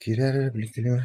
Girer bildirim.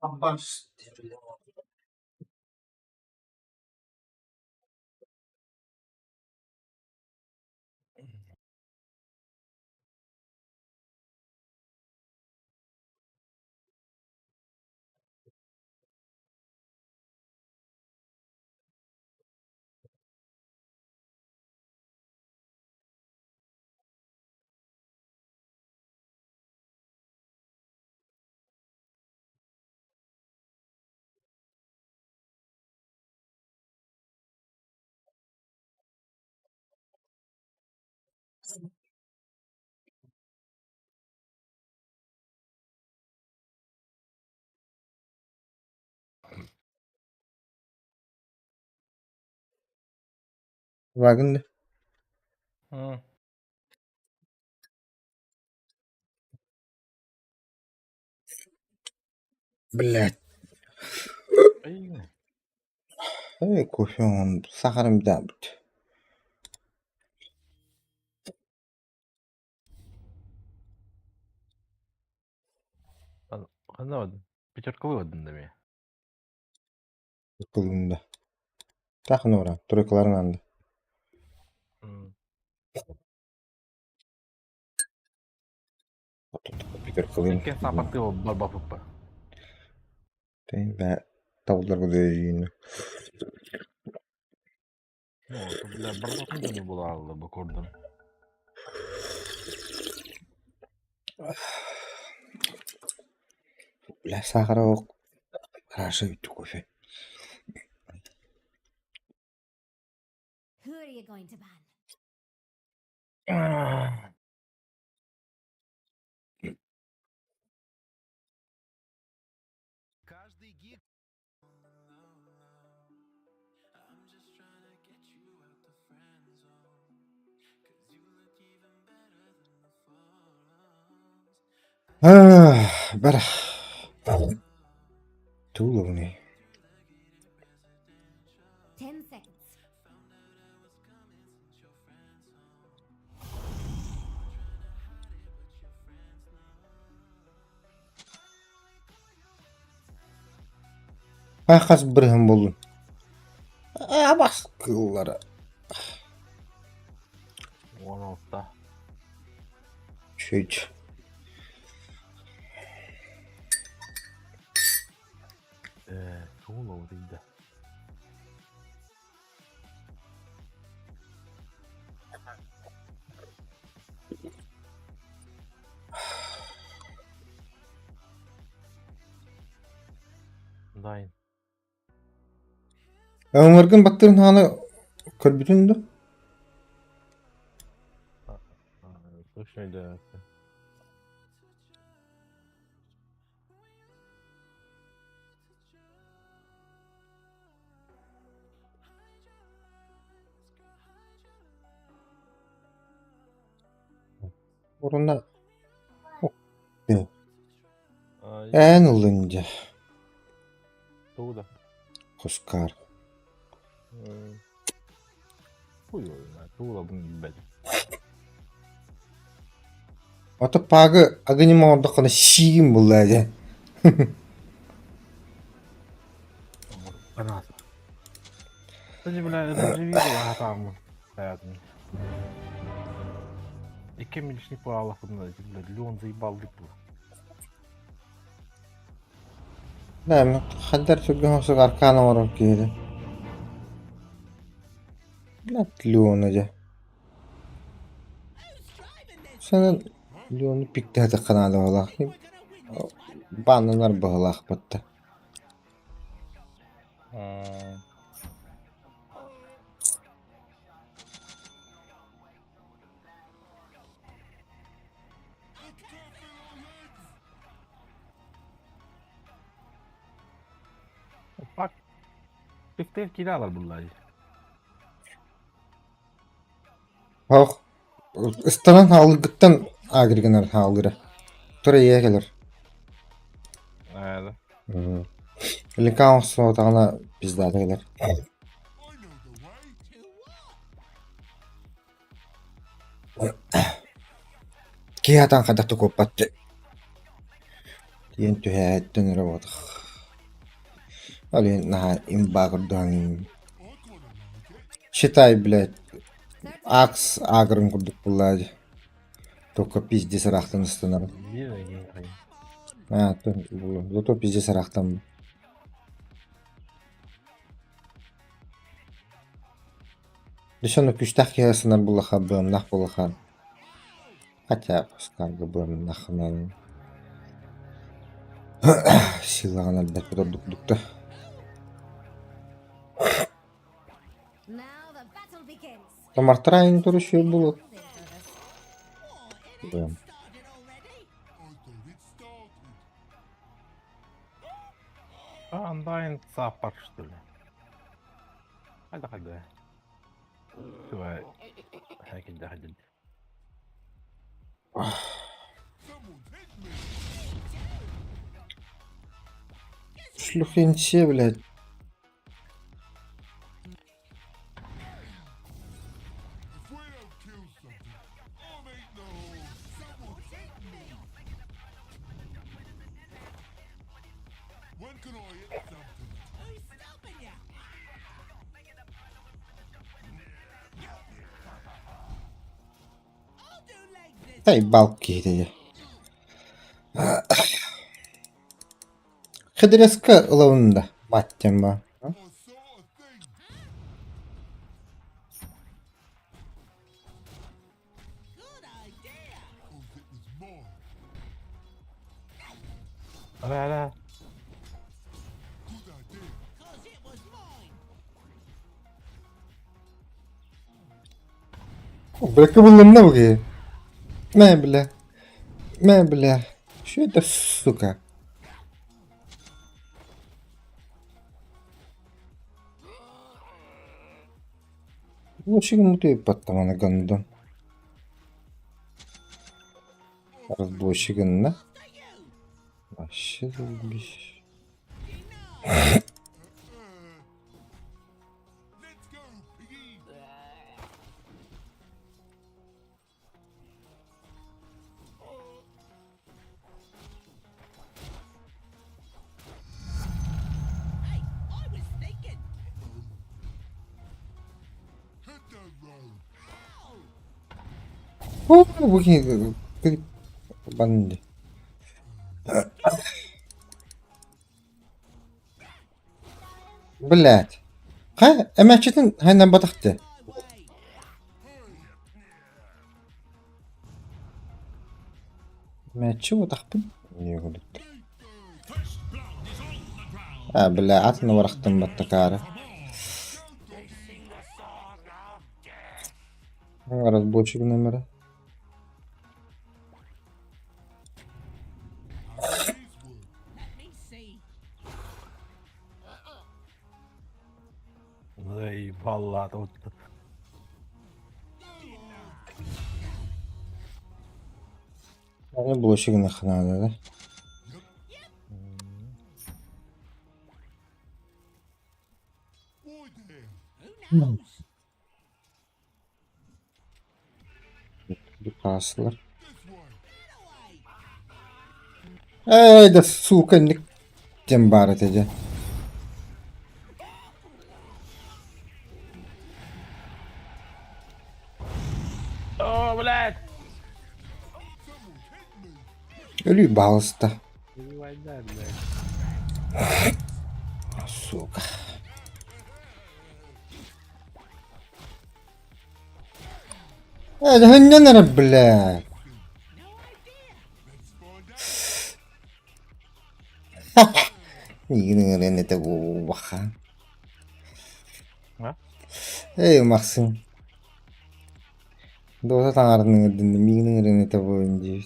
Abbas. Wagon. Hı. Блядь. İyi mi? Hey, koşuyorum. Sakarım bir daha bit. Anlamadım. Bir çırpılı demeye. Kılında. Takın ora. Turukların andı. Hı. Peter kılın. İlk sapaklı o bakıp bak. Deyim ben tavuklar kuduracağını. Ne oldu? Bile barbatın dönü bularlı bu kurdun. Bля, sakara ok. Karşı bitti koşu. Who are you going to ban? Bara. Tuğla bu ne? 10 seconds. Aykas bırhım buldun. Bak kıllara. 16'da. Şeyç. Çoğul olduydu. Dayın. Ömürgün baktırın hanı kırbütündü. Слушай. Orunda. Yok. Ay. En ılınca. Tuğda. Kuskar. Buyur ya. Tuğla bunu bilmedi. Ata pagı agınim orada kana şiğim bulaydı. Kanat. Sadece bile ödümcü bir hatamı. Hayatım. 2 milişlik bu Allah'ımda. Леон заебал липу. Değil mi? Haddar çocuğun olsa arkana varıp giydi. Net Leon'u ya. Senin Leon'u piktehdi kanalı olaq. Banlanlar bağlaq batta. Bak. Çifte kiralar bunlar. Hoq. Istanan halıgıttan agrigener halıra. Tura iye gelir. Evet. Likan soğutağına bizlerde gelir. Kiyatan kadar kopattı. Diyen tüheytten ere olduk. Alın naha imbagırdan. Şitay bile aks agrın kurduk bulladı. Toka pizdi saraqtan ıstanarım. Bir de yiyeyim. Ha, bu. Zoto pizdi saraqtan. Düşen küçtək kiyasından bulaxa bölümnaq bulaxa. Hatta Oscar'da bölümnaq mən. Silahın əlbət bu da. Now the battle begins. Tamartırayın duruşu bulu. Bölüm. Undying sağ başladı. Hadi. Şöyle. Hadi. Шлюхинче, блядь. Ey balk yedi. Хидреска ылавында баттен ба. Hala. Bırakı bulunma bu ki. Meble. Şu da suka. Лучше ему ты подтамана гандон. Разбойщикин, да? Вообще заебись. О, выгни. Банди. Блять. Ха, эмечитин хайнан батакты. Эмечи батакпын. Не гулит. А, бля, атына варахтын баттакары. Разбойчик номера. Ey vallahi tuttu. Yani bulaşık ne kadar da. Bir kaslar. Ey de sukanlık cembaret ece. О, блядь! Ölüyor bağlısta. Война, блядь. Сука. هننا بالله. Ini tuh wah. Ha? Maksim. Dosa tangarın dinle migin tuh inji.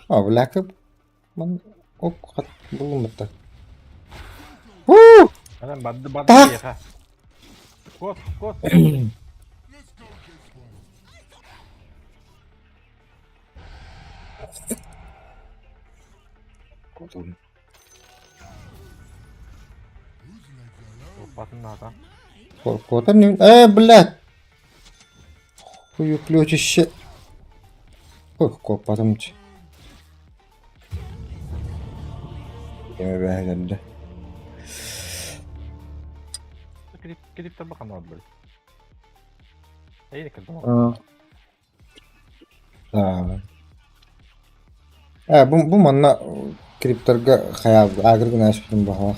Black man ok kat bulun betul. Adam bad Tak. ya ha. Kot. Patın adam. Korkutan ne? Black. Yüklü şişe. Korkpadım ki. Yeme beğendi. Gidip de bakalım abi böyle. İyi kıldım. Bu manna kriptorga hayal agır gına açtım baha.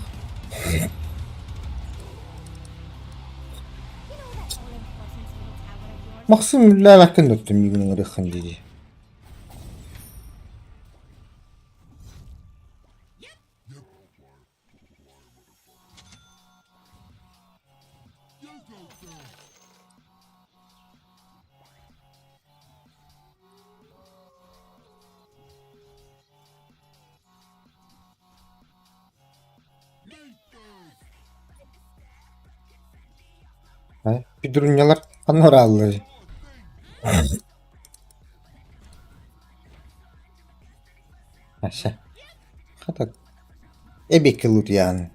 Maksim la lakin döttüm yiginin rıkın dedi. Bir durunyalar panorallı. Aşağı. Hatta ebekli yani.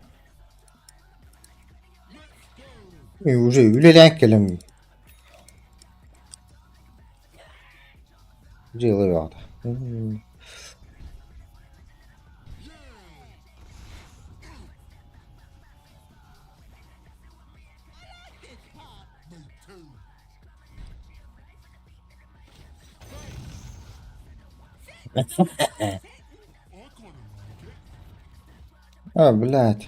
Уже үлеләнк келем. Жылы вағда. Блядь.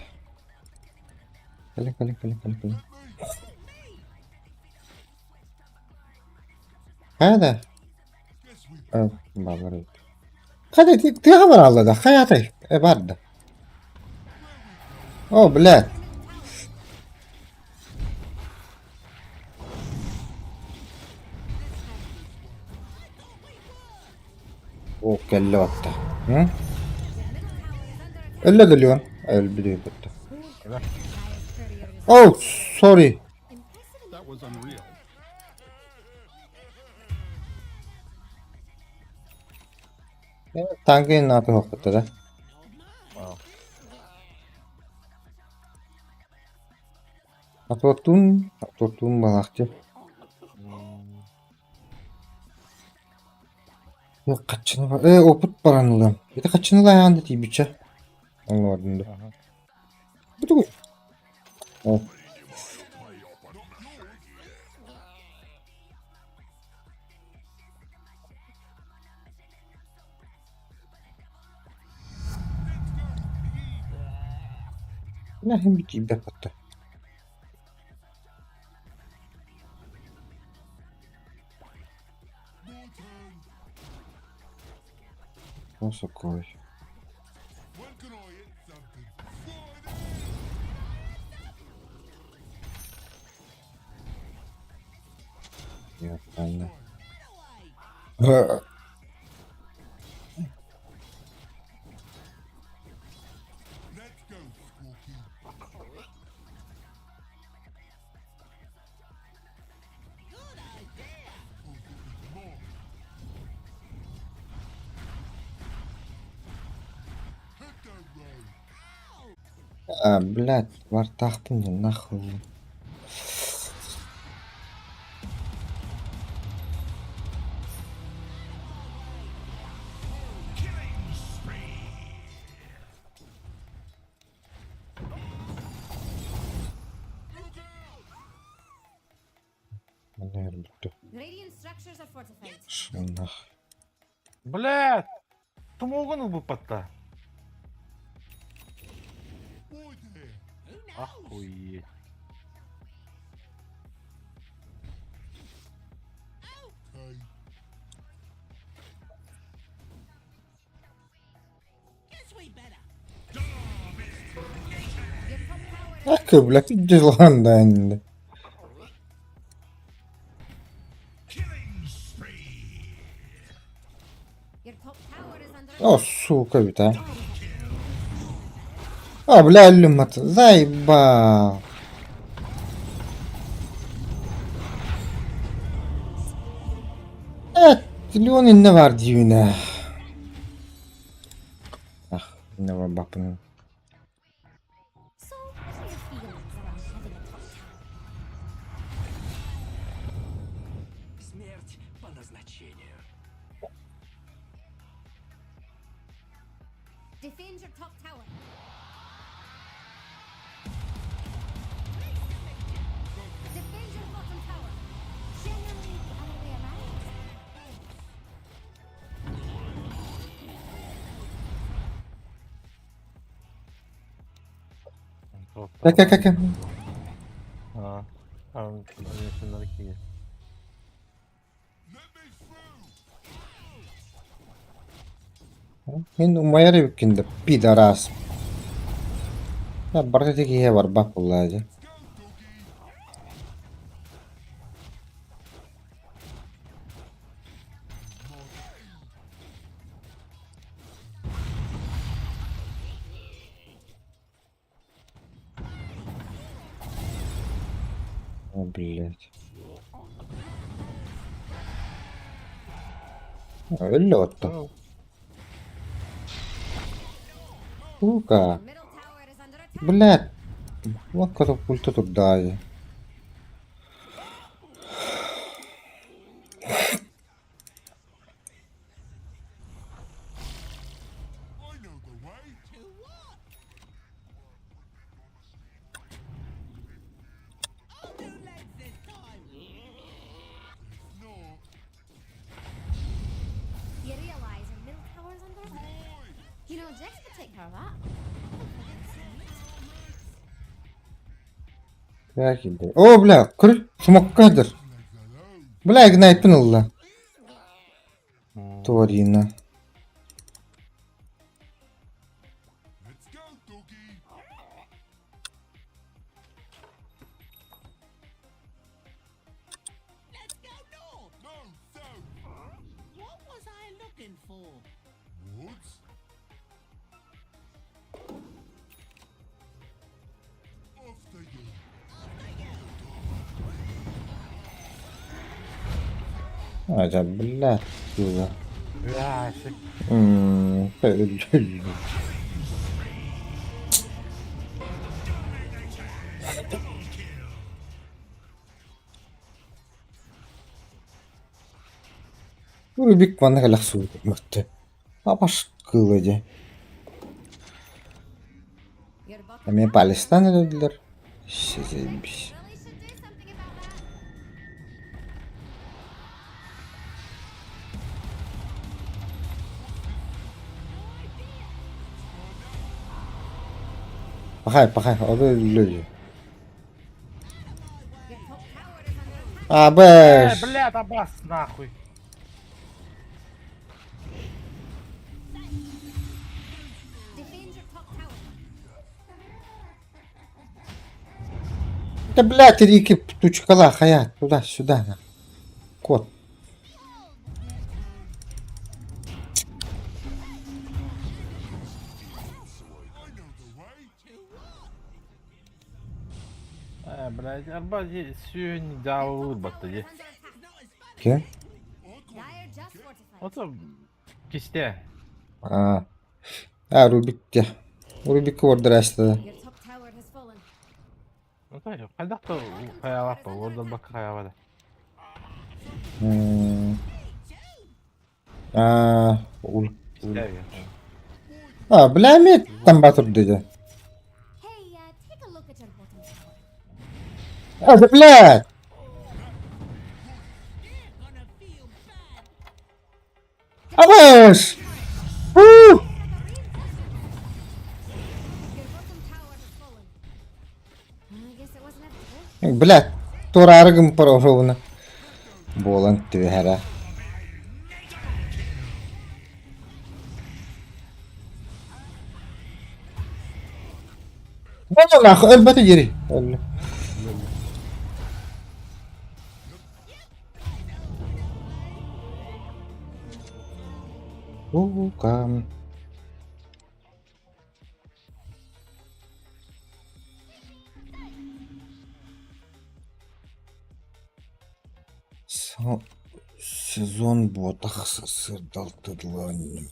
Кали. هذا بابريك. هذا تغبر الله ده خياطي برد. بلاد. كلوتا. إلا دليون البداية بتا. سوري. That was unreal. Tanki ne yapıyor hakikaten de. Atotun balaktı. Yok kaçını var. Oput paranılım. Bir de kaçını da ayağında değil bütçe. Anlamadım da. Bu da bu. Ne hem bir gibi patta. Nasıl koy? Yok ben de. Блядь, вартахтың да нахуй. Radiant structures are fortified. Шынах. Блядь! Тумоган bu patta. Охуеть. Akıbla bir düz lan da indi. Your top tower is under O suka bir tane. Abla ölüm atın. Zayba. Evet. Leon'un ne var diyine. Ah ne var bakın. So, what are your feelings around having a top tower? Смерть по назначению. Defend your top tower. Defend your bottom tower. Generally the other way around. Kaka. Ha. Tamam. Şunları ki. Men umayarı bükünde pidaras. Ya barka teki var bak vallahi. О, блядь. Öyle oldu. Сука. Middle tower is under attack. Блядь. Вот катапульта тут дали. I know the way. To what? I'll do legs this time. No. You realize your middle tower is under attack? You know, Jax could take care of that. Belki de. O bля, kır. Смоккадр. Бля, игнайтнула. Тварина. Let's go, doggy. Let's go north. No, south. What was I looking for? Woods. Off they go. Acaba bля. Güzel. Ya şey. Öldü. Rubik bana kadar soğutmaktı. Abaş kılıcı. Your bottom Hemen Palestina dediler. Sizeymiş. really should do something about that. Пахай, o da ölüyor. Your top tower is under attack. Abaş. Блядь, Аббас, нахуй. Defend your top tower. Да блядь, Рики птучкала, хаят, туда-сюда. Кот. Блядь, Арбаз сүйін жауы бақты же. Under attack. Kim? Dire just fortified. Ота кесте. Aa. Ha Rubik ya. Rubik'i orada rastladı. Your top tower has fallen. Ота yok. Қайдақта қаялап па, ордан баққа қаялады. Кесте. Ha bilemeyet tam batır dedi. Hey, take a look at your bottom tower. Hadi blad. Gonna feel bad. Abaş. Woo. Your bottom tower has fallen. I guess it wasn't inevitable. Blad. Torarıgım parofovuna. Bolan tühera. لا لا البت يجري. كام сезон ботах сырдал тыдлани.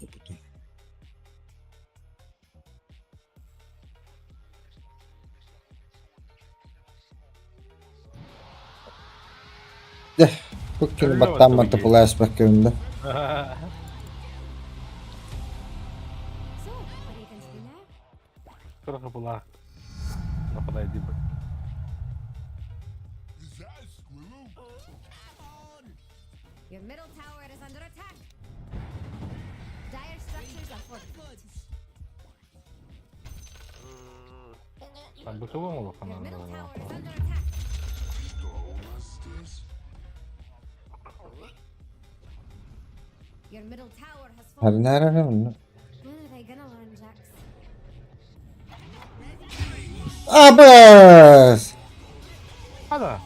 Bugün battanmadı flashback önünde. So, what are you going to do now? Трохи була. Нападай діби. Is that a squirrel? Your middle tower is under attack. Dire structures are fortified. Там би кого мало Your middle фанала. tower is under attack. Your middle tower has fallen. Hadi nerede bunu? When are they gonna learn, Jax? Abes! Hadi.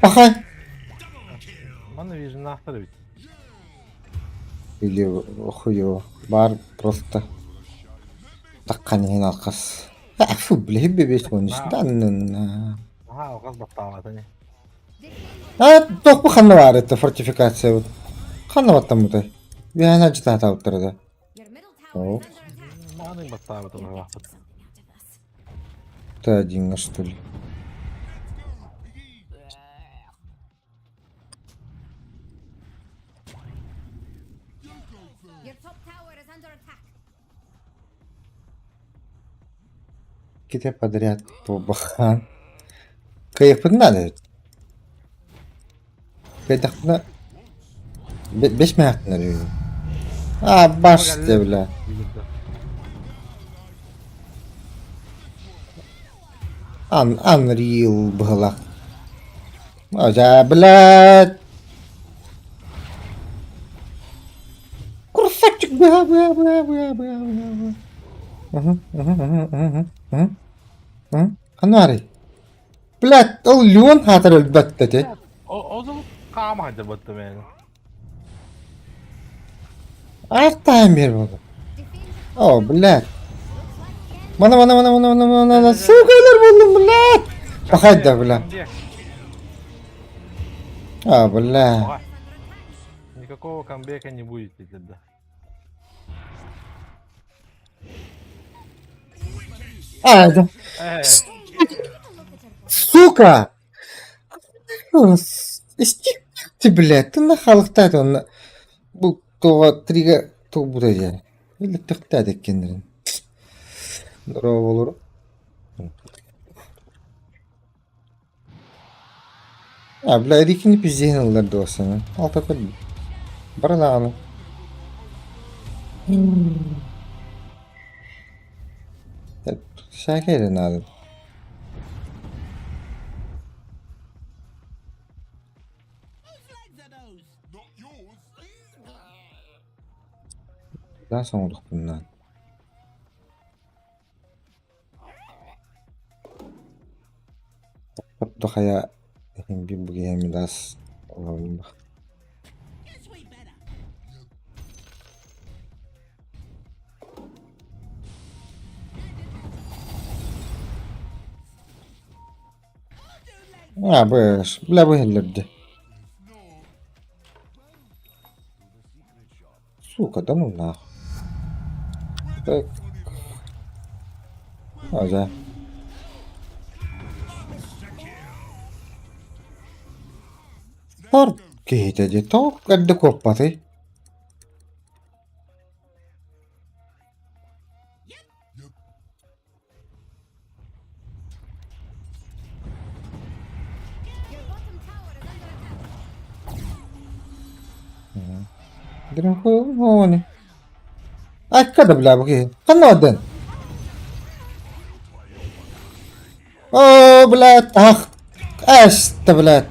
Bakay. У мене віжен на авторі. Или охуё. Бар просто. Такканин алкас. Фу, бле бебес конуштан. Ага, оғаз баттава тани. Тох bu kanı var etti fortifikatsiya bu. Kanı battım bu da. Bir an acı tahta oturdu. Your middle tower Oh. is under attack. Маны баттава тани вақыт. Something out of this. Ты один, что ли? Your top tower is under attack. Где подряд по бахан. Кайф надо. Кайдахна. Beş mi yaptın arıyor? Baş devle. Билді. Unreal бгалак. Hoca блядь. Курсачик бля. Канари. Блядь, ол Леон хатır elbette de. O zaman kama hadi battı beni. Артайм бер bunu. О, блядь. Mana. Sığıylar buldum блядь. Bakay da блядь. Блядь. Ага. Никакого камбэка не будете тогда. Да. Эй, Сука! Ты, блядь, ты на халықтады оны. Бұл тоға триге тоғы бұда же. Или тұқтады екендерін. Дұрау болыр. Бля, рекini пиздейін олар доғасына. Алта көрді. Баралағаны. Şakayla nadım. Whose legs are those? Not yours. Daha sonra bundan. Hatta kaya bir bu gemi das olalım bak. Guess we better. Bla bu hellerdi. Сука, да ну нахуй. Так. Hoca. Or gitedi tok gadde koppati. Your bottom tower is under attack. Dirin honi. Akkada bla bu ki. Kanna wadan. Oh, блядь, ах. Asta, блядь.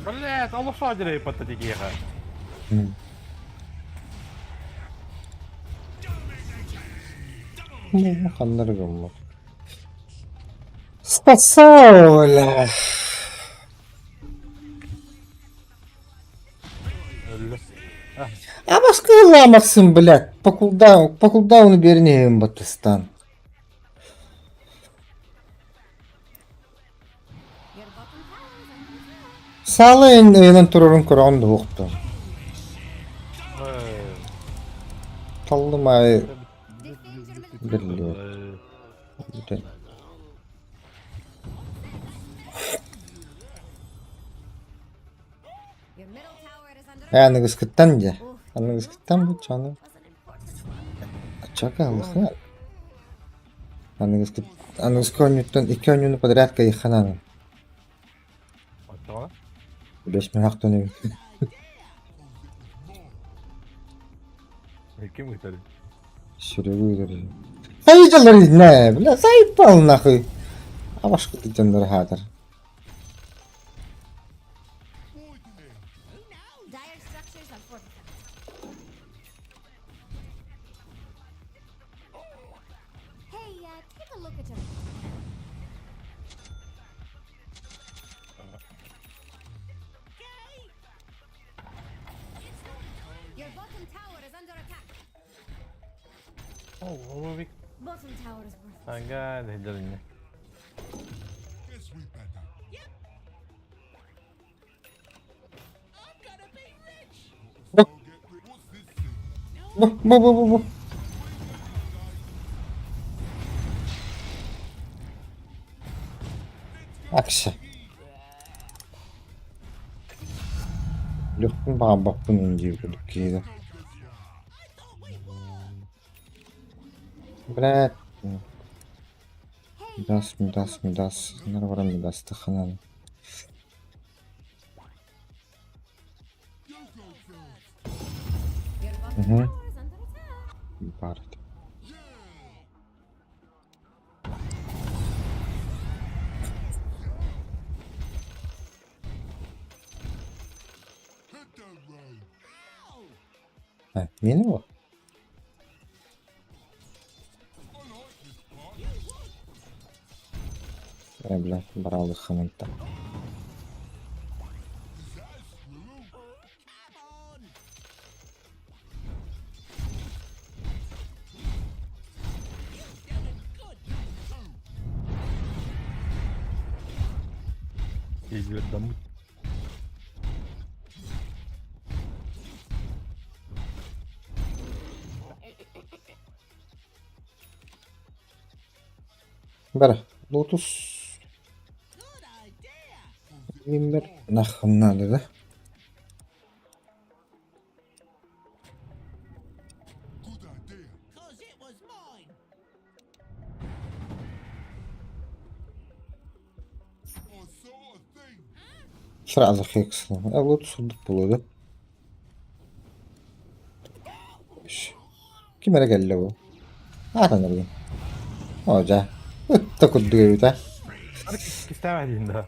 блядь, алуша дирей патта дигеха. mu kanları gömmek. Sassola. Öldü. А başka yollamaksın блядь. По кулдауну бернeyim Batıstan. Your bottom tower is under attack. Sağlayın öğlen tururun kurağın da yoktu. Taldım ayı Defend your middle birliği. Güzel. Your middle tower is under attack. Yani kıskıttan ya. Yani kıskıttan bu canım. Was an important Çok ağlıklar. Yani kıskıt oyundan 2 oyunu podrat kayıkhananın. Açığa. 5000 hak dönüyor. Kim gitarı? Şuraya uyduruyor. Sayıcıları ne bile sayıp alın akı. Ha başka diyeceğimleri hadır. dire structures are fortified. Hey, take a look at your. Your bottom tower is under attack. Oo, bir Bottom tower is worth. sen gel hediyelinle. Guess we better. I'm gonna be rich. What's this thing? Bu. Akşam. Yok mu bana bak bunun inceyi bulduk ki. Bırak. Midas. Nerede var Midas tıkanan. Your bottom tower is under attack. Bari. Hit the road. Ha, yeni mi? Ben bile baralı xanımda. Geliyor damıt. Bera, Lotus Good idea. 21 nakımdan dedi. Good idea. Cause it was mine. I saw a thing. Сразу фиксил. А Lotus olduk buluyordu. Kime geldi bu? Aranır. Hoca. Hıtta kudduyor bir de. İstemediğin daha.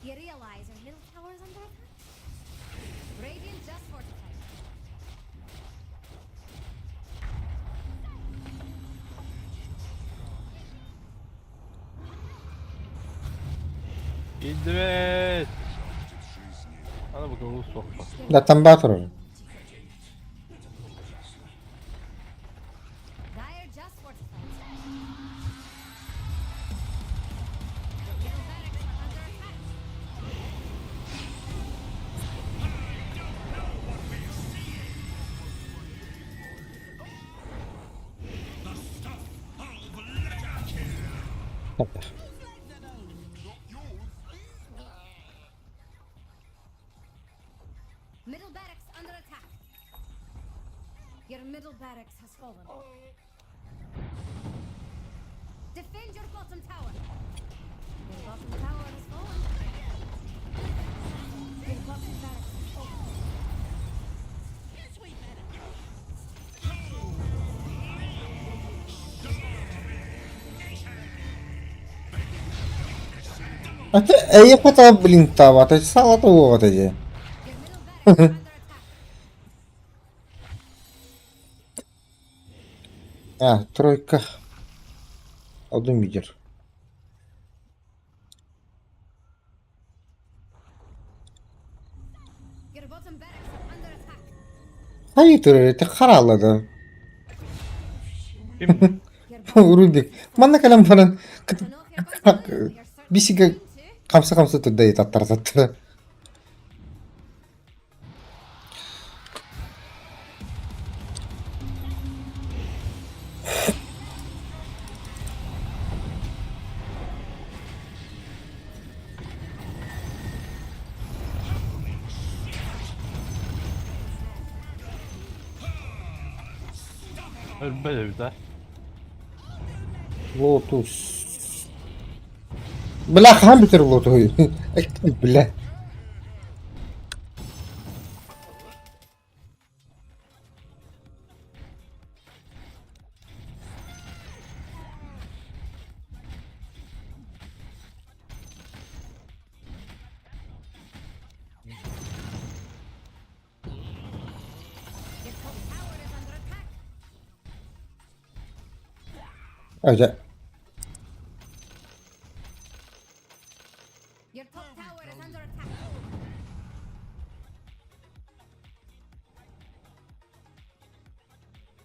You realize your middle tower is under attack? Radiant just fortified. İdris. Hadi bakalım Rus sokma. Zaten batırır. Dire just fortified. Your middle barracks are under attack. Middle barracks under attack. Your middle barracks has fallen. Defend your bottom tower. Your bottom tower has fallen. Your bottom barracks has fallen. Ata eye pata blink tabi ata salata o ata je. Your middle barracks are under attack. А, тройка. Один лидер. Your bottom barracks are under attack. Hayır это харалады. Kim? Your bottom Рубик. Мана калам falan. I don't know if you're going to win, but you're certainly Бисига going to. камса туддай таттар. Ölmedi bir daha. Лотус. Бля, хам битер лоту. Бля. Your top tower is under attack. Aja. Your top tower is under attack.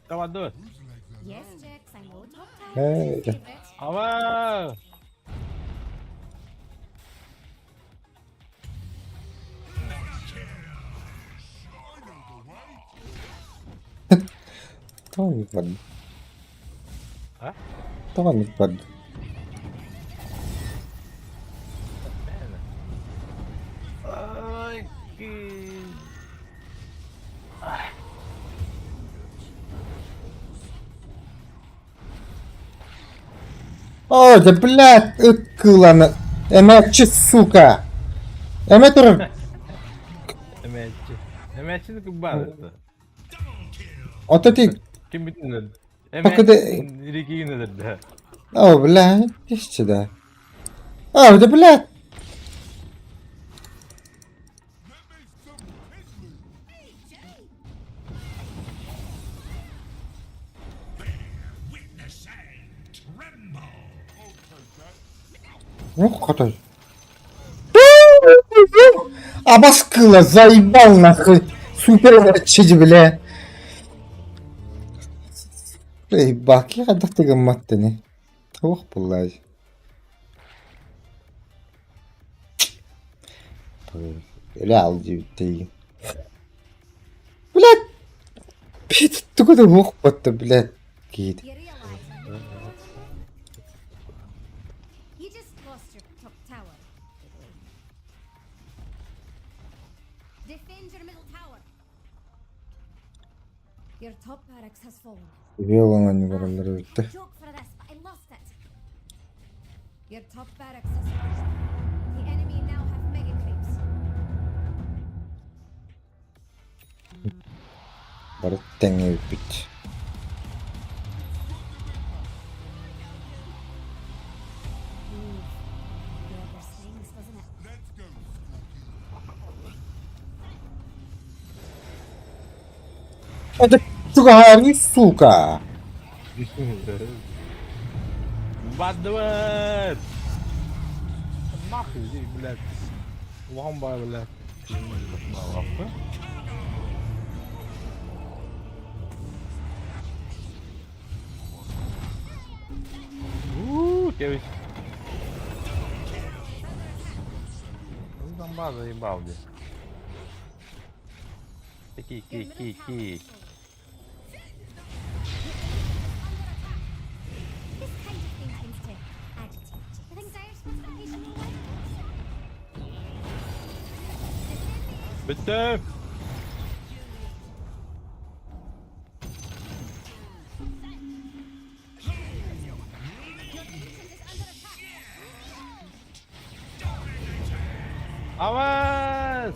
Tamam dur. Yes, Jax, I know top tower Hey. is your favorite. Ama. Tamam ipad. Ha? Tamam ipad. Ay. О, да блядь, ыккыланы. Эметчи, сука. Эметр. Emetçi. Emetçilik kim var? Отати. Kim bitindir? Bakıda- Emetçi. İliki yine de. О, блядь, еще да. О, да блядь. Ну, какой. Обоскыла, заебал нахуй. Супер чеди, бля. Эй, бак, я отдохты гамматтыни. Ох, блядь. Öyle al değil. Блядь. Пит, тугада ох батты, блядь. Гид. You realize you just lost your top tower. Defend your middle tower. Your top barracks has fallen. Велана не варалар öldü. Joke for this, but I lost it. Your top barracks has fallen. The enemy now have mega creeps. Barıt denge bit. Yeah, there's things, doesn't it? Это твари, сука. Badwet. Nахуй, здесь, блядь. Ламба, блядь. Лапы. Кевич. Ну, там база ебал, блядь. Такие, Your middle tower is fallen. This kind of thing tends to agitate you. The things Irish transportation will like. Bitti. Avaz!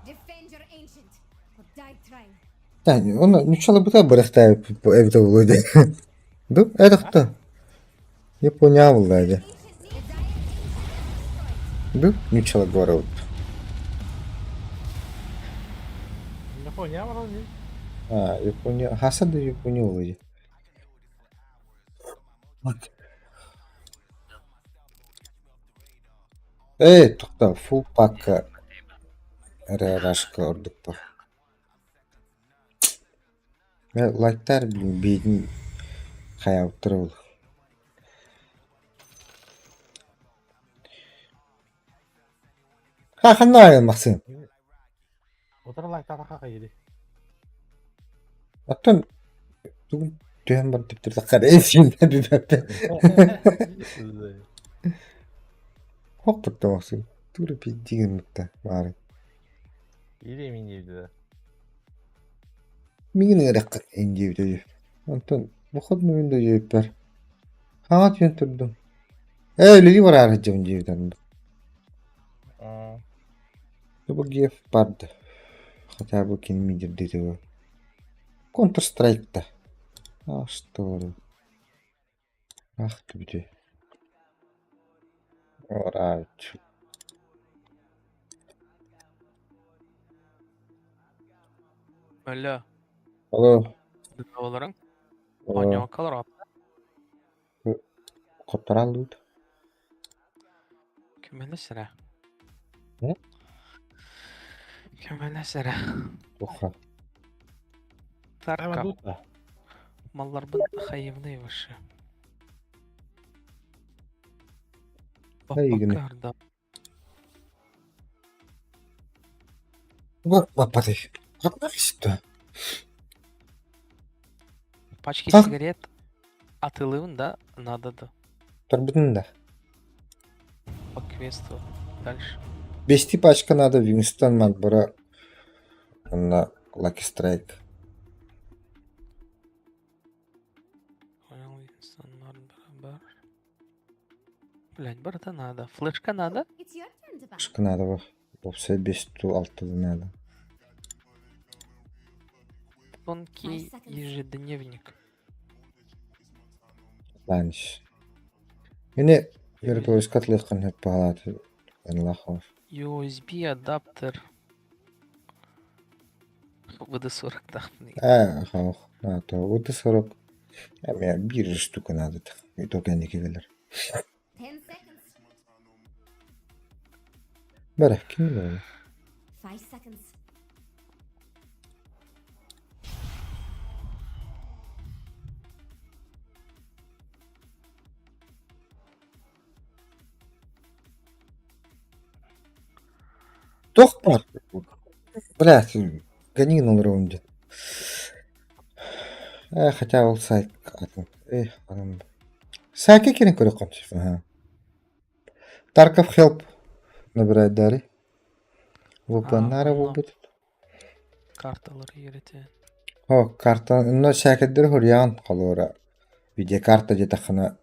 Defend your ancient or die trying. Yani onu ничего бы бырахтаю по evde вроде. Да? Это кто? Япония вылады. Был ничего говорил. Япония var oğlum. Япония. Хасада Япония вылады. Тоқта, фул пакка рашка ұрдық бар. Лайктар бейдің қаяп тұр ол. Қақында айын мақсын. Отыралай татақа қайды. Аттан бүгін түйен бар тіптірді қарайын бәпті. Хоқ бұртты мақсын. Тура деген мұқта бары. İyi min deydi. Мигін әріққа әндеуді жеп. Антон, бұқыд мүгінді жеп бар. Қаңат жөн тұрдым. Өлілі бар ары жауын жевден. Бұл геф барды. Хотя бы келмейдер деді ғой. Counter-Strike'та. Что var? Ақты бүде. Орайчу. Alo, Алло. davalarың oynamak kalır abi. Коптарал дұд. Kömele Ne? Kömele sıra. Тоқа. Tarka. Tutma. Mallar bu hayımlı başı. Hayıgını. Bakkarda. Бak бапады. Қатмақ істі. Пачки Так. сигарет atılığında nadadı. Тұрбыдың да. По квесту. Дальше. 5 пачка надо Винстон Макбара на Lucky Strike. Понял, insanlar beraber. Блять, брата надо. Флешка надо? It's your turn to battle. Пачка надо ба. Бопса 5-6 надо. Тонкий ежедневник. Ланч. Мені виртуализ катлыққан хөп бағалады. Аллахов. USB адаптер. VD40 тахмын. Хаух. То өті сұрық. Мен бір штука надо. И то кәнеке келер. 10 seconds. Бәрі, кім бұл? 5 seconds. Тоқ бар. Блядь, гони на раунде. Хотя ол сайк атын. Адам. Сайке керен көрек қамчы. Тарков хелп набирает дали. Вупанара вупут. Kartaları yerete. Карта, но шәкердер хурян қалуыра. Видео карта жетақына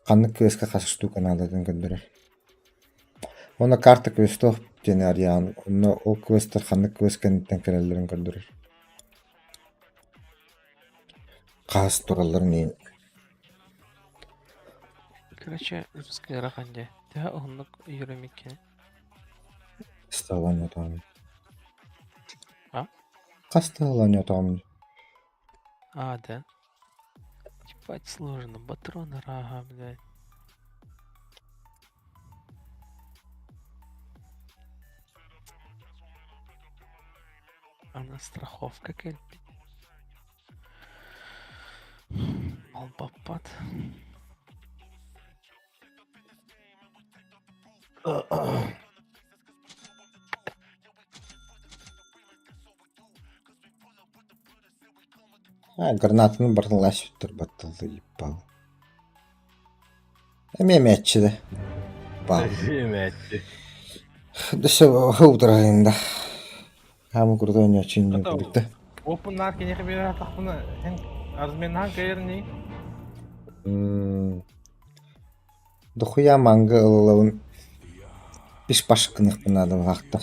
қанны көске қасы штука нададың көндірер. Оны карта көсті жені ариян. Оны ол көстер қанны көскенттен керелерін көндірер. Қас тұраларын ең. Короче, русская раханде. Да, он юремике. Сталан отамын. А? Қасталан отамын. А, да. Ебать сложно. Патроны рага, блядь. Она страховка кельпи. Малпапат. Гранатаны бардың ләшіп тұр баттылды еппал. Мәмәтші де. Бал. Yemeği. Дөсі ұудырайында. Хамы күрді өне чүйінден күдікті. Openlar kene bir takımı hem azmen hangi yerini? Дохуя манга ылылауын биш башқынық бұнады вақты.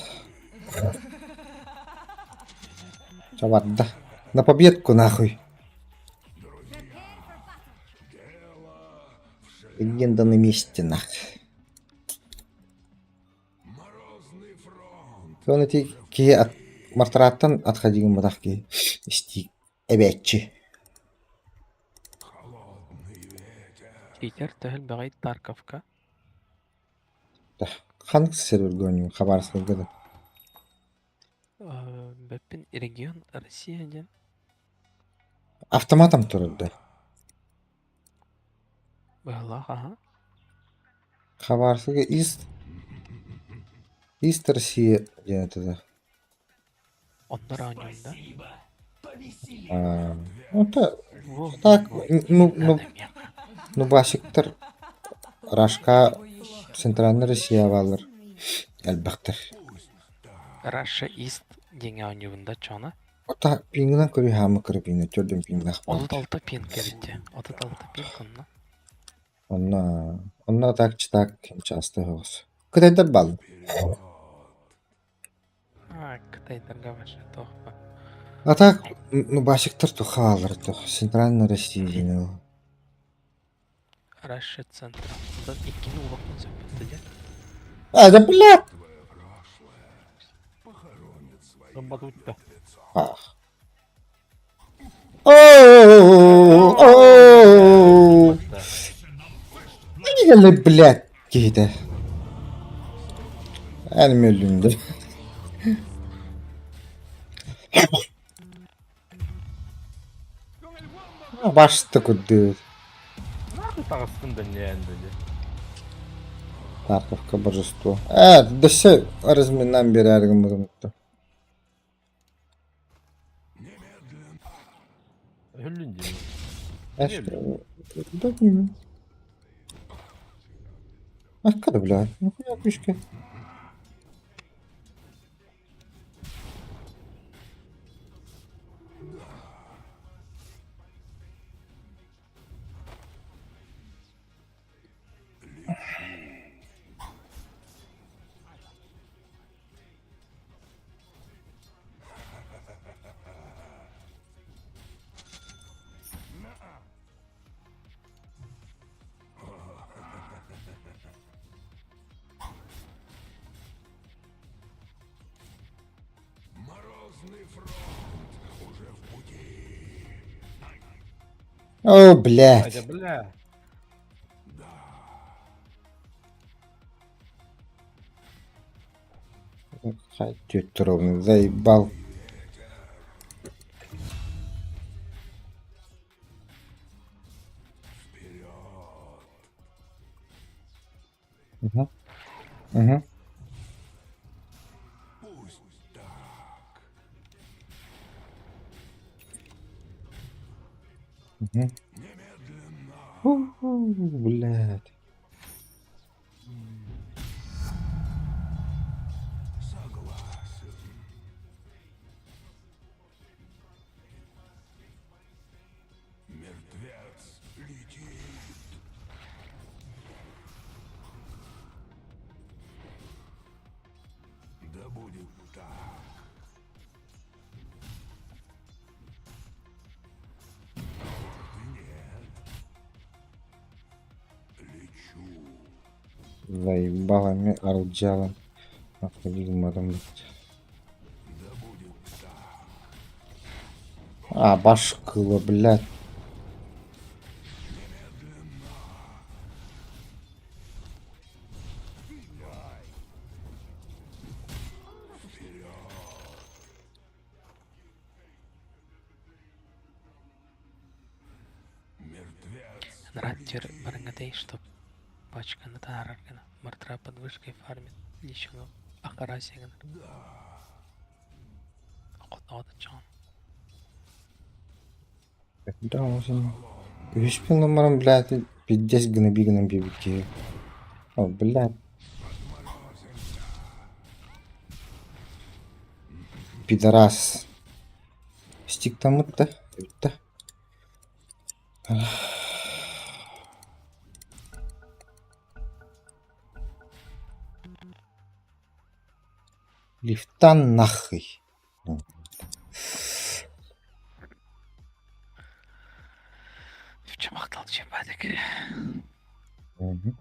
Жабарды. На победку нахуй. Легенда на месте, нах. Соны тик кие мартыраттан атхадигин батах ки. Истик. Эбетчи. Читер төхөл бәғай Тарковка. Ханық сервер гоню, хабарсыз гады. Бәппин регион Россия ден. Автоматом тұрды. Бағалақ, аха. Хабарсыз Ист Россия ден. Ондар анюнда. Это так, ну башиктер Рашка Центральная Россия балыр. Әлбәқтер. Раша Ист деңе анюнда чона. Ота пиңнан көрі хамы көрі пиңнан төрден пиңнақ Оты балды. талта пин керінде. Оты талта пин конна. Онна так читак часто хоғыз. Күтәйдер бал. Кытайдарға башы тоқпа. Атак, ну башиктер туха алыр тух. Центральная Россия дені. Раша центр. Онда иккені улақтан сөппетті де. Да блядь! Кымбат утта. Ах. Ооо! Не geldi блядь кейді. Әлім өлімді. Башты күрді. Нахуй тағыстың да не әнді де. Тарковка божество. Десе разминам бері әргім бұдымытты. Хүлін деймін. Да не. Когда, блядь? Нахуя пішки? О, блядь. Айда, бля. Хоть ровно заебал. Угу. Угу. Угу. Блядь. Заебалами орудjала. Отходил адам. Башкыло, блядь. Раттер барыңадай, что пачканы таараргана. Мартыра под вышкой фармит. Лишено ахарасиган. Охотно чон. Да, уже. Вишпил номером, блядь, 50 гнобигном бибики. О, блядь. Пидорас. Стик там это. Лифтан нахуй. В чем ахтал чем бадык? Мгм.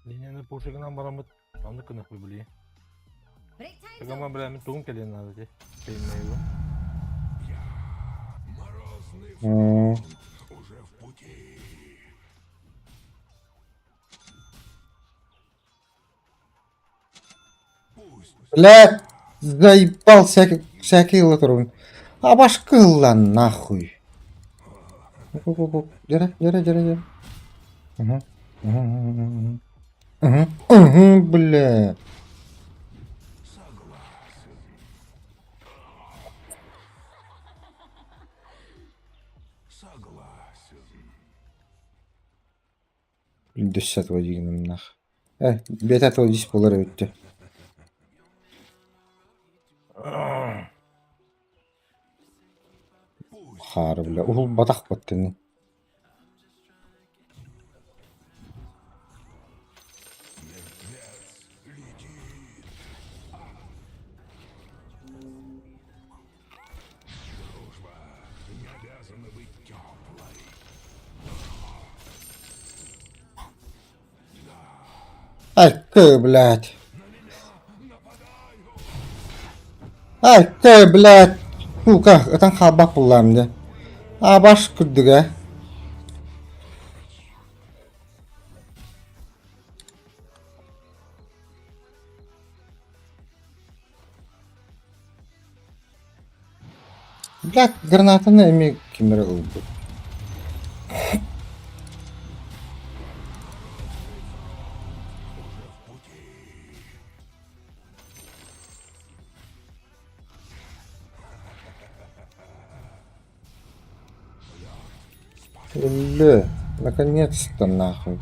Линияны пушигынан барамыт. Аны кынық бі білейін. Break time's Тагама over. біләмін туғым келген надо де. Сеймейді. М. Блядь, заебал всякие лотеры. А башкы lan нахуй. Жара. Угу. Бля. Десят водигным нах. Бета то 10 болар өтті. Хары бля. Ул батақ баттыны. Ай, ты, блядь. Ай, ты, блядь. Сука, атан хабак булламды. А баш күрдігі. Блядь, гранатаны эми кимері қылды. Бля, наконец-то нахуй.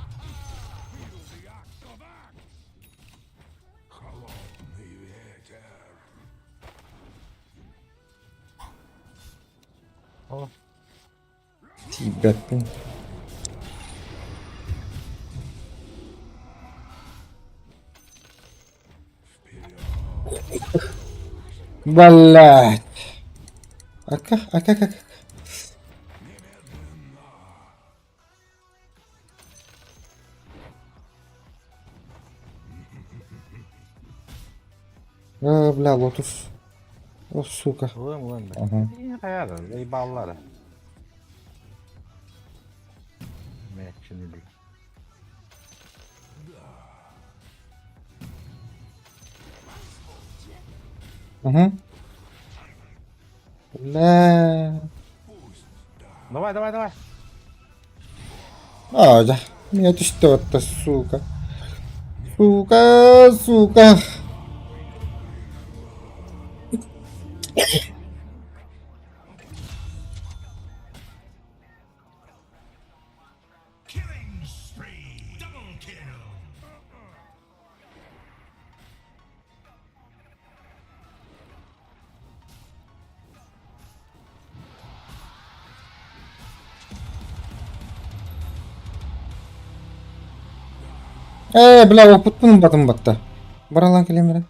О, Тебя, блин. Блядь. А как? Бля, лотус. О, сука. ulan be. Ага. İyi kayarlar. İyi ballar. Ne şimdi değil. Угу. Бля. Давай. А, да. Меня ты что-то, сука. Сука. Killing spree. Double kill. Бля, опытпын батым батта. Баралан келемере.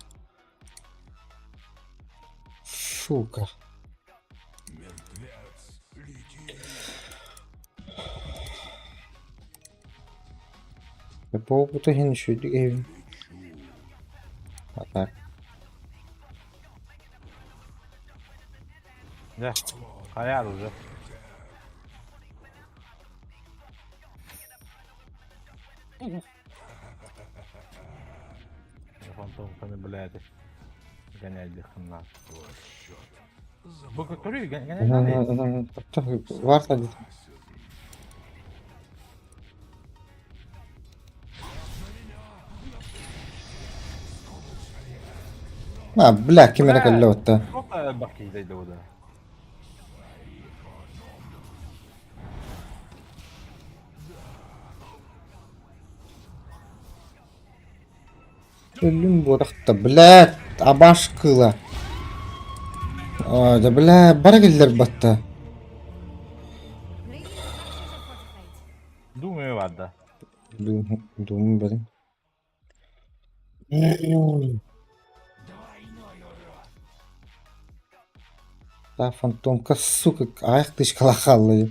Сука. По опыту хен еще евин. А так. Gel. Kayar уже. Фантом, блядь. Гонять дихана. Букатури, гонять. Варта где-то. Бля, кемере калле отта. Çok da bakıydı o da. Ölüm borakta. Blät. Abaş kıla. Da blät. Bara geldiler batta. Radiant structures are fortified. Doom vardı. Doğum benim. Da fantomka suka ayak dış kala kalıyor.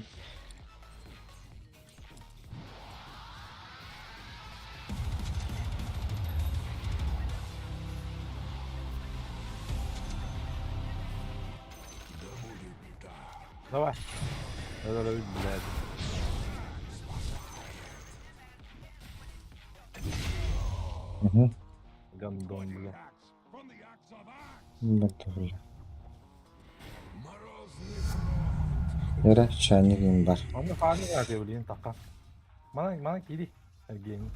Давай. Öyle bir bileydi. Hı. Gan dondu. Ben de öyle. Yere çayını var. Onu fani verdi bileyim taka. Bana gidi. Ergeğin.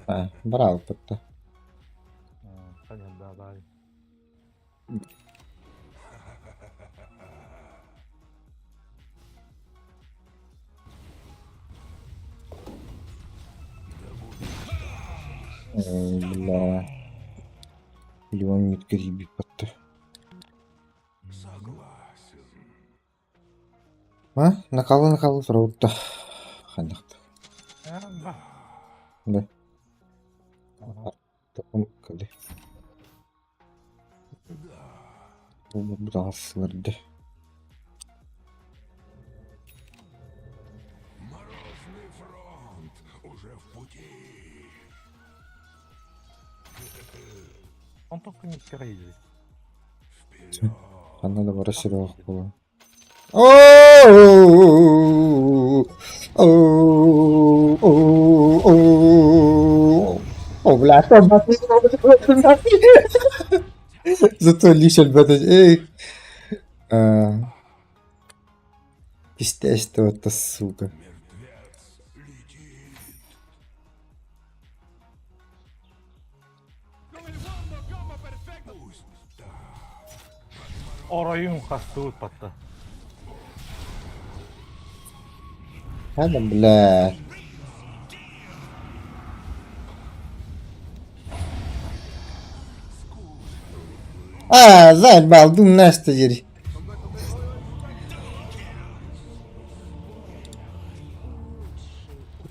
Ha, bravo batta. Sen daha iyi. Бля. Ливон медгриби battı. Ha? Nakalı Fraud'da. Hanyaktı. Ya bak. Ne? Aha. Takım kali. Bu da sınırdı. Он только не крейзи. Она da bara silah bu. Oh, блядь, зато лишь альбата. Эй. Пиздец, что это, сука. Orayın kastı patladı. Hadi блядь. Заебал, думаю, что теперь.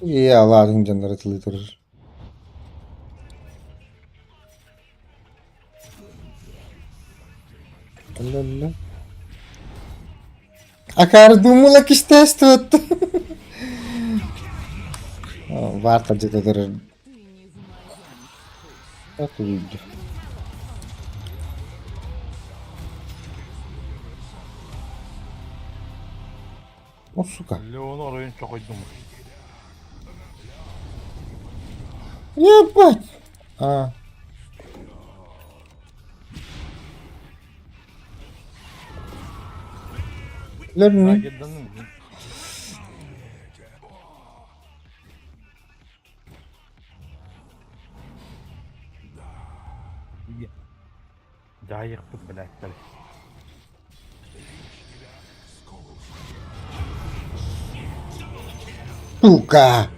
Ya Allah'ın canları durur. Lala. Акар думала que está esto. Варта где-то даже. Это видео. О, сука. Leon orayın çok uydum. Ебать. А. Лерни. Girdin mi? Cayık bu bilekler. Сука.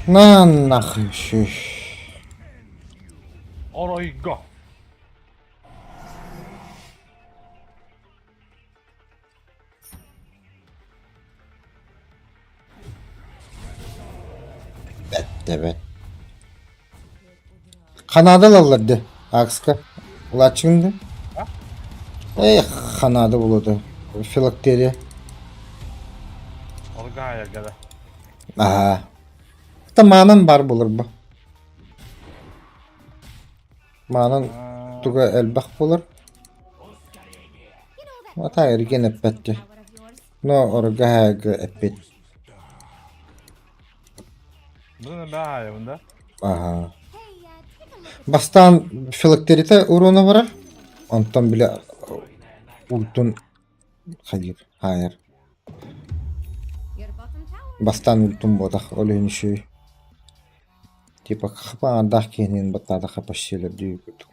На нахуй. Orayı go. Evet. Kanadalılardı. Akska. Ulaşındı. Kanada buladı. Filakteriya. Orgaya gele. Aha. Tamamen bar bulur bu. Manan tuga elbaq bulur. Mata ergen epetti. Power of yours. No orgaha epet. Bu ne be haya bunda? Aha. Hey, take a look at Bastan filakterite urunu var. Ondan bile ultun hayır. your bottom tower. Bastan ultun bodak öyle şey. Типа хапандах кенен батада хапашселер дүйгүт.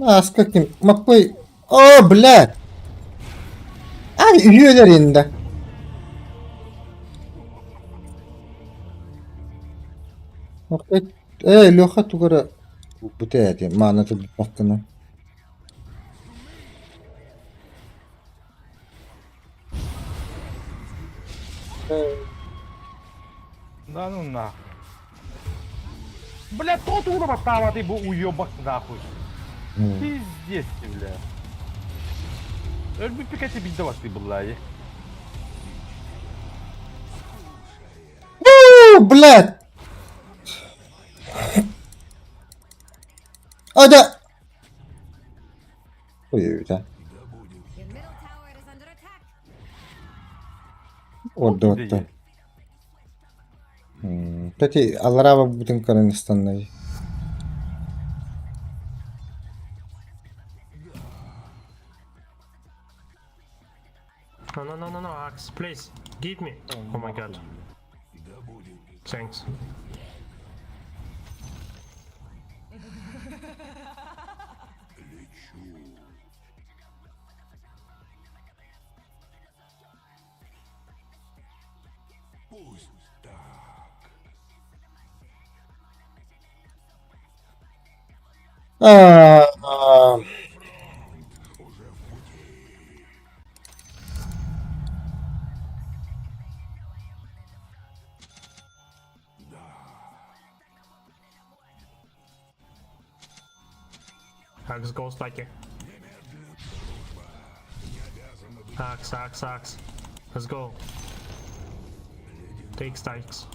А с каким? Макпой. О, блядь! Ай, üyeler indi. Макпой. Леха тугара. Бутеяти, мана тут баккана. Да ну нахуй. Бля, тот уровень там, ты бы уебок нахуй. Пиздец ты, бля. Ölmüş bir kaçı bildi vakti billahi. Блядь! Ада! Ой, да. Your middle tower is under attack. Orada orada. Peki Alrava bütün Kırgızistan'da. No, Axe, please, give me. Oh my god. Thanks. Aa. Axe goes like it. Axe. Let's go. Take strikes.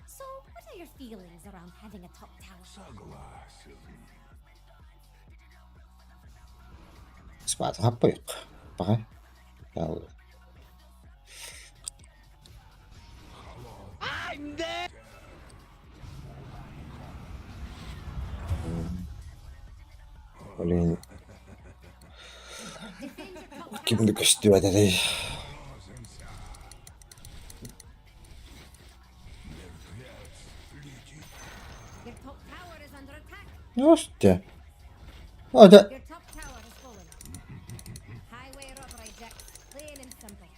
So, what are your feelings around having a top tower? Спать хапык. Бага. Ял. Блин. Kimdi kıştı ve dedi. Your top tower is under attack. İşte. O da Your top tower has fallen. Highway robbery, Jack. Plain and simple.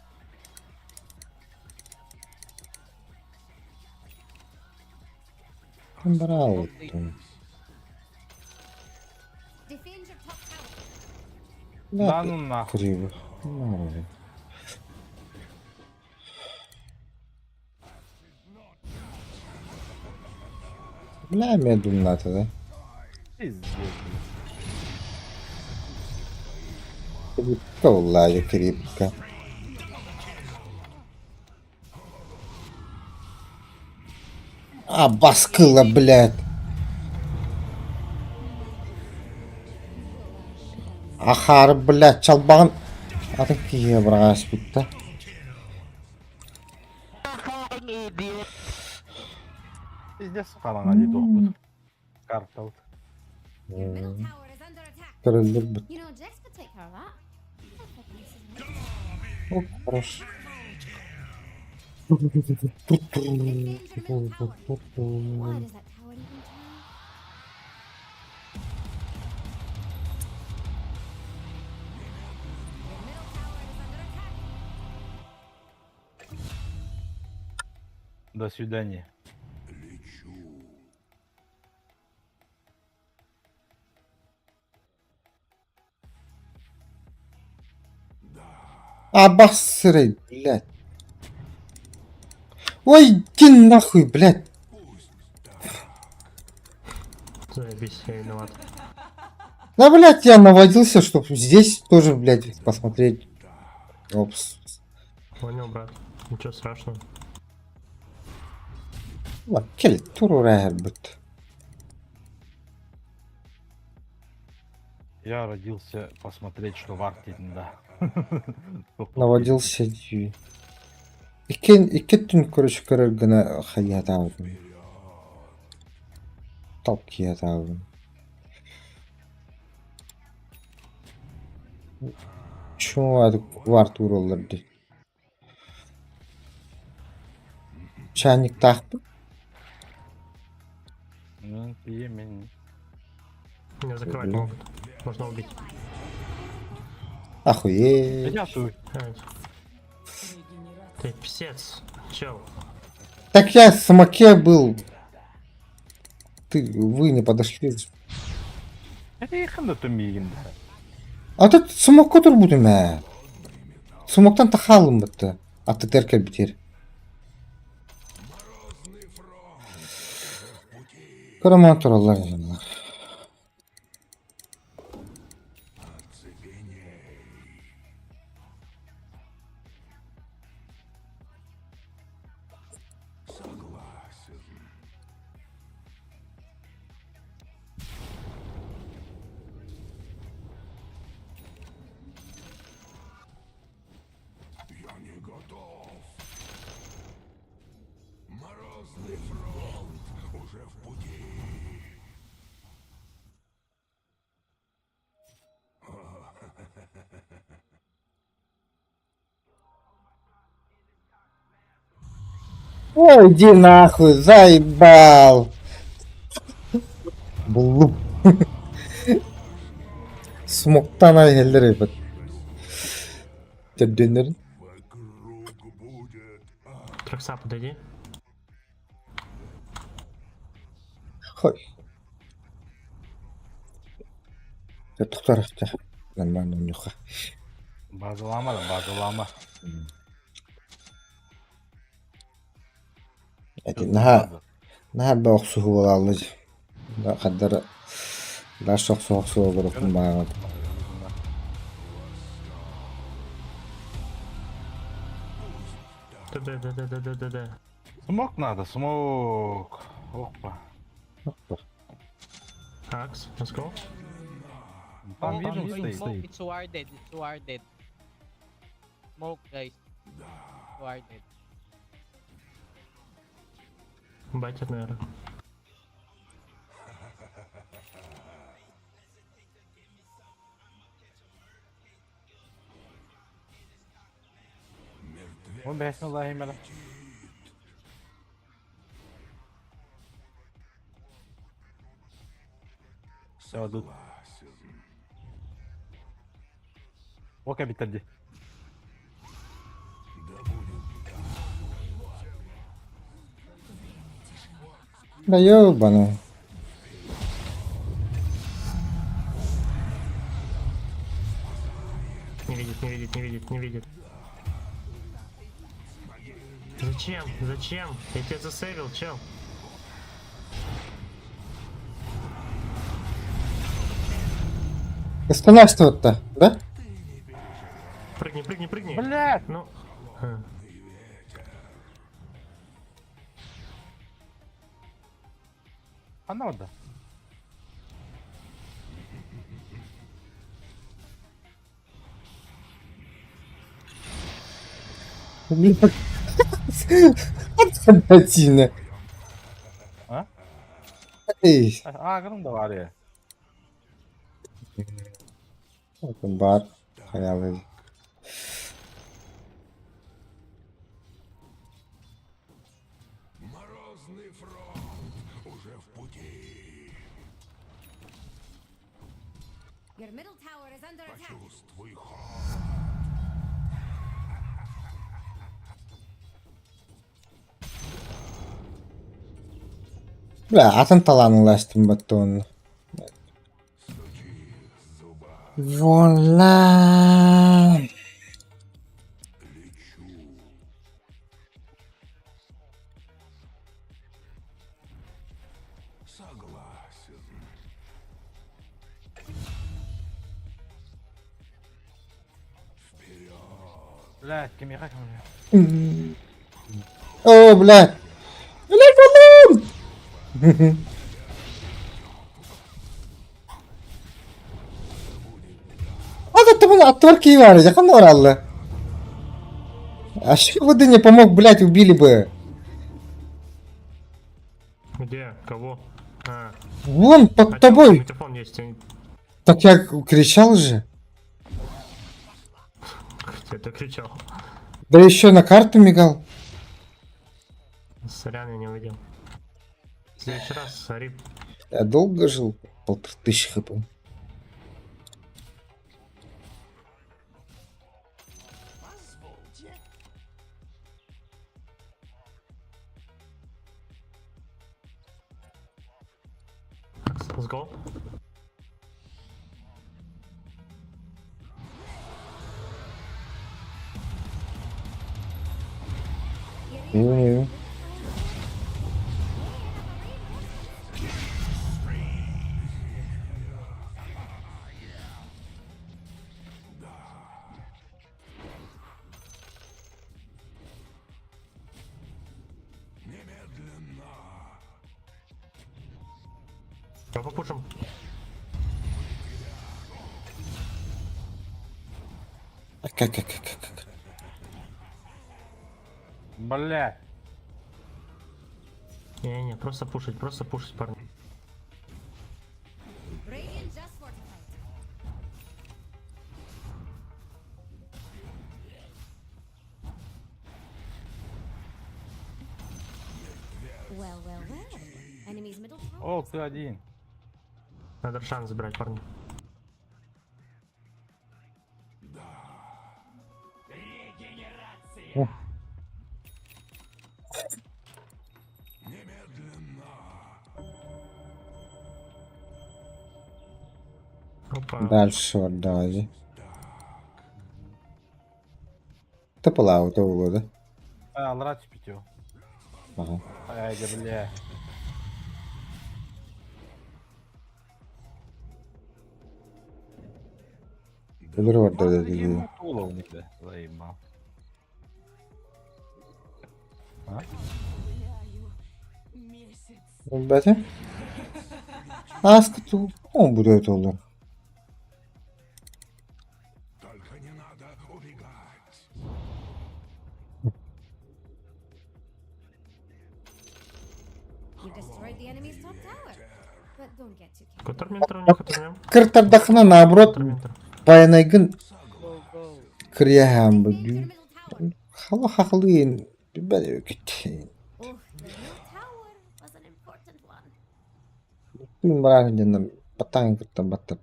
bravo. Defend your top tower. Да ну нахуй. Криво. Ну, Бля, медленно тогда. Пиздец. Крипка, Владя, крипка. А, баскыла, блядь. Ахар, блядь, чалбаган. А ты кие брагас битта. Пиздец қалаңа дейді оқпыз. Карта. Your middle tower is under attack. Кырылдыр бит. You know, Jax could take care of that. Оп, хорош. Why does that tower even turn? Your middle tower is under attack. До свидания. Обосрать, блядь. Ой, иди нахуй, блядь. Заебись, я виноват. Да, блядь, я наводился, чтобы здесь тоже, блядь, посмотреть. Опс. Понял, брат. Ничего страшного. Ла, келе, туру рахбит. Я родился посмотреть, что в Арктиде. Наводился. Iki tün көрүш көрөр гына хаят алдым. Тап кият алдым. Чума var туралар ди. Чайник тақты. Мен. Меня закрывать могут. Можно убить. Охуеть. Я тут. Ай. Ты писец. Чел. Так я в самаке был. Вы не подошли. Это yakında tömeyiginde. Ата самакка тур будем ә. Самактан тахалым бітті. Аты теркел битер. Караман туралар жанлар. Ой, иди нахуй, заебал. Буллуп. Смоктан айгелдер ебет. Терденер. Тракса, подойди. Хой. Я тухтар. Нормально нюха. Bazılama da bazılama. Эти наха бақ суху болалды. Да қаддар да шоқ болырықын бағын. Да. Смок надо, смок. Опа. Акс, let's go. Там Smoke, видим smoke, стоит. it's warded, it's warded. Smoke, guys. Warded. Байтер, наверное. Он бәсін Аллахи мәлі. Все, тут. Ока bitirdi. Да ёбану. Не видит. Зачем? Я тебя засейвил, чел. Останавливаться-то, да? Прыгни. Блядь! Ну. Она вот да. Отвратительно. А? Эй, Ağrım da var ya. бар. Хаялы. Your middle tower is under attack. Бля, атын таланылаштым баттон. Вуаля. Блядь, кем я как мне? О, блядь. Блядь, баллон! Ада bunu отварки var ya, kan orallı. А что бы ты не помог, блядь, убили бы. Где? Кого? Вон, под тобой. Микрофон есть. Так я кричал же. Ты это кричал. Да еще на карту мигал. Сорян, я не увидел. В следующий раз, Рип. Я долго жил? 1500 хп. Let's go. Не-не-не. Я попушим. Как. Блядь. Не-не-не, просто пушить, парни. Radiant just fortified. Well. Enemy's middle tower. О, ты один. Надо шанс забирать, парни. Опа. Дальше вот давай. Это пылау, это угу, да? Алыра түспүт жо. Ага. Айда, бля. Ölür orada dedi. Уголовник, заебал. Бәте? Аскы ту. Он будет olur. You destroyed the enemy's top tower. But don't get too carried. Которментор у них отожмем. Кыртардахына наоборот Которментор. баянайгын кырияхам Radiant bu. your middle tower. Хала хахлыйын. Бәле кетейін. Oh, the middle tower was an important one. Мен барағын жаннан батаңын кырттан баттап.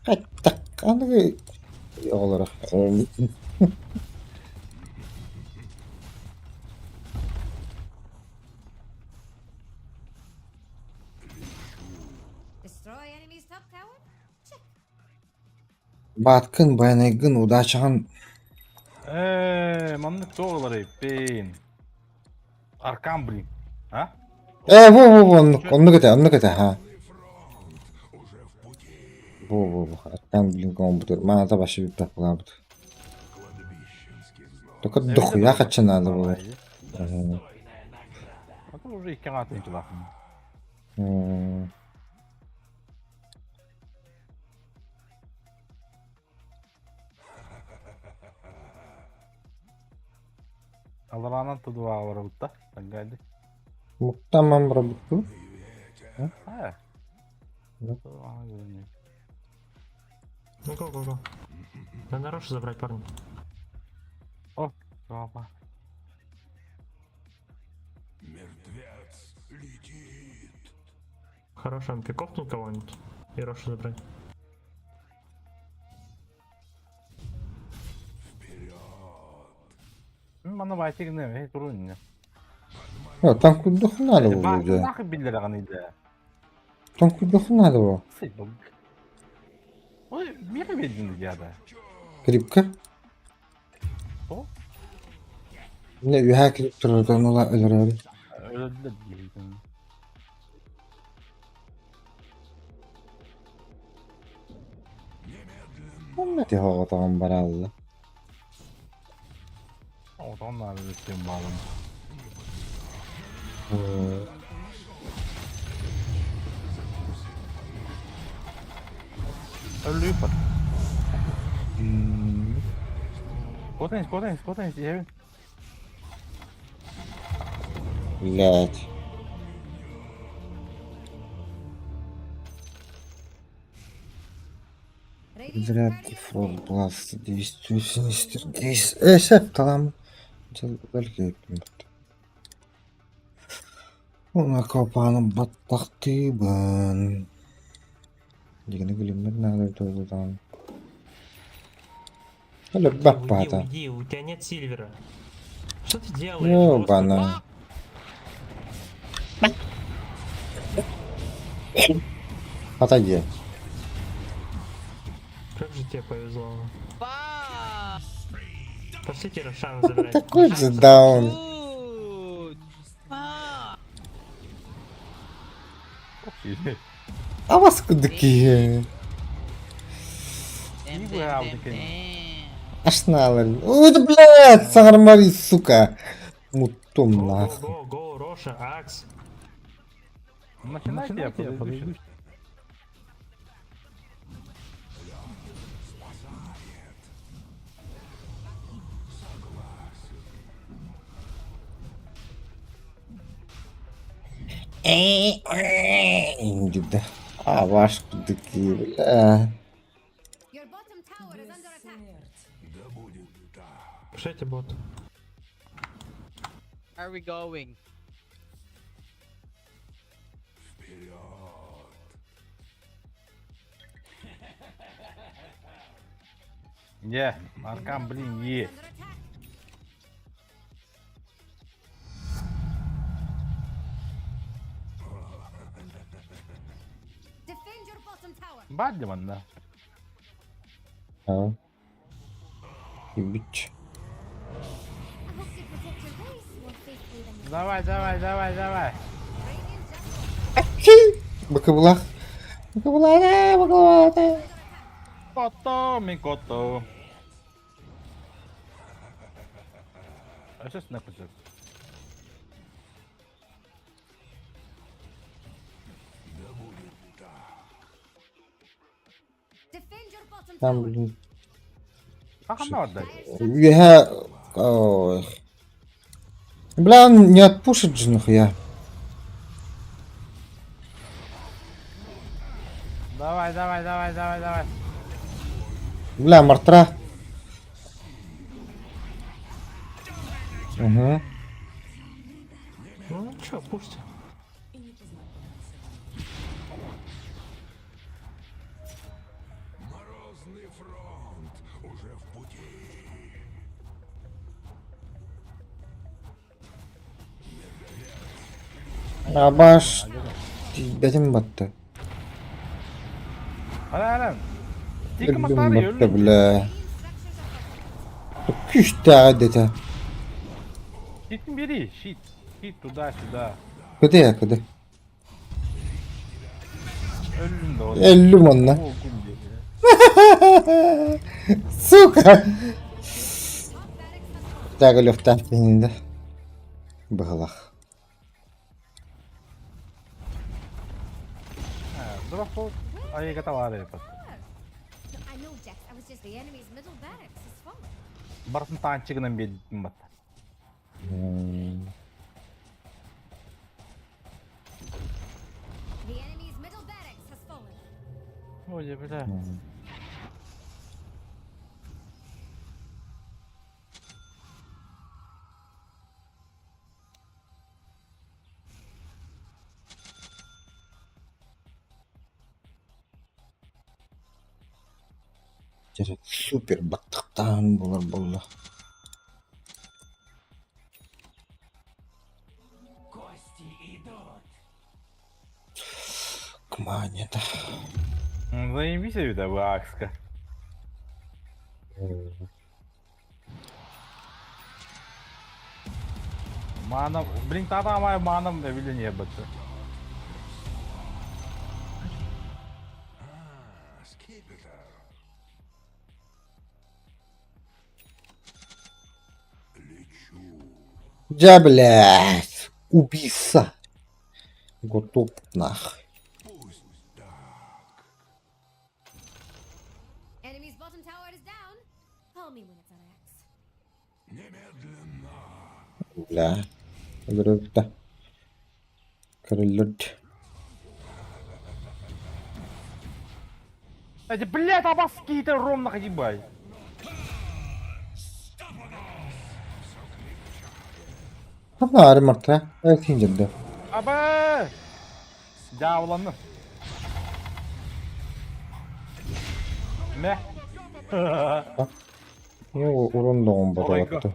Қайттақ. Қанығы оларақ. Destroy enemy's top tower? Check. Баткын баянайгын удачыған. Маннык тоғылары, пейн. Аркан, блин. А? Во, онны кете, ха. Во, аркан, блин, ком бутыр. Мана да башы бит тапыла бутыр. Только дохуя кача надо было. А то уже икен атын кыласын. Алыранан тудуа барабыт да. Тангайды. Муктамам работу. А. Да. Ана görünüyor. Ну, го. Надо Рошу забрать, парни. О, папа. Хорошо, пикопнуть кого-нибудь. И Рошу забрать. Bana bayçı ne? Hiç durun ya. Ya tank dоху надо было Bak, уже. nakı bildiler kanıydı. Tank dоху надо было. Sıçtım. O bir bildiniz ya da. Крипка. O? Ne ühe krip dururdan ola ölür abi. Öldü de diyeydim. Ne diye havadan barallı. O da onlar da üstüm bağlı. Öldü yukarı. Потенс, я Блять. Radiant's Зря guardian фрол wing. бласт действую синистер гейс. Шеф талам. Только Ona kapanın battaktıyban. Dikene gülümler nerede doğrudan. Öyle Уйди, bak уйди, bana. уйди, у тебя нет Сильвера. Что ты делаешь, Yo господи? bana. Hata ye. Как же тебе повезло. Пошлите Рошан забирать. Такой Рошан же забирать. даун. А вас кудaki? İyi bu ya aldaki. Ашналар. Ой, да блядь, сагармари, сука. Мутом Go, go, нахуй. go, go, Роша, Акс. Начинайте, я подойду. Индида. А ваш кудaki, бля. Your bottom tower is under attack. Пишите бот. Where are we going? Ye. Arkam blin ye. Under attack. Defend your bottom tower. Бадди манда. Ha. Ибич. I hope you protect your base more faithfully than you. Давай, давай, давай, давай. Radiant just Bakıbulak. Bakıbulak. Bakıbulak. Кото, ми кото. А сейчас не пойдет. defend your bottom Там, tower. блин. Хахана отдай. Я... Ой. Бля, он не отпушит же нахуя. Давай, давай, давай, давай, давай. Бля, мартра. Угу. Ну чё, пусть. Абаш. Betim battı. Hala. Тільки Betim мотори, battı ölüm. bля. Küş adeta. Щит бери, щит. Щит туда-сюда. Kıdı ya kıdı. Ölüm de orada. Ellüm onunla. О, гунди. Сука. Так, лёфта пинде. Бгалах. Дрофу. А я готова репот. I know, Jax. I was just the enemy's middle barracks has fallen. Барсын танчыгынан беддім бат. The enemy's middle barracks has fallen. Ой, бля. Супер баттықтан болар болла. Кманета. Заебись, это Акска. Манам, блин, тата май манам да видели не бата. Да, блядь. Убийца. Готов нахуй. Enemy's bottom tower is down. Call me when it's on X. Бля. Вырубта. Крыльот. Блядь, обоски ты ровно ебай. Ama armor'ta. Evet indirdi. Аба! Да, уlandım. Ne? Niye o urun doğum bada Oraya go. yaptı?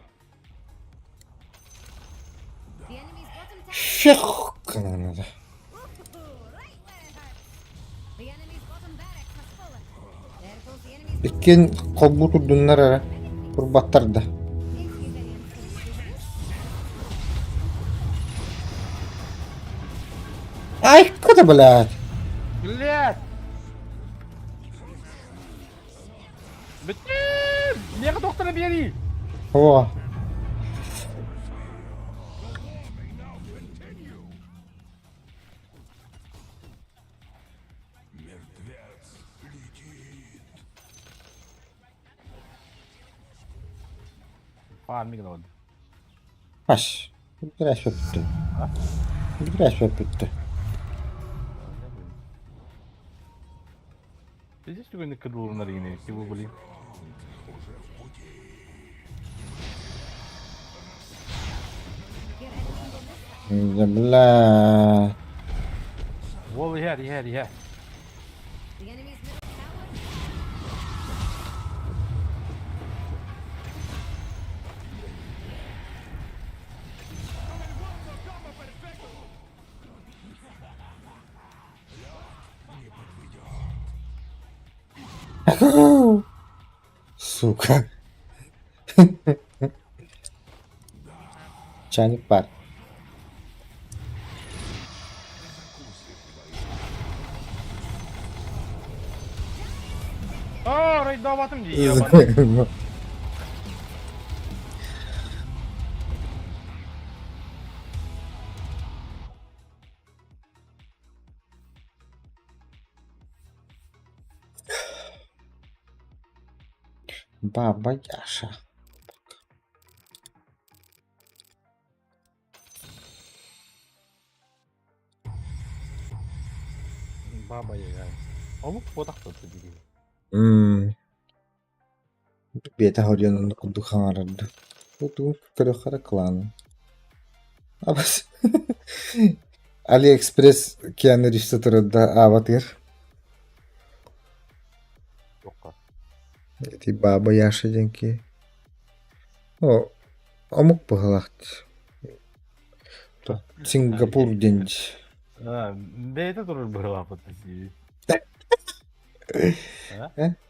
The enemy's bottom tower. Şık kananadı. Right where it hurts. The enemy's bottom barracks has fallen. There goes the enemy's İkin kobu turdunlar ara. Kurbattardı. experience. Ay kıdı blad. Блядь! Блин! Мега доктора бери! О. Farming oldu. Baş. Biraz öptü. Biraz öptü. Здесь сегодня кадул на рине, его, блин. Blad. Wall here, here, here. The enemy's middle tower. Сука. Чайник бар. Aa, raydavatım diye ya bana. Baba yaşa. Баба Яга. Амук потак tuttu gibi. Beta Horion'un kudukan aradı. Bu kırıklara klanı. Abas. AliExpress kendi işte turunda avatar. Yok ka. Ti baba yaşayacaksın ki. O amuk bahalıktı. Singapur genç. Ha, beyde durur böyle lafı diye.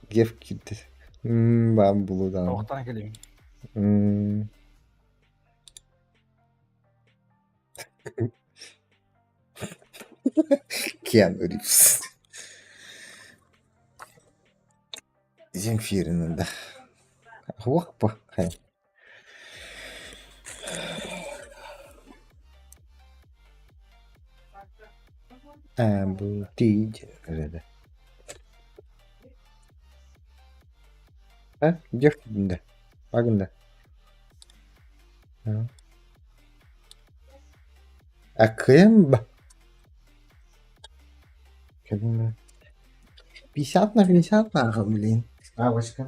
Gef gitti. Ben buludan. Tavuktan geleyim. Keanu Reeves. Земфирина, да. Опа. Bu değil. Öyle. Ha? Gef de. Bakın da. Akıyım mı? Kadın 50 на 50 нахуй, блин. Бабочка.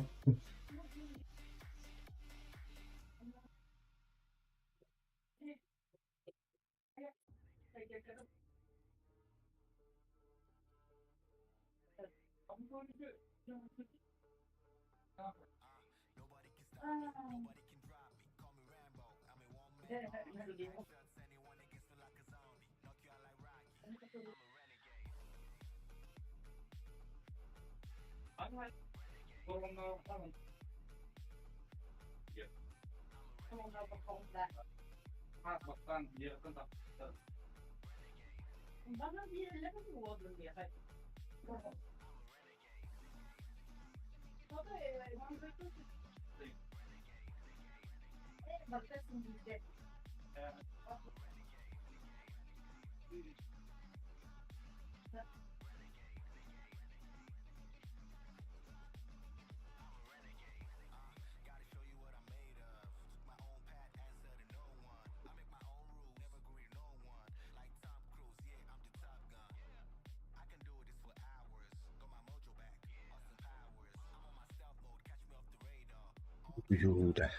Uyuda.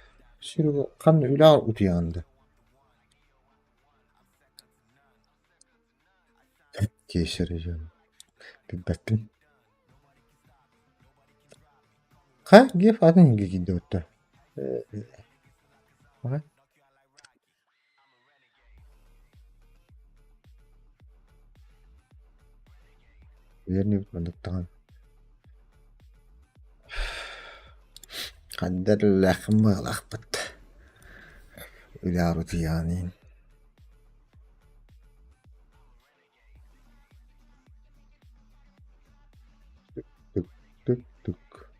Şiru kan üla utuyandı. Geçireceğim. Bir bakın. Ha, gif adın gidiyordu. Ha? Yerini bitmedik tamam. Kader lakım bağlak bit. Üla utuyanın. Tık tık tık.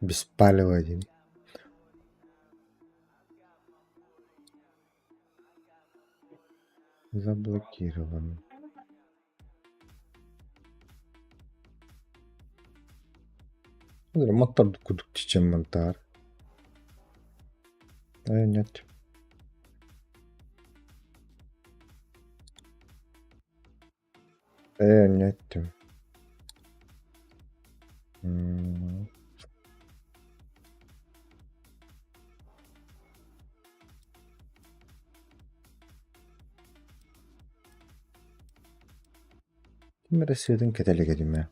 Беспалевый. Заблокирован. Мотор кудук чечен монтар. Нет. Нет. Meresedin ketelik edime.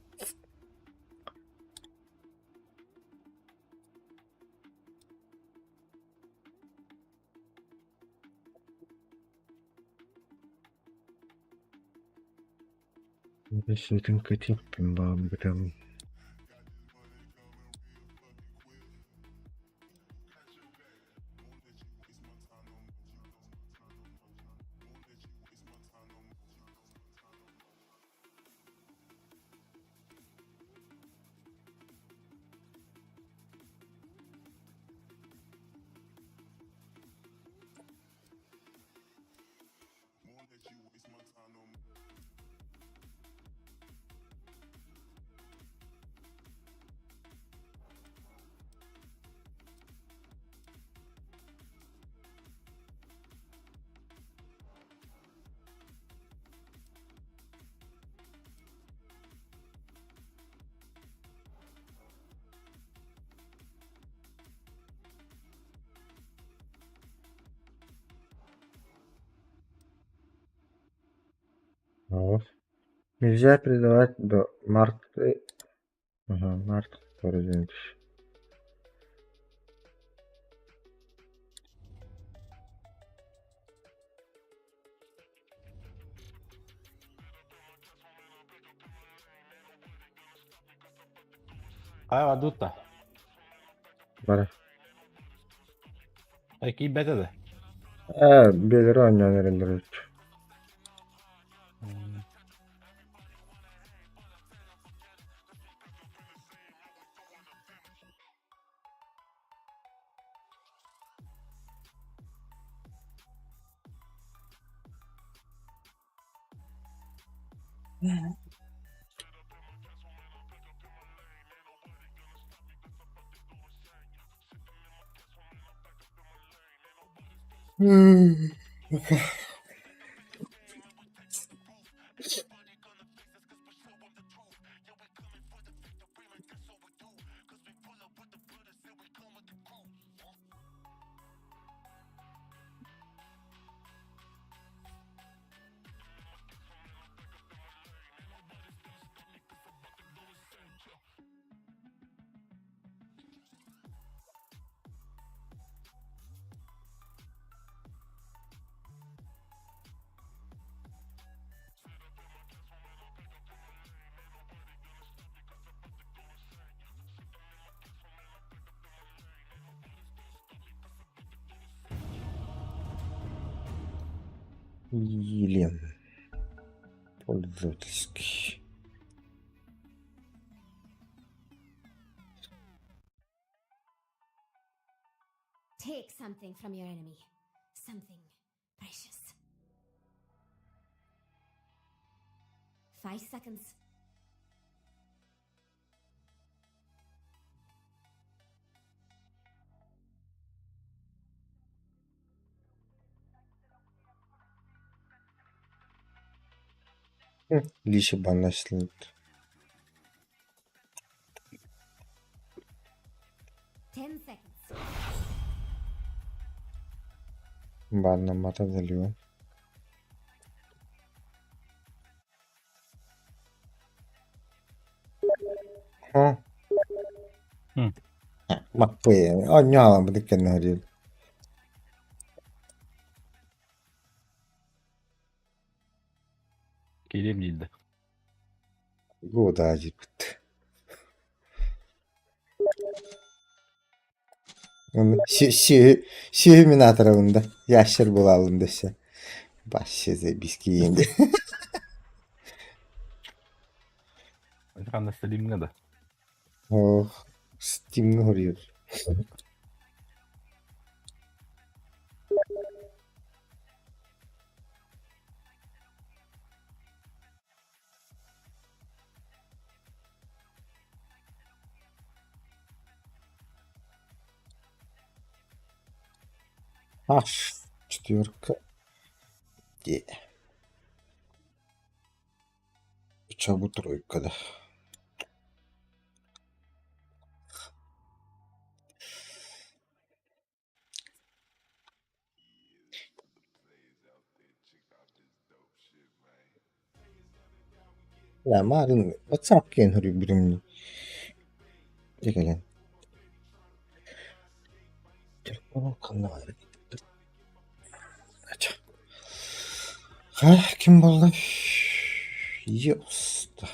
Meresedin ketelik edime. Нельзя передавать до марта. Ага, март. Извините. Aivan tutta. Bara. Kaikki betede. Belir oynayan erindir. Елем. Пользовательский. Take something from your enemy. Something precious. 5 seconds. Лиши банlaştırıldı. Ten seconds. Banlanmada geliyor. Ha. Hı. Ha, bak bu ya. Ogni alama dikkat arıyor. Geleyim değildi. Bu da acı bitti. Onu şu tarafında yaşır bulalım dese. Başşeze biski yiyindi. Ben de istediğim ne de. Oh. Steam'li vuruyor. Аж четверка. Где? Почему тройка, да? لا ما أظن بتصعب هوري برمني يقلن kim buldu? Yosta.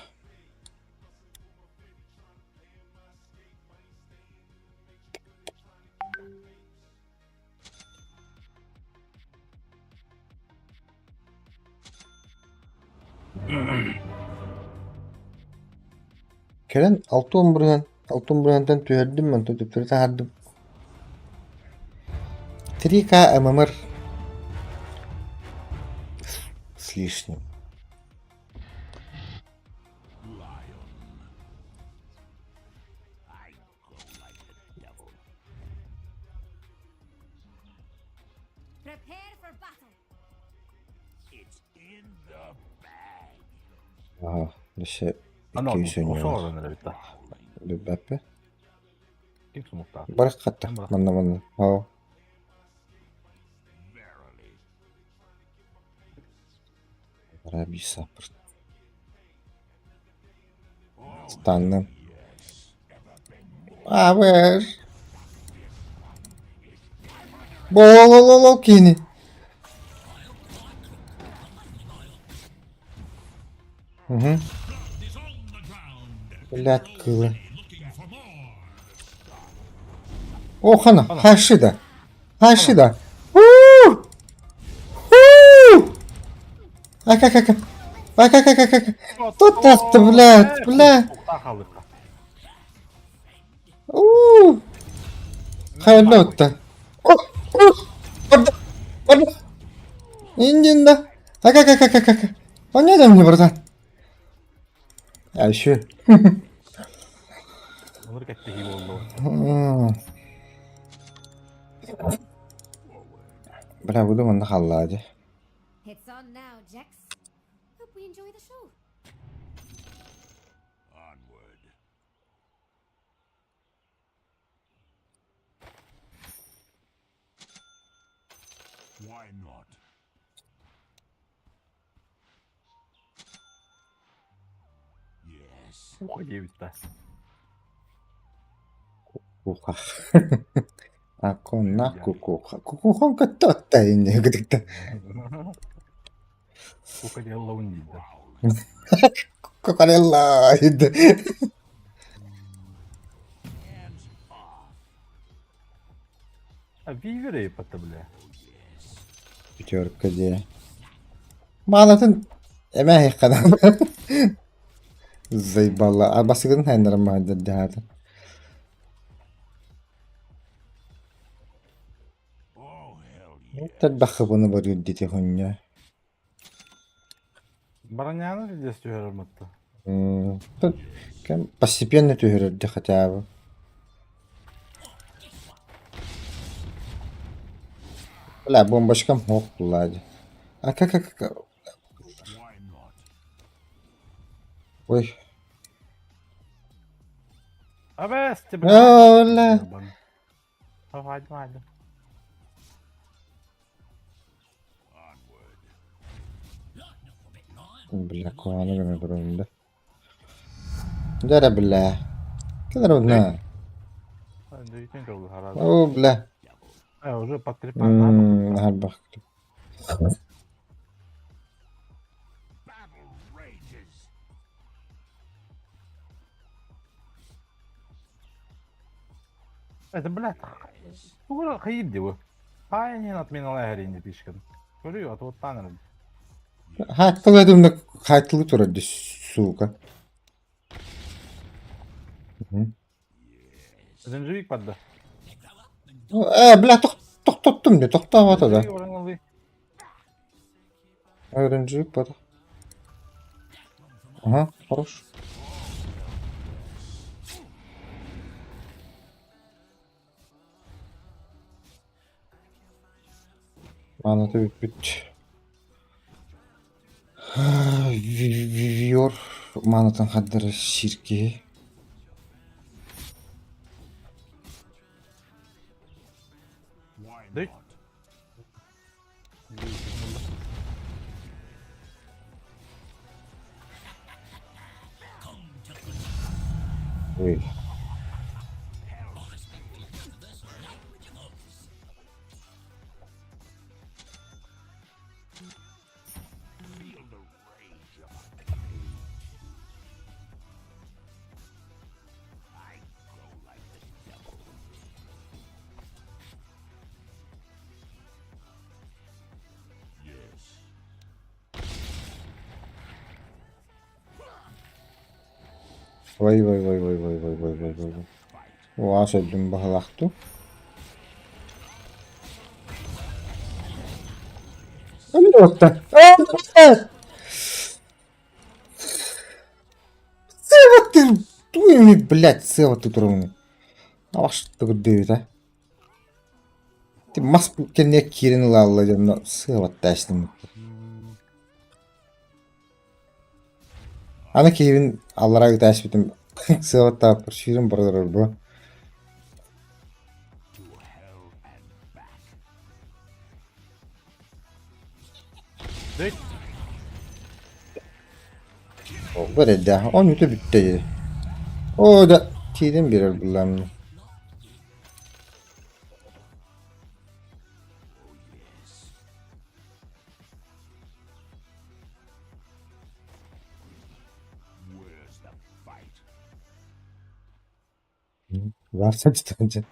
Keren 6-11'den tüyerdim ben tutup hardım. Трика ММР с лишним. Prepare for battle. Ага, лише Ana iki o sönüyor. sonra nereye bitti? Beppe. Kimse muhtar. Bırak katta. Ben bırak. Manla. Ha. Rabi sabır. Stanlım. Haber. Bol kini. Hı. Lat kılı. Oh hana. Haşida. Haşida. Huu. Huu. Aka. Aka. Тут так-то, блядь. Muhtar kaldık. Hayırlı olsun. Orada. İndin. Aka. O ne demek buradan? Ya şu. Onur gitti gibi oldu. Bırak bu da bana kaldı hadi. It's on now, Jax. Hope we enjoy the show. Onward. Why not? Yes. Bu diye bitti. Kuka. Ako na kukuha. Kukuha ka tatay niya. Gadigta. Bu kadar Allah'ın değildi. Kukarela. Ha bir göre yapıttı bile. Bitiyor diye. Malatın emeği kadar. Zayballa. Basigın henderim vardı derdi. Oh, hell yeah. Tad bakı bunu varıyor dedi honya. Бараняны здесь тюрмытты. Тут кем постепенно төгөрөрдө хотя бы. Бля, бомбочкам хоқ булады. А как? Ой. Абес, тебе. Бля. Hadi. Бля, куаны гына durumda. Дара бля. Kadar одна. Hadi ikinci oldu herhalde. О, бля. Уже под трипан. Harba. Battle rages. Это, блядь, ну, хейди вы. Ай, не от меня лагерь не пишкан. Говорю, от вот танер. Хаттылдым да хаттылы турады, сука. Зенжевик подда. Бля, тоқтаттым де, тоқтап атады. Ренжик бада. Ага, хорош. Манаты бит. Вивьор манатын хаддары ширке. Дай. Ой. Вай. Оаш өдүм бахалакту. Алёта. Сева ты, туйми, блядь, сева ты турумни. А ваш ты гудеви, да? Ты мас кенне кирин лалла жамна сева таштым. Аны кейбин алларга таш битим. Сева тапыр ширин бардар бу. Дай. Böyle de 10 YouTube bitti. O da tidin birer bulamını. Varsa çıtınca.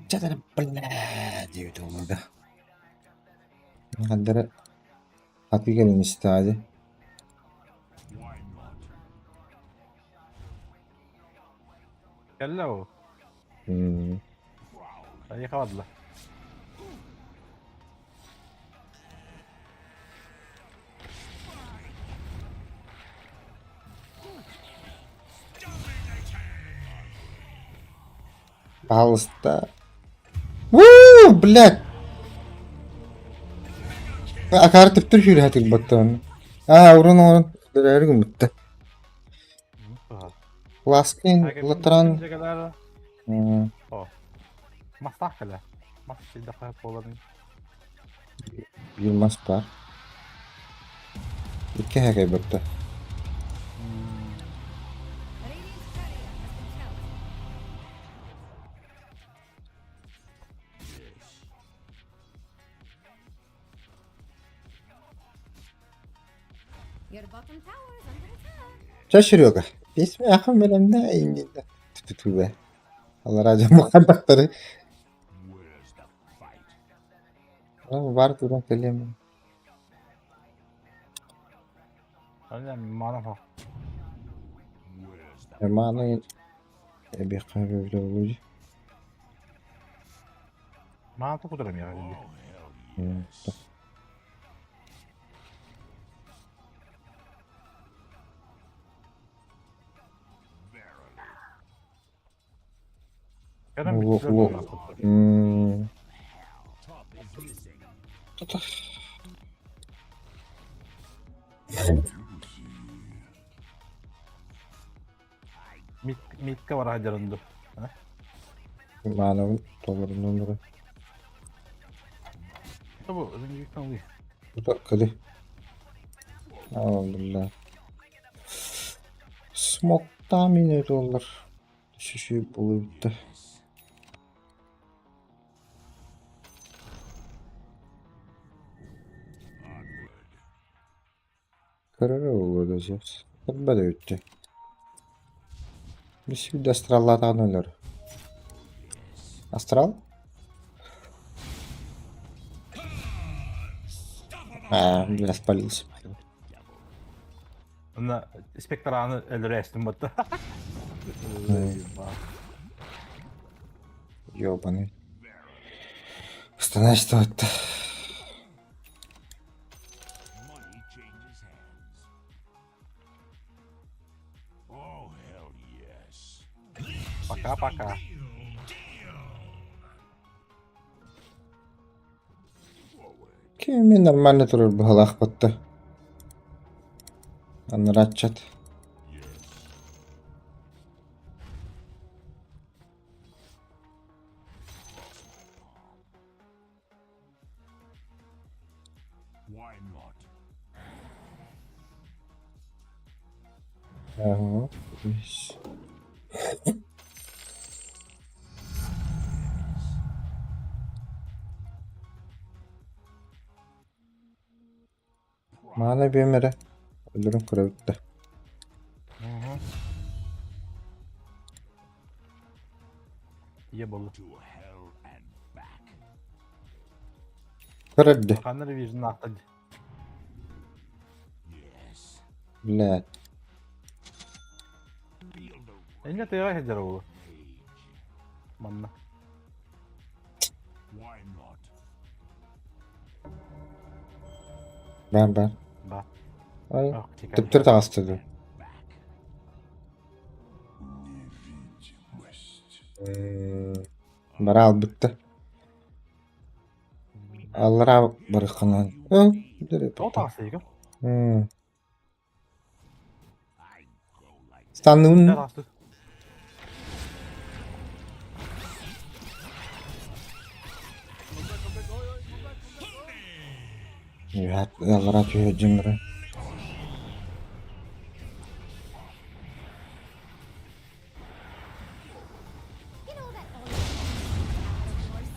Çadır bla diyordu orada. Kadere atı gelin işte hadi. Hello. Hadi kavadla. Пожалуйста. Вуу, блядь. Акартып тур хүйрі хатик баттан. Урын. Дөрәргім бітті. Ласкин, латран. Мастах hele. Mas şey daha hep olanın. Bir mas var. İki həkay bітті. Radiant's courier has been killed. Your bottom tower is under attack. Şaşırıyor. Besme yakın benim de iyiydi. Tütü be. Allah razı olsun muhabbetleri. Var duran söyleyemem. Hadi mana ha. Mana bir kahve bile oluyor. Mana tu kudurum ya. Kerem Wo- bittiler wo- bunlar. Hmm. Mitka var hajarındı. Manavın dolarından dolayı. Bu büyük oluyor. Bu da kadi. Alhamdulillah. Smoke tahmin ediyorlar. Şişi bulundu. Karara olacağız. Tabi de öttü. Bir de astrallardan ölür. Astral? Ha, biraz polis. Ona spektaranı öldürestim battı. Ёбаный. Что что это? Money changes hands. Oh, hell yes. Пока-пока. Kimi нормально durur bu halak battı. Anlar açacak. Why not? Aha. Beş. Mana bir mere. Ölürüm kura bitti. İyi balı. To hell and back. Kırıldı. Kanları virjinin atladı. Yes. Блядь. Feel the Enge teyva hajar oğlu. rage. Manna. Why not? Ben. Bak. Ay. Bak çeker. Tıptır da hastaydı. Baral bitti. Allara bırakınan. Hı. O tavsiye ki. Hmm. Standın. Ne rastı? Evet, allara köye cimri. You know that all of course.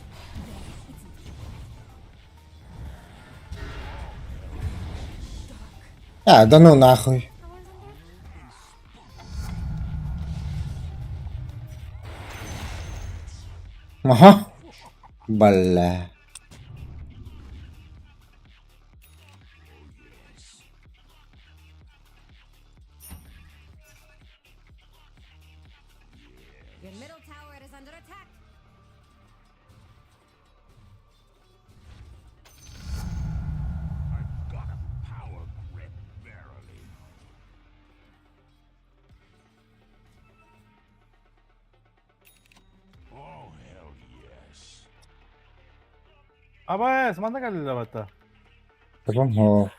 Ya, да ну нахуй. Aha. Balla. Your middle tower is under attack. I've got a power grip, verily. Oh, hell yes. Aba zamanda geldiler hatta. Tamam ho.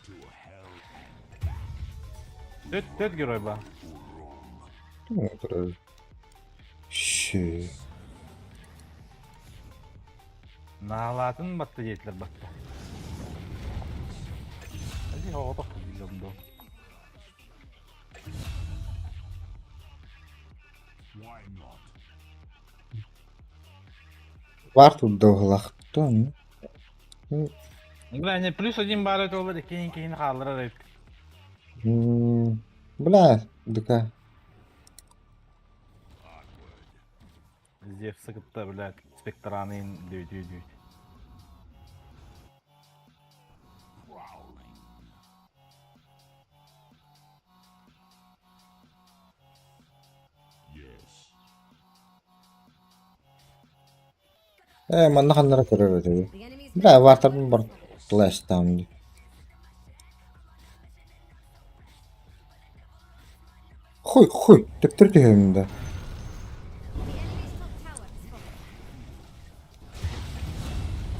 To hell and Döt gör ba. Şey. Nalatın battı yetler battı. Hadi hava da kızıldım da. why not? Var тут доглахтон. Бля, не плюс один барет olur кейін қалдырар еді. Бля, дыка. Зев сығытта, бля, спектраны дөй. Prowling. Yes. Манна ханнара көрөр өтөбү. The enemy's Бля, вартардын бар. Флеш там. Хуй. Тептер тüheminde. The enemy's top tower is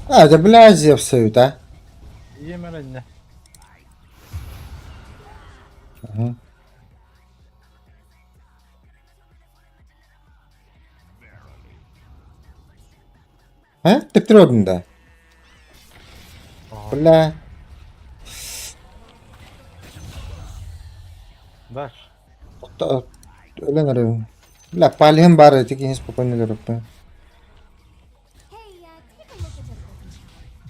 falling. Да, блядь, все это. Yemer anne. Ha? Тептер orada. Бля. Даш. Ölen arıyorum. Bля, палим бары, тільки неспокійно лироп. Hey, take a look at your broken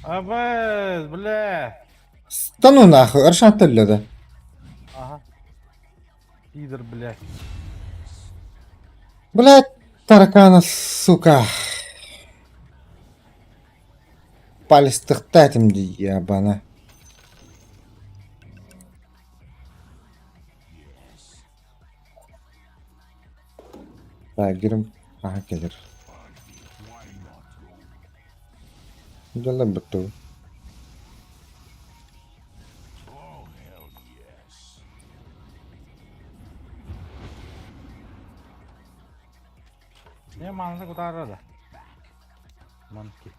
tower. Абез, бля. Да ну нахуй, аршан тыллады. Ага. Пидор, бля. Блядь, таракана, сука. Палец тыхтатим ди ябана. Так, гирим. Ага, келер. Жала біту. Ne manası kurtarır da. Mantık.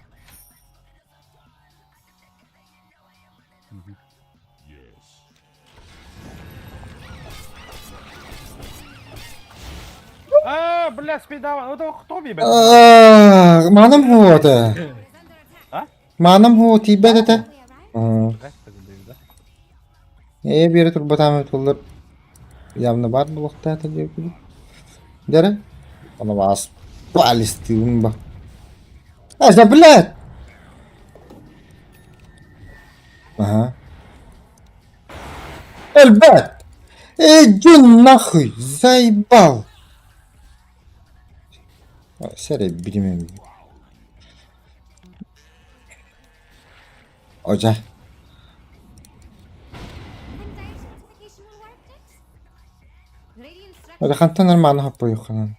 Бля, спидава. Это кто бибет? Манам хуота. А? Манам хуот тибет это. We arrived. Бері турбатамет булар. Явно бар булакта это деп. Дәрі? Ана бас. Палец тиун ба. Да, блядь. Ага. Эльбет! Иди нахуй, заебал! Серия беременна. Hoca. Foundation will work next. Radiant structure. Hadi kantan armağanı hapı yok lan.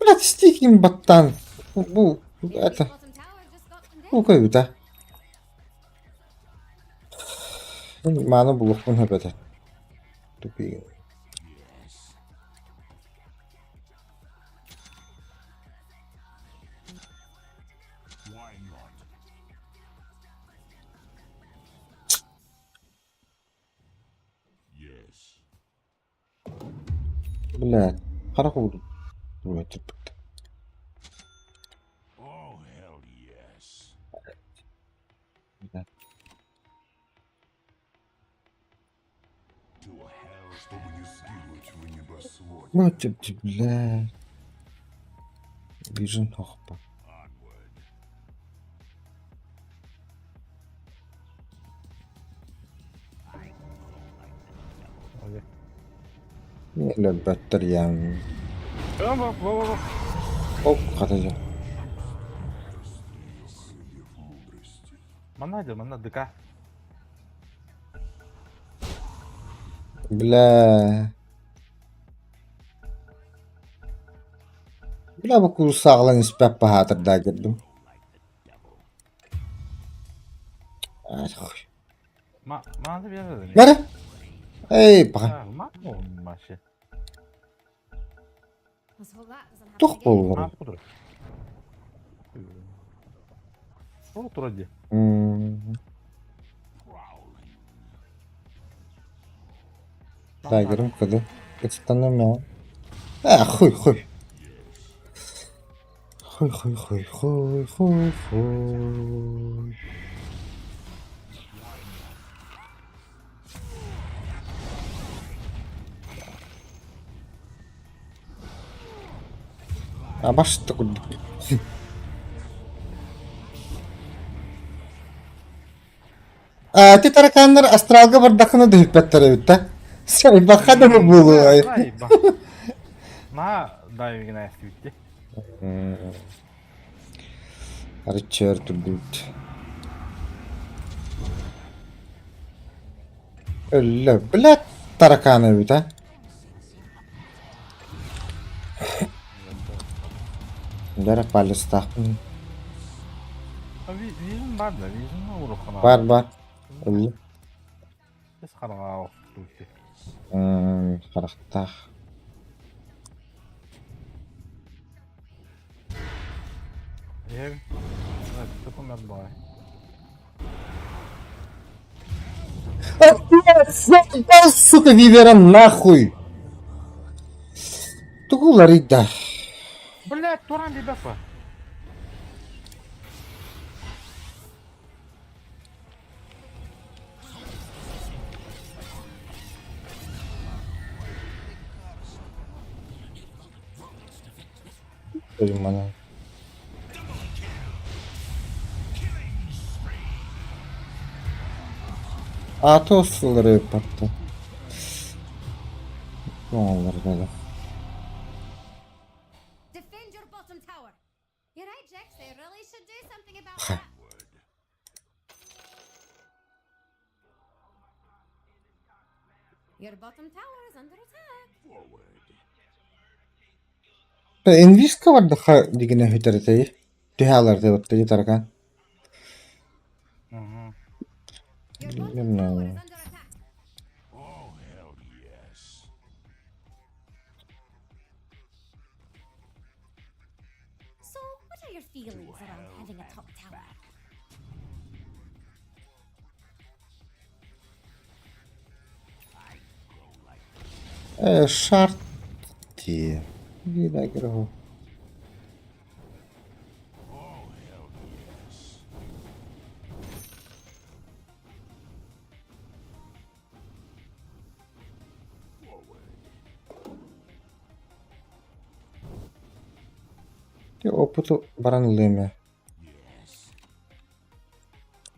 Блядь, стиким баттан. Bu, The enemy's это, bottom tower just got condemned. bu kayıda. Mana buluk bunu hep eder. Tupi. Блядь, хорошо буду. Ой, типа. Блядь. Ну, типа, блядь. Vision хохпа. Не любят я. Оп, хатажа. Mana ДК. Бля. Бля, bu kuru sağlan ispap bahadır da girdim. Ay, Mana bir yerde. nere? Ey, bak. Mak mı onun başı? So that doesn't happen Toch again. olur. Ha, budur. Otur hadi. Tiger'ım kıdı. Geçtanım ya. Хуй. Хуй. А başta kuddu. Ти таракандар астралга бардакını da hüppettere bitti. Sen bakada mı bulu ay? Ma diving nasıl bitti? Richard bitti. Öyle bile tarakanı bitti. Dara palis takın. Vision var da Vision'a vuruk. Var. Öyle. Biz karağa olsun. Karakter. Yeah. That's my boy. Сука, Вивера, нахуй! Тугулар ида. Блядь, туран ребята. Mana. Atosları yapattı. Ne olur böyle. Defend your bottom tower. You're right, Jax. They really should do something about that. Your bottom tower is under attack. Enviska var daha digine hütereteyi. Dühalarda battı gitarkan. Your bottom You know. tower is under attack. So, what are your feelings around having a top tower? Şart diye. Bir dakika o. Опыту баранлыми.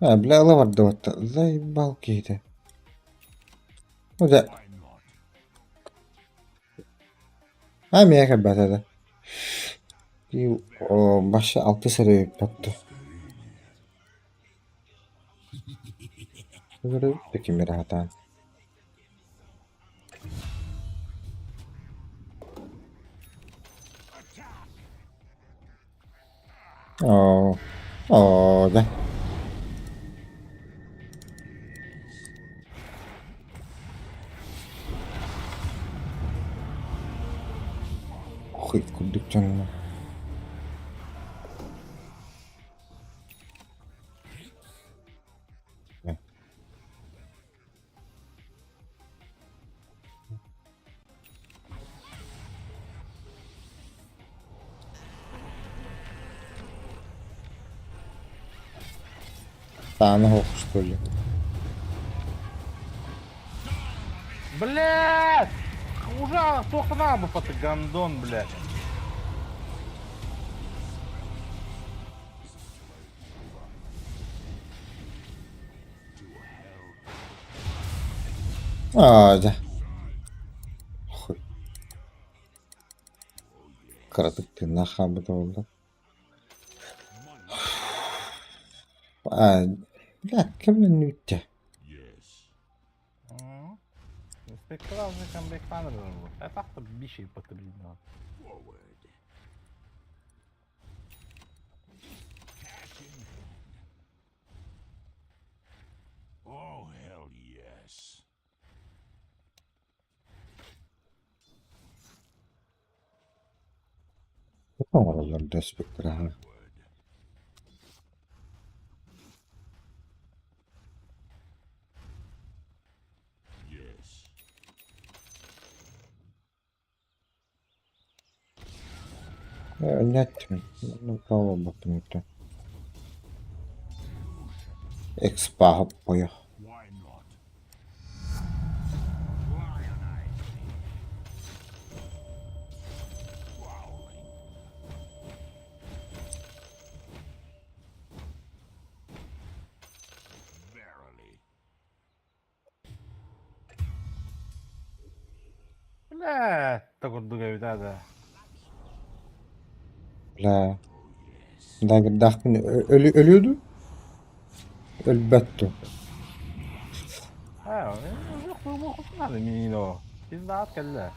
Бля, лавар даватта. Заебал кейти. Ну да. Мия каббат hadi. O başı 6 seri battı. Böyle peki bir rahattan. Oo. Oo da. Хуй kurduk canına. Tane hoş böyle. Блядь! Ужас, только надо, ты гандон, блядь. Aa da. Хуй. Karadık tırnak da oldu. لا كمل نوتة. Спектразный камбэк фанер. Это авто биши потребно. Oh, hell yes. Tamam oralarda spektra ha. Yes. Net mi? No prawo bakın lütfen. Expa hoppuyor. Why not? Verily. Блядь, так вот дугаю, да. La. Dahmin ölüyordu. Elbette. Yok, bu надо минино. Пиздат, калля.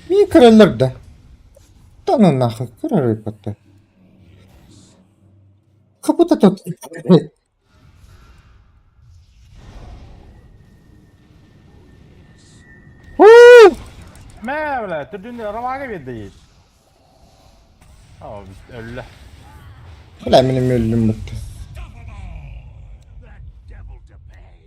Niye kırılır da? Tanın nahı kırar elbette. Kapıda tut. Woo! Mevla, tüdün ravaga bir değil. Aa, biz öyle. Ulan benim öldüm bitti. That devil to pay.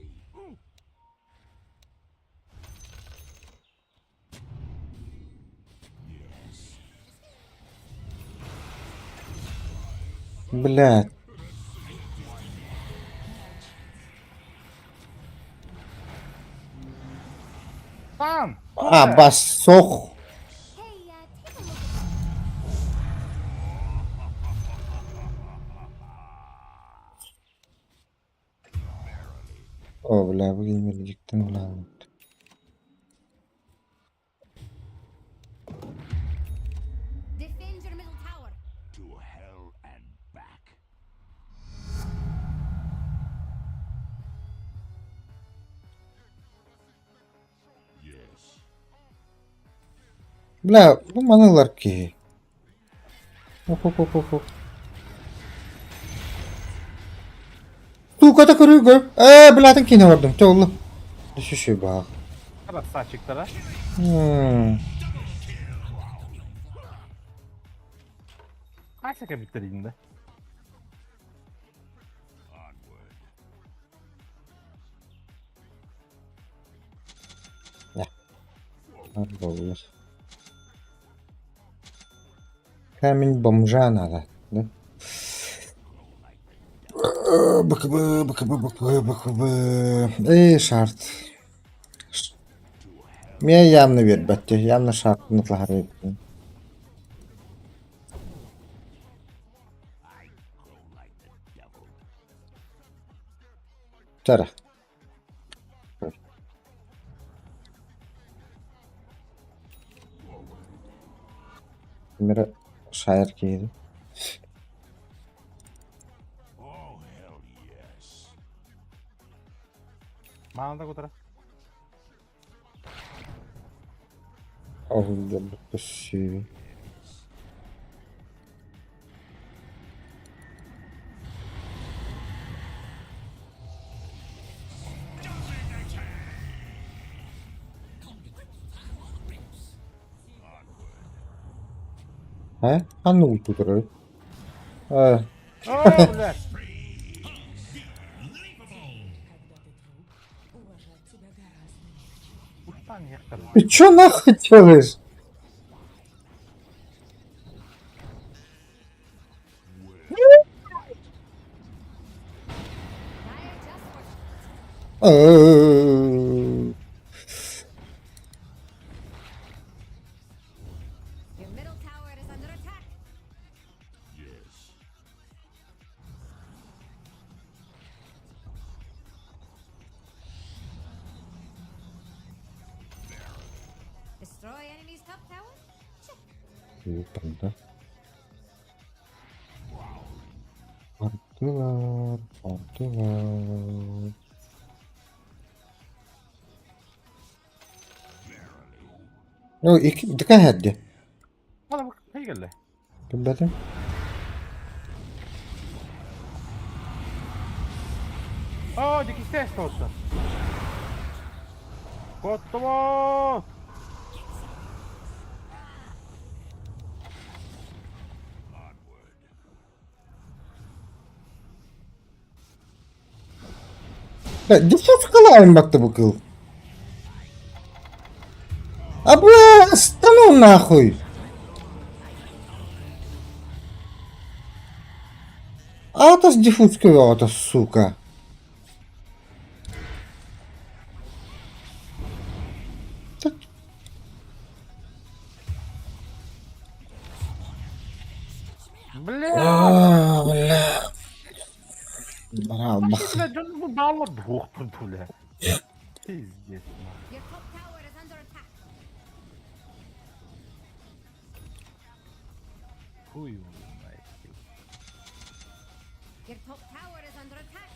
Блядь. Lan! А, бас, sok. Hey, take a look at O bla bu gelecektim ulan. defend your middle tower. To hell and back. Yes. Bla bu manalar ki. Hop. Tukata kırıyor. Bladın kine vardım. Çoğulu. Düşüşü bak. Kadar sağ çıktılar. Kaç seke bitireyim de. Hadi olur. Hemen bomja nada. Şart. Мне явно верь, батя, явно шартını tahrir ettim. Tara. Mira şair giydi. Oh, hell yes. Bana da kutura. Ahulda bu şey. He? Hangi ultudur? Ha. Aa, ulan! Uçtan yaktırma. Чё нахуй делаешь? Dire just for your middle tower is under attack. Yes. Destroy enemy's top tower. Check. Yukarıda. Partiler. Yo, dikkat hadi. Hadi bak, hey geldi. Dedim. Aa, dikiş test olsun. Kottu mu? Десять калаем baktı bu kıl. Абы, стану нахуй. Атас дифуцкой атас, сука. Bля! Бля. Бля. Bля, canım bu dağlar doğuktun tule. Pizdes. Your top tower is under attack. Huy. Your top tower is under attack.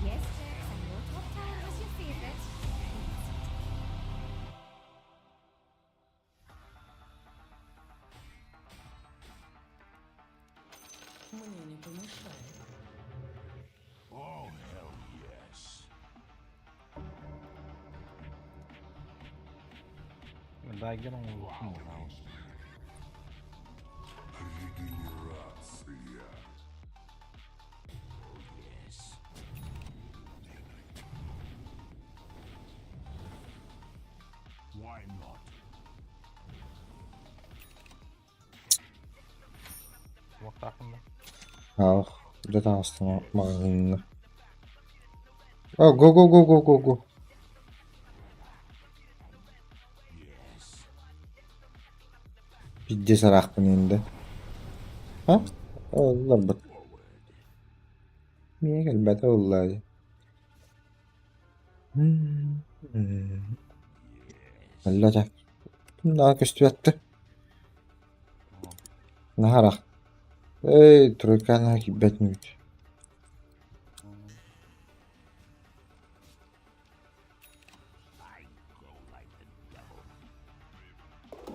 Yes, Jackson, your top tower was your favorite. Oh, hell yes. Дагер он улучшил. Why not? Вот так он. Ах, где-то астыма магазинна. О, го. Пиздец арақпын енді. Ha? Ollar bak. Niye gelmedi vallahi? Allah da. Daha köstü yattı. Nahara. Ey, troykanlar gibi betmiyor.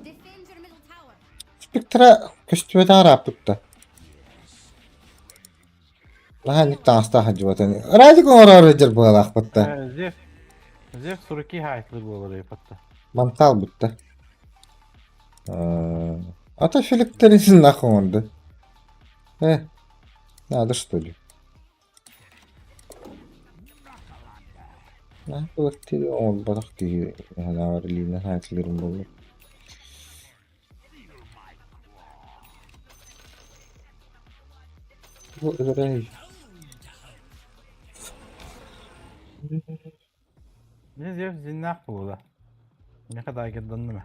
Defend your middle tower. Spectra köstü daha rapık da. Daha ник таста хаживатан. Радик орор режер болак бутта. Зев 42 хайтлы было репотта. Мантал бутта. Ата филиптерин нахонды. Надо что ли? Ne kadar on balık diye halavarlığına hayatlarım bulur. Bu öyle. Ne Zев zinnak было. Ne kadar girdin mi?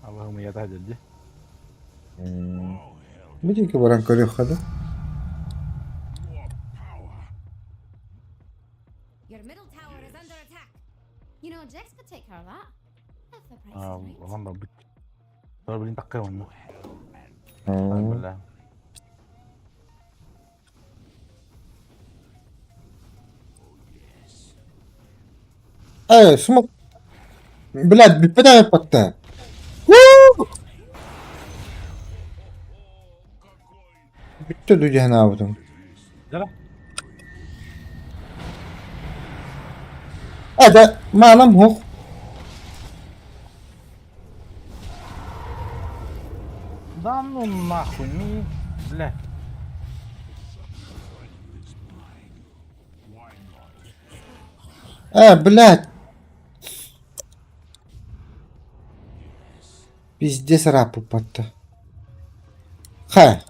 Allah'ım ya da dedi. Bir ki varan körü hadi. Your middle tower is under attack. You know, Jax could take care of that. If the price Aa, is right. ulan da bit. Sonra bilin takıyor onu. Hmm. Böyle. Smoke. Блядь, бипеда пакта. Woo! Bitti duyacağın avudum. Gel. Hadi, manam hok. Да ну нахуй, ну, бля. Блядь. Пиздец рапу патта. Ха.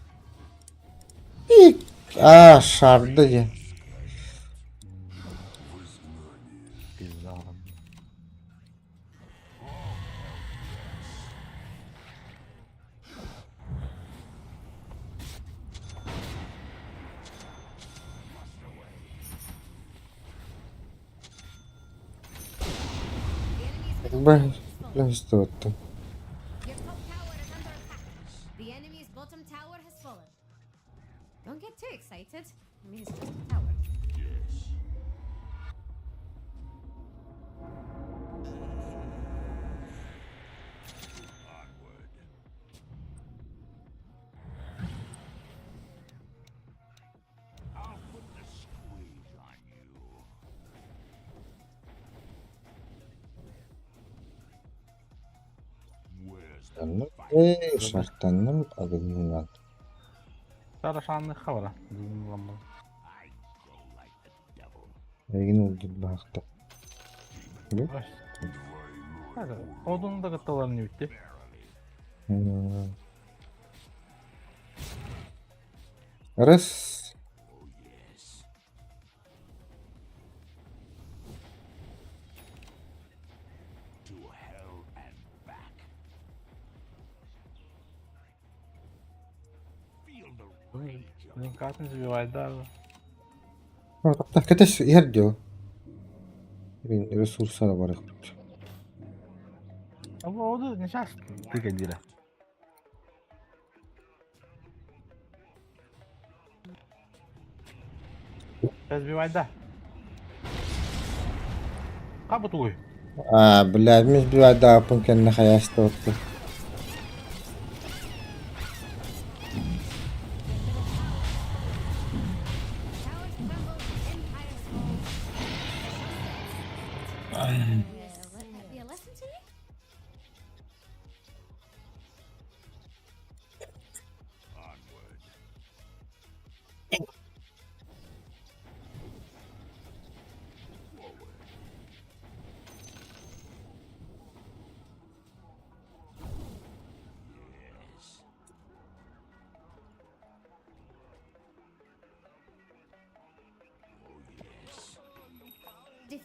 Шарды ya. Пизда. The enemy's middle Блядь, что это? Your top tower is under attack. The enemy's bottom tower has fallen. Don't get too excited. I mean, it's just a tower. I'll put the squeeze on you. Where's the Şartlandım adımından. Sonra şanlı havara. Ulan bu. I go like the devil. Ergin oldu baktı. Baş. Hadi. Odunun da gıttalarını bitti. Раз. To hell and back. Feel the rage of Блин, как не забивать, да. Так, это ж ярдё. Ресурсlar var. Ama o da ne şans tıkacıyla. Разбивать, да. Как бы твой? Блядь, миш бивать да пункт на хаяшта вот. Towers crumble, empires fall.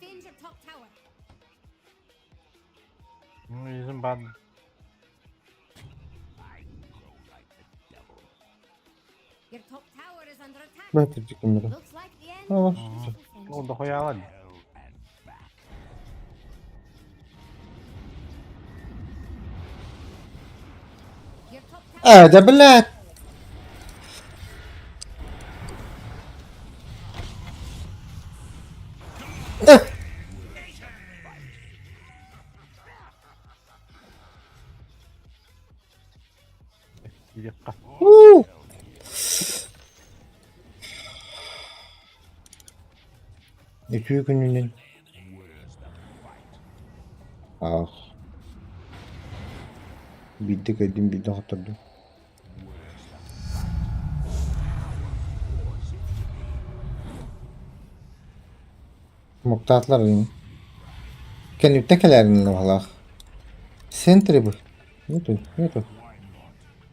defend your top tower. Yüzüm ben. Your top tower is under attack. Ben tepkikim dedim. Looks like the end. Tamam. O da koyarlar. Your top tower. Hadi bırak. Bir dakika. İki gününün. Ah. Bir de hatırladım. Muhtatlar yine. Kan yuttakalerin valla. Sentry bu.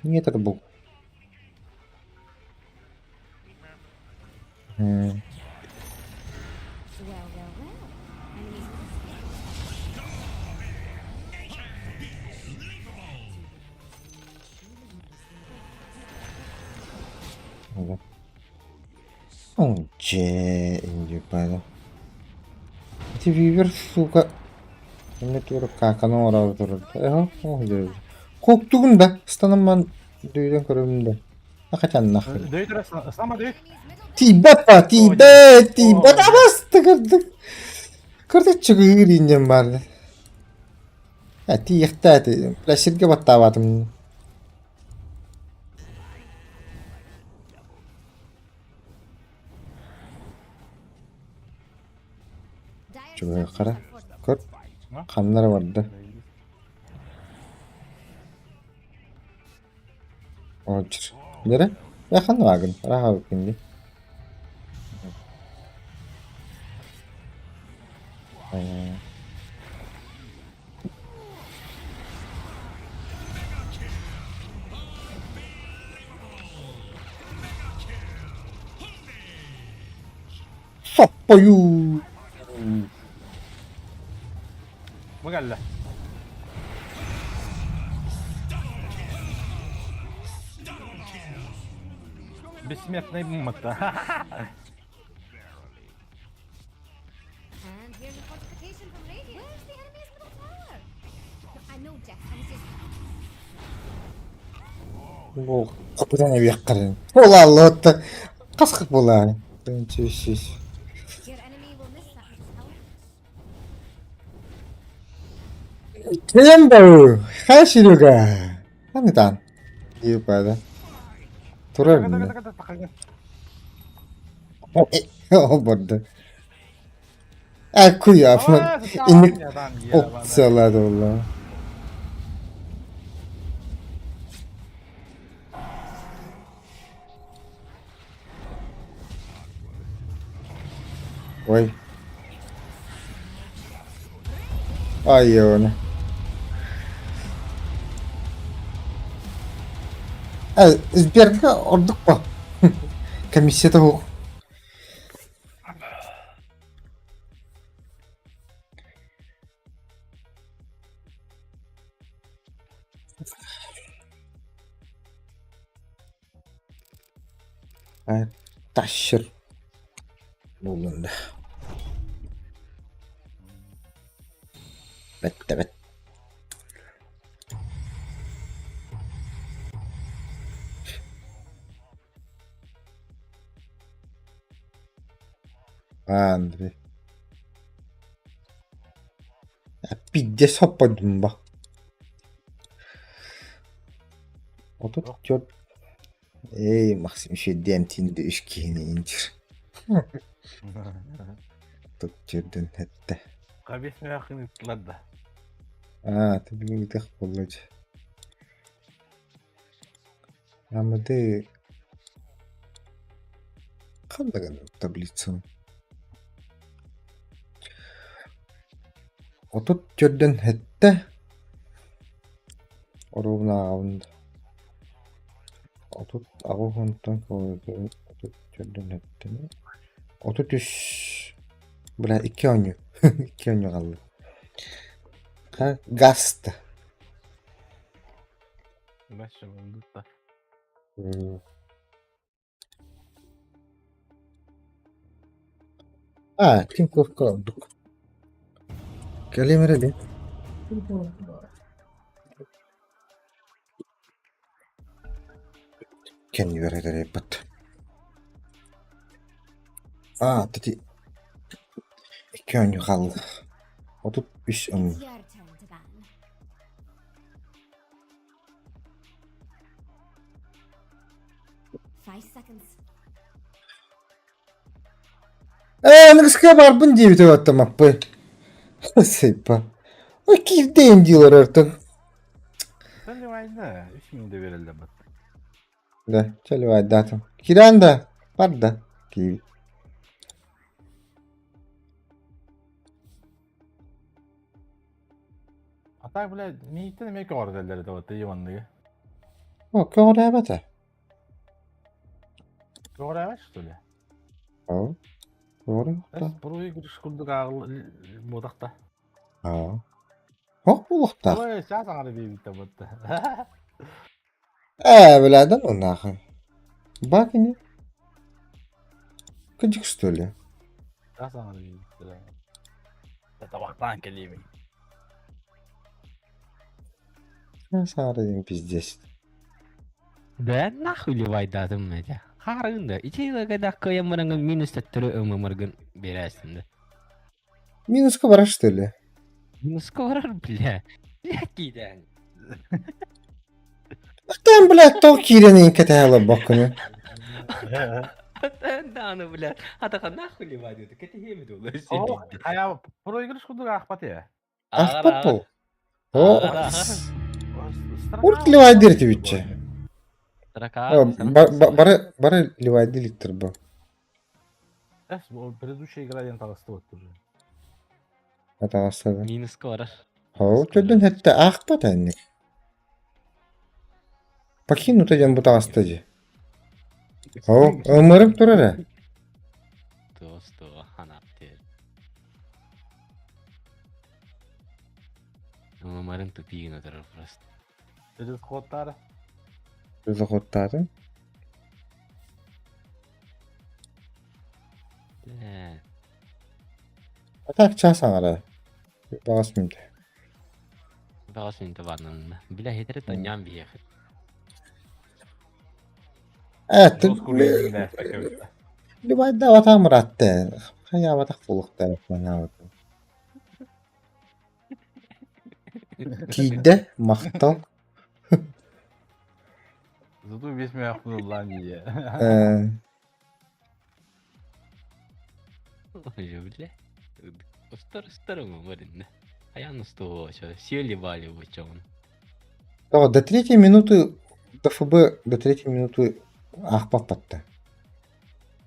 Niye bu? Well. Enemies. Evet. Once ince pala. Iti Weaver suka. Ini tuh kakak orang turun. Oh jadi. Korktuğum da. Stanım ben duyduğum körümde. Akacan nak. Döyt arasına. Islama döyt. Tibat var. Tibat bastı kırdık. Kırdık çıkıyor ince vardı. Ya tiyekta dedim. Plasirge batta vardım. Şuraya kara. Kır. Kanlar vardı. Oçur. Nere? Yakın vakın. Raha bakayım. Sapayı. Bu geldi. Бессмертный мата. And here's a fortification from Radiant. Where's the enemy's middle tower? I know, Jeff. I was just. Bu kapıdan ev yakarın. Ola Allah'ta. Kaskık bu lan. Ben çeşiş. Your enemy will miss that tower. Tempo. Hashiruga. Hani tan? İyi pada. Turar mı? O burada. Aku ya aman. Ini salah Allah. Ой. Ay onu. Сберга ордук па. Комиссията ху. Taşır. Bulundu. Evet. Andri. Bir de sapadım bak. O da çok. Ey Maxim şey demtinde üçgeni incir. Tuturdun hatta. Kabis mi yakın itladı. Tabii bir de kolacı. Ama de kandagan tablitsin. Otut çördün hatta. Oruna avında. Otut avundan koydu. Otut çördün hatta. Otut üç. Bula iki oynuyor. İki oyuncu kaldı. Ha, Gast. Başım da. Hmm. Ha, Team Cook'u olduk. Geleyim hadi. Kendi vereleri yapat. Aa, dedi. İki oyuncu kaldı. 35 oyun. It's your turn to ban. Five seconds. Английская барбын деп атам аппай. Сейпа. Кирдейін diyorlar artık. Sen de aynı. 3000 de verildi bak. Да, чали вай датам. Киранда. Бар да. Киви. Atak bile niyette de mek var derler de vattı yivanlığı. О, кого бата? Doğru evet işte. О. Doğru. Es burayı giriş kurduk ağıl modakta. Aa. Hop bulukta. Oy sen sana bir bitti battı. Birader o нахуй. Bak yine. Gıcık что ли? Sen sana bir bitti. Tabaktan kelime. Я сарayım пиздец. Да нахуй ливайдадым мәдә. Харында, ичеге да кыямырыңы минус төтөрө өмөргөн берәсинде. Минуска бар что ли? Минус корар бля. Якидән. Там, блядь, то киренин кетәле бакыны. Да аны бля. Атака нахуй ливайдады. Кетеме долар O сен. aya burayı giriş kurduk akbat ya. Ахпат бол. О. Ага. Урт ливайдер тивичче. Трака. Бары ливайды литтер bu. Es bu предыдущий градиент алысты вот уже. Атагастады. Минус корар. Хау, төдөн хетте ахпат әнник. Покинут эден бу тагастады. Хау, өмөрүм турара. Досто ханапты. Өмөрүн тупигин отурар просто. Через kodlar. Өзү коттады. Да. Так часаң ара. Багас минут. Багас минуты барнын. Бля хетере тоньям биехать. Dost kuruyun da. Ливайды аватам ратты. Хая аватак булукта мана. Кийде мактал. Зато весь меня охмурил diye. Ой, бля. Стар өмөрүн. Аян сто, сели бали вычон. До третьей минуты ДФБ до третьей минуты ахпап батты.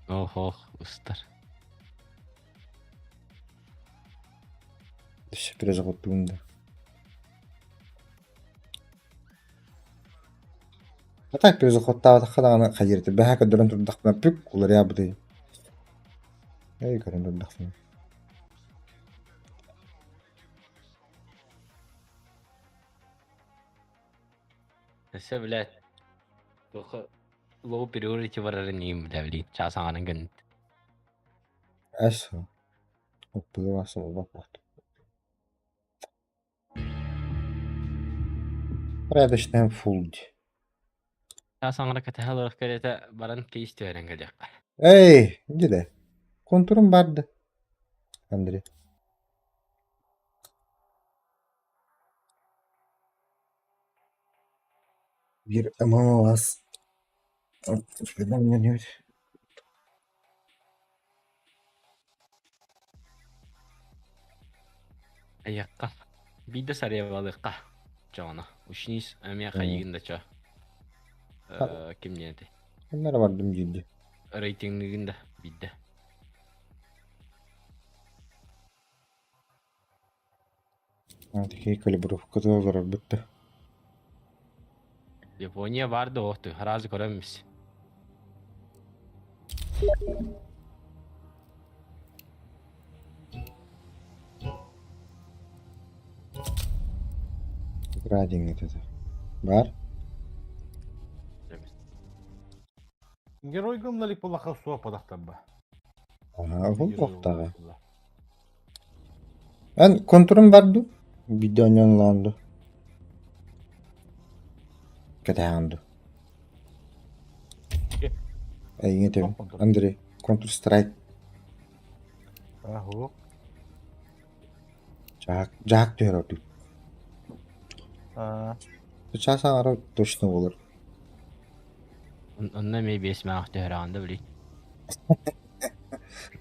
Ох, устар. Еще перезаготовлено. А так перезаготовлено хадана хайрты. Бэха дөрөн турдакна пүк улар я бudi. Эй, көрөн турдакна. Несе, блядь. Тоха лоу приорити барарын нейм, бля, блин. Часаңанын гын. Эсо. Оппы васы бак. Порядочный фулд. Часаңара катахалырық кереті баран кейсті өрен келек. Эй, где да? Контурум барды. Андрей. Bir MMO'az. Şuradan geliyor. Аяққа. Биді саревалыққа. Жоғына. Ушнис әме қайығында чо. Кім деді? Bunlar vardım ciddi. Рейтингігінде биді. Такие калибровка долларов bitti. Япония барды оқты. Разы көреміз. Радиң етеді. Бар? Герой гымналик булаха суа падақтан ба. Ага, бұл Герой оқтағы. булаха. Ан контурум барду. Бидоньон ланду. Катаанду. Ке? Айың етеді. Жоқ контур. Андрей, контур страйк. Аху. Жақ төр оту. Часан ара точно болар. Онна мей бесмәк төһөрәгәндә били.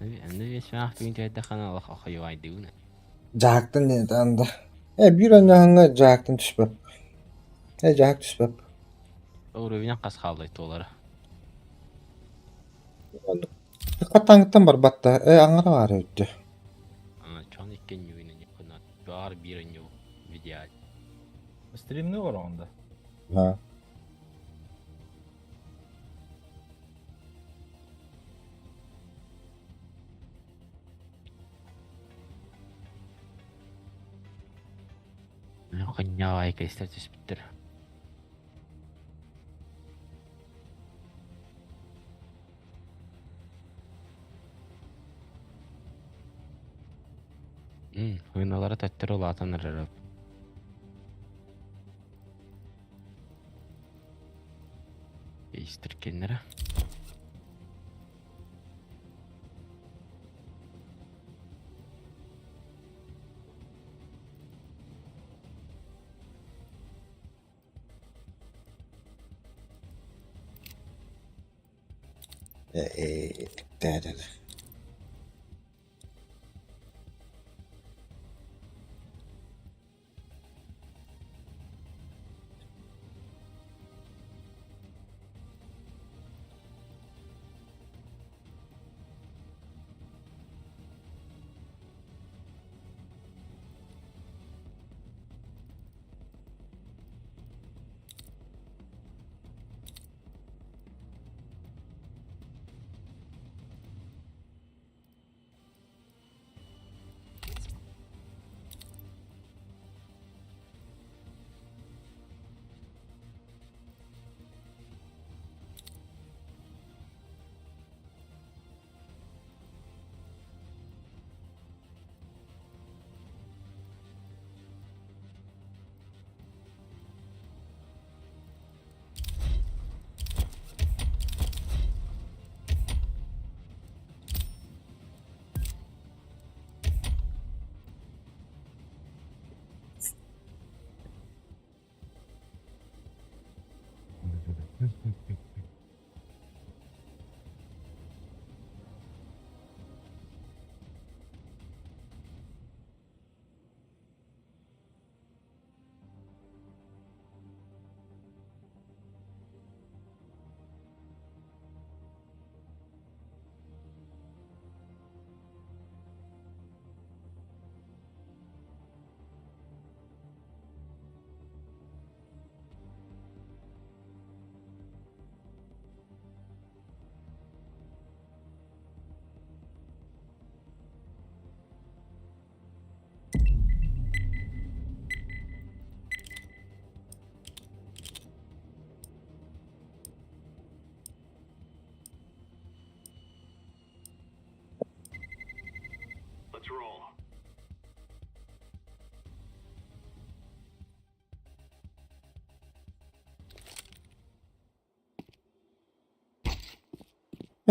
Энде бесмәк түгин тәдә хана Аллах ахыйвай дигүне. Жақтын не танда. Bir önüne жақтын түспеп. Жақ түспеп. Уровень кас калды толары. Катаңыттан бар батта. Аңара бар өтті. Ана чон иккен югыны якына. Бар бирен ю видео. Стримный var onda. Ha. Кыннягай кестер түспүттер. Хыналары тәттер олатын ырырып. Эйстиркеннері. Да.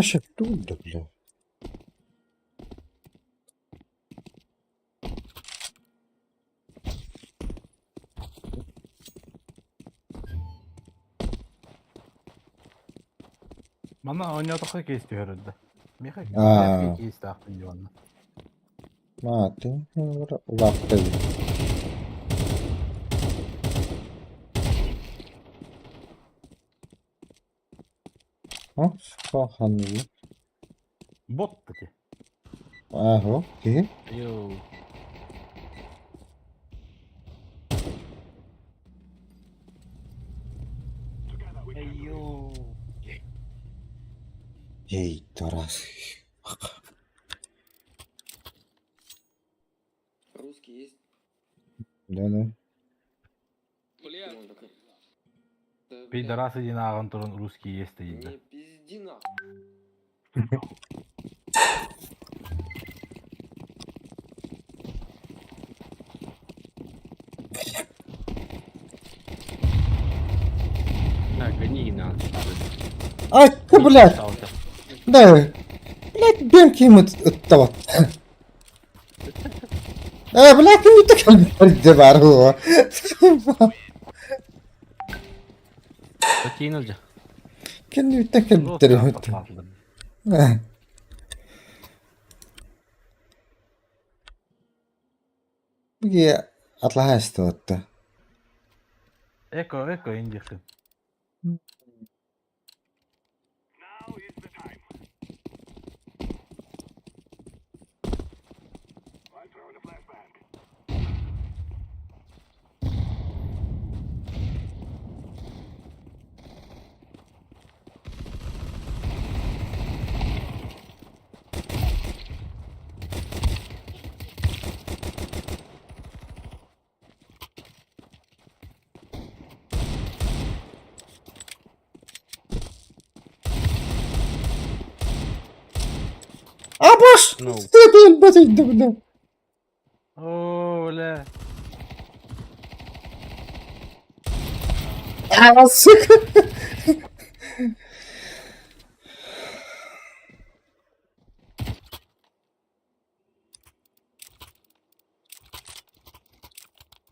Оттуда, бля. Mana oynatыққа кести herhalde. Меха кести ақтын диванна. Матын, улапты. Скаханlı. Бот таки. Ахо, ки? Йоу. Эйю. Ей, тарас. Русский есть? Да. Пидорасы динаган турун русский есть дейді. пизди нахуй. На, гони на. Ай, ты, блядь! Да, блядь, бемки ему оттават. Блядь, не так дебару. Bakayın olacak. Kendi bir tek Просто bir посмотрим. Bir atlaha istiyordu. Эко индихи. А, boş! No. Sıkıntı basıydı bunda. О, бля. Aa, sık!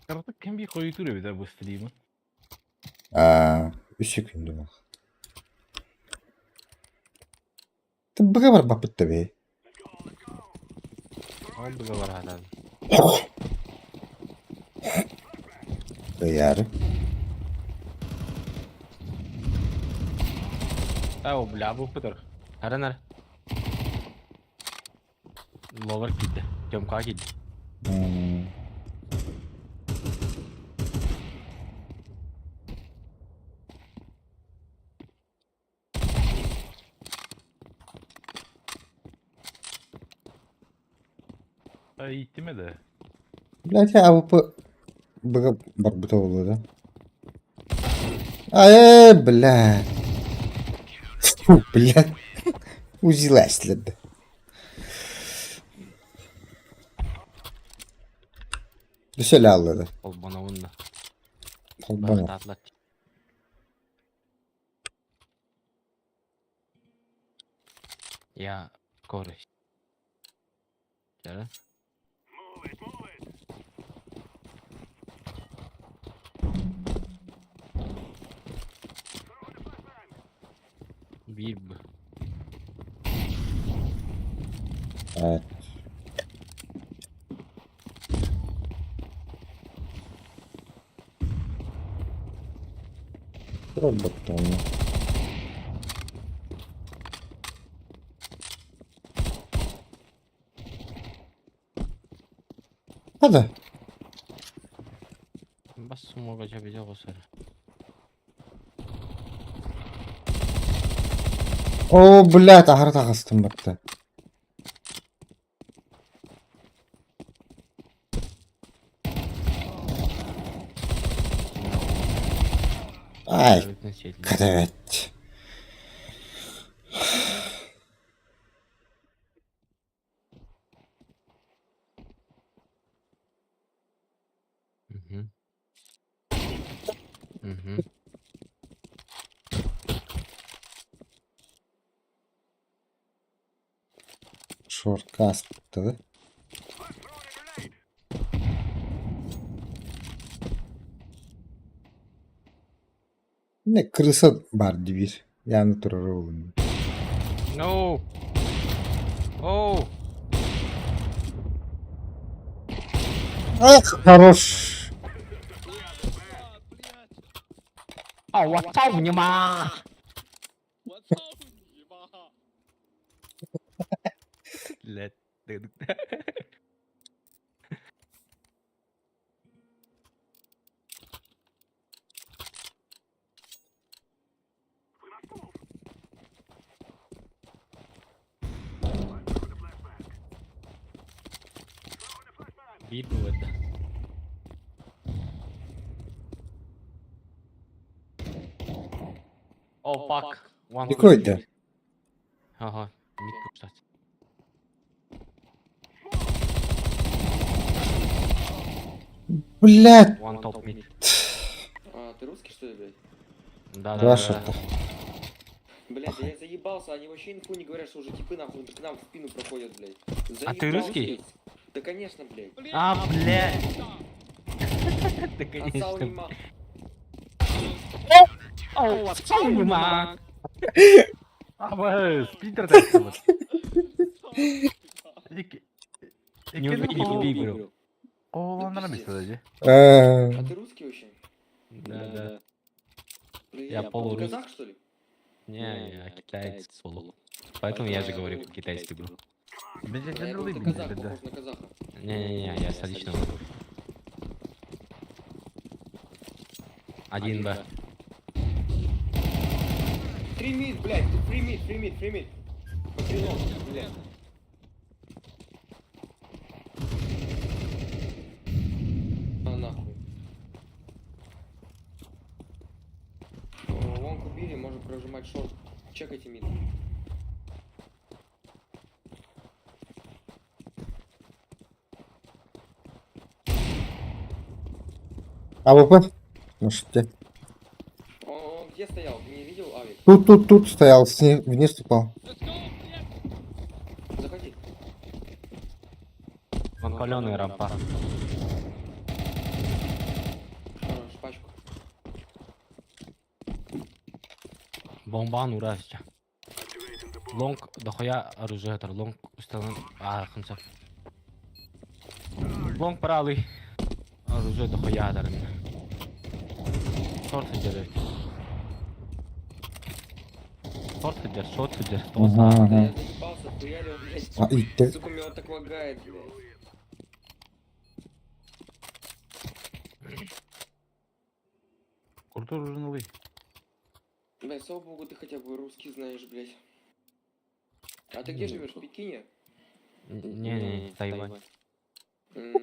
Карты кем bir koyutuyor bir de bu stream'i. Aa, 3 sekündü bak. Bu kadar bak bitti be. Oldu da var hala. Yarı. Ha o bla bu kadar. Nere? Lower gitti. Jump gitti. Ay ittime de. Блядь, я bu барбута oldu. Ay, блядь. Фу, блядь. Узиластилdi. Düşeli alladı. Ol bana bunda. Bana. Bak atlat. Ya konuş. Gel. Bir bu. Evet. Dur bakalım. Hadi. Bas sumo kaçabilecek o sıra. О, блядь, ahır takastım baktı. Ay, Öğretmen şeydi. evet. Hı. Hı. Shortcast tadı. Ne kırısa vardı bir. Yani durar oğlum. No. Oh. Ay, хорош. А, вот так внимание. Let dedik. Bir bu arada. Опак. One Какой HP. ты? Ага, мид кстати. Блядь! One top mid. А, ты русский, что ли, блядь? Да, да, Ваша да. то. Блядь, да я заебался, они вообще инфу не говорят, что уже типы нахуй к нам в спину проходят, блядь. А ты русский? Заебался. Да, конечно, блядь. А, блядь. Да, Отсал не конечно. маг. О, отцом не маг. Ama Splinter тестовый. Не убей, бро. Oğlanlara bir sadece. А ты русский вообще? Да, да. Блядь, Я ты полурусский. казах, что ли? Не, я китаец полу. Поэтому я же говорю по-китайски, бро. Bence А я думал, generally ты bildi казах, dedi. похож на казаха. Не-не-не, я столичного. 1Б. 3 мид, блядь, 3 мид, 3 мид, 3 мид. По 3 лонг, блядь. А нахуй. Лонг убили, можно прожимать шорт. Чекайте мид. АВП? Может, где? Он где стоял? Ты не видел, Авик? Тут стоял, вниз упал. Заходи. Он паленый рампа. Хорош, пачку. Бомбан уразча. Лонг дохуя оружие, лонг установлен. А, хымса. Лонг правый. Оружие дохуя дарым. Шорт держит. Шорт держит, шорт держит. Ага, Да ага. я заебался, хуярил, блядь. А, и ты. Сука, меня вот так лагает, блядь. Kurtar ужиновый. Блядь, слава богу, ты хотя бы русский знаешь, блядь. А ты где живешь? В Пекине? Не, Тайвань. М.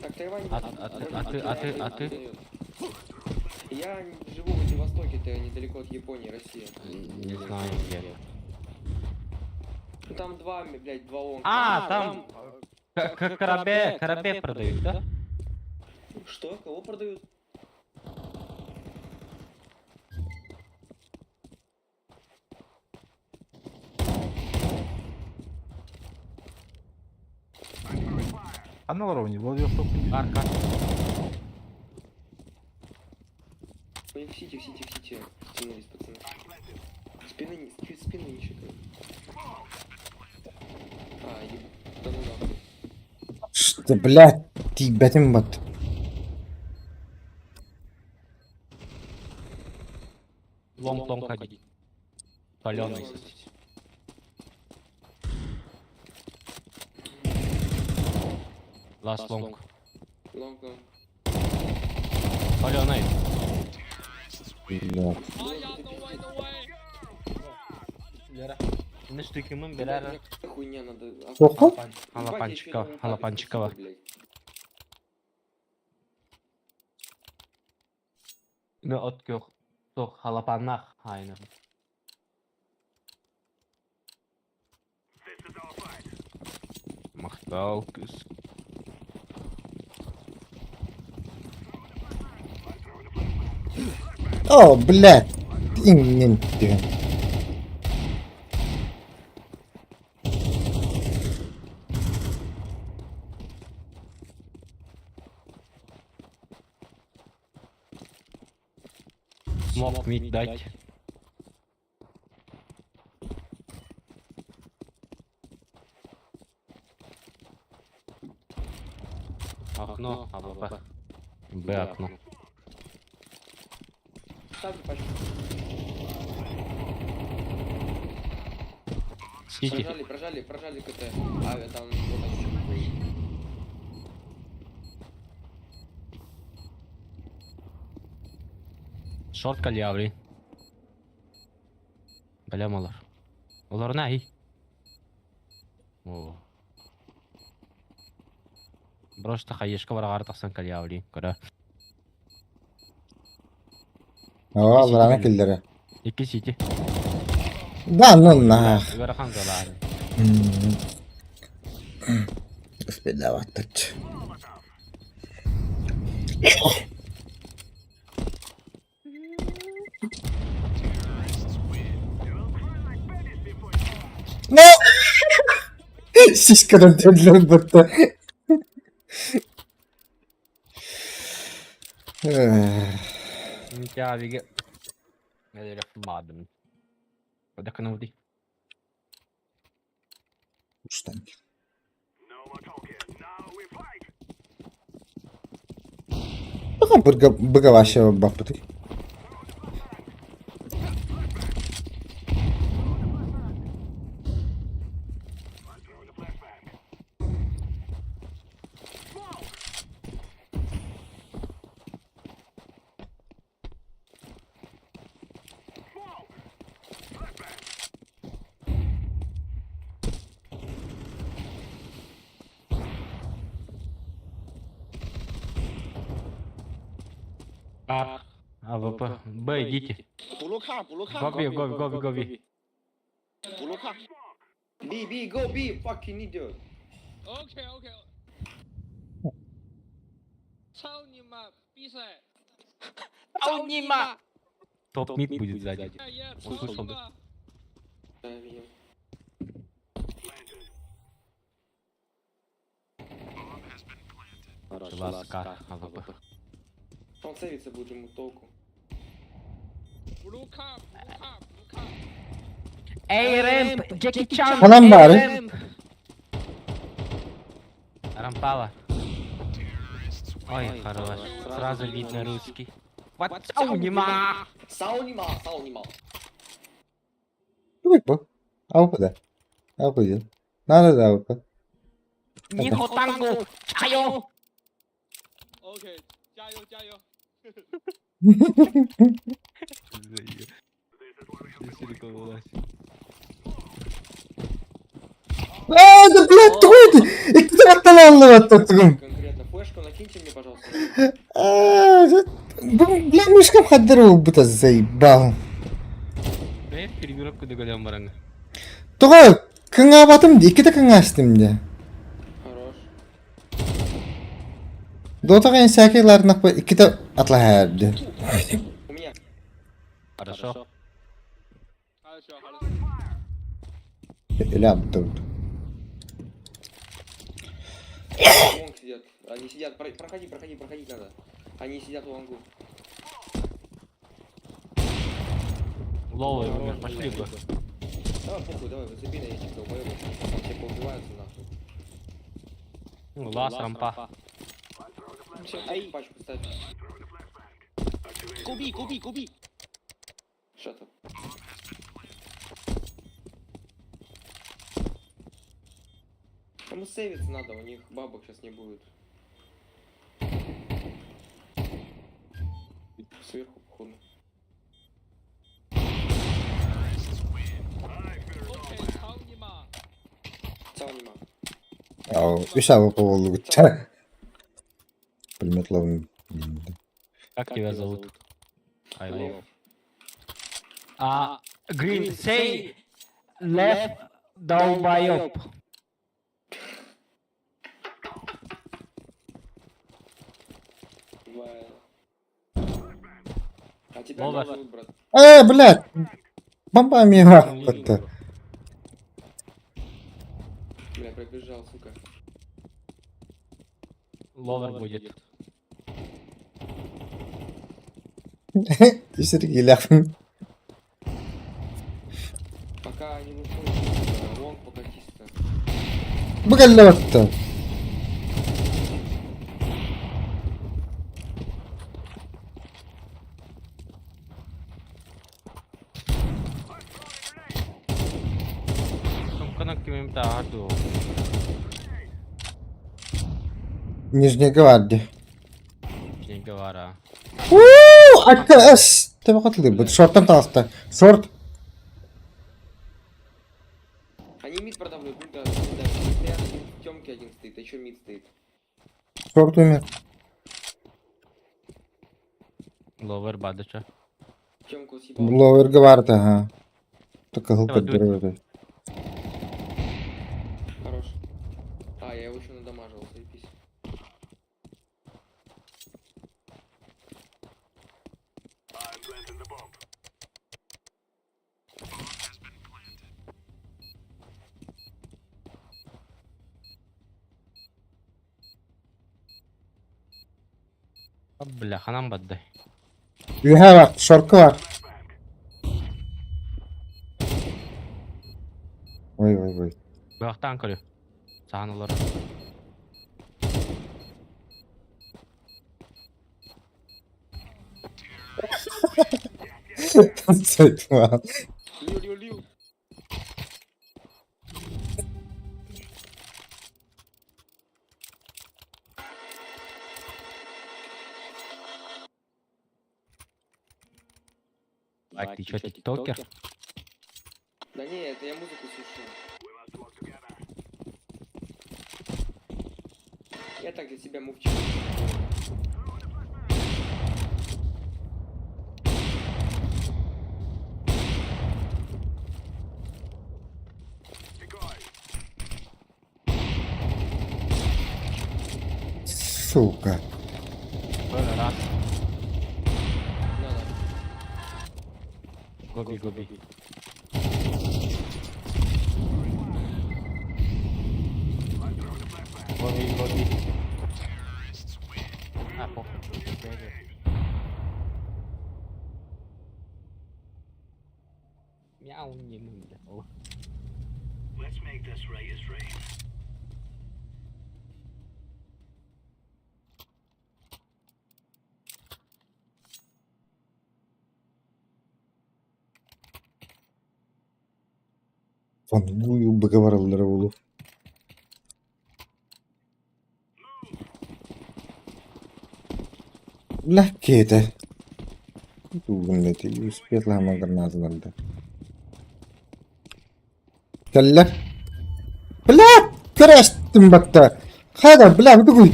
Так, Тайвань... А ты? дает. Я живу в Владивостоке, недалеко от Японии, Россия. Не знаю где. Ну там два, блядь, два лонга. А, там карабе продают, да? Что? Кого продают? А на уровне Владивосток. Арка. У них в сити. Стянулись, пацаны. Спины не чекают. А, еб... Да ну нахуй. Что, блядь, ты бетим бот. Лонг один. Паленый. Ласт лонг. Лонг. Паленый. Блядь. Ништыкимын Блядь, берер. мне какая хуйня надо... Сколько? Халапанчикова. Халапанчикова. Блядь. Ne ot yok. Sok halapanlar aynı. Machtal kız. О, блядь. Ingen. Смог мид дать. Окно, АВП. Б окно. Ставьте пачку. Сити. Прожали КТ. Авиа там вот он еще будет. Шорт каляври. Білем олар. Олар не? О. Просто хаешка барагар тахсан кальявли. Кара. Ага, ларана киллери. Икки сити. Да, ну нах. Барахан залар. Спидаваттач. No! Сиськадан төрлөр бутта. Я виге. Eller maden. Och det kan nog bli. Уштан. Бага бага ваша баппаты. А, АВП. Б, идите. 补路卡，补路卡。 Гоби, гоби, гоби, гоби. 补路卡。B B go B fucking idiot。 OK OK。操你妈！闭塞！操你妈! Топ мид будет сзади. 哎呀，我操слышал,你да.妈！ Да, видел. Ласка, АВП. Он сейвится будет ему толку. 补路卡，补路卡，补路卡。 Эй, рэмп! Джеки Чан! Анам эй, бары. рэмп! Рампала. Ой, хорош. Сразу видно русский. Вот саунима! Саунима, саунима. Бак бу. Авпада. Авпада. Надо да авпа. Нихо тангу! Чайо! OK，加油加油！ Да блядь, твой ты! И кто отталал от этого? Конкретно флешку накиньте мне, пожалуйста. Бля, мишкам хаддыру бута заебал. Перегруппку доголям баранга. Тога кыңа батым, икките кыңа ачтым де. Хорош. Дотага ен сакеларнак икките атлахарды. У меня. Хорошо. Хорошо хорошо。 Эле абдурд. Вон сидят. Они сидят. Проходи, проходи, проходить надо. Они сидят в лонгу. Лоу, пошли бы. Давай, похуй, давай, зацепи на этих долбоёбов. Все поубиваются нахуй. Лас, рампа. Ай, пачку ставь. Куби, куби, куби. Shut up. Кому сейвиться надо, у них бабок сейчас не будет. Сверху, походу. OK，操你妈！ Саунима. Ау, үш авпа болду гучча. Пулеметловым. Как тебя зовут? I love. Лев. Green, say left долбоёб. Вайл. А тебя Вова. как зовут, брат? Блядь. Бомба мимо. Вот-то. Бля, пробежал, сука. Ловер будет. Ты Сергей ляхнул. Пока они выходят, лонг пока чисто. Бгалёт-то. Коннектим им таарду. Нижняя гвардия. Не говоря. АКС. Ты выходил, будет шортом таста. Шорт. Они мид продавливают, мид, да. Стоят один в темке, один стоит, а еще мид стоит. Short умер. Ловер бадыча. Тёмку съебал. Lower'ga vardı ha. Takıl Давай, дуй. kırdırıyordu. Хорош. А, я его еще надамажил, заебись. Бляханам бадды. Ühe var. Short'u var. Oy oy oy. Быяктан көрү. Саған олар. Söyleyeyim abi. Лил. Ай, ты чё, тиктокер? Да не, это я музыку слушаю. Я так для себя мувчу. Сука. Раз. Надо. Гоби. Гоби. А, похуй. Мяу, не мяу. Бую быгаваралары болу. Лаккеті. Бүгінлеті. Успетлі хаман гранаталарды. Келлер. Бля! Көрәштім бакта. Қайда, бля, бүгін.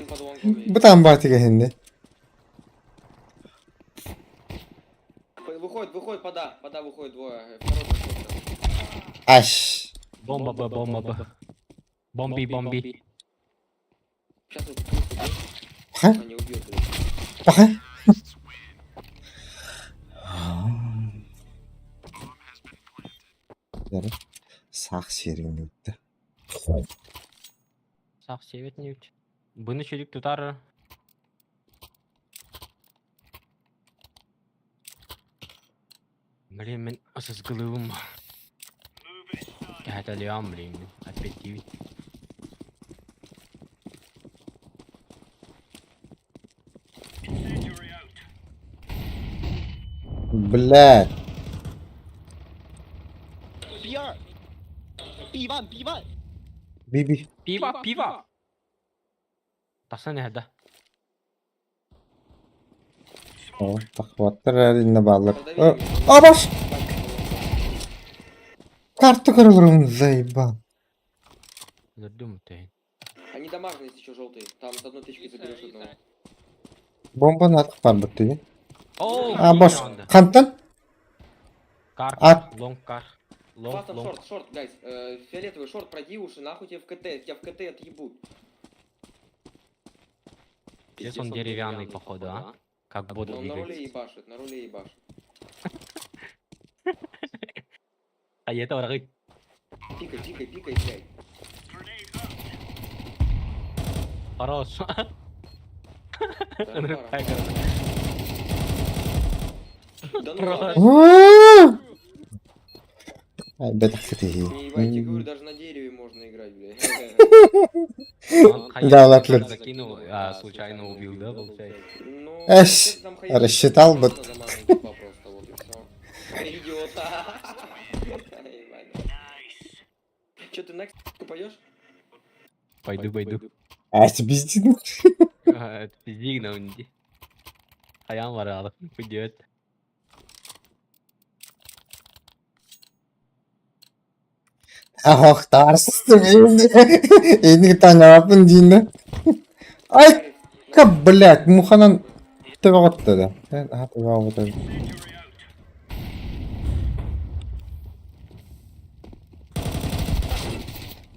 Под лонгом. Бұтан батыға хенде. Выходит, пода выходит двое. Второй подходит. Аш. Бомба Б. Бомби. Сейчас вот Ха? не убьет. Ага. Yarı sağ şerinde öttü. Сақ севет не үт. Бұны чөлік тұтар. Блин, мен ысыз қылуым. Кәтәліям, блин, опять дейін. Блядь. Биби. Пиво! Тақсан әді. О, тахваттар әрінне балыр. Абаш! Карты кырылырым, заебал. Көрдім өтейін. Они дамажные, если что, желтые. Там с одной тычкой заберешь одного. Бомбаны атып бар бітті. Оу, Абаш, қанттан? Кар, Ат. лонг кар. Фастом Лонг. шорт, гайс. Фиолетовый шорт, пройди уши, нахуй тебе в КТ. Тебя в КТ отъебут. Здесь он деревянный, походу, а? Как буду Он на руле двигать. ебашит. А это враги. Пикай, блядь. Хорош. Да, пара. Да ну Просто. ладно. Ай, бетах кітегі. Не ебать, я говорю, даже на дереве можно играть, блядь. Да, ладно. Закинул, случайно убил, да, получается? Ну, Эш, там ходить рассчитал бы. можно замазать, типа, просто, вот и всё. Идиота. Че, ты next поешь? Пойду. Әсі біздің. Пиздик на унди. Аям var abi. Пойдет. Ahoktarsın ini tanapın dinle. Ay ka блядь, муханан тыватты да. А тыватты.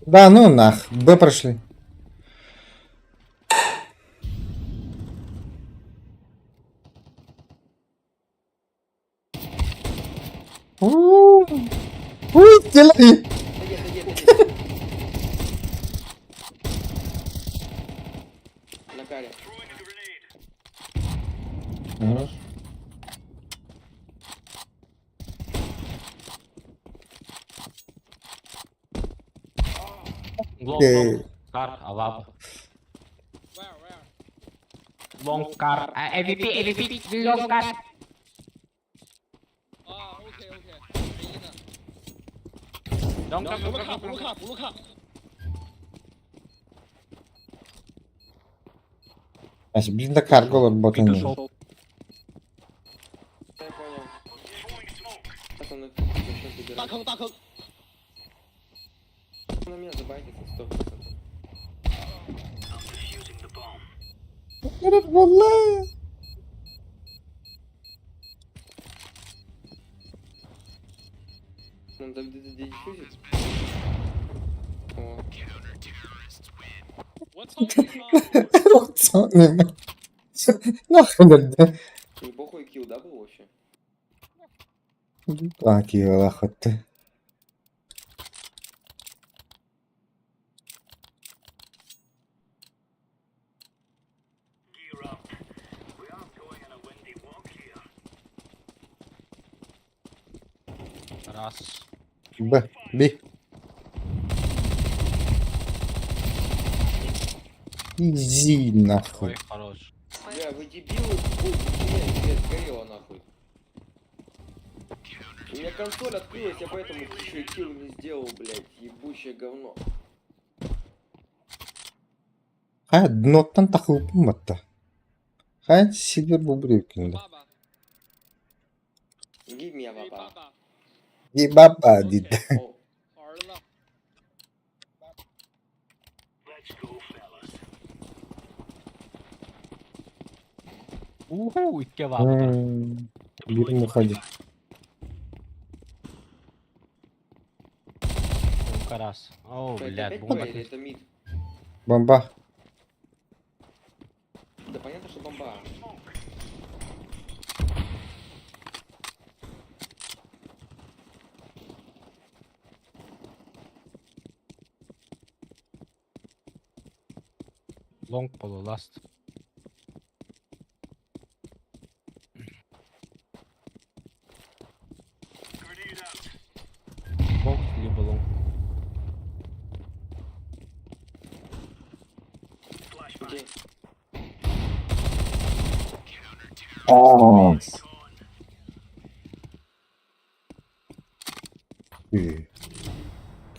Да, ну нах, Б прошли. Делай! На каре. Long, Окей. long. Car, awap. Long car. AVP, AVP, long car. Long car, long car. Значит, блин, да карго olur botun. Pika shot. Я понял. Пацаны, сейчас добираю. На меня забайтится 100%. Evet vallahi. Надо дефьюзить. О, Sanırım. Nahın da. не похуй килл, да, был вообще? Так, iyi ola hattı. Раз. Б. Bir. Изи нахуй. Ой, хорош. Бля, вы дебилы, ой, блядь, сгорела нахуй. У меня консоль открылась, я поэтому еще и килл не сделал, блядь, ебучее говно. Ha nottan takılıp mı battı? Ha silver bu buraya yüklendi. Give me a papa. İyi baba dedi. Oh. İki var. Bir muhacir. Long раз. О, Это блядь, опять бомба. Б или это мид? Bomba. Да понятно, что бомба. Long полуласт. Бог либо лонг. Где? Aa.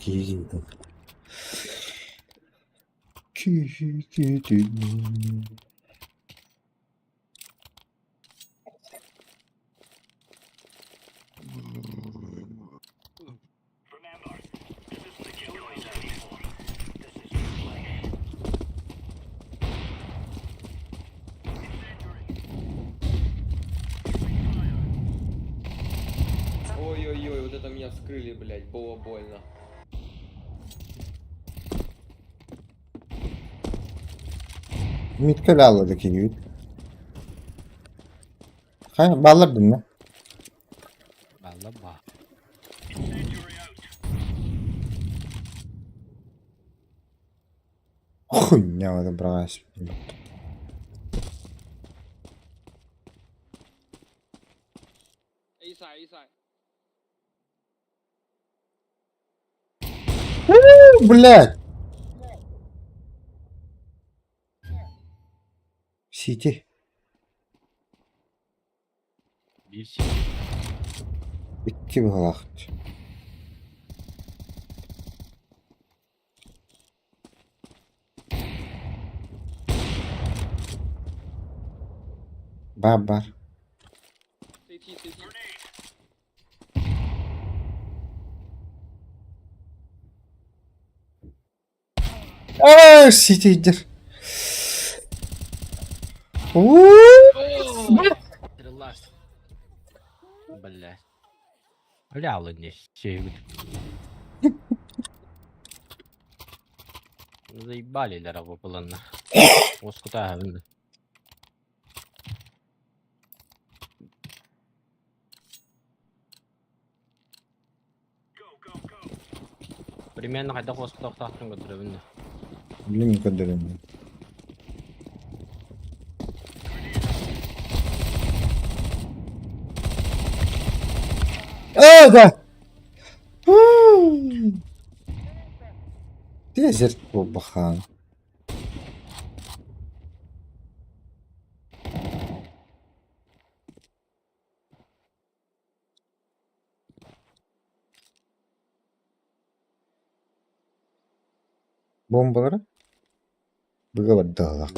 Giydim. Giydim. Ой-ой-ой, вот это меня вскрыли, блядь, было больно. Mitkel ağladaki gibi. Ha bağlardın mı? Valla bak. Хуйня отобралась. Блядь. Сити. Bir şey. İki bir halak. Babar. CT. Ситидер. Стрела. Блядь. Ляла не севит. Заебали ля работала. Оскута. Примерно когда оскута тахтын götürebildi. Bilmiyorum kadarını. Да! Ты зеркало бахан. Bombaları bıga dağılak.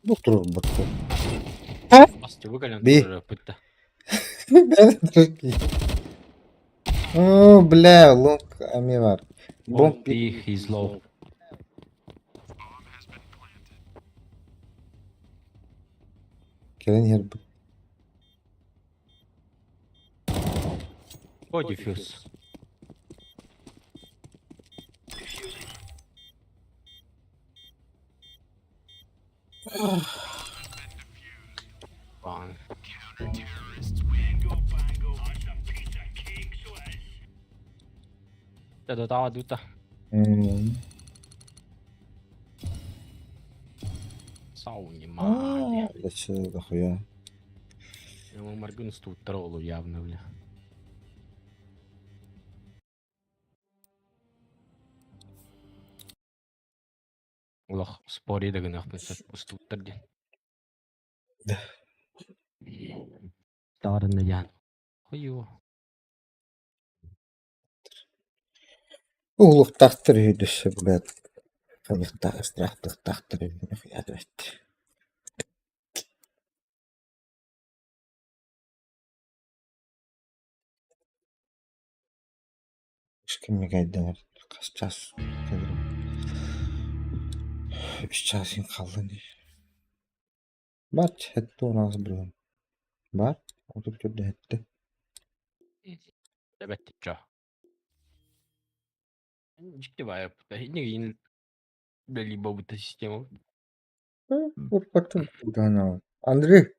Bu durur baktı. Bastı bu gelen Bir. durur pıttı. Ben другие. О, бля, лонг ами var. Bomb Bomb B, he's low. Gelen yer bu. O diffuse. Bang. Ada tawa duta. Сау не мали. Для чего дохуя? Ему Моргенс тут троллу явно, бля. Улах спори да гынах пынсат устуттар ден. Тарын ян. Хойо. Улуқтақтыр үйдісі, блядь. Қылықтақ, страхтықтақтыр үйдісі. Хуяды бәтті. Ешкімге қайдан қас час келдім. 3 часын қалды не. Бар, хетті онағыз білген. Бар, отып жүрді хетті. Дебетти чо. Жикти бая пута. Хинеге ин бели бобута система. Ұрпаттың бұдан ау. Андрей,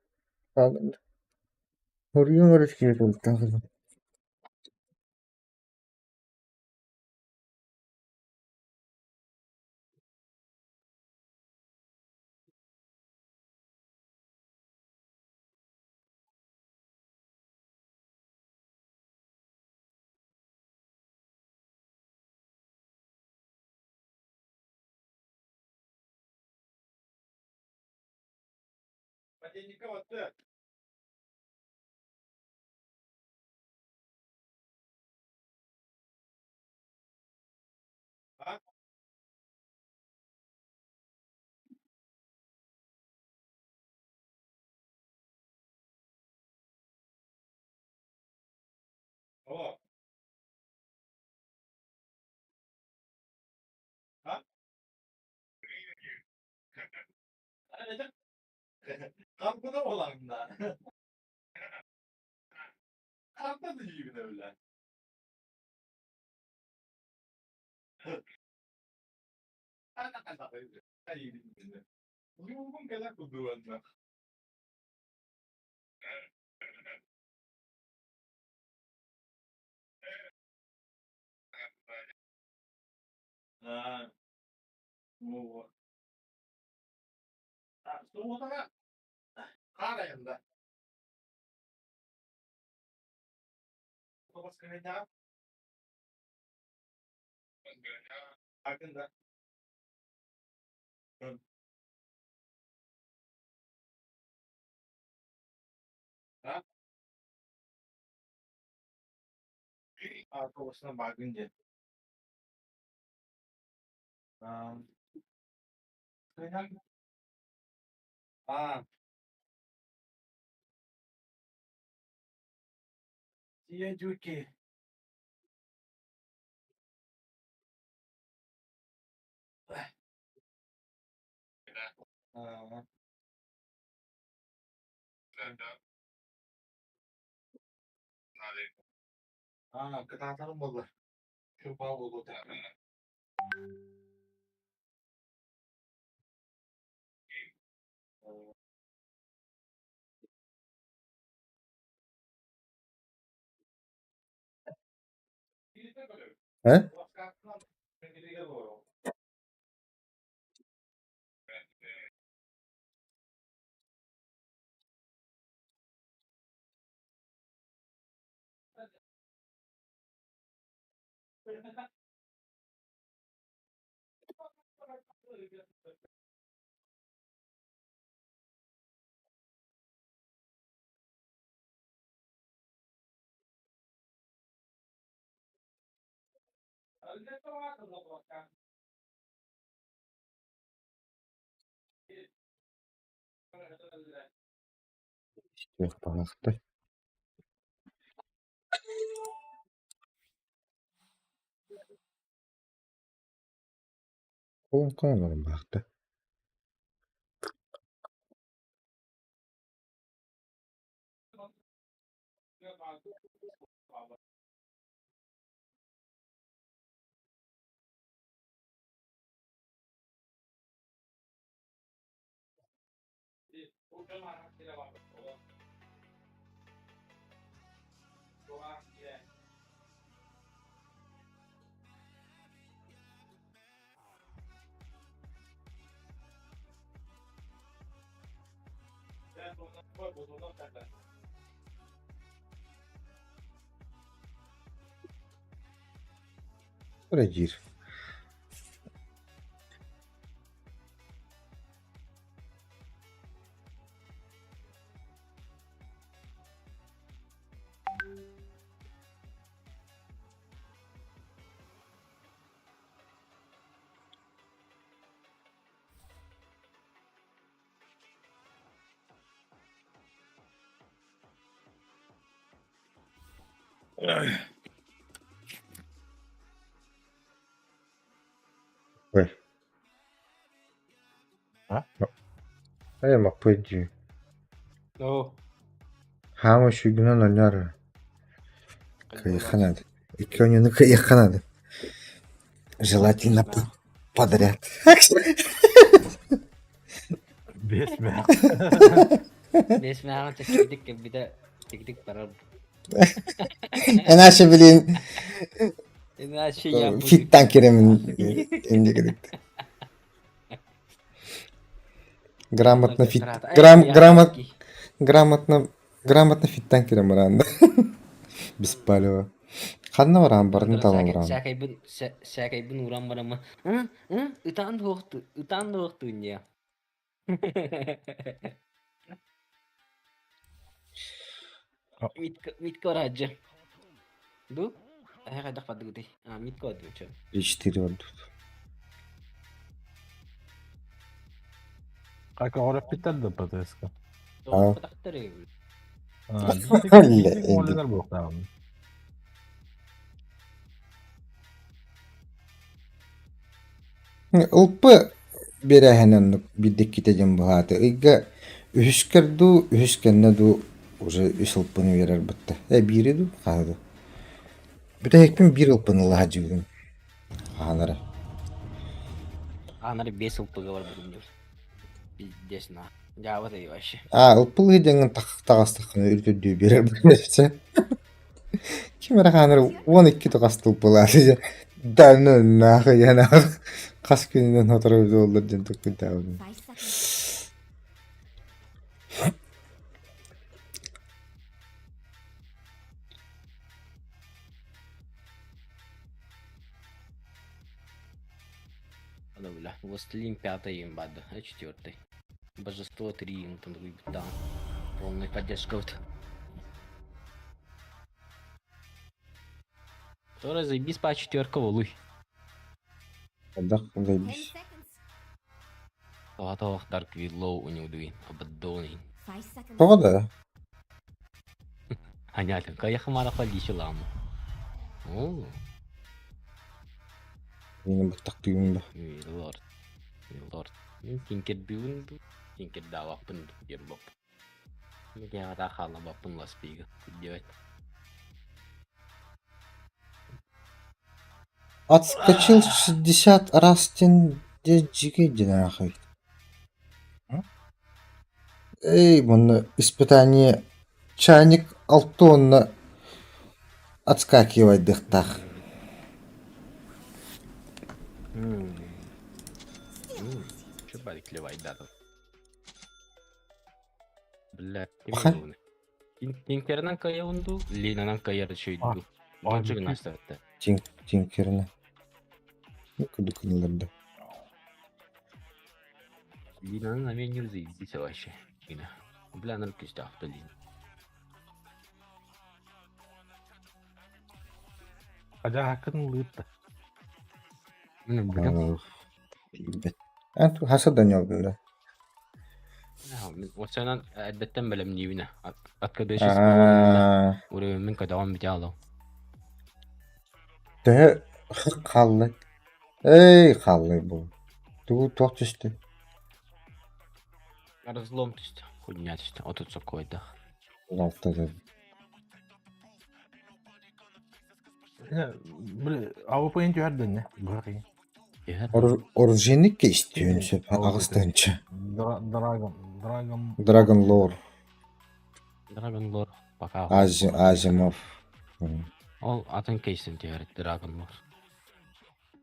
қалды. Орыйын орыс керек олды тағызым. Kalkmadı olan da. Kalkmadı gibi de öyle. Uyumun kadar kuduğunda. Ha. Bu. Soğuğa kar yanında. Babası kayda. Hakkında. Ha? Arkadaşına bakınca. Я дюки. Kıtatarım valla. Şu bağ oldu. He? Yok balıktı. Oğlum kanalım baktı. Buraya gir. Koy. Ha? Hayır bak koyucu. Oh. Hama şu günün oynar. Кайхан надо. И коню кайхан надо. Желательно подряд. Besme. Besme çektik ki bir de çektik para. En aşağı bileyim. Her şey yapmış. Fit tankeremin önce gidip. Грамотно fit. Грамотно fit tankerem var anda. Без палева. Kanna var ambarını tamam var anda. Şakaybın uğran var ama. Hı? Utan doğuktu. Utan doğuktu ya. Mitko racı. Bu? Her dafa dıgdı. Ha mitko diyor çöp. 4 oldu. Как орап битер да патеска. Doğru pataktır ya. Öyle, Goller bu tamam. Ulpa berehenen bidik kiteceğim bu hatı. Iga ühüskerdu, ühüskenne du уже üs ulpanı verer bitti. Biri du, kahdı. Bir de hekmin bir ulpanı laha cüvdüm. Hanara. Anları 5 ılpığı var bugün diyor. Bir desna. Java da yavaş. Ulpalı hediyenin tağıstıqını ürtürdüğü verer bitti. Kimera hanara 12 tağısты ulpalı atı. Dağını nağı yana. Kas gününden hatırladı olur cantık bir dağını. 5 seconds. Ладно, Властелин 5 им бада, а 4. Божество 3 им там другой там. Полная поддержка вот. Вторая заебись по 4 волуй. Адак 10 гайбис. seconds. Тоҕо Dark Willow уньудуин, абаддоонин. 5 seconds. Тоҕо да. Ханятын, каяхмара халишилам. Оо, Yine batak duyum da. Lord. Lord. Tinker biun bu. Tinker davapın yer bop. Ne kadar hala bapın las biga. Evet. Отскочил 60 раз тен де жиги нахуй. Эй, bunu испытание чайник алтонна отскакивает дыхтах. Şu balıklı vaydadı. Billa. Bakın. Tinker'den kaya undu. Lina'dan kaya şeydi. Ah, Boncu bir- günahsardı. Тинкерна. Ну, куда кыныларды. Lina'nın hemen yüzüydü savaşı. Yine. Bilanır küstü hafta Lina. Acayip hakkını lıyıttı. Bunu biliyorum. Билбет. Анту хасадан yoldun da. O senen addetten belem nivine. Arkadaşı spavonunda. Oraya min kadağım bitiyalı. Tö kallı. Ey kallı bu. Tu toht işte. Разлом işte. Хуйня işte. Otursa koydu. Altta Bir Avrupa'yı gördün ne? Bırakayım. Yer. Orijinlik ki istiyorsun söp Ağızdanca. Dragon. Dragon Lore. Dragon Lore. Baka. Asimov. Ol atın kesin diyor Dragon Lore.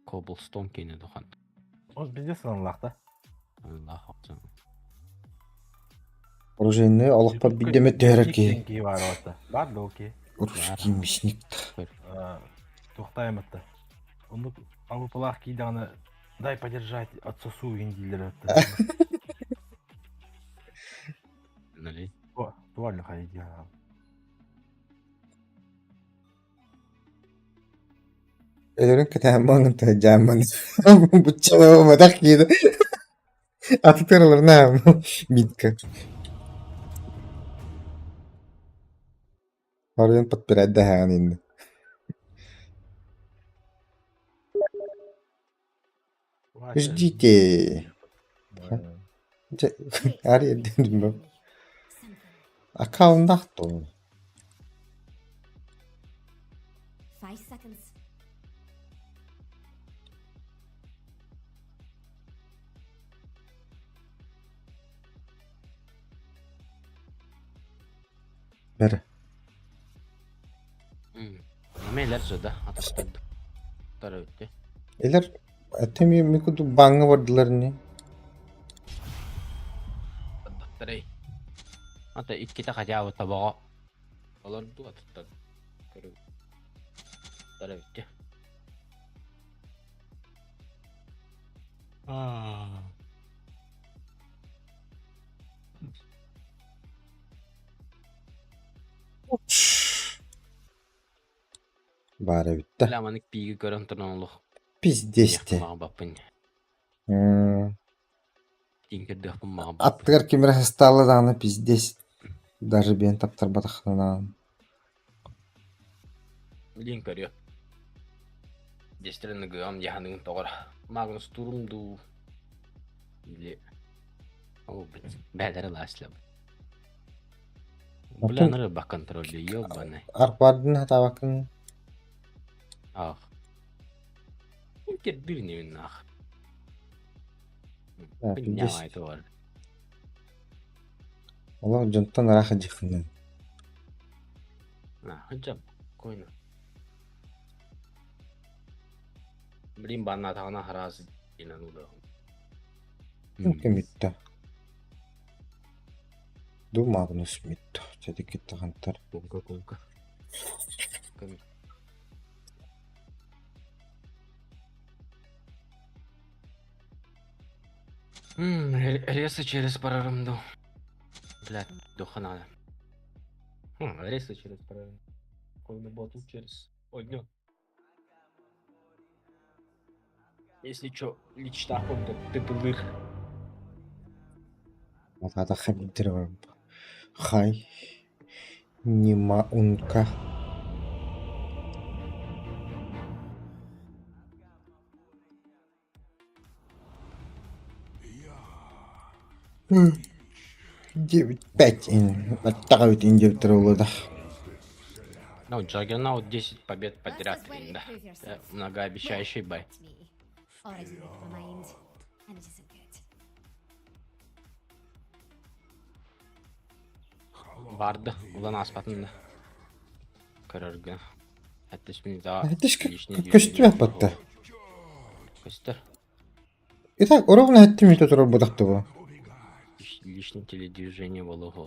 Cobblestone kene dokan. O bizde sınırlakta. Allah haksan. Orijinli alıp bir demet der ki. Tinki var orada. Var da okey. Ruski mişnik. Тоқтаймытты. Оны Avrupalak кейдағаны дай подержать отсосу индилер өтті. Нали? Туаль хайди. Ellerin kıtamağın tecamman. Bu çalama madak yedi. Atıtırılır ne am. Bitka. Oradan pat bir adda haninde. Ждите. Ари dedim ben. Akağında to. 5 seconds. Bere. Nemeler sudah ataktadı. Tarıktı. Eller atemi mi kudu banga vardılar ne? Tari. Hatta kita kajawa tabağa. Olur du ataktadı. Tarıktı. Bari bitti. Lamanik bilgi görüntün olur. Pizdesti. Mağ bapın. Tinker de mağ bapın. Attыгар кемер хасталы даны пиздес. Даже бен таптар батахнанан. Link arıyor. Destrenin gıam yahanın doğru. Magnus durumdu. İle. O bedere laşlam. Bulanır bak kontrolü yok bana. Arpardın hata bakın. Ah. Tinker bir nevin ah. Ya, Ne pizdes. var var. Allah cantan rahat jıkını. Ha, hocam koyun. Birim bana tağına haraz inanılır. Mümkün bitti. Du Magnus bitti. Jadi kita kantar. Kunka. Kan. Резко через прорывну. Блядь, духа надо. Резко через прорывну. Какой боту через. Ой, днё. Если чё, лично охота, ты былых. Атада хабидер бар. Хай. Нима унка. Девять пять. Оттагавит индивтер улыда. Ну, Джаггернаут 10 побед Just подряд, as well you да. prove yourself. Многообещающий бай. At me. Or I didn't make my mind. And it isn't good. Vardı. Ulan aspatında. Kırırgın. Hatta şimdi daha Häттишkä лишний көстү аппатта. Көстер. Итак, уровна хәтти митә турар будакты бу. Лишний теледвижение болугу.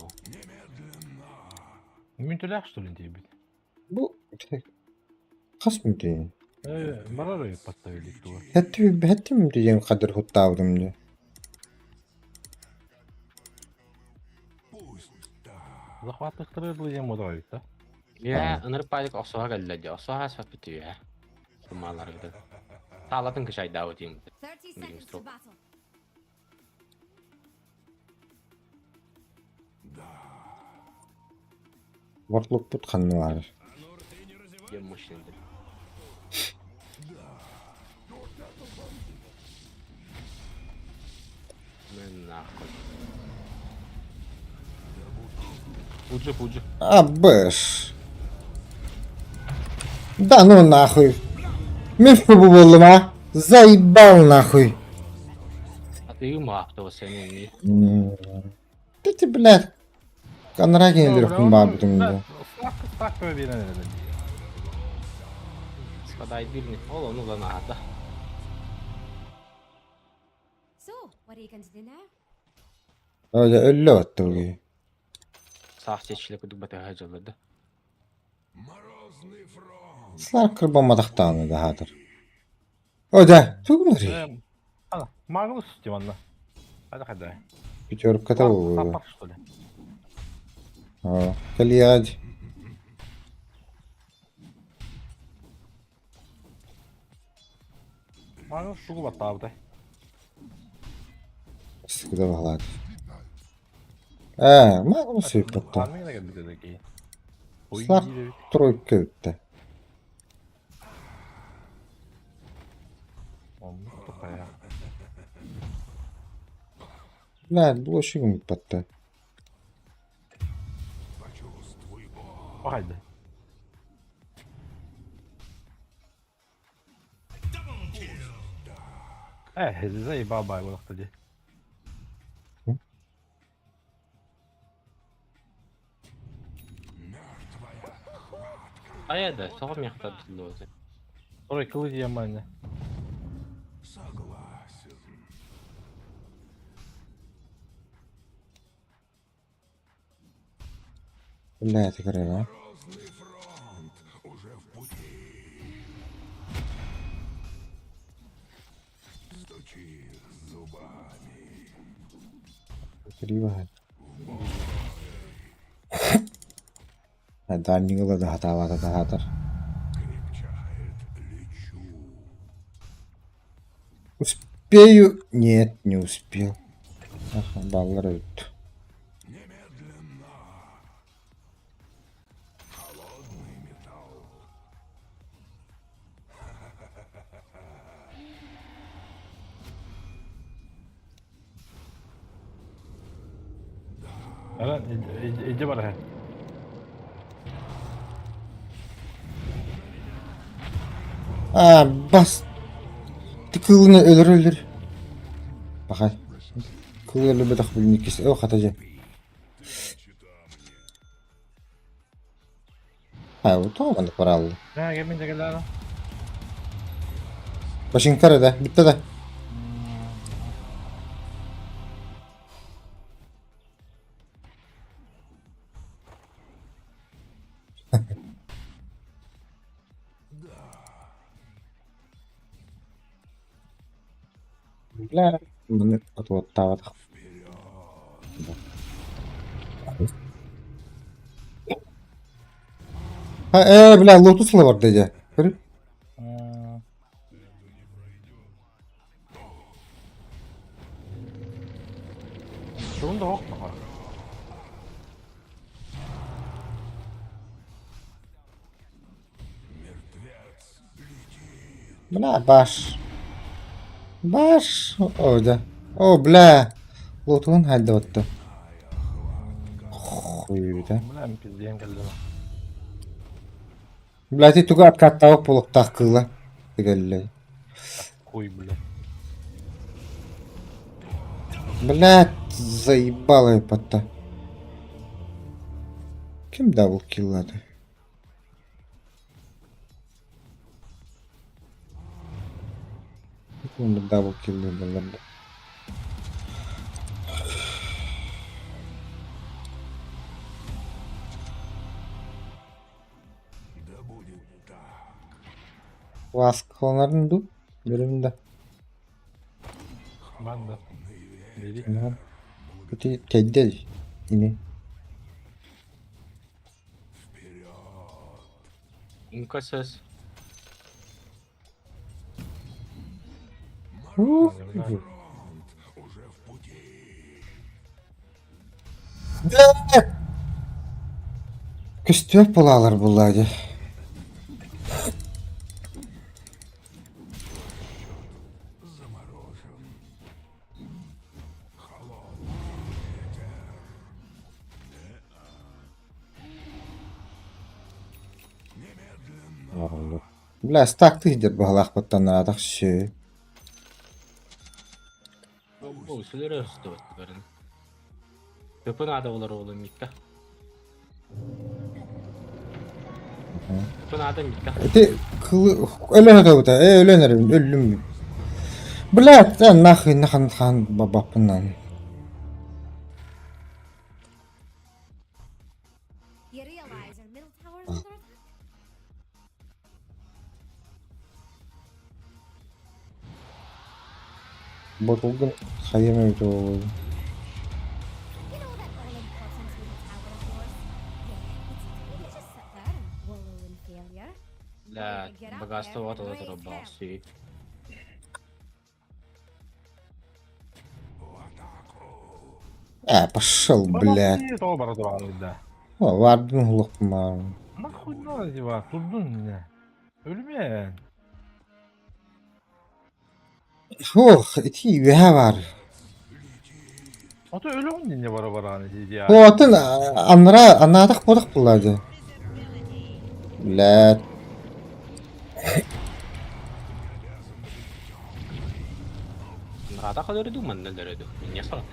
Мүнтеләк, что ли, тебе? Бу кас митә. Барары поставили ту. Хәтти митә җен кадер хуттавдым ди. Захватчыктары был дем модалит, да? Я ынырпайлык осуга келди. Осуга сап битүү я. Сумалар гыды. Таалатын кышай дау тим. 30 seconds to battle. Вартлык бут ханны бар. Дем мощный. Мен нахуй. Пуджи. Абыш. Да ну нахуй. Миф болдум а. Заебал нахуй. А ты мактоо сенин не. Ты, блядь. Канара келдирим бар бутумду. Так проверено. Спадай бирни. Ол ону да нахата. So, what are you going to do now? Öyle ölle attı. Сах сечилик удубата хажалады. Сылар кырбамадактаны да хатыр. Öde. Тугнури. Ана, Магнус Стиванна. Хада. Пятерка того. Сапар, что ли? Калиади. Магнус шугу батавда. Sıkıda bağladı. Магнус yapıttı. Армия да биде таки. Сылар тройка өтті. Тупая. Блядь, бұл ошығым өтпатты. Haydi. Заебал бай был тоді. А я да, сого мехта длозе. Ой, коли я мене. Блядь, игра. Криво. Дальний голод хатавата хатар. Успею? Нет, не успел. Ага, баллар өтті. Lan iyice var he. Bas. Kılını ölür. Bakay. Kılını bir dakika bilmek istiyor. O katacak. O tamam paralı. Ha gelince gel lan. Başın karada. Bitti de. Бля, bunu отвоттават. Бля, лотуслы бар деди. Көріп? Şunun da ok mu var? Bla baş. Baş. Orada. O bla. Lotun halde ottu. Kuyuda. Bilmem ki diyen geldi mi? Blati tuga at kattavuk bulup takıla. Digalley. Koy bile. Блядь, заебало я пота. Kim double kill'ladı? Onu double kill'ladı. Vaskonların du bölümünde. Ben de. Dedik. Kötü tedde yine. Incasas. Küstüp bulalar bulaydı. Bla staktıdır bu halakbattan adak şu. Bu usulü röstü verin. Köpün adı olur oğlum Mikka. Köpün adı Mikka. Ete kılı ölen adamı da ölen arabın ölüm. Bla sen nahan babapından. You realize our middle tower is under attack? Botuldun sayamıyordu o. You know that all-important middle tower of yours? Yeah, it's just sit there and wallow in failure. La bagasto var olur bahsi. Пошел, блядь. Нет, оба разобрали, да. О, vardın hulukma. Нахуй надо var? Durdun ne? Ölmeyen. Oh, iti üye var. Ata ölü onun ne var hani ya. Bu atın anladık budak buladı. Blad. Rata kadar du man neler edu. Nyasa.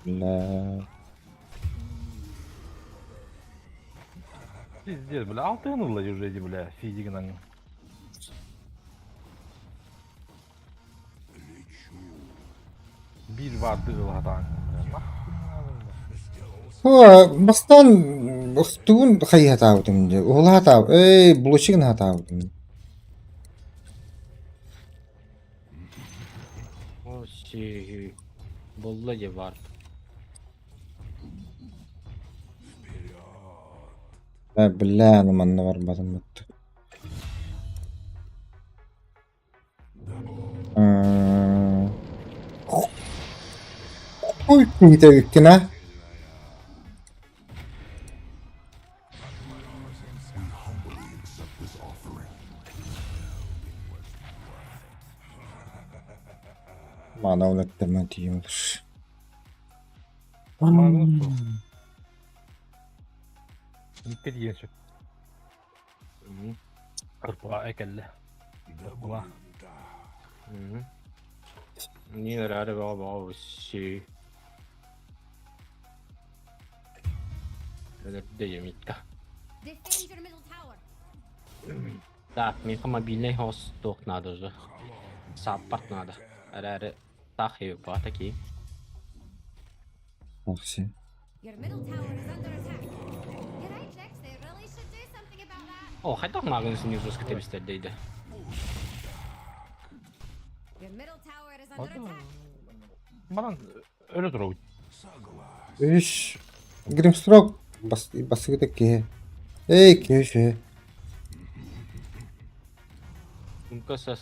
Blad. Пиздец, бля, алтынылы уже эти, бля, физикынан. Bir vardı ılhadan. O bastan tuğun kayı hata avdım. Oğlu hata avdım. Bulaşıkın hata avdım. O şey. Bolla ye var. Ben billahi anla varmadım battı. Oy, bir de üstüne. Bana öğretme diyormuş. Dikkat yiyin şu. Kırpığa ekelle. Kırpığa. Niye rare baba o şey. Öyle de Mikka. Defend your middle tower. Так, мне мобильный хост дох надо же. Саппорт надо. Рare тахи по такие. Aksi. Your middle tower is under attack. You're right, Jax. They really should do something about that. О, хайдах магнусун юзуск темистелдейди. Your middle tower is under attack. Bana öyle dur. Üş. Grimstroke. Bası gidek ki. Ki şey. Incasas.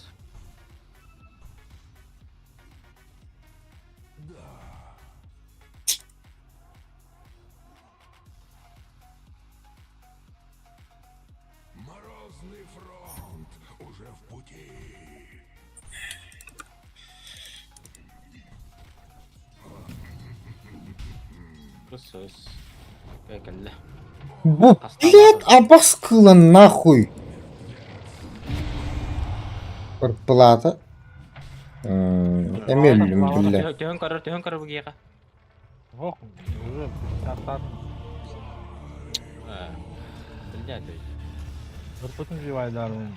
Söz. Bekle. Bu блядь, абас кылан нахуй. Пырпылады. Эмеллим билля. Тön karı bu giyeğe. Ох, уже тартар. Bildi. Ырпытын жибайдарын.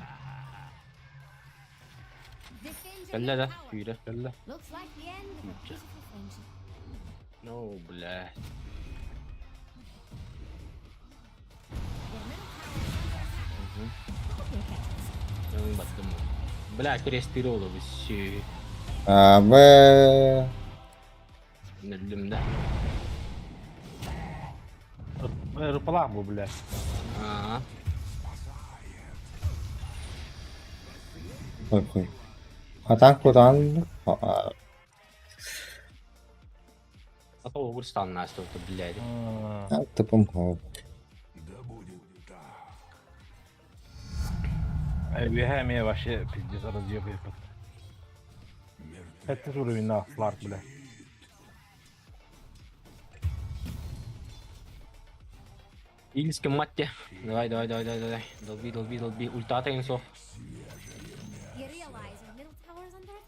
Defend your Belli middle de. tower. Büyüre. Belli. Looks like the end of a beautiful friendship. No bile. Your middle tower is under attack. Hope you'll catch this. Ben battım. Bile krestiri olur bir şey. Abi. Nölümde. Ырпылак bu bile. Aa. Koy koy. Hatan kodan. Ata olur stanlaştı oldu bileydi. Tıpım hop. We have me вообще пиздец разъебает. Это уровень на фларк, бля. İlişki madde. Давай. Dolbi. Ulti atayım so. You realize your middle tower is under attack?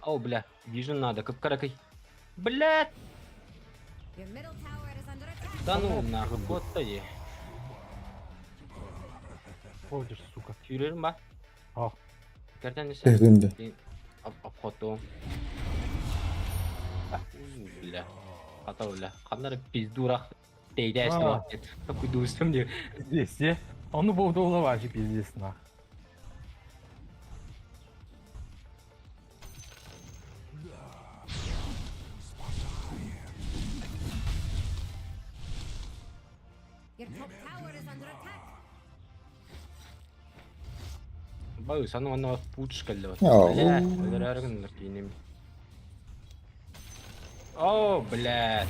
О, бля. Vision надо, как каракай. Блядь! Your middle tower is under attack. Да ну нахуй, вот то е. Ходишь, сука. Yürüyorum bak. Ah. Gerçekten sen. Evinde. Foto. Bля. Hata bля. Kanları пиздурах. Değdi işte Aa. vakit. Такой dostum diyor. Здесь, е. Он был долго вообще пиздец, нах. Your top tower is under attack. Бай, sana ona puç geldi bak. Ya, Bля, o- öyle her gün yine. Oh, bля.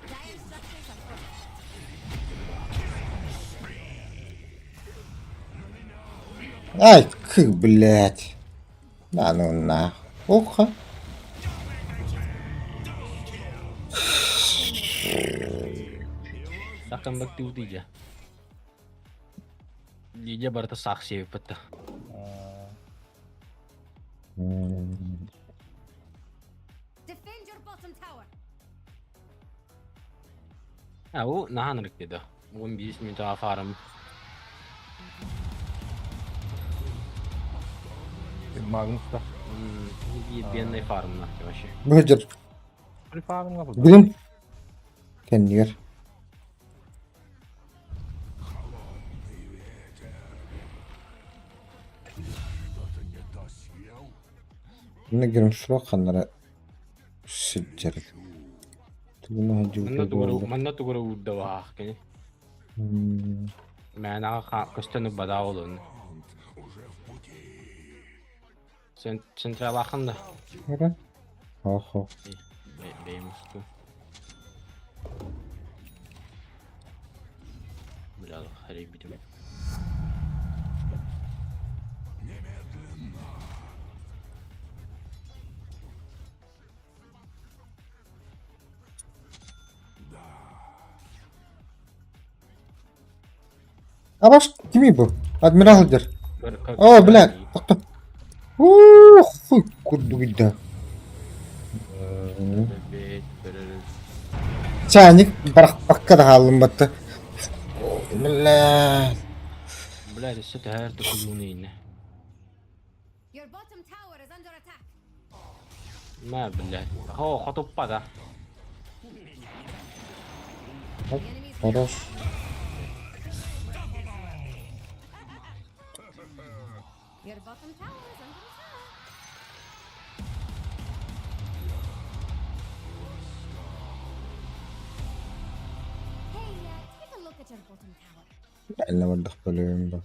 Dire structures are fortified. Ай, кы, блядь. Да ну нахуй. Оха. Sakın bak diyor diyece. Diyece barata saksi yapıttı. Defend your bottom tower. Ha o nahanırık dedi. Bugün bir ismi daha farım. Magnus da. Bir ne farımlar yavaşı. Быдыр. Прифарм на Gülüm. Kendine gel. Ne girim şura kanlara sıçarık. Bunu hacı Manna tuğra urda vah kene. Mena kostunu bada olun. Sen trabajando. Nere? Oho. Vemos tú. Biraz harbi bir А ваш kimi bu? Admiral'dır. О, блядь. Хуй, курду gitti. Çaynik bakka da halım battı. Блядь. Блядь, все это her türlü yine. Your bottom tower is under attack. Ma блядь. Ho, hatoppa da. The enemy's Хорош. Your bottom tower is under attack. Hey, take a look at your bottom tower. Eline vardık bölüyorum bak.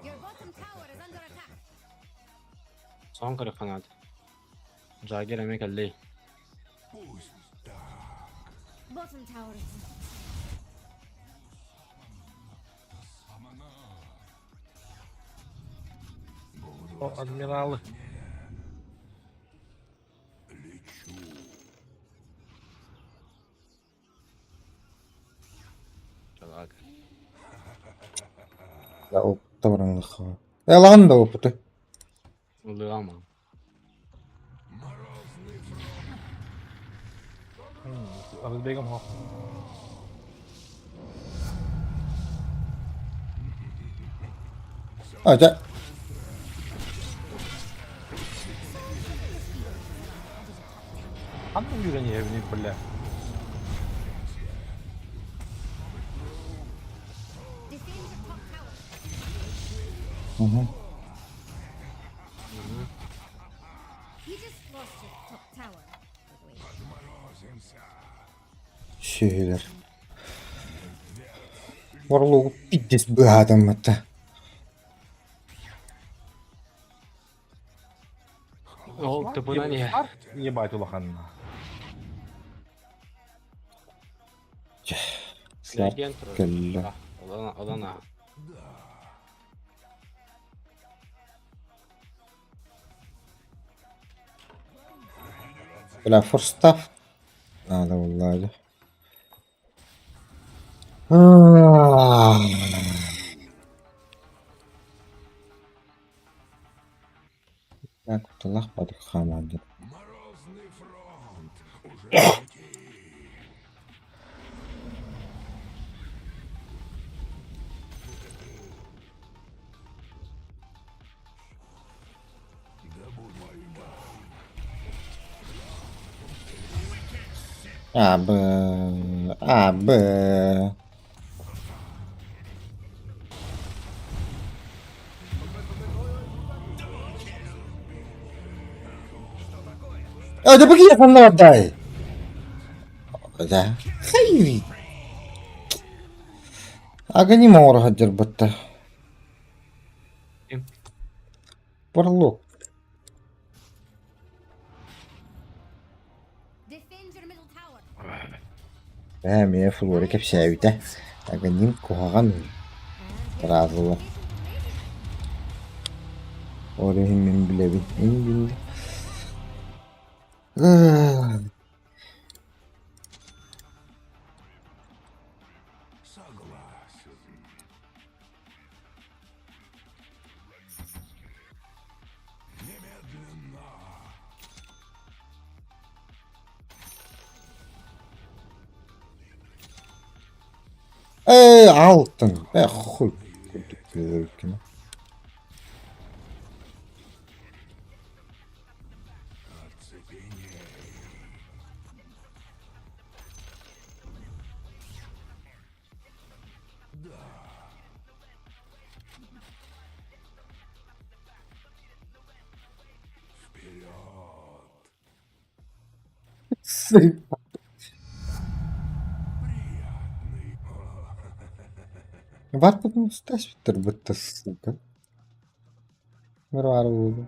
Your bottom tower is under attack. Son kırık kanat. Jagger emek elde. Bottom tower is О, адмиралы. Жалак. Да, опытта бараңлыхы. Лаган да опыты. Улыгама. Арызбегім хоқ. Ача. Қандай үйрен евіне білі. Defend your top tower. Hı. You just lost your top tower, by the way. Şeyler. Варлогу пиздец бы адам это. Ол тупына не? Ебать улаханна. Сілерген тұрыр. Келлі. Олана. Бля, форстав. Надо влади. А. Так, вот лахпадык хамады. Абы. Да беги, я там отдай. Да. Хай. Ага, не могу гаджер бутта. Варлок. Defend your middle tower. Мен флори кепсәбите. Ага, ним кугаган. Разылы. Орехин мен билеби. Мен билди. Алтын. Хуй. Күрдік. Бар потом ставь будто сука. Мирвару.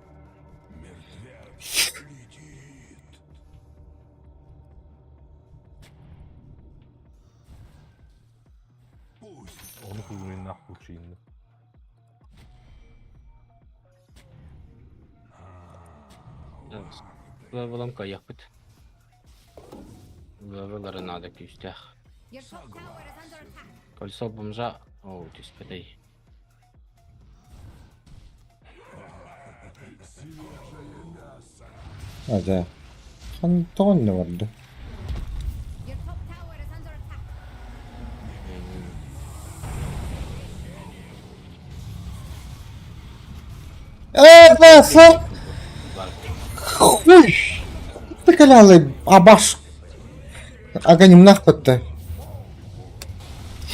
Onu kuyruğun nahbul şeyinde. Левелом каяк бит. Левелары надо кюстях. Your top tower is under attack. Кольцо бомжа. Оу, түспедей. Ача. Хантон не vardı. Your top tower is under attack. Nasıl? Хуй! Ты калялый абаш. Ага, не нахпатты.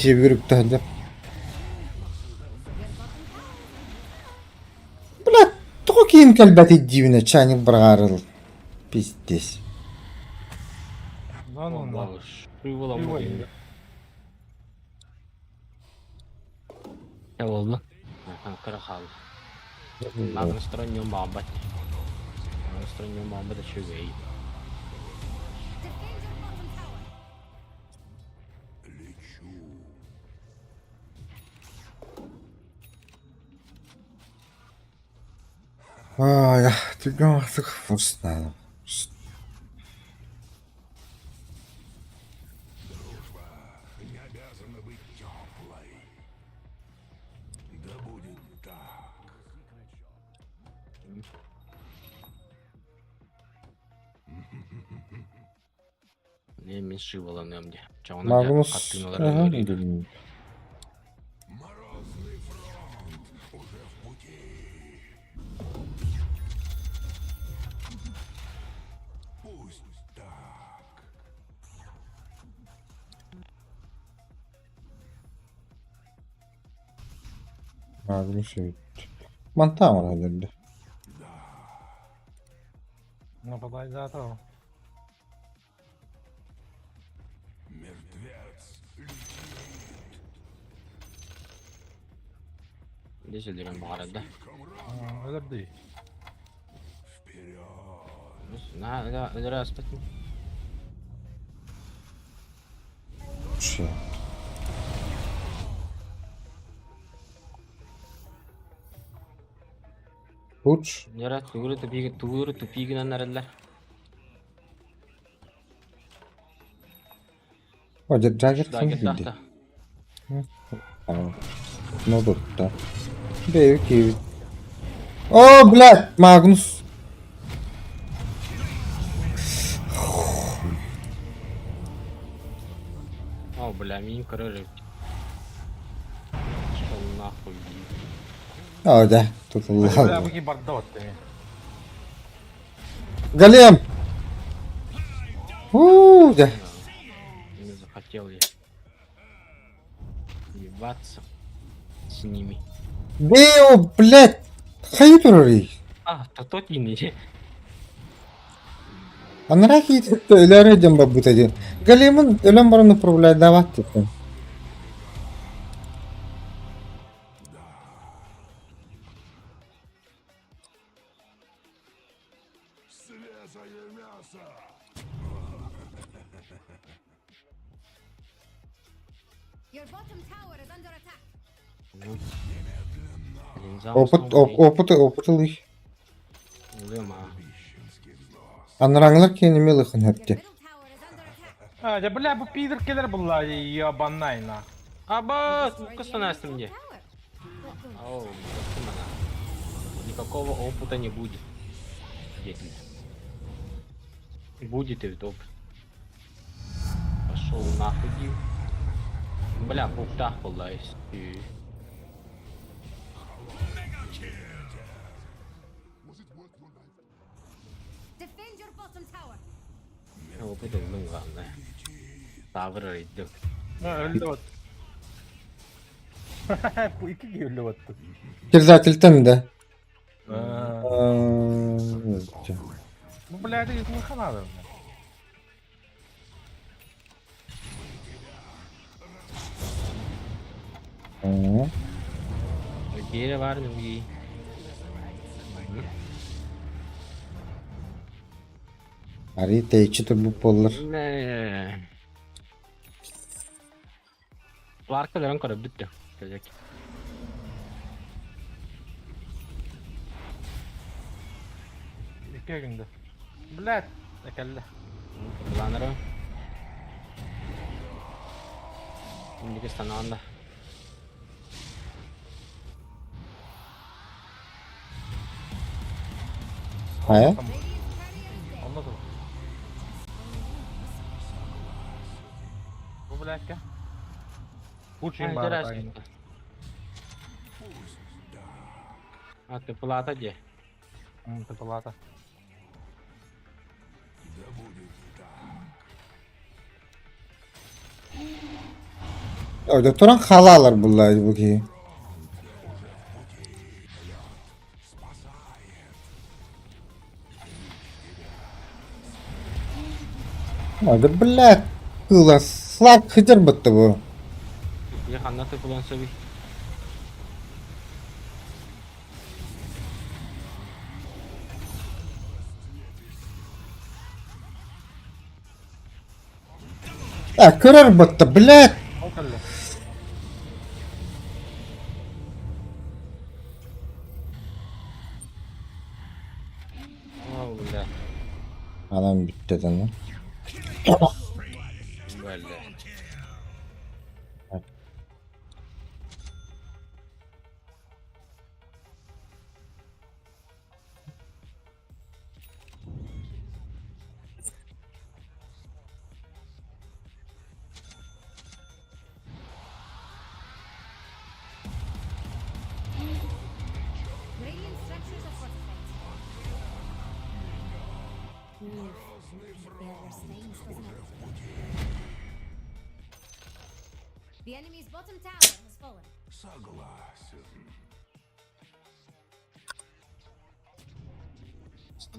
Жебіріп тәді. Бля, тұғы кейін кәлбәті дивіне чайник бірғарыл. Пиздес. Ну. Лавыш. Уйволам Уйвол. бugün. Ne oldu? Kırık aldı. Одностороннюю мамбать. Одностороннюю мамбать это чувей. Defend your bottom tower. Ай, ты artık fırsat. Ne men şıvalanıyorum diye. Çağına Magnus. kattığın Aha, olarak bilmiyorum. Magnus şey. Mantam var herhalde. Нападай за того. Neyse diyorum bu arada. Ölür değil. Ne öyle aspet mi? Şey. Uç. Nere tuğuru tupi ginen nereler? Hoca Jagger Daha kim git bildi? tahta. Tamam. Ne tuttu? Büyük iyi. Oh, блядь, Magnus. О, бля, мин короче. Что нахуй? Hoca tutuldu. Бля, беги бардот ты. Голем. Да. Не захотел я ебаться с ними. Бей, блядь. Hayır orayı. А, то тот не. Anlara ki tuttu öyle arayacağım bak bu tacı. Galem'in ölen barını problem davat tuttum. Your bottom tower is under attack. Опыт ылый. Лыма. Анраңлар kendime lıkın hepti. Middle tower is under attack. А, да бля, bu пидоркелер bunlar ебаный на. Аба, Destroy the ну-ка enemy's становится top мне. tower. But don't Оу, зачем она? Никакого опыта не будет. Если. Будет и топ. Пошел нахуй. Бля, пуфтах полазь. defend your bottom tower. Опыт oldu главное. Tavır araydı. Öldü ot. Bu iki öldü ot. Кирзательтен de. Bu bля de yüzünü kanadı. Geri var mı bir? Ari teyçi turbu pollar. Ne? Bu arkadan kadar bitti. Gelecek. İki günde. Bля, ekelle. Kullanırım. Şimdiki sanağında. He? Anladım. Bu bля ki. Uçayım bari. aynı. А ты плата где? Ты палата. Orada turan halalar bunlar bu ki. Hadi блядь. Kıla slak hıcır bitti bu. Я ханаты kullansa bir. Ya kırar bitti блядь. Okelle. Anam bitti lan. Böyle. Radiant structures are fortified. There are stains, doesn't it? The enemy's bottom tower has fallen.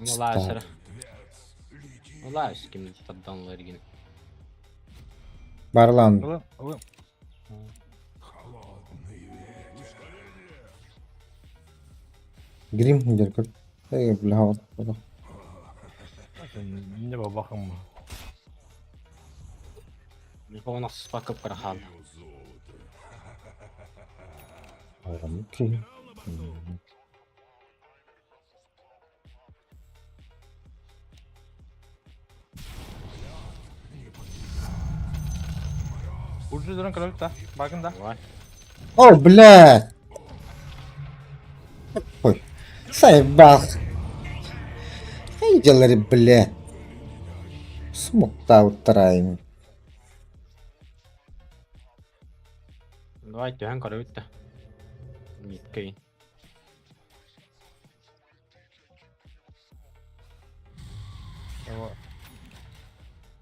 Младший. Младший kimdi taddanlar yine. Бар lan. Oğlum. Grim gider kır. Hey bile hava. Ne bakın mı? Его у нас спаков крахал. Ayram ki. Burcu duran kralık da. Bakın da. Давай. О, блядь! Ой, сайбах. Видели, блядь. Смокта утраем. Давай тюхан корыйт та. Миткей.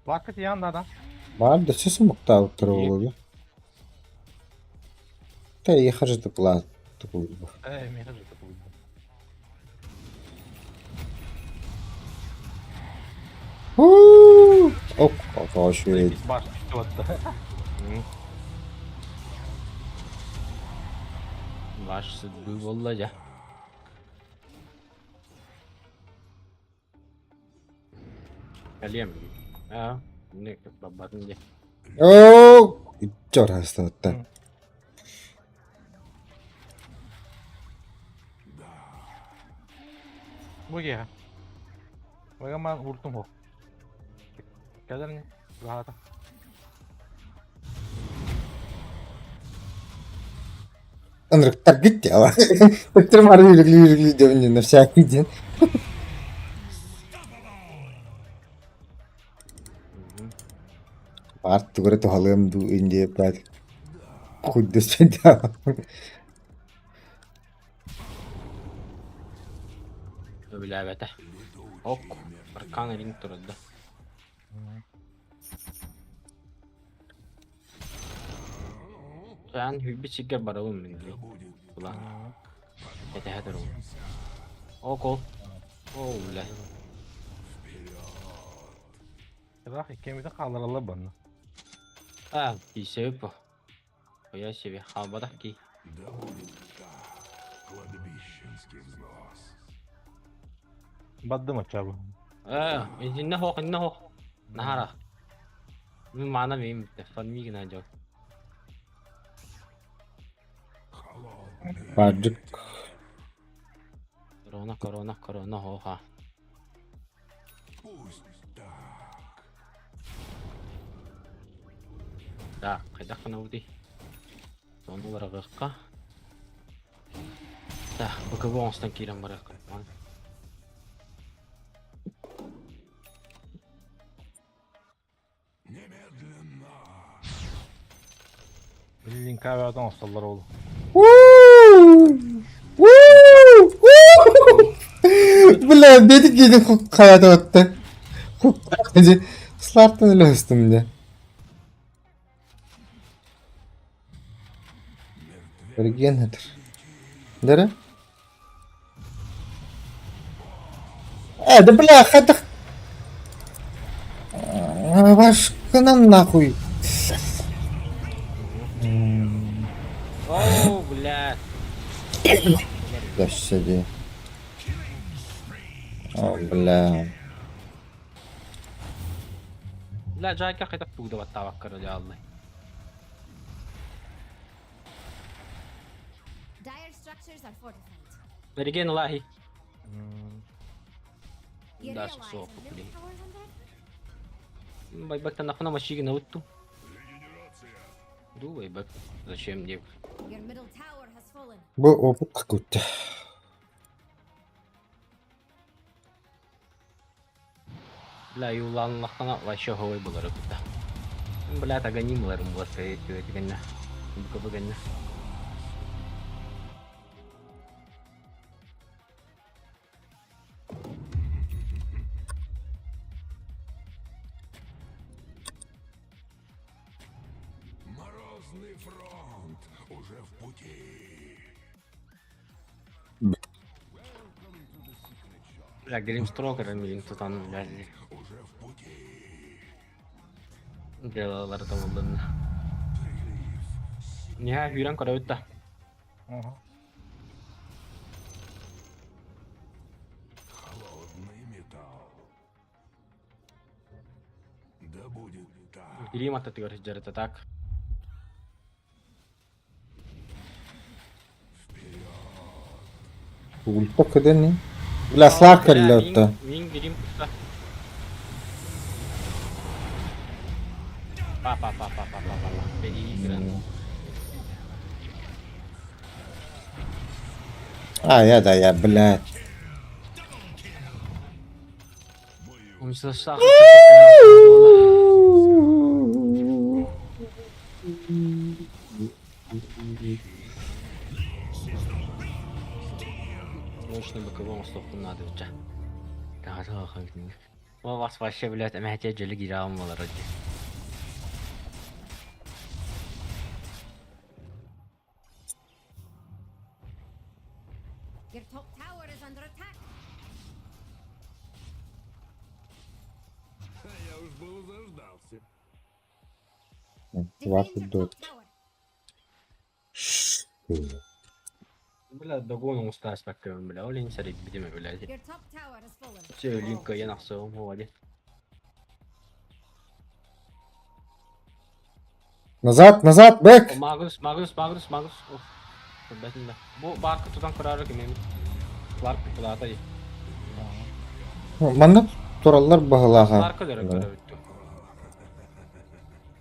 Vakit yanında da. Var da ses смокта утраем. Да я хожу так ладно. Mehra jeta bu. Оп, вообще. Baş düştü hatta. Ваш судьбы Володя. Калем. А, не бабатын де. О, чё раз это? Bu ya. Bakın ben vurdum o. Gelir ne? Rahata. Андрюк, гитти, ала. Доктор Марли регли девни на всякий день. Барт тугре то халым ду инде прат. Хуй доспеда. Öbülabete. Ok. Arkan ring turdu. Sen hübbi çikker baralım mı? Ulan. Yeter heder oğlum. Ok ol. Oğle. Rah ikimizi kaldıralım bunu. Ah, bir şey bu. Oya şey bir halbadak ki. Baddım açabı. İnne hok, inne hok. Nahara. Bir mana miyim? Defan mi gina jo. Барджик. Corona hoha. Da, kayda kana udi. Sonu waraqqa. Da, bu onstan kiran waraqqa. Bildiğin kahveden olsalar oğlum. Бля, dedik yedi hayata attı. Hadi slarttan öyle üstümde. Örgen nedir? Nere? Да бля, хата. Başkana нахуй. Oh, блядь. Господи. О, бля. لا جايك كده بوده بتاوكر يا الله. Dire structures are fortified. Bergen wallahi. You That's realize so a middle clean. tower's under? Байбактан нахуй на машиге наутtu. Ду байбак. Зачем мне? Your middle tower has fallen. Bu opuk kuttu. Бля, юланлахтана вообще ховай булары кутта. Бля, таганимларым болса этигенне. Букабыгенне. Морозный фронт уже в пути. Бля, Гримстрокер милин тутан блязи. Уже в пути. Делалар тамылдын. Ниха хүйрен көрөбүттө. Ага. Холодный металл. Да будет так. Грим аттатыгар жарыта так. Ulpa kadar ne? Bula sak kalla otta. Мин грим кутта. Па. Бери гран. Ya da ya блядь. Он со сахар. Срочно боковому стопу надо вча. Да, хангни. Ва вас вообще, блядь, эмхете жели гирам болар оди. Your top tower is under attack. Я уж было заждался. Var Defend your dört. top tower. Бля, догону устас паккем, бля, олин сарит бидеме, блядь. Your top tower has fallen. Söyleyince yanaqsam hadi. Назад, бэк. Magnus. Of. Tabii de. Bu barkı tutan kararı kim emin? Clark kulağıda iyi. Mana turallar bahalaha. Clark'ı da kararı bitti.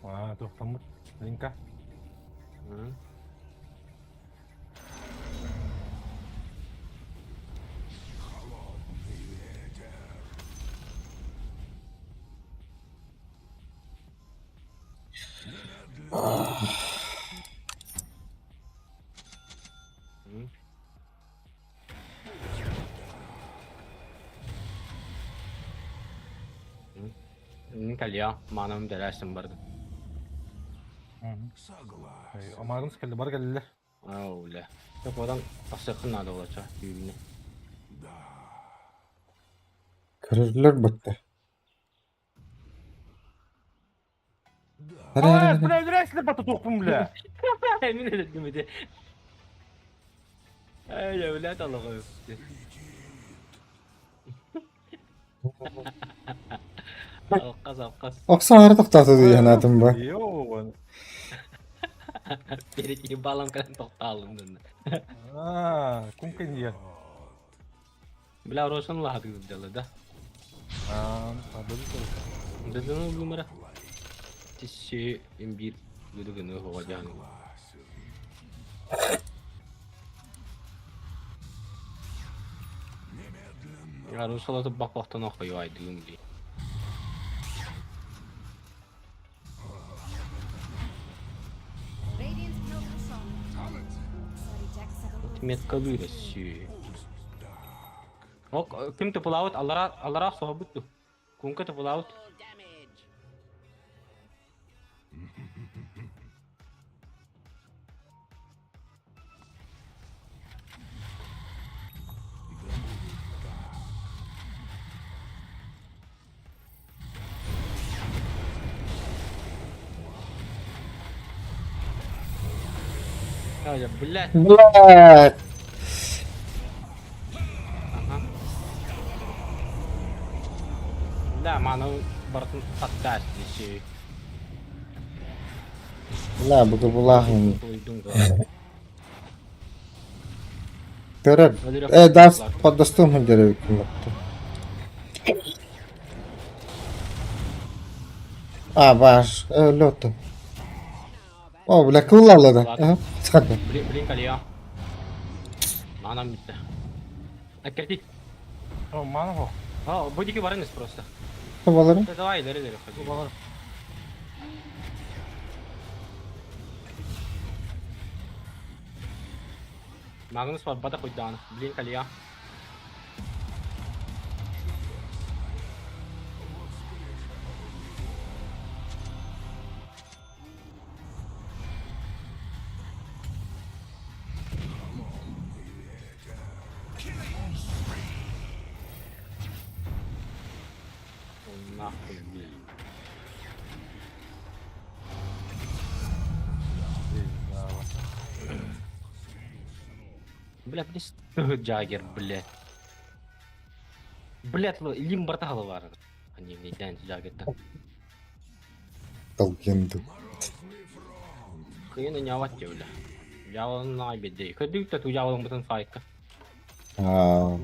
Aa, to'xtamur. Linka. Hı. Kalya, manam derersin bardı. Согласен. Amagın sıkıldı, bar geldiler. Öyle. Yok oradan asyakın nada olacak düğününe. Kırırlar battı. Hadi Aa, hadi. bля, öldürəksizlər batı toxum, bля. Emin ederim bir de. Öyle öyle dalığı öptü. Alkas. Aksan ağrı toxtatı diyen adım bu. Yo. Bir iki balam kalian totalım dön. Aa, kumken dia. Bila urusan lah hati dalı da. Ada itu. Dedim bu mera. Tisi imbir gitu gini wajahnya. Ya Rusala tuh bak waktu nak kayu aydın di. Radiant killed Hassan. Sorry, Jack settled. Met kabir sih. Ok, kim tuh pelaut alara sahabat tuh. Kungka tuh pelaut. Full damage. Ya belat. Блядь. Lah mana bertemu fatas di sini. La bu bulahın. Hidung tuh. Görür. Das поддастым hündere hükümetti. Var. Öyle oldu. O bile kıvılarladı. Aha. Çıkardı. Blink alıyor. Manam bitti. Akredit. О, мана хо. Будете варенес просто. Havaları. Да давай, иleri ходи. Магнус var, bada koydu dağını. Blink alıyor. Нахуй, блин. Бля, Джаггер, блядь. Блядь, лимбарта var. Hani neden Jagger'da? Dalgındı. Kıyını yavat ya öyle. Yavalın naibet değil. Kötü de tu yavalın bütün fayka. Aa.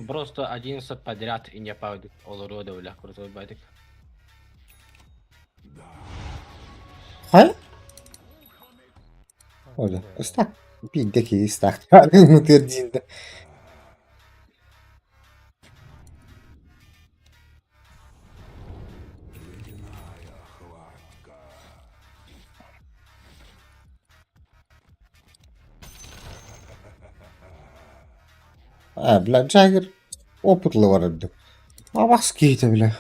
Просто 11 подряд и не падают. Олорода öyle. Крутой байдык. Hay? Öyle. Istak. Bir de ki ıstak. Mı tercihinde. Bля, Jagger опытлы var evde. Avaskiydi bile.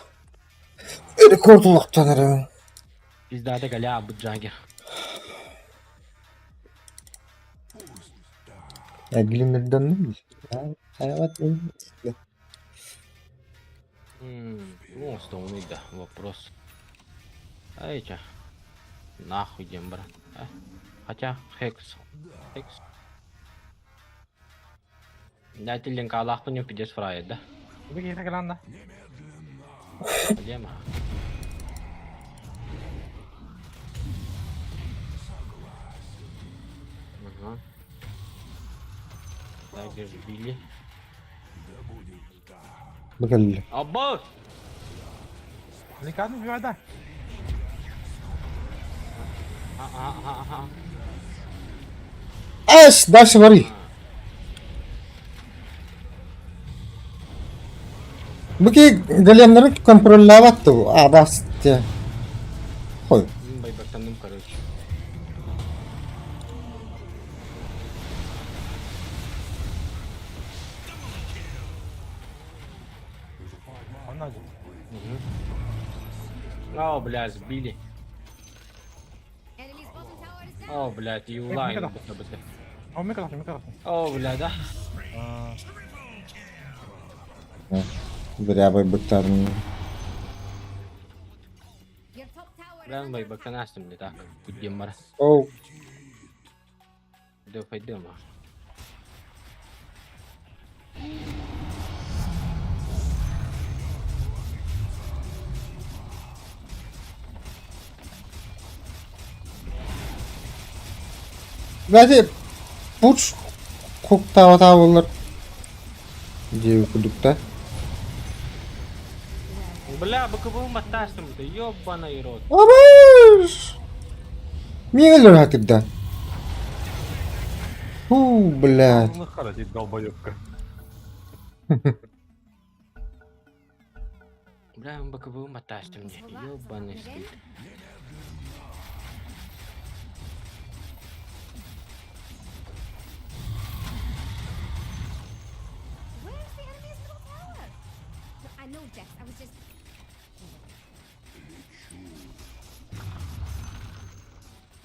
Rekorduluktan herhalde. Пиздата галя, bu Jagger. Bilimlerden mi? Hayat Ну, основный, да, вопрос. А эти? Нахуй, дембра. Хотя, Хекс. Хекс. Да, ты линка Аллах по нему пидешь фрайд, да? Беги, так ланда. Проблема. Ага. Так, держи, Билли. Bakalım. Абба! Ликадный убивай, да. Ага. Аш, дальше вари. Bugün golemleri kontrolleyemezdi bu. Basit. Koy. Байбактанным, короче. Он один. О, блядь, сбили. Enemy's bottom tower is down. О, блядь, и улайн. Микро. быстро. О, микрофон. О, блядь, да? Bire bayбıkların. Your top tower is Бля, under байбактан астым, не так. Будем мара. Oh. Да, пойдем. Bence burç kokta tavırlar. Diye okudukta. Бля, боковым мотастым-то, ёбаный рот. Abaş. Niye öyle hakikaten? Блядь. Ну, хорошо, долбоёбка. Бля, боковым мотастым мне, ёбаный стыд. Where's the enemy's middle tower? No, I know, Dex. I was just.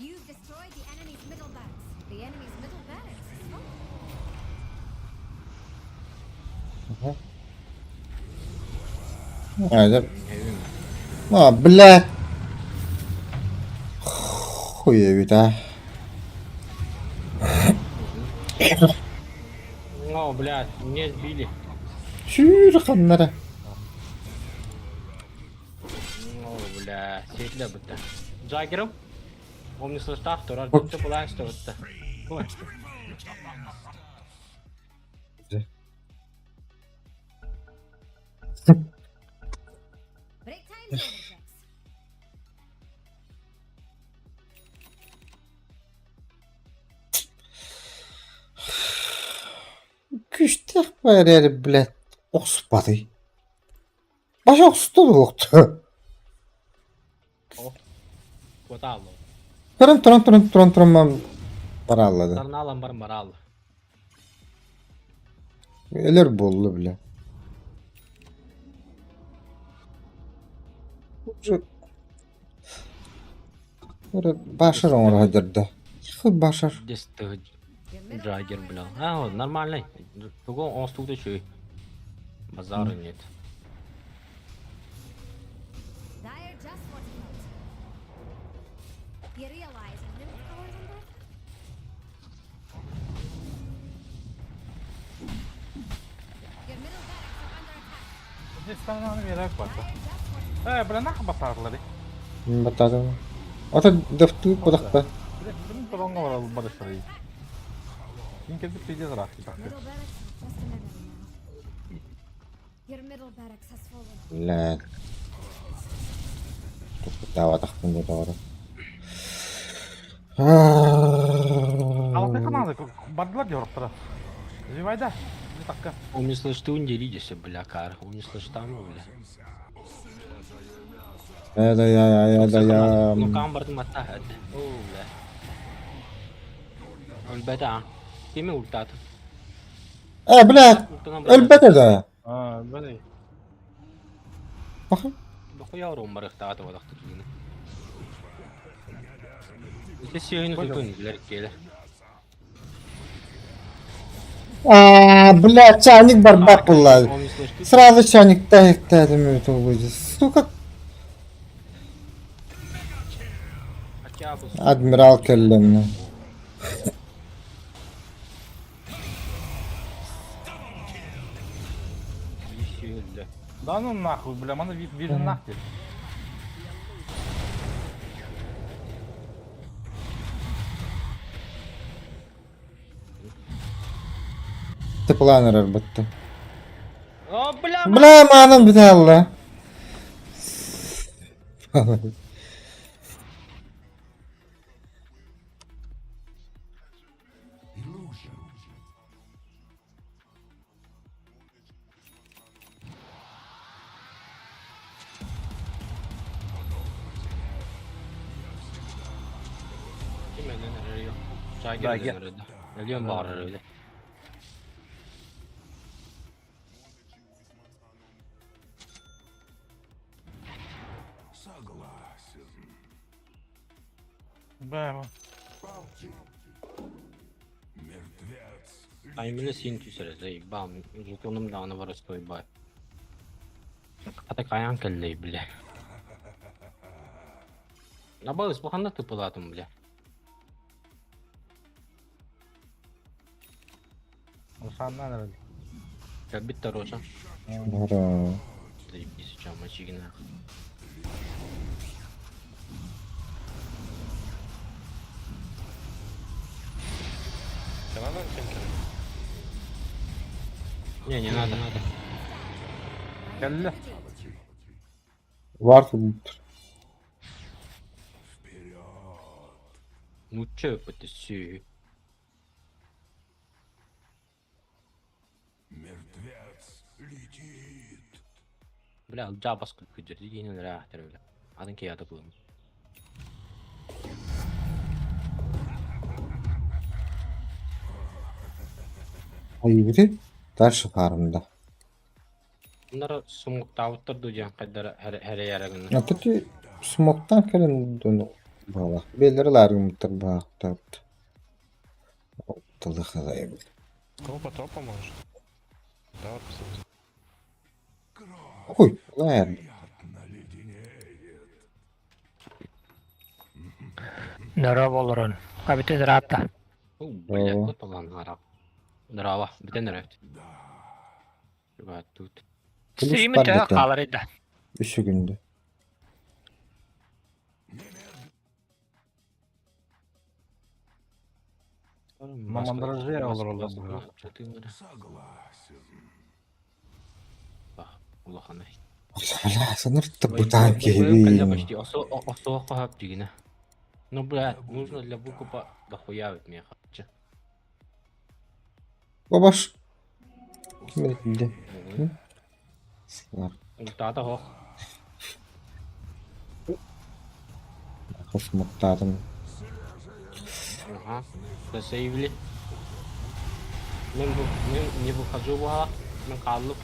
You've destroyed the enemy's middle barracks. The enemy's middle barracks. Oh, Hadi. Блядь. Хуевит, а. О, блядь, мне сбили. Чур ханнара. О, бля, сетля будто. Джаггером? Помню, слышал, второй, Вот. что было, что вот-то. break time objects. Güçtek var bilet. Ospadı. Başa okustu yoktu. Kota aldı. Turun ben paralladı. Sarını alan barın bara aldı. Ölür bollu bile. Başar onu hadirdi. Başar. Десті Your middle Джаггер, tower бля. is А, under вот, нормальный. Только он стук еще. Базара нет. Dire just what he knows. You realize his middle tower is under attack? Your middle barracks are under attack. Дистаны берек бар. Dire just what he Бля, нах басарлары. Батады. Ата дөфтү кудакта. Bunun торонга бар барышлары. Кинкеди пиде зарак. middle barracks are just an enemy now. Your middle barracks has fallen. Ла. Дава тахтын да doğru. Алапы канады бардылар жороптора. Живайда. Не такка. Он не слышит, ты унделидишься, бля, кар. Он не слышит там, бля. Я. Ну, камбарды мата хад. О, бля. Он беда. Кеми ультат. Блядь. Elbette de. А, böyle. Bakın. Бахуя урон барыхтааты вадахты кийini. Işte siyahını tutun, biler gelir. Блядь, чайник барбак булла. Он не слышит. Сразу чайникта ekledim это будет. Сука. Хотя бы Адмирал kellemni. еще, бля. Да ну нахуй, бля, мене вижен нахуй. Tıplanır bitti. О, бля, Bla manım bir daha Allah. kim elden arıyor? Çay Daha girdi gel. öyle. Ölüyorum bağırır öyle. Бля, Таймini sin tüsere zaybam. Jutonum da ana var stoy bay. Ata kayan kelle bile. Na bağız bu handa tıpıladım bile. ушаннан öyle. Ya bitti roşa. Bra. Zaybisi çama çigine. Не надо. Kelle. Var тут. Ну чё это все? Бля, джабаскут күдер деген рахтер öyle. Adın ki yadı bulun. Hayır. Ders farmında. Bunlar sumuk tavutturdu diyen kadar her yere günü. Ya tuti smoktan kelen donu. Bala. Belleri largım tık bak tapt. Tılı kazayım. Тропа, тропа может. Да, посмотри. Oy. Lan. Здорово, Лорен. А ведь ты рабта. Бля, Ого. вот olan harap. Дрова, бітен рефт. Шуға тут. Стримі бар те бекен. қалар еді. Üçü gündü. Мамандражи olur olur bu. Бах, улаханы. Бля, сыныртты Ой, бутан ой, ой, когда кебин. почти осо хап дигина. Ну, блядь, нужно для выкупа дохуя от меха. Че? Бабаш. Kim elinde? Ой, Сылар. ультата хох. Хосмоктадым. Ага. Да сейвли. Мен не выхожу в ха. Мен каллым.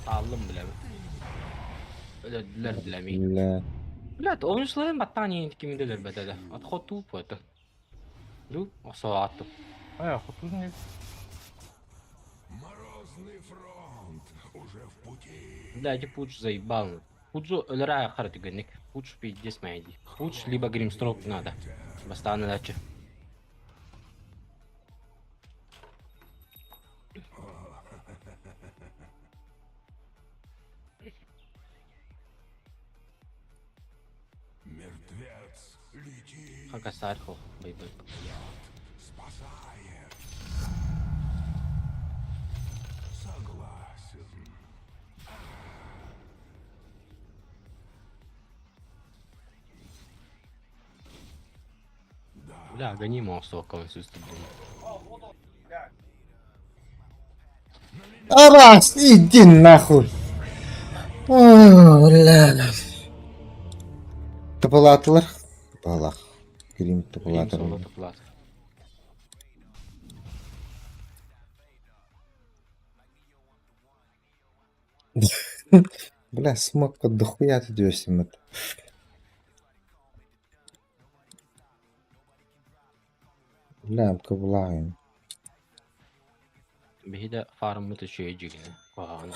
Kallım bile mi? Öldüler bile mi? Бля. Блядь, oyuncuların battaniye intikimindeler bedeli. At hotu bu это. Ду, осо attım. Хоть не. Блядь, Пуч заебал. Пуджу ölüre харты гонник. Пуч пиздец майди. Пуч либо гримстроп надо. Бастаны дача. Хага сархо, бай-бай. Бля, гони монстра кого-нибудь выступил. Арас, иди нахуй. О, бля. Tıpılatılır. Balak. Grim tıpılatır. Соло плат. Бля, смог дохуя ты дёсим это. Бля, каблаем. Bir de farmı taşıyor cigine. Vay.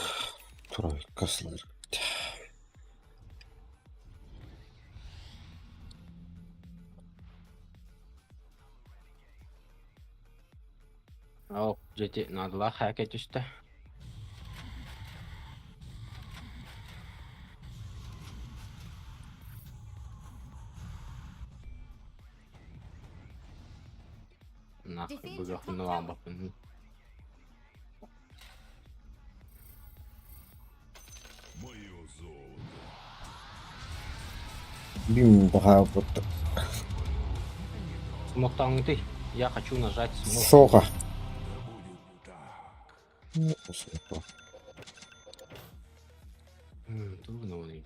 Трой, косlar. О, жети надла хакет işte. Нахуй быгаху на ламбапын. Бим, бага, вот. Смоктан ты. Я хочу нажать смок. Сока. Ну, посмотрим. Трудно он.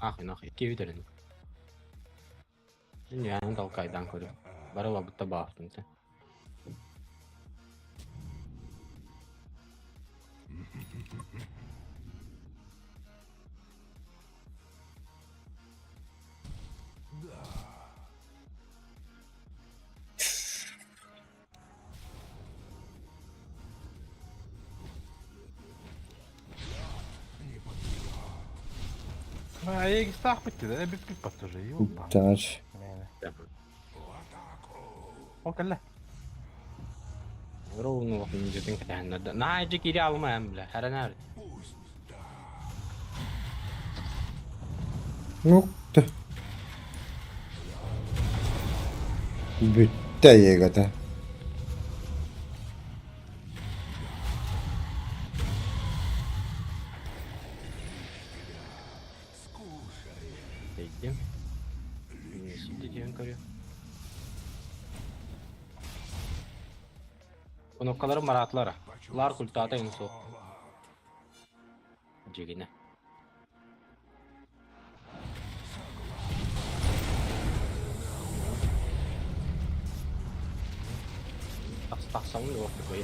Ах, нахуй, кевитерин. Я не толкайдан көрü. Бары лабытта бафтын ты. Я их стахпать, да, я бит тоже, ёба. Тач. Окей. Ровно вот не ждён катан. На эти кири алмаем, бля. Харанар. Ну, ты. Büttä yegata. Değdim. Şimdi diyen körü. Bu noktaları maratlara. Lar kultata inso. Cigine. Taksan da waktu koy.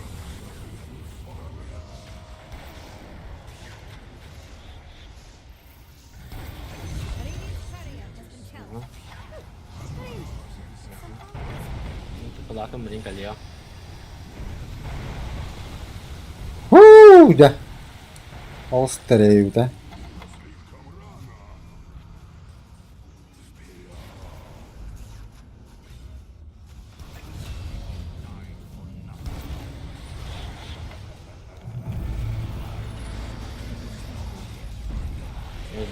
Pelakon mending kali ya. Да. Острею, да.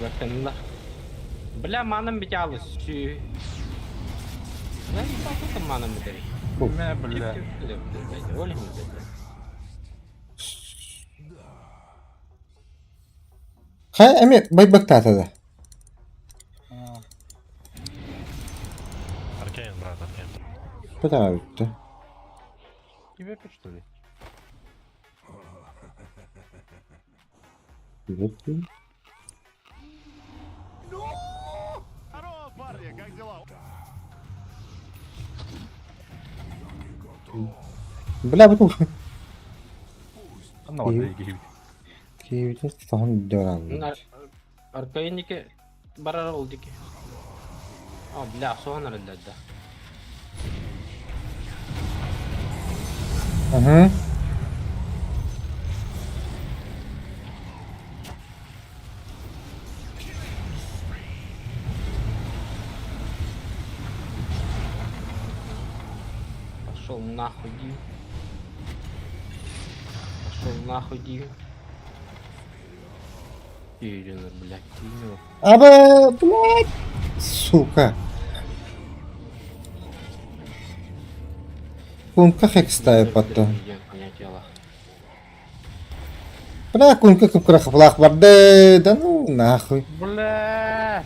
Bakınlar. Bля, manam bir alış. Ben bakıyorum bana mı derim. Me bile. Öyle mi dedi? Ha emi bay tatada. Аркейн, брат, Аркейн. Bu tarafa bitti. Тебе что ли? Bitti. Бля, bu Anlamadım ilgili. Kiyivde falan dönem. Arkayındaki barar oldu ki. Aa bile soğan arıldı. Hı hı. Пошел нахуй, Дим. Пошел нахуй, Дим. Юрина, блядь, хуйню. Aba, блядь. Сука. Кунка хек ставит потом. Понятие лах. Бля, кунка кыпкыра хыплак барды. Да ну нахуй. Бля.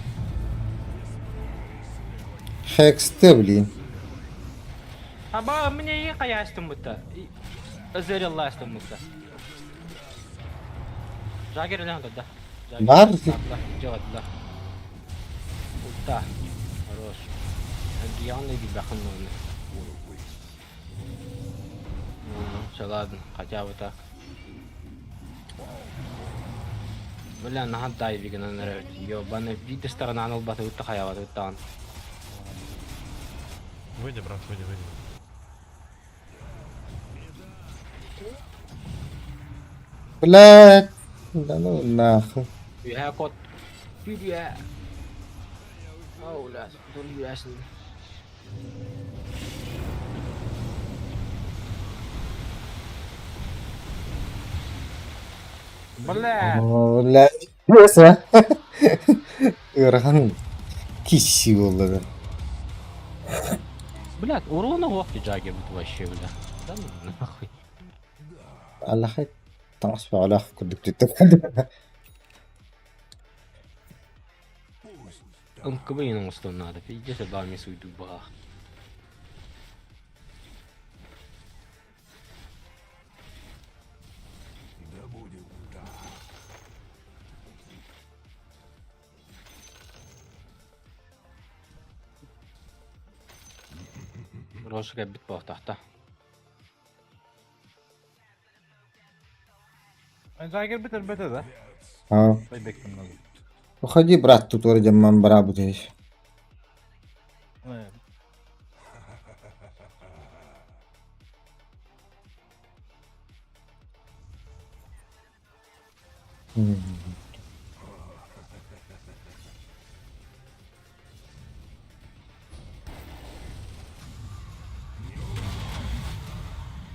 Хексте, блин. Аба, мне и каястым быта. Озерелластым быта. Жагер лям да. Бар. Жагер да. Ульта. Хорош. Гианный бибахан ну. Ну, все ладно, хотя бы так. Бля, нахуй дайвига на нравится. Ёбаный виды сторона албаты вот такая вот там. Выйди, брат, выйди, выйди. Блядь. Да ну нахуй. Я кот. Юрия. Ауля, ясно. Бля. Бля. Несі. Ирхан. Кищи олды. Блядь, урона вовки Джаггер будет вообще, бля. Да ну нахуй. Аллахай. Тамас па аллах күрдік жетті. МКБ что надо, пиздец, я дам свой дуба. Рошка бит по тахта. Jagger bitir da. Ha. Bay bektim lazım. Уходи, брат, тут вроде мамбара будет. Evet.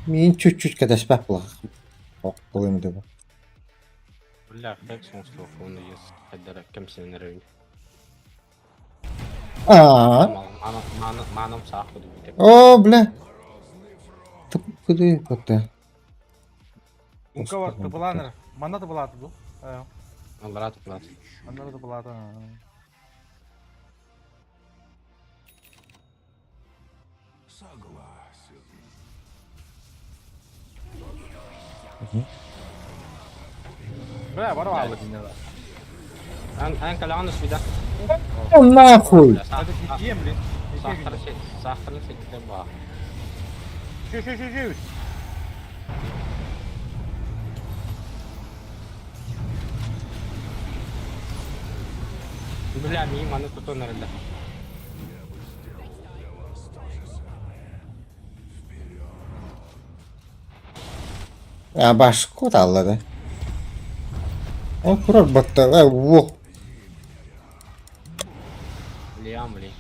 Мен чуть-чуть когда спать плохо. Плым да. Бля, Хекс, он что, он есть. Хотя кем себе на районе. Маном саху дубите. О, бля. Ты куда это? У кого ты была, наверное? Мана ты была тут? Брат. Мана ты была, да. Бля, ворвало меня, да. Ан калянус вида. О, нахуй. Это пиздец, блин. Сахар сеть ба. Чуть. Бля, ми мана тут нарыда. Ya başka da Allah'da. O kurar batta. Во. Лиам, блин.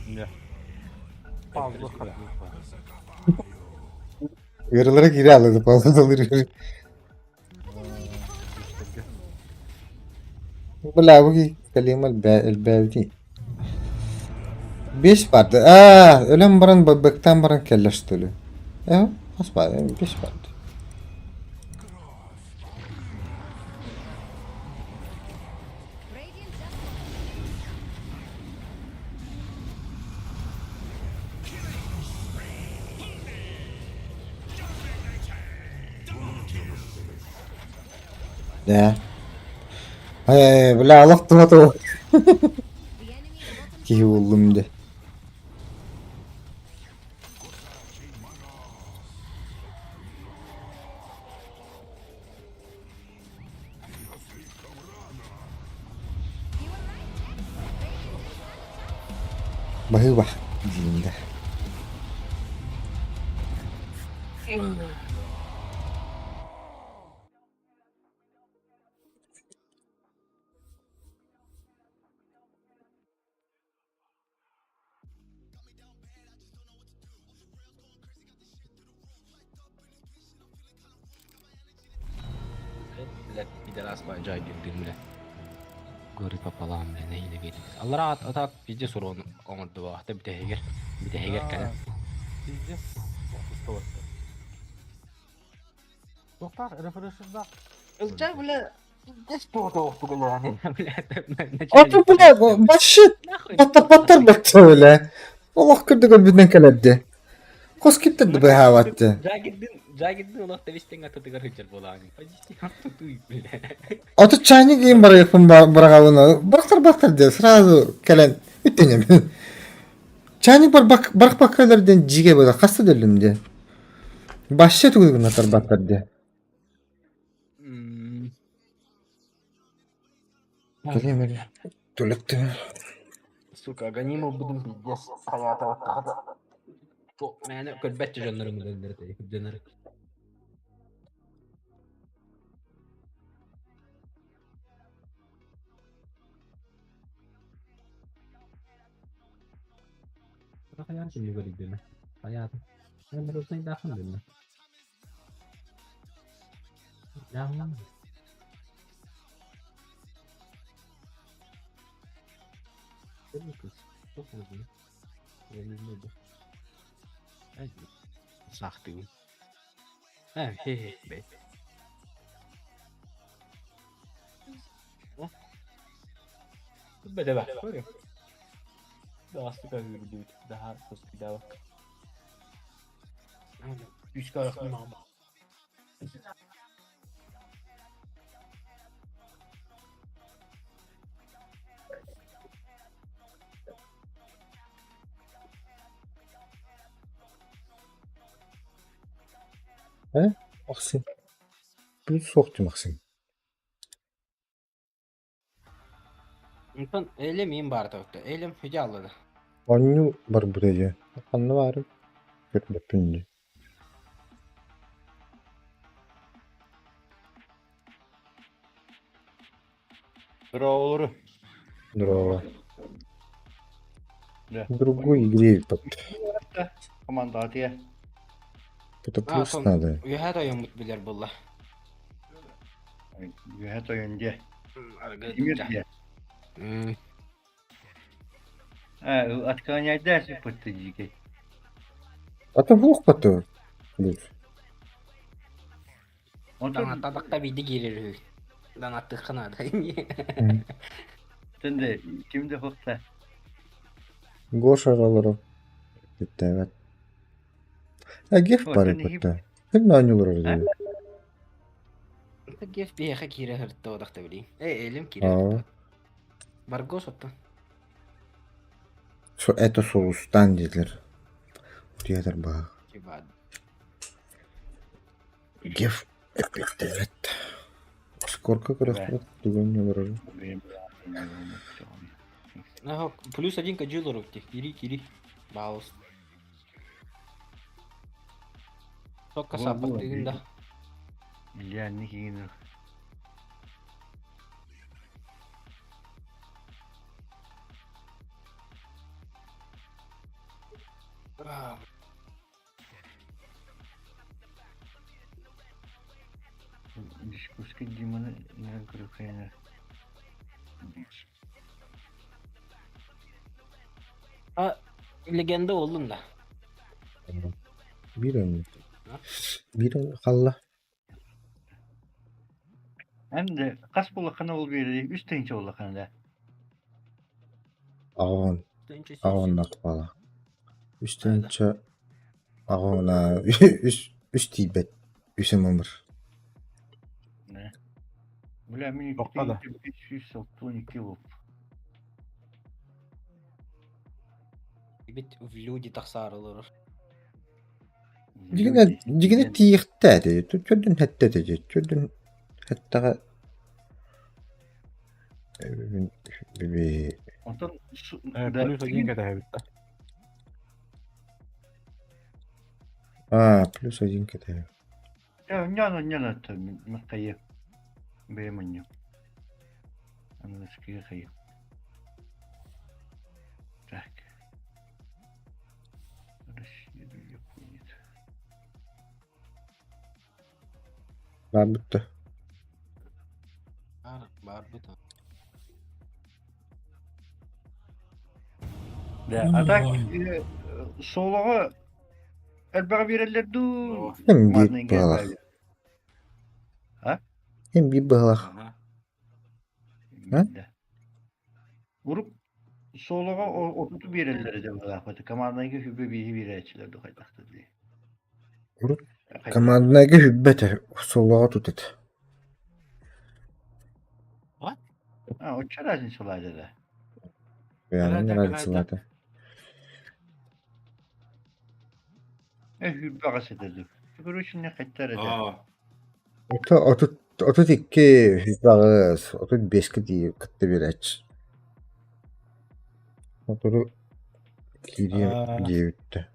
Не. Fazla kalıyor. Yarılara geri aldı. Fazla dalır. Bula bu ki kelime el-bevti. 5 vardı. Ölen baran babaktan baran kelleşti ölü. Az var. 5 vardı. Radiant just Ya. Bula Allah tuha tuha. the enemy's bottom Ki oğlum de. You were right, Jack. Radiant do stand a chance. Bahı bak. Diyeyim de. Bir de rast bacağı girdim bile. Garip apalan bile neyle geldik. Allah rahat atak bizce soru onu bu vakti bir de heger. Bir de heger kana. Bizce stovatı. Doktor, refresher'da. Ölçer bile. Despot oldu bile yani. Atı bula başı. Patlar baktı öyle. Allah kırdı gölbünden keledi. Kos gittirdi bu havattı. Jagiddin ulak devisten atadıgar hıçır bolan. Pajisi yaptı bile. Atı çayını giyin bara yapın bırakavını. Bıraktır diye sırası kelen. Üttenim. Çayını bırak bakarlardan cige böyle kastı dedim diye. Başça tüygün atar bakar diye. Geleyim öyle. Tülüktü. Сука, гонимо будем пиздец. Hayata отдыхada. Çok məni kölbətçi canlarımı döndürdü. Döner. Bırak hayatım yukarı gidiyor. Hayatım. Ben bir olsaydı aklım dedim. Yanmam. Değil mi kız? Çok mu bu? Elimizde. Hadi. Sahtı. He be. Bede bak. Görüyor. Daha sık yürüdü. Daha sık bir daha bak. Üç karakter mı ama? Maksim. Bu soktu Maksim. İnsan eylemeyeyim bari tavukta. Eylem hüce alladı. Anyu var buraya. Anlı var. Götme pündü. Doğru. Дрова. Да. Другой игре под. Команда atıyor. Это плюс надо. Üyehe de yumut bilir bulla. Yühet oyuncu. Argıca. Отклонять дальше подтыгивай. Это плохо то. Плюс. Dana tabakta bir de girir. Dana tıkına da. Sen de şimdi hokta. Гоша Роллеров. Bitti evet. Gef О, bari sen iyi- bitti. Hep ne anyular arıyor. Gef bir yaka kire hırtta odakta bileyim. Elim kire Aa. hırtta. Bargos otta. Şu eto soğustan dediler. Diyorlar bak. Kibad. Gef bitti evet. Сколько красот двойной рожи. Ага, плюс один к джилеру. Кири. Баус. Только Во, сапа во, ты да. Я не кину. Дискуска Димана на крухайна. Ha, legenda oldun da. Bir önlük. Ha? Bir önlük Allah. Hem de kas bulakana ol bir üstünce bulakana da. Ağın. Önce siz- Ağınlak bala. Nerede? Üstünce ağına üst tibet. Üsüm ömür. Ne? Ulan Yok kadar. 512 olup. Бит в люди тахсарылыр. Дигine tiyikte de. Çördün hette de. Çördün hettaga bir Ondan Плюс один кете битті. плюс один кете. Ya не tabii makayı. Beğenmiyorum. Anlaşılıyor kayı. Так. Расширю будет. Ben bitti. Бар бит. Да, так soluğa elbette verirler du. Hem Madem bir balık. gelmedi. Hem bir balık. Ага. Ha? Vurup soluğa otutu verirler de bırakmadı. Kamardaki hübbe bir verirçiler de kaydaktı diye. Vurup Kamandaki hübbete soluğa tut et. Ha, o çarazın solaydı da. Yani Herhalde, ne herhalde. zaten. Hübbe gazetesi. Şükür için ne kadar eder. Otuz iki hübbağız. 35 diye kıttı bir aç. Oturu kiriyem diye bitti.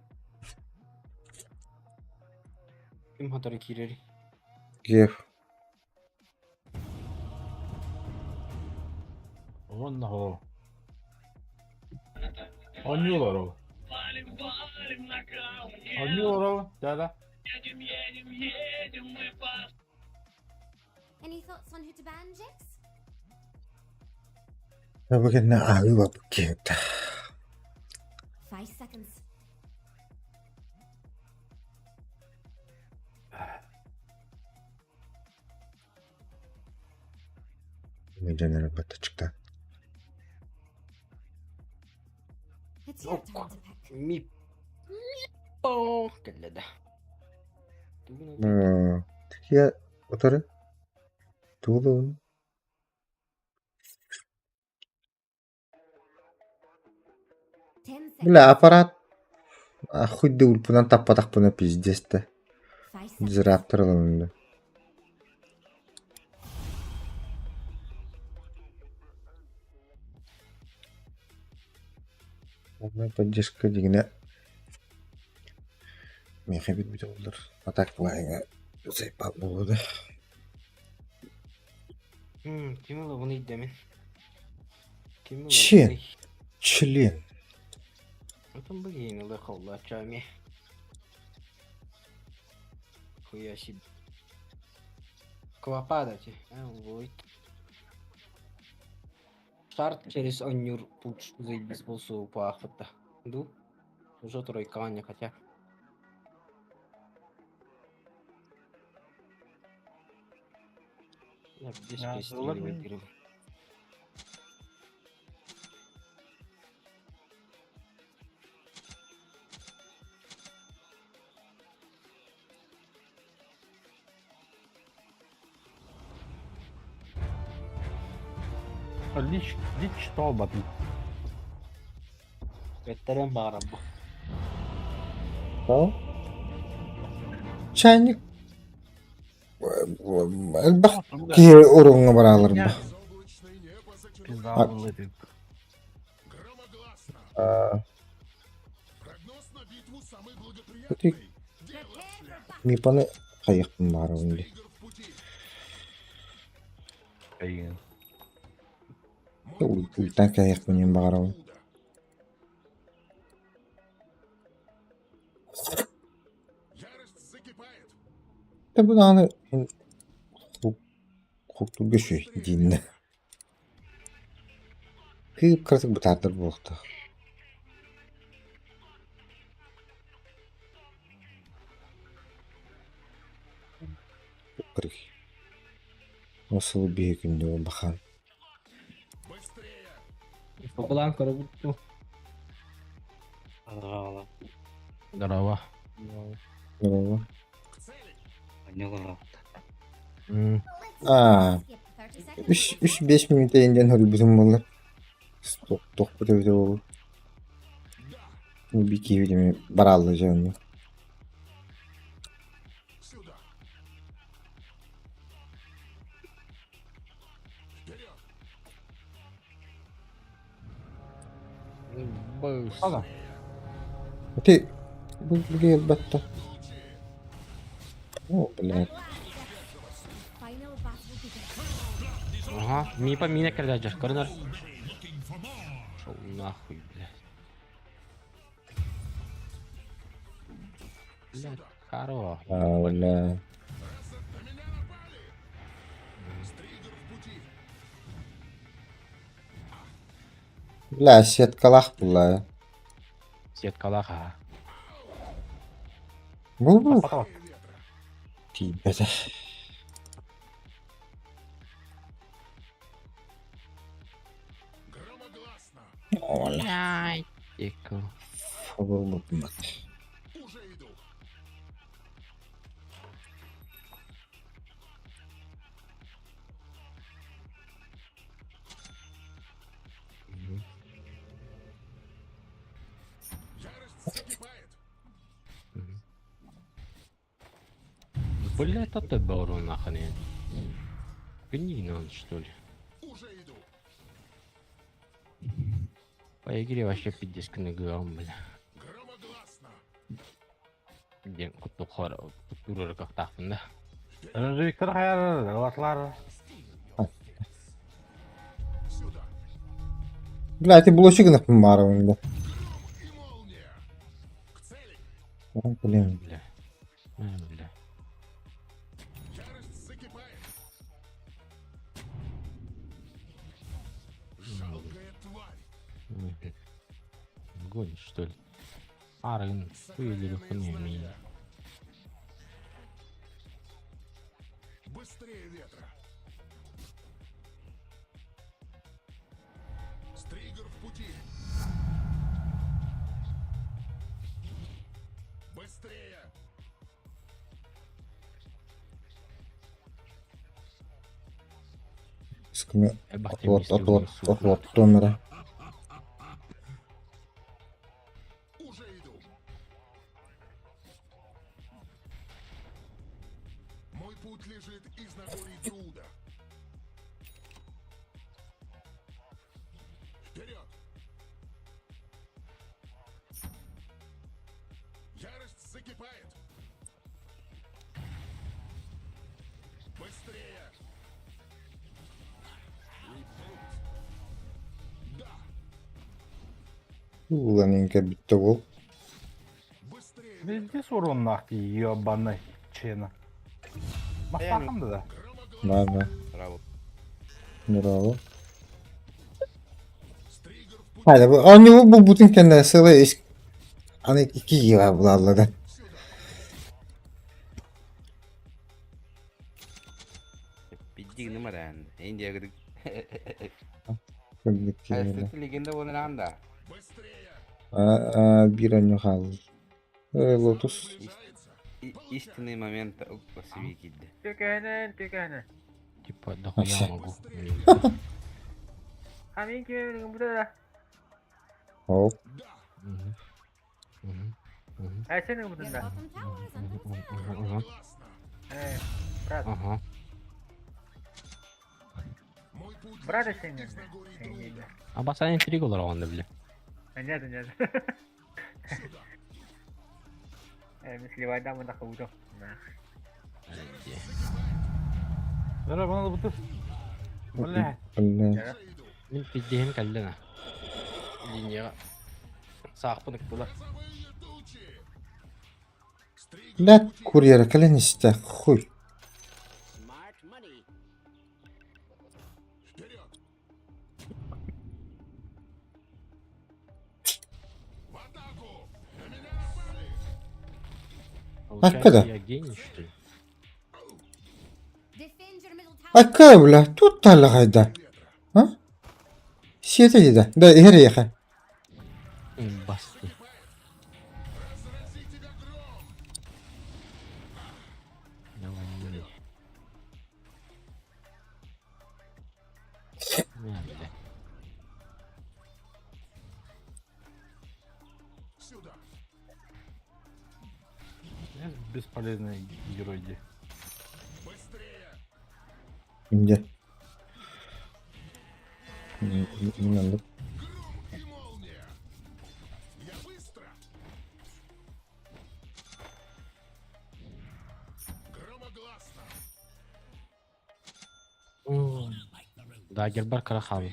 Kim hatırı kireri? Gef. Он го. Oynuyorlar o. Oynuyorlar o. Gel. Any thoughts on who to ban, Jix? Bakın ne ağrı var bu kağıtta. 5 seconds. Mücadele batı çıktı. It's your Yok. turn to pick. Мип. О, келледе. Ya otarı. Tuğlu. 10 seconds. Bile aparat. Хуй ульпунан таппатак буна пиздесте. 5 seconds. Дизраптор алынды. Ona поддержка дегене. Меха бит бит olur. Атак лайга. Зайпал болду. Kim ola bunu iddemin? Kim ola? Çin. Член. Потом бы ей налыхал лачами. Хуя себе. Квападати. Вот. Старт через Онюр пуч заебись болсу по ахвата. Ду. Уже тройка Аня хотя. Я здесь Ya, пристреливаю olabilir. первым. Лич толбатын. Veteren bağıram bu. Tamam. Çaynik. Bak ki orunga baralarım bak. Пизда летит. Kötü. Мипаны кайыктын баары өнде. Кайын. Ультан кайык менен багарабын. Bunu hani hukuku güçü dinle. Кыып кыртык бутардыр болду. Кырык. Осыл бие күндө ол бахан. Популан көрөбүттү. Здорово. Здорово. Skip 30 seconds. 3-5 минут эйинден хөрүбүтүм болар. Ток бүтөбүтө болу. Бики билими баралды жөнү. Ладно. Ты выглядел бата. О, блядь. Final battle begins. Ага, мипа мина кирдер, көрүнөр. Шоу нахуй, блядь. Блядь, хорош. Бля. Бля, сеткалах була. Сеткалаха. Бу. Потолок. Тебе да. Оля. Ай, тихо. Фу, Блядь, это ты был нахрен. Гни он, что ли? По игре вообще 50 книгам, бля. Ден кутухар, кутурар как так, да? Рыжиктер хайар, латлар. Бля, ты блочек на помаровым, да? О, блин. Бля. Бля. Гонишь, что ли? Арын, хуй хуйня меня. Быстрее ветра. Стригер в пути. Быстрее. Скаме. Ебать, Отлот, тонера. Уже иду. Мой путь лежит из Нагорий труда. Вперед! Ярость закипает. Быстрее! Да! Уланенько битте бол. Быстрее! Везде сурун нахти, ёбаный чена. Мастахымды да. Да. Браво. Браво. Haydi bu anne bu bütün kendine sıra iş. Hani 2 gibi bu Allah'da. Пиздик нумаран. Индия гыдык. Kırdık gibi. Кайсы легенда болан анда. Bir an yok aldı. Lotus. Истинный момент классовики. Тюкәнен. Типа, дохуя могу. Хамин кем burada? Hop. Ayşe'nin Your burada. bottom tower is under attack. Брат, Ага. брат Ayşe'nin. А бассейн интрига олар бля. Нет. Мы сливайда мы нахуй. Бля, бана бутур. Бля. Bля. Мен пиздейм калдена. Линияга. Саақпынык булар. Bля kuryer kalen işte. Хуй. Hakikaten. Ya geniş işte. Defend your middle tower. Akka bula tut talla hayda. Ha? Siyete yedi. Da her yaka. Bastı. Nerede? Бесполезный герой. İnce. Bilmem. Dagger бар кара хавы.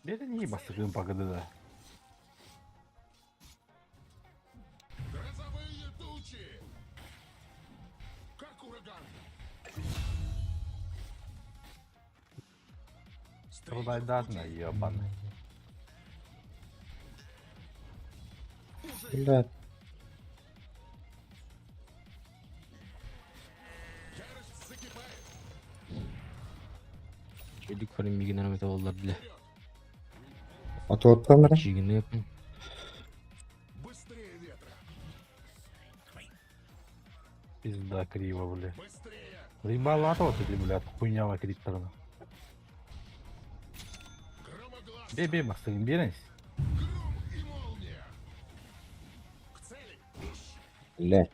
Это не бастыгын погоды да. Страдать на ебаный. Блядь. Çelik falan bir günler mete oldular bile. Atı otlanır. Çiğini yapın. Пизда криво, бля. Рибалата вот эти, блядь, хуйня крипторна. Бей, бастыгын беріңіз. Блядь.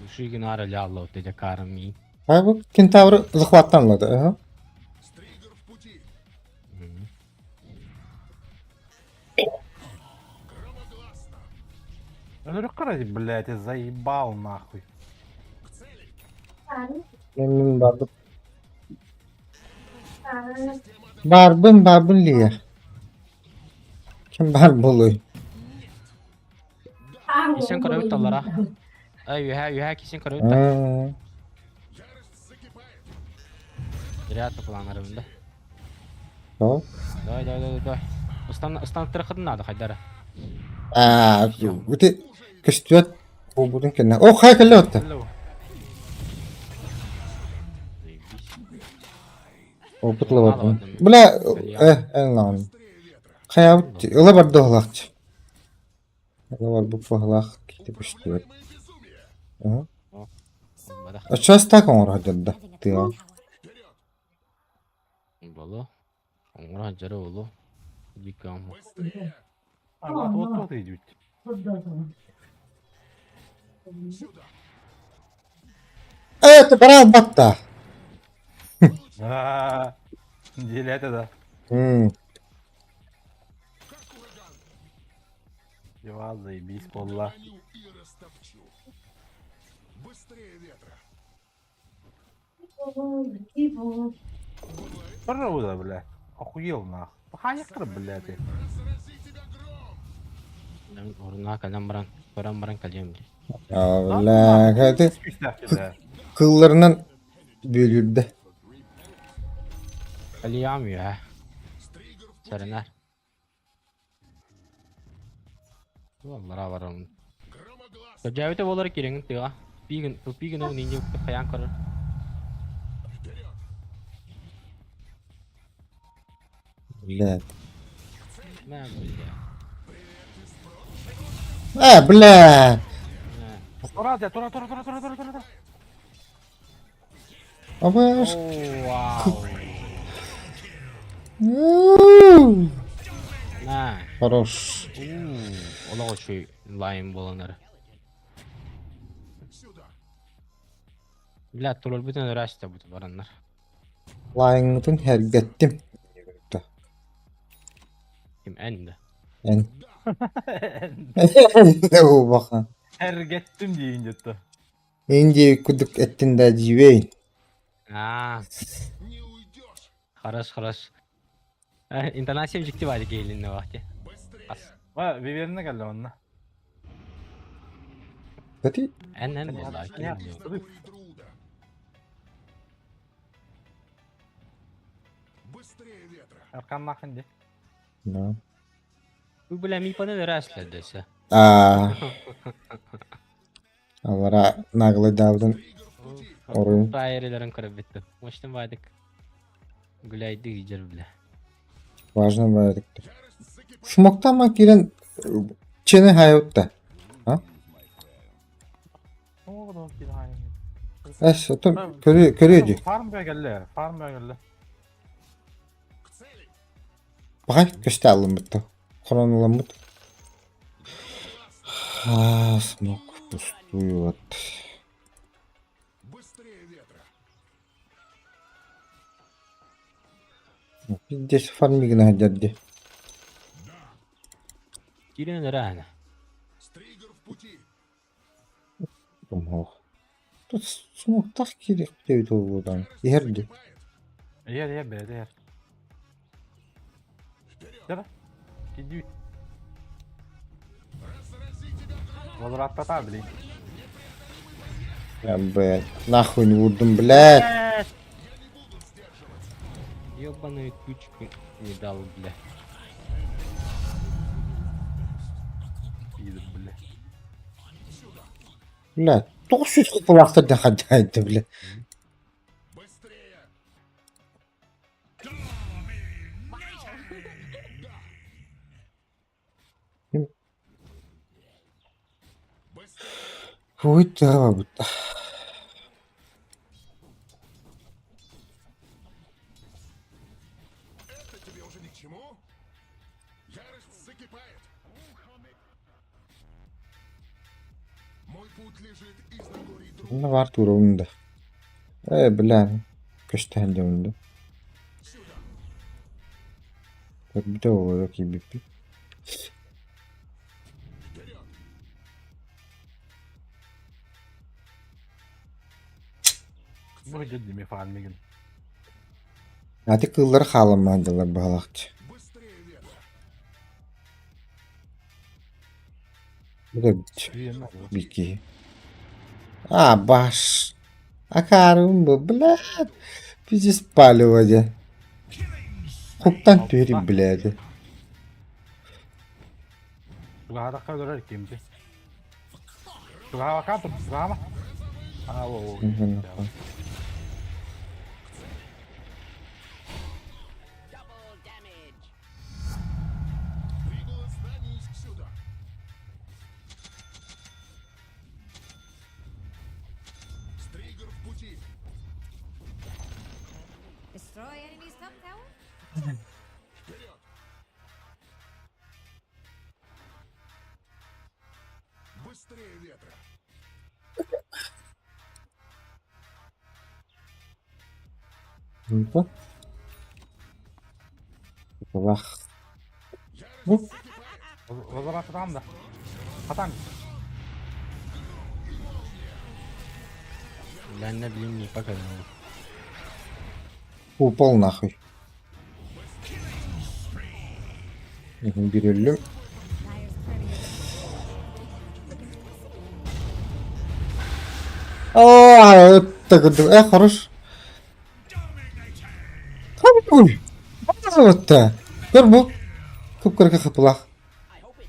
Şu gün ara Allah ötece karım iyi. Ha bu kentavrı zıhvattanladı. Ha? Ну ради, блядь, я заебал нахуй. Memnun barbun. Barbun liye. Kim barbuluy? Kesin karayı tallara. Ay yuha kesin karayı tal. Ha. Direkt planları bunda. Tamam. Day. Istan tırıkıdın adı haydara. Aa, bu de küstüet bu budun kena. Oh, hay kelle otta. Hello. O butla batın. Bula en lan. Hayat ola bar dohlakçı. Ola bar bu fahlak gitti küstüet. Ha. Aşağı tak onu hacında. Diyor. Bolo. Onlar hacara oğlu. Yıkam. А, вот идет. Evet, bana batta. Делять это. Чувак, заебись, подла. Пожалуйста, бля. Охуел нахуй. Hayırdır, бля, ты. Oruna kalan baran kalıyorum. Allah, hadi. Küstah Kıllarından bölüldü. Kalıyamıyor ha. Serenler. Vallahi var onun. Kecavete olarak girin diyor. Bir gün o ninja kayan karır. Блядь. Ne böyle? Блядь. Тура. Ama Wow. Ne? Хорош. Ola o şey line bolanları. Bilat tolol bütün uğraştı bu baranlar. Layıngıtın her gettim. Kim endi? En. O bakın. Her gittim deyince de. İnce kuduk ettin de civeyin. Aa. Хорош. İnternasyonel objektif hadi gelin ne vakti. Ha, Vivien'ine geldi onunla. Hadi. En vallahi Ne kim yaptı? bilir. Arkandan şimdi. No. Bu bile mi bana ver asla dese. Alara naglı davdın Orun. Fayerlerin kırıp bitti. Hoştum vardık. Gülaydı gicer bile. Важно verdik. Smoktan mı giren çene hayatta. Ne oldu o ki daha iyi? Es otur körüyücü. Farm böyle geldi. Farm böyle geldi. Bakay köşte alın bitti. Koronalan bitti. Smok пустую от. Здесь фармигна дядя. Girin rana. Думал. Тут смог так керек deydi o buradan. Yerdi. Yer be yer. Gel. Gidiyor. Olur atlatar bileyim. Ya be nahуй не vurdum блядь. Ёбаный güç не dal bile. İyidir bile. Блядь. 900 купалакта да хадайды блядь. Ой, да, вот. Ne var durumunda? Bilen. Köşten döndü. Bak bir de o var ki bir. Bu ciddi mi farm gün? Hadi kılları kalamadılar balakçı. Bu da bir iki. Баш. Акарым bu блядь. Bizi спаливали. Kuttan tüyürüm блядь. Sugaha da kalır kimdi. Sugaha bakar mısın? Sugaha mı? O. Destroy enemy's top tower? Bu. Bak. O zaman tamam da. Hatan. Ben ne bileyim mi bakalım. Упал нахуй. Bir ölüm. Так вот, хорош. Ой, вот-то. Gör bu. Kıpkırık kıpılak.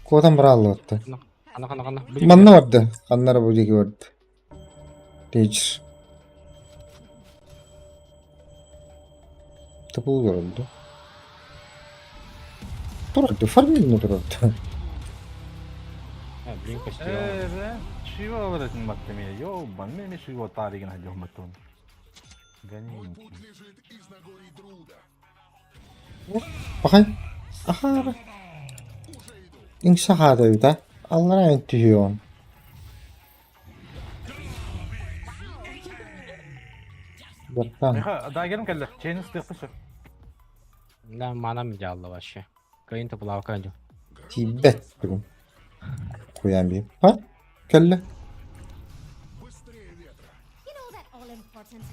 Kodan bıralı otta. Kana. Manna vardı. Kanlara bu gibi vardı. Değişir. Tıpıl görüldü. Durdu. Farming durdu. Ha blink işte. Şiva olarak mı baktım ya? Yo, ben mi şiva tarihine hadi baktım. Benim. Bakayım. Aha. İnşa hadi da. Allah'a entiyon. Baktan. Daha gelin geldi. Chain'in sıkışı. Ben manam mı Allah başı. Kayın topu lavkancı. Tibet durum. Koyan bir. Ha? Kelle. You know that all important.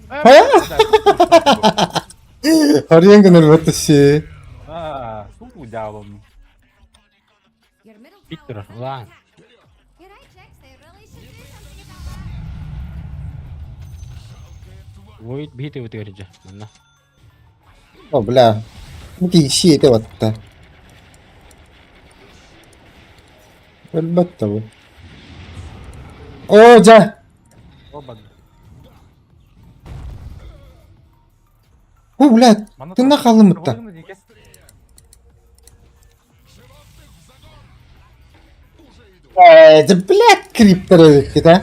Arayan gönül vatışı. Su jauh. Your middle Bitti ulan. You're right, Jax. They really should do something about that. Void бити витирджа. Манна. О, бля. Мути işi de vatta. Elbette bu. Oca. Оба. Bu bля. Tınla kalın mutta. Bля, криптор öykü de.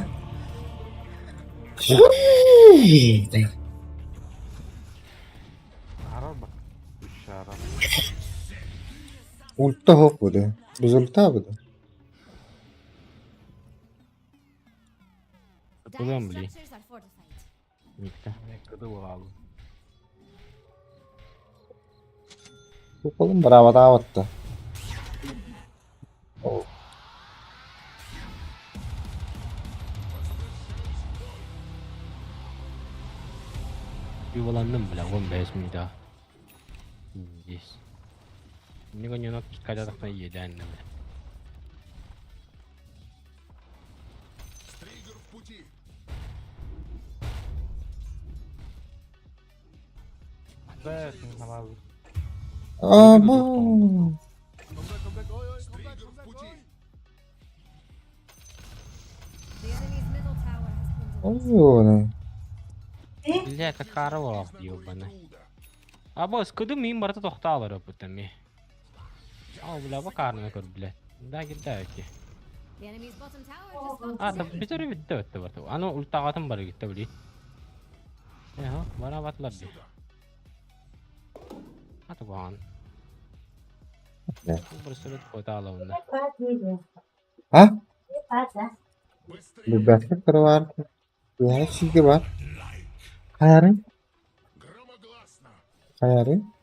Arar bak. Üç arar. Ulta hop bu da. Biz ulta bu da. Ulan Dire bli. structures are fortified. Mikte. Ne kıdı bu abi. Bu kolum bravo da vatta. Oh. Yuvalandım bile. 15 miydi? Yes. Ini kan nyonok kada tak na iya dan. Evet, namaz. Ama. The enemy's middle tower has been destroyed. Ой, Бля, это корова ёбаная. А босс, куды мим барта тохталар опытами? А, бля, бакарна кор, бля. Да, гидайки. The enemy's bottom tower just got А, да битери битте өттө барту. Аны ултагатын бар гитте бли. Яха, бара батлар ди. Ату баан. Бір сүрөт койта алабында. ha? Bir başka var. Ya şey var. Hayarın. Hayarın.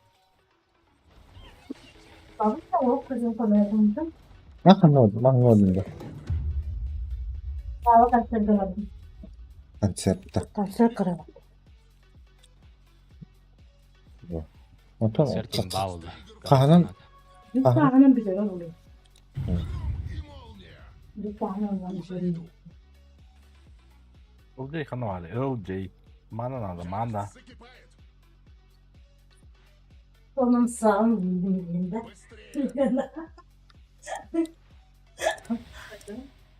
Bakın oldu. Bakın oldu. Konsertte. Otur. Сертин баулда. Kahanın. Kahanın. Oldu yıkanı var. Öldü. Mana nada, mana. Onun sağın bildiğinde.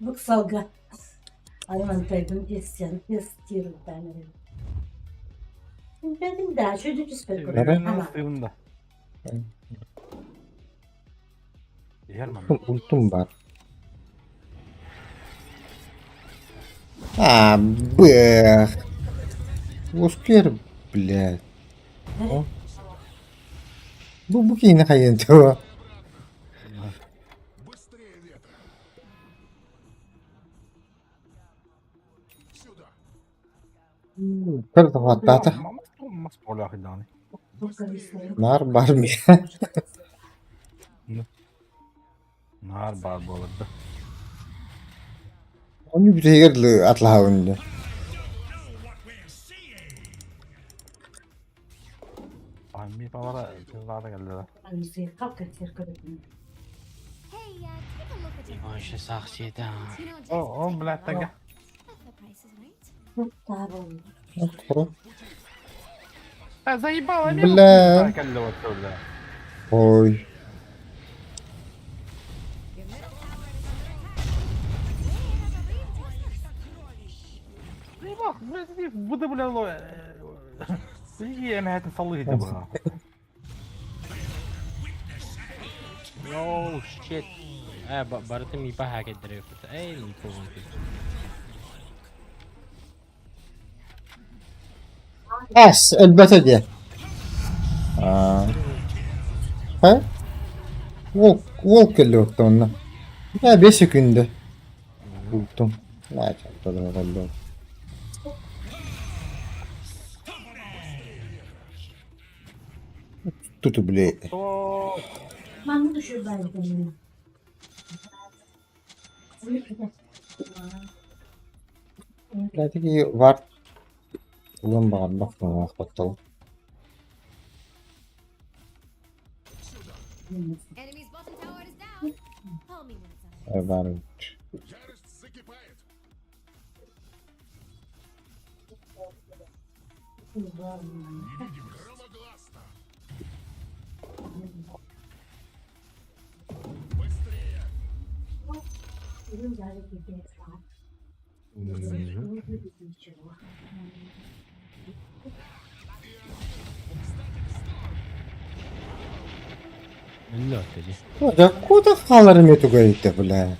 Bu salga. Ayvantaydım isyan, istiyorum ben. Benim de şöyle cüspet Birinin ama. suyunda. Yer mi? Ultum var. А, бэх. Успер, блядь. О. Bu yine hayırlı. Kır da hatta. Mas pola hilani. Nar var mı? Nar bar bolada. Onu bir yerli atla önde. Ay mi pavara kızlarda geldiler. Kalk et cirkadın. Hey, take a look at your Ayşe saksiydi ha. You know, Jax, O bilet tega. the price is right. Tamam. Заебало, не Бля. Калли вот туда. Oy. Your middle tower is under attack. Не бах, блядь, буду, бля, я на это салыги было. Oh shit. Barıtı mipa hack ettirip. Ey mipa wanted. Es elbette diye. Aa. Ha? Walk geliyor onunla. Ya 5 sekünde. Buldum. Ne çarptı herhalde. Tutu bile. То Ben bunu şuradan gidelim. Belki ki var. Ulan bakalım bak bana bakalım. Enemy's bottom tower is down. Call me when it's under Бар. Өлі өтеді. Да куда қаларым етуге етті, бля.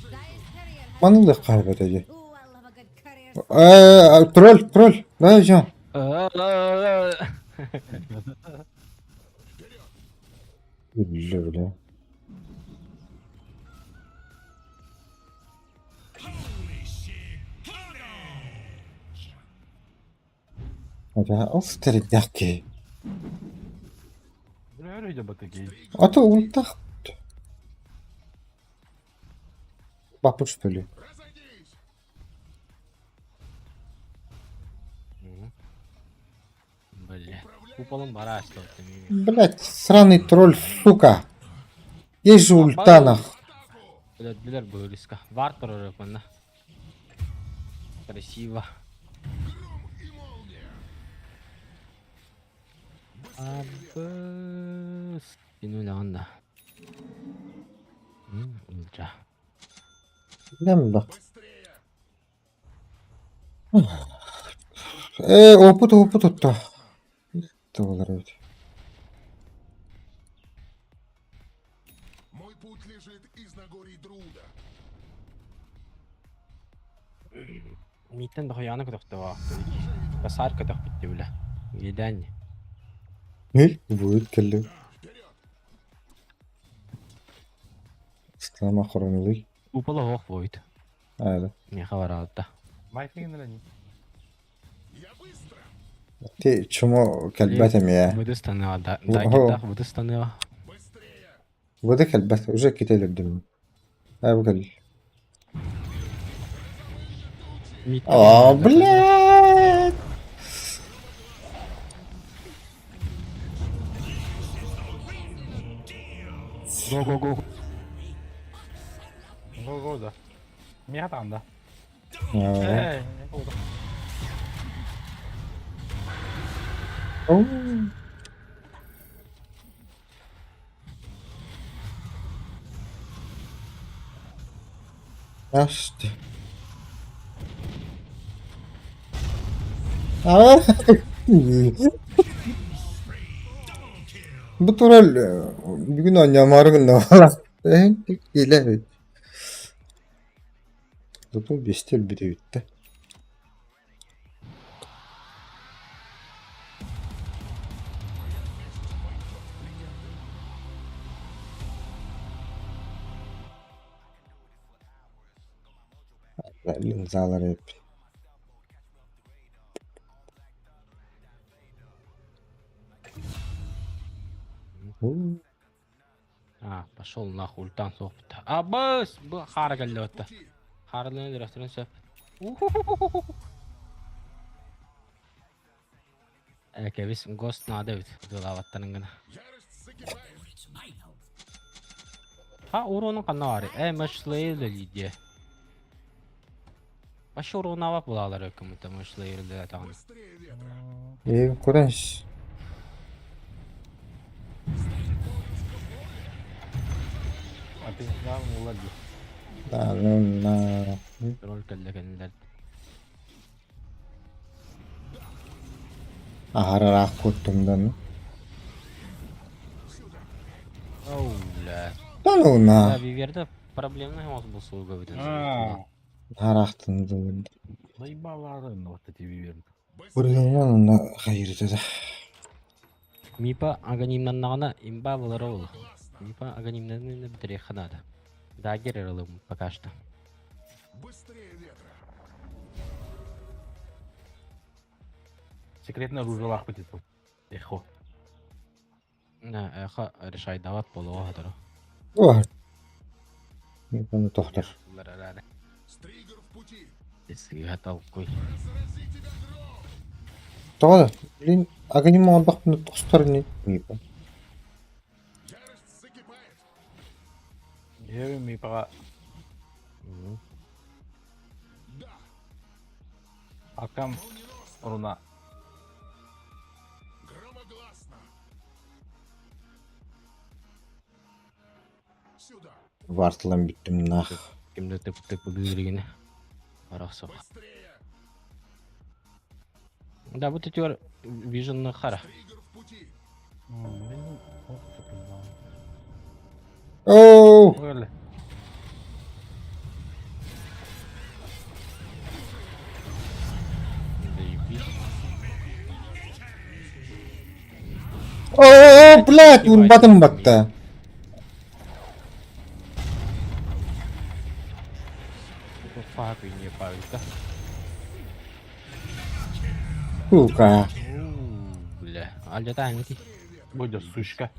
Dire's courier has... Оны да kaybedeceğim. Ooh, I love a good courier. Troll. Ne hocam? Öyle bile. Hadi of teriyaki. Öyle bakayım. Ata ultak. Bapuş böyle. Бля. Куполом бара что ты мими. Блять, сраный тролль, сука. Есть же ульта нах. Білер бөліска. Бар тұрыр өпінна. Красиво. Абыс. Сені ойлағанда. Ульча. Bilmem bak. Опыт tuttu. Doğrular evet. Миттен бағы яны күтіқті вақты. Басар күтіқ бітті білі. Едән. Ne? Будет kelli. Слама хронолый. Купола оқ бойды. Aynen. Не хабар алды. Майфингін ілі. Ти чому кельбетем ya? Будыстаны ва. Да Ого. кеттақ будыстаны ва. Bu da kelbet. Уже кителердим. Ha bu kel. Блядь. Го-го-го. Го да. Мия там да. Ya. Oldu. Oo. Açtı. Aa. Bu troll bugün oynamarım da var. Gele. Bu bir stil bir de bitti. Linzaları hep. Пошел нахуй, ультан соқпыта. Абыс! Бұл қары кәлі өтті. Қарылыны директорын сөп. Әкебіс гост нады өт. Дұлаваттарын ғына. Уроның қанна бар. Мәшлейілі лидия. Başı uğruna bak bulalar hükümete mışlı yerinde atağını. Kur'anş. Abi ya olay değil. Rol kelle kendiler. Ahararak kuttumdan. Оуля. Да ну на. Да, Виверда проблемный у вас был с уговор. Haraqtın da. Dayıbaların o tetiği Buradan na hayırdı da. Мипа аганимнан нагана имба болары ол. Мипа аганимнан бітіре қанады. Дагер ерілім пока что. Секретный ружелах будет. Эхо. На, эхо решай дават болуға хадыры. О. Bunu toxtar. Эсіге хатал қой. To'g'ri. Блин, aganim olbaq buni to'starni. Мипа. Еви мипага. Акам руна. Вартлан биттим нах. Kimde tıp bildirgini. Araqsa. Да, bu tütüyor vision'ını xara. Oo! Öyle. Oo, блядь, урбатым батта. Fuck не павика. Сука. Бля, аль танки. Будь сучка.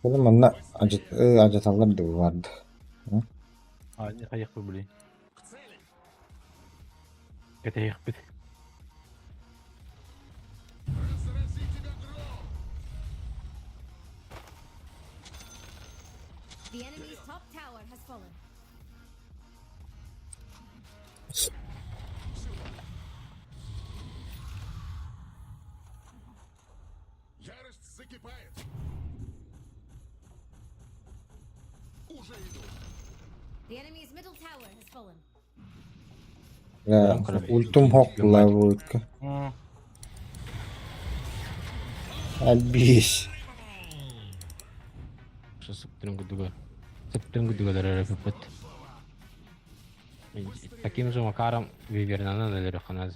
Oğlum anla acıtallar da vardı. А, не хаях бы, блин. Это их бит. The enemy's top tower has fallen. The enemy's middle tower has fallen. Ya ultum hokla bu. Albiş. Şu sıktırın güdüga репет. Таким же макаром Вивернана надо ханаз.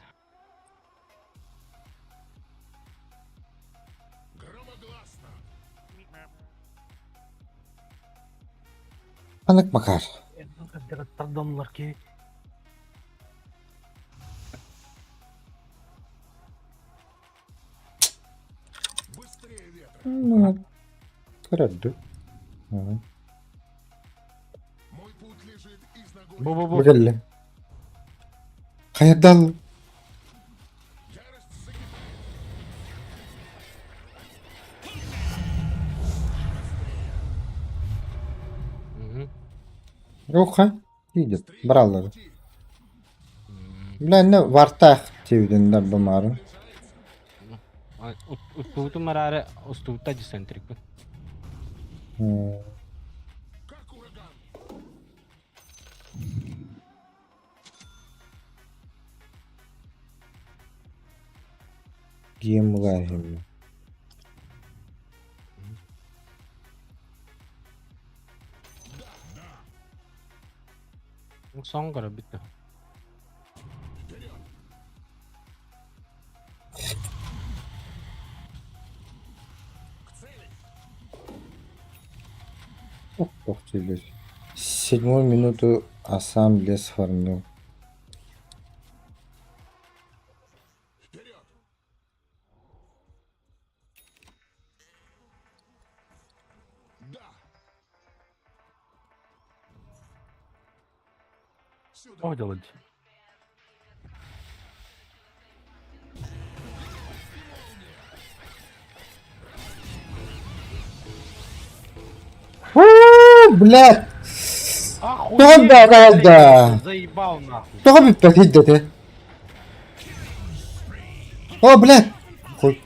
Anık bakar. Adamlar ki. Kırardı. Bu. Bu geldi. Hayadal. Yok ha. İyidir. Bralları. Bilen ne vartaq tevdinler bumarın. Устуту марара, устута десентрик. Game var hem. Son gara bitti. Ох, челюсть. 7 минуту Асам лес фармил. Что делать? Блядь! Охуеть, Да. заебал нахуй. Кто бы платить это? О, блядь! Хуй.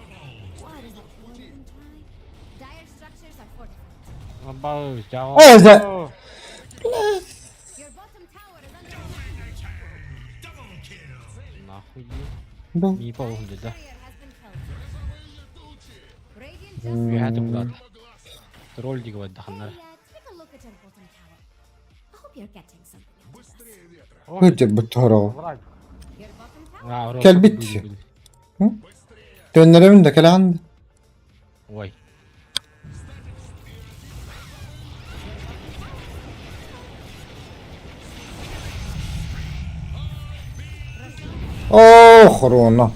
Dire structures are fortified. Абау, жао. Ой, за... Your bottom tower is under attack. Нахуй. Да. Не получится, да? Barrier has been killed. Radiant just Я это блад. Тролль дигавать даханнар. take a look at your bottom tower. I hope you're getting something out of this. Hıcır bu toro. Враг. Your bottom tower. А, Gel bitti. Döneremin de kelan. Ой. Oh, Rona.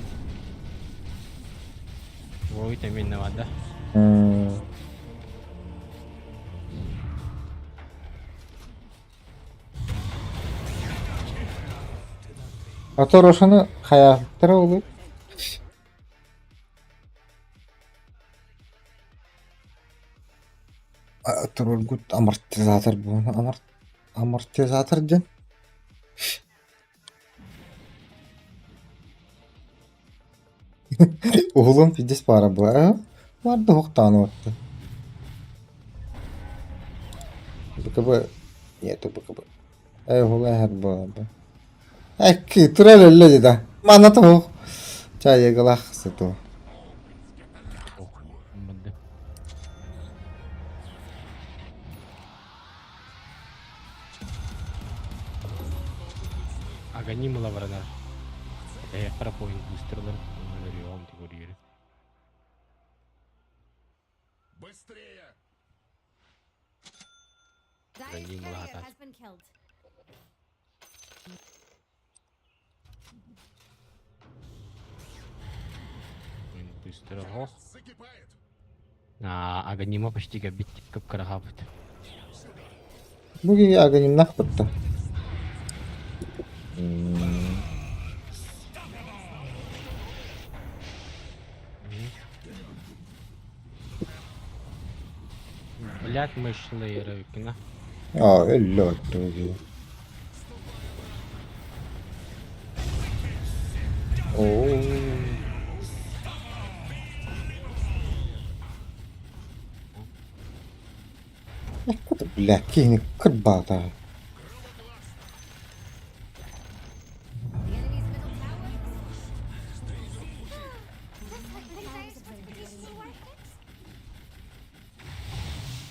теминне var da. Ата рошаны хаяттыра olur. Тургут амортизатор bu. Amortizatör den. Oğlum pidis para bu. Vardı hoktanı orta. Bakabı. Yeto bakabı. Oğlum her bu abi. Ki tural öyle dedi. Mana tuh. Çaya galak setu. Bildim. Аганимала врага. Я пропоинт выстрелом. Он говорит. Dyer's Ганимала courier атак. has been killed. Быстро. Ох. Аганима почти габит как карагабыт. Bugün aganim nakbatta. Блять, мышлы рыкна. Öyle oldu. Oo. Bля, kini kırbada. The enemy's middle tower. This like the guys with the worth it.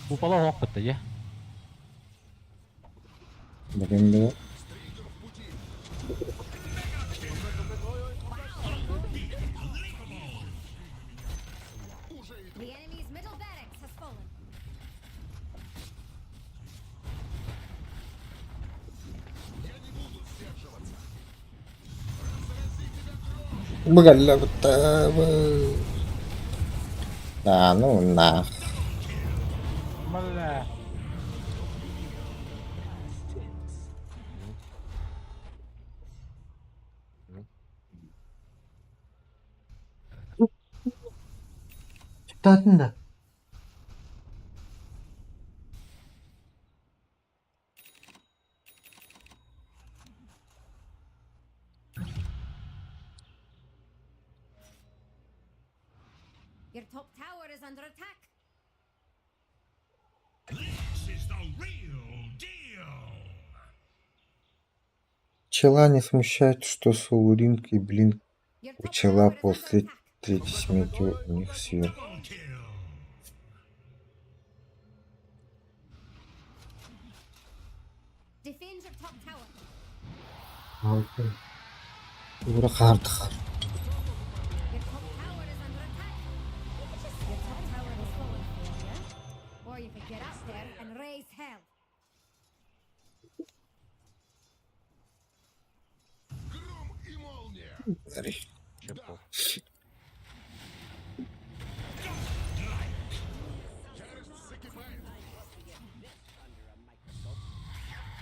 Упала опыта, я. Bugün de The enemy's middle barracks has fallen. Bagalla butta. Nah, no, nah. Malla. Çıktın da. Your top tower is under attack. Чела не смущает, что Соулринг и Блинк Your у top чела tower is under после attack. третьей смерти у них сверху. Defend your top tower. Ура хард. Your top tower is under attack. Your top tower is fallen, failure. Or you could get up there and raise hell. Чепо.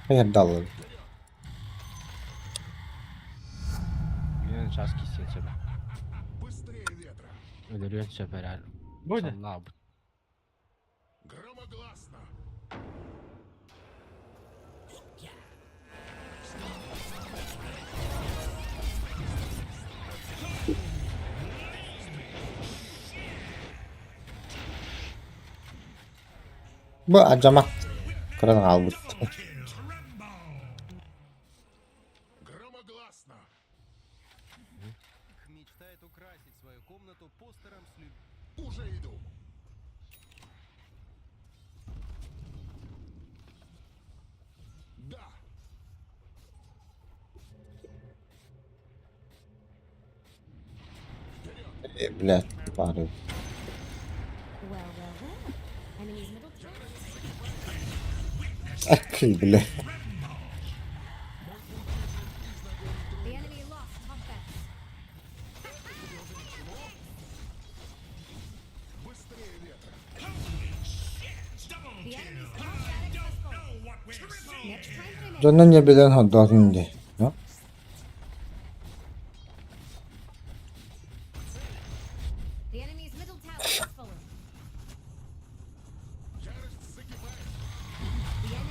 Я дал. Мен час кисен себе. Öldürüyorsun seferler. Buydu. Allah bu. Bu acamat. Kıran albut. Мечтает украсить свою комнату постером с Уже иду. Да. Блядь, bari. Well. Enemy's middle tower. Akıl bile. The enemy lost top barracks. Dönen ya bilen haddadın de. Ya. The enemy's middle tower has fallen. The enemy's bottom tower has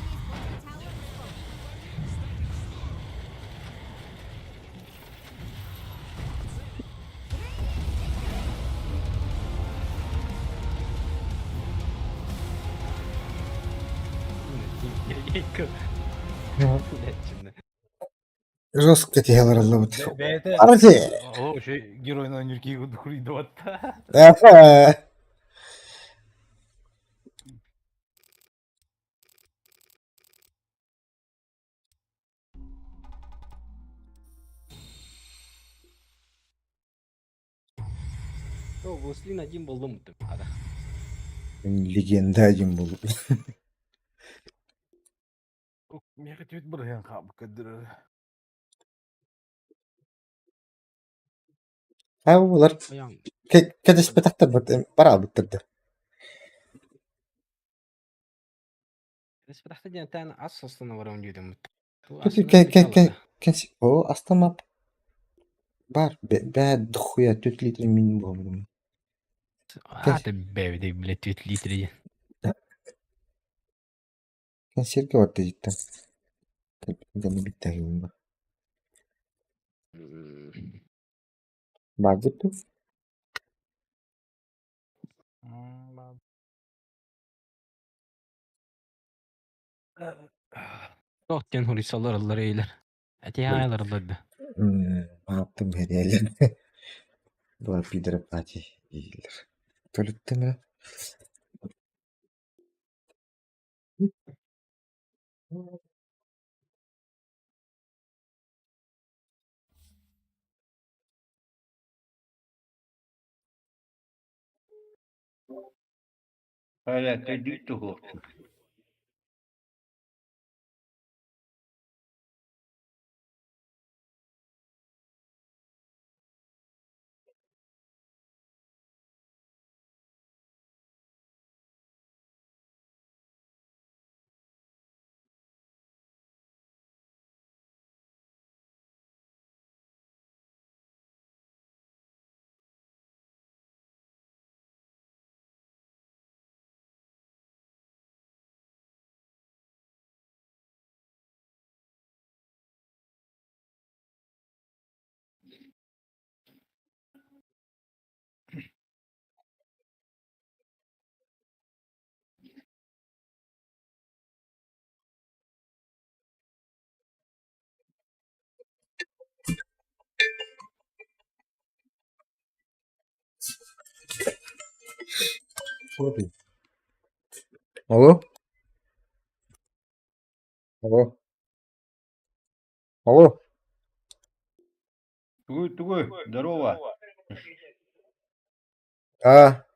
fallen. Жестко тягlar Allah bu. B'de Arıcı. o şey Giro'nun önceki kuruydu hatta. Efe. О, Гуслин один был ломтым. Ада. Legenda acım bulup. Mega tweet buraya kabuk kadir. Ha bunlar Ayağım. kediş betaktır bu. Para bitirdi. Biz فتحت دي أنا أصلا ورا ونجيدهم. O aslında var. Ben dokuya 4 litre min bu. تبى بدي بلا تويت ليتري. Kan şirke vardı cidden. Gani bitti gibi. Bagus tuh. Çok yan horisalar alır eyler. Eti hayalır ضد. Ne yaptım hediyeler. Bu bir de parti iyiler. Tölüttü mü? Öyle kaydık tuhu. Alo? Alo? Alo? Тугой, здорово. Ha.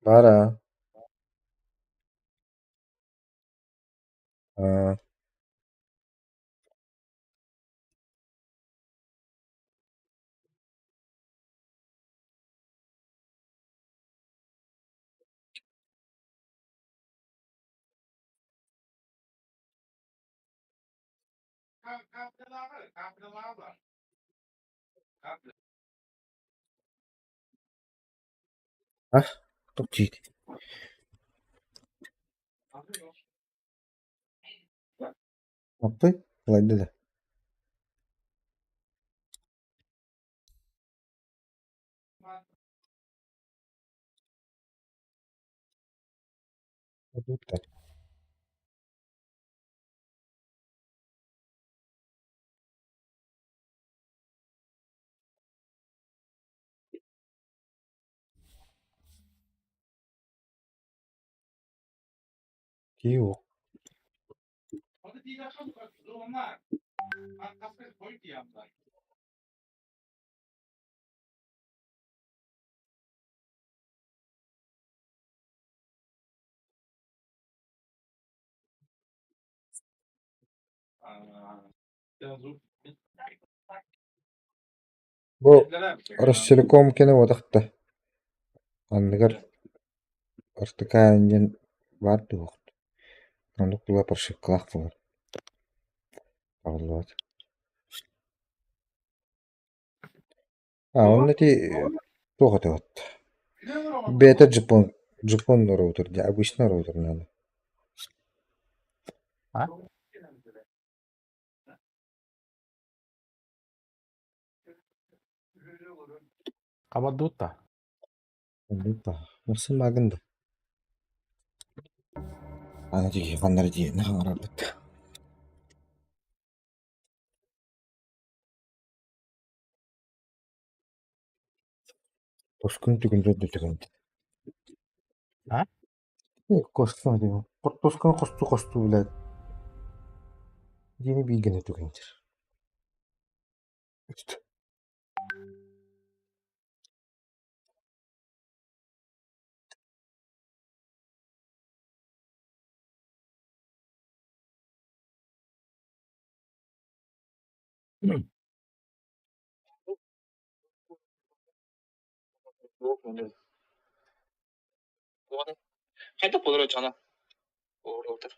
Var ha. Ha. Ah, çok iyi. Yaptı. Kolaydı da. Bitti. Yok. Bu Rostelekom kene vatakta. Анныгар ыртыкааньен бар дуохт. Ону кула паршыккалах булар. Агыллаат. Онны ти туога тагат. Бета Жапон роутер, обычный роутер надо. А? Кабаддуутта. Осы магында. Аны тиги ханнар диен хаңарар бит. Тоскун түгүн жөдө түгүн. А? Костун дем. Тоскун косту билет. Дени билгене түгүнтер. 핸드폰으로 전화 오로들.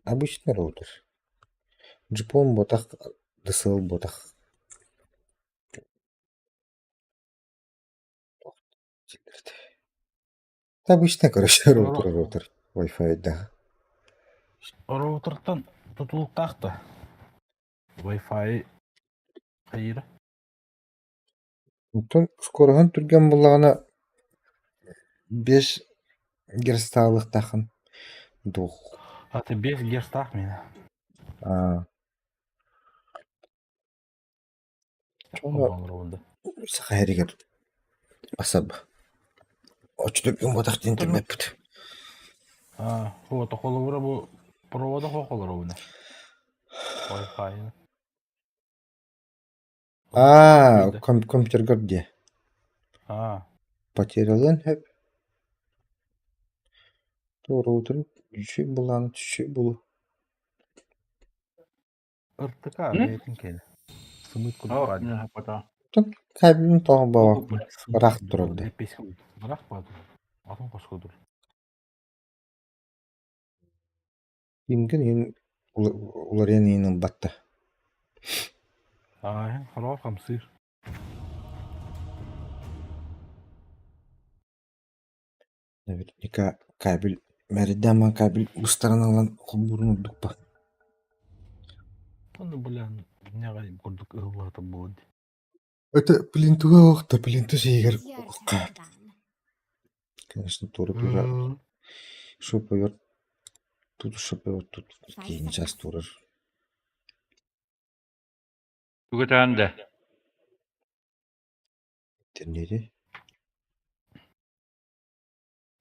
Обычный роутер. Жапон ботах, DSL ботах. Обычный, короче, роутер. Wi-Fi, да. Роутертан тутулуктаакта. Wi-Fi кайра. Тон скорохан түрген буллагана 5 герсталык тахын. Дух. Аты 5 герстах мені. Чоно сахаригер асаб. Очтүрген ботах тентемеппит. О, тохоловра бу провода хохолоровна. Wi-Fi. Компьютер где? Потерялын хеп. То роутер düşü bulan düşü bulu. РТК рейтинг келе. Сымыт курпады. Не, потом. Тон кабелин тоғы бавак. Рах тұрады. Рах бады. Атын қошқыдыр. Инген ен улар енин батты. Халал хамсыр. Наверняка кабель Меридама кабель бустарынан хубурну дупа. Ну, блин, меня гайм курдук ыллата болды. Это плинтуга окта, плинту сейгер. Конечно, туры пига. Шопойор. Тут шопойор, тут кейн час турыр. Тугатанда. Тернеде.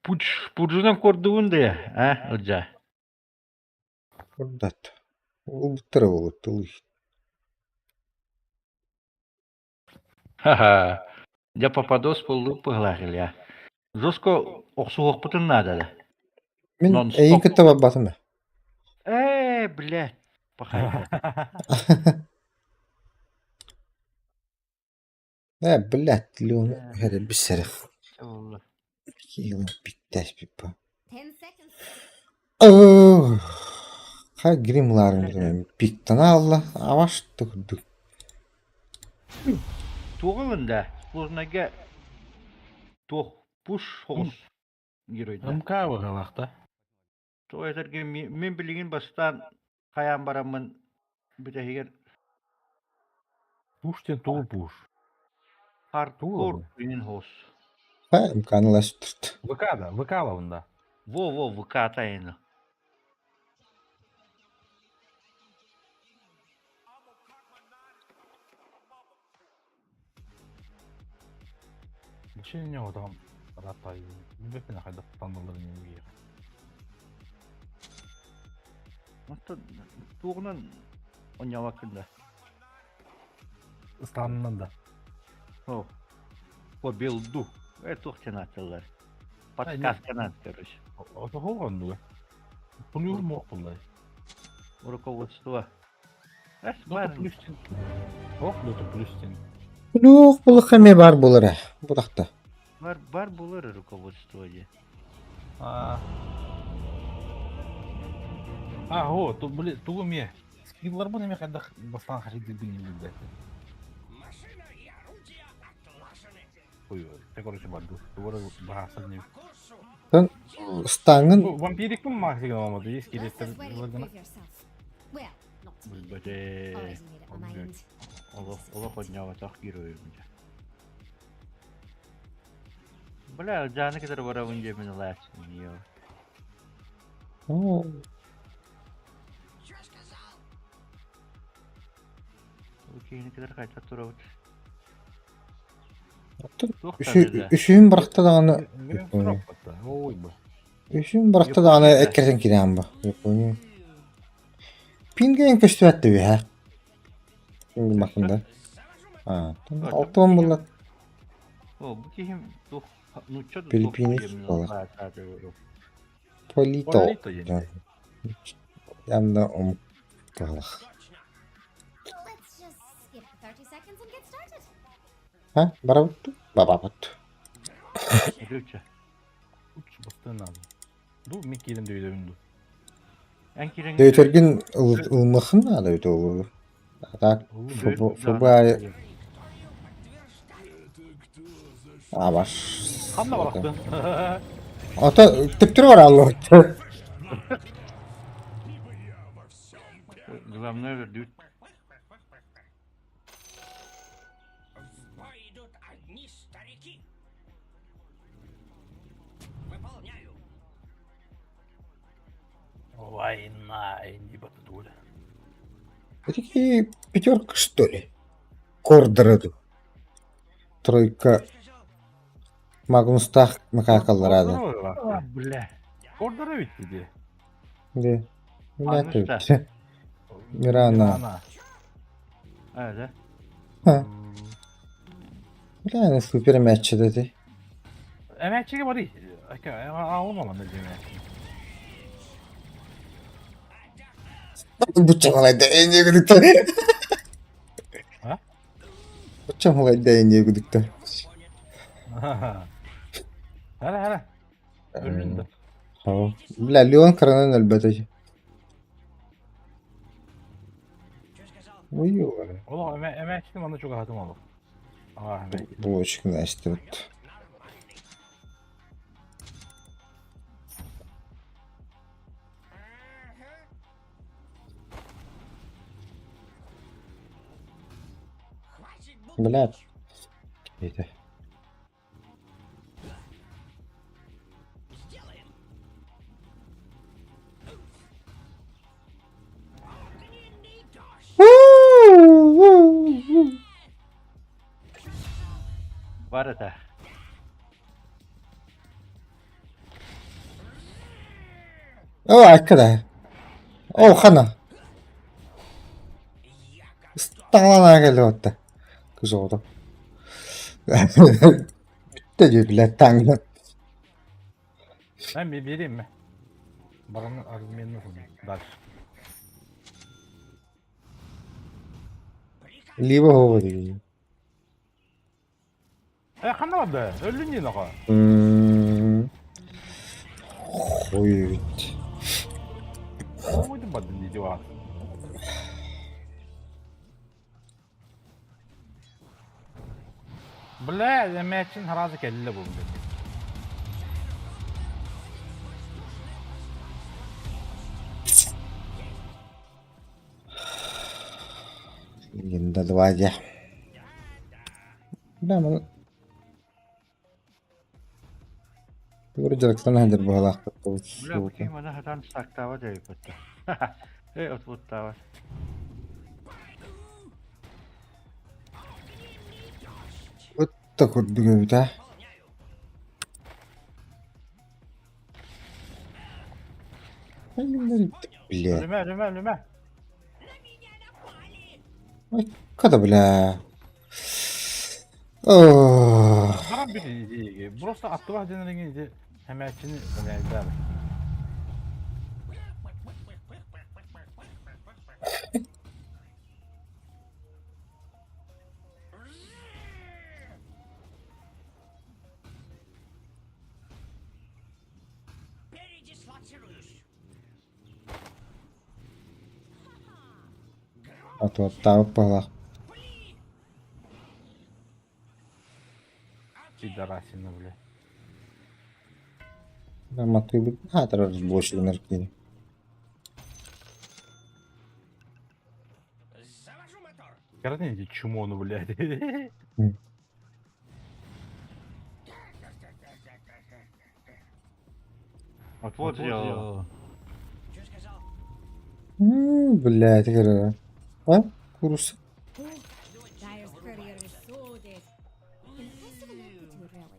Пуджунан кордуунда я, Ыджа? Кордат. Ултыра болот, тылый. Ха-ха. Я попадос полу пыглагил я. Жоско оксуок путын надо да. Мен эйин кытта батыма. Блядь. Пахайда. Блядь, Леон, это бисерих. Allah. Yılın bittaş pipa. 10 seconds. Kay grimlarını piktana Allah avaş tıkdık. Туғылында, сложнага тоқ пуш хоғыз геройда. Ымкавы қалақта. Тоғайдарға мен білген бастан қаян барамын бітәгер Пуштен туғы пуш. хардкор үйін хоз. İmkanlaştırdı. ВК онда. Во, ВК атайыны. Düşen ne adam ratayı. Mübefine hayda tanrıları ne Туғынан оня вакында. Станынан да. По белду. Тоқтен атылар. Подсказканан, короче. Ото холған дуы. Bunu yorum yok bullay. Руководство. Раз, Дота бар. плюстин. Ох, дота плюстин. Лух бұл қаме бар болар. Бұдақта. Бар булар руководство де. А, о, тут, блин, тугу ме. Скиллар бұл неме қайда бастан қажет едін елді. Ой, те короче барды. Тугу бағасы не. Тон стаңын Bu vampirik mi mahzegen olmadı? This İskeletler is where you vurguna. prove yourself. Well, not to me. Böyle Always made up my mind. Ола подняла так героев. Бля, жаны кедер бара унже мен лач. О, Окей, кедер кайта турабыт. үшін бірақта дағаны Benim sırap battı. Oy bu. үшін бірақта дағаны әккерден келем ба. Япония. Пинген көшті әтті бе, ә? Пинген мақында. Алтын болады. О, bu kihim tuh nucha Филиппинес болады. Полито. Polito yani. Янда ұмытпалық. Let's just skip 30 seconds and get started. Ха? Бара бұтты? Баба бұтты. Rüçe. Uç bastığın lazım. Bu mik yerimde ödevimdi. En kiren. Дөйтөрген ұлмықын ады өті олы. Так, фобай. Абаш. Kanla bıraktın. Ата, тіптір бар аллы өтті. Главное вердют. Пойдут одни старики. Выполняю. Война, не батуля. Такие пятерка, что ли? Кордораду. Тройка. Магнустах макакалларады. Бля. Ордера bitti diye. Де? Магнустах. Мирана. Мирана. Да? Ха. Бля, супер матчы dedi. Emekçi var iyi. Ağlama ne diyeyim. Bıçak olaydı en iyi gıdıkta. Ha? Bıçak olaydı en iyi gıdıkta. Hele. Önünde. Tamam. Bля, Leon kırının elbette. Uyuyor. Oğlum emekçinin bana çok rahatım olur. Emekçi. Bu ışıkını açtı. Блядь. Это. Var это. О, arkada. O хана. Stağlana geldi hatta. Kız oldu. Bitti diyor bile tanrı. Ben bir vereyim mi? Baranın argumentini nasıl? Ders. Либо hava diyor. Kanamadı. Öldün yine o. Ой. Oydu badın diyeceği var. Bля, emekçinin harazı kelli bulundu. Енді давайте. Да, мы... Вроде Роксана Хендер была. Бля, bu kihim ana hatan saktava da yapıttı. Отвод тава. Вот так вот бегают, а? Бля. Ölüme. Ой, когда, бля. Ох. Baran bir iyi. Burası attı var denildiğince emekçinin önemli abi. Атуаттагы палак. Пидорасина, бля. Матуй бит. Атыр больше энергии. Коротенький чумону, блядь. Вот я. Блядь, игра. А? Курс. Dyer's courier is so dead. Impressive ineptitude, really.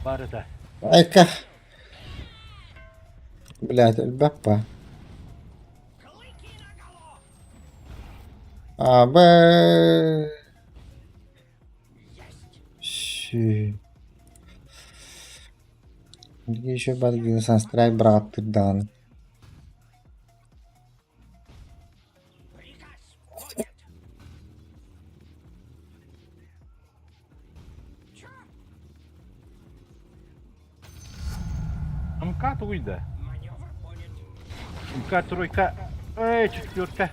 Барыта. Айка. Блядь, бапа. Абе. Щи. Еще бадгин санстрай брат дан. МК-то уйда. МК тройка. Четверка.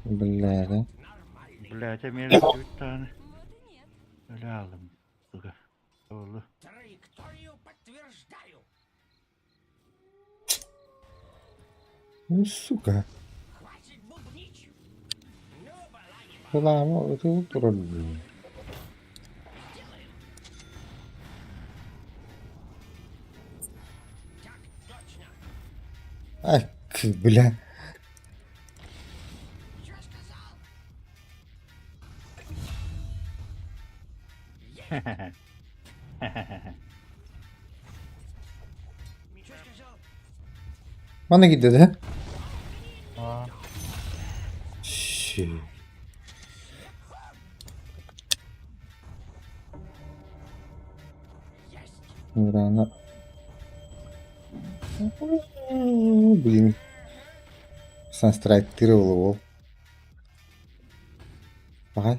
Бля, да? Блядь, а меня там. Рядом, сука. Олу. Ну, сука. Лама, это утро. Ай, бля. Mana gidiyor da? Shit. Rana. Блин. Санстрайтировал его. Ага.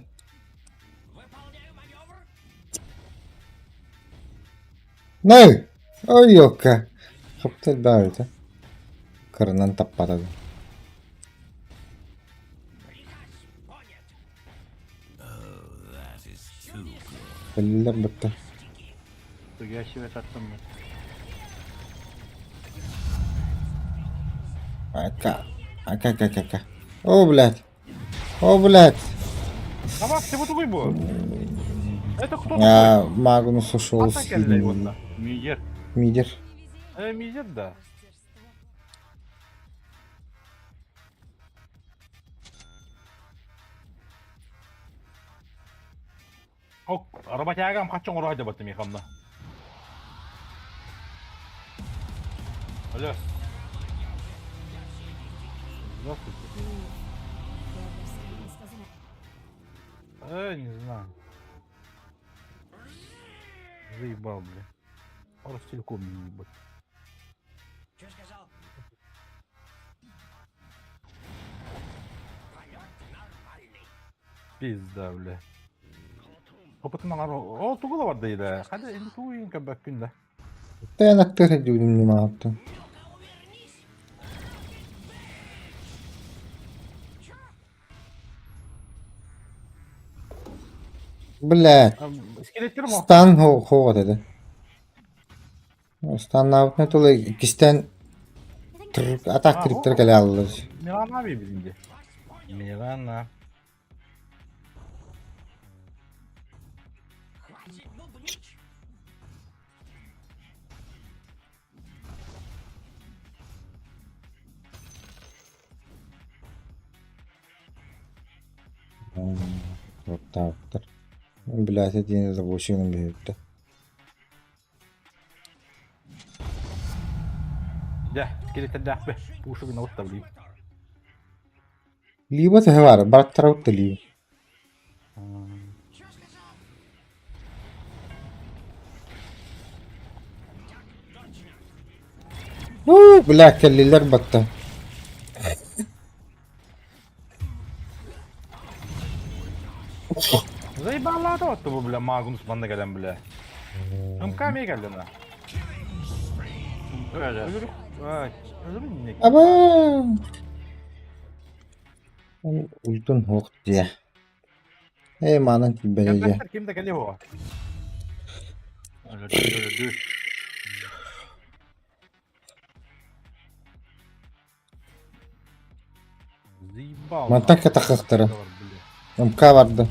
Ну! Ой, ёка. Хапта да это. Карнан таппатады. Пыллар бытты. Я себе таttım mı? Ака. О, блядь. О, блядь. А Макс, вот вы был. Это кто Я такой? Магнус ушел с Атакерный вот-то. Мидер. Мидер. Мизер, да. О, работягам қачың ұрай деп атты мейхамда. Алло. Здравствуйте. Не знаю. Заебал, бля. Ростелеком не ебать. Что сказал? Пизда, бля. Опытынан о, тугула бар дейді. Хады енді туйын кәбәк күнді. Таянактар ediyordum ne yaptım. Блядь. Скелеттер ма? Стан хова dedi. Стан напны толы ikisten atak tripler kale aldılar. Милан abi bizimde. Милана. Вот так вот. Блядь, это не заблоченным бьют-то. Да, скелеттерді ақпе. Пушығын ауытта білейм. Либо ты говоришь, брат траут-то либо. Бля, келлилер батта. Ay bağladı attı bu bile Magnus bana gelen bile. Hımkamiye geldi ona. Ölür. Ay. Ölür mü yine? Aba. Ultun hook diye. Ey manın belece. Yaklaştır kimde geliyor o? Öldü. Zibal. Mantak yatakıktırı. Mka vardı.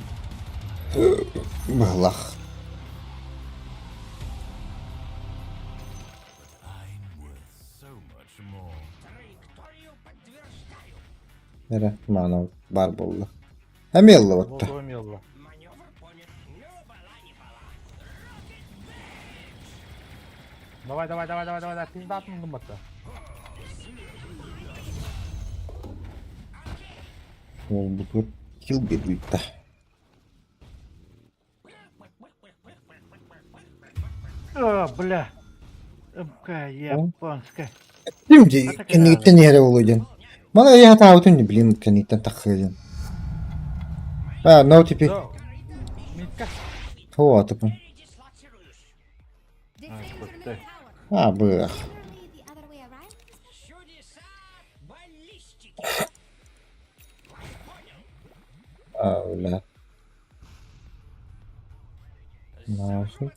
Bıhlak. Nere? Mana var buldu. Hem yıllı battı. Voltовым yıllı. Давай, давай, давай, давай, давай, пизда atmadım battı. Bu tur kill bir bitti. Бля. МК японская. Şimdi kendikten yere olacaksın. Bana iyi hata olduğunu ne bileyim kendikten takılacaksın. Ha no tipi. Zo. Mitka. Hava atıpı. Defend your middle tower. Ha bırak. Similarly, the other way around. Öyle. Nasıl?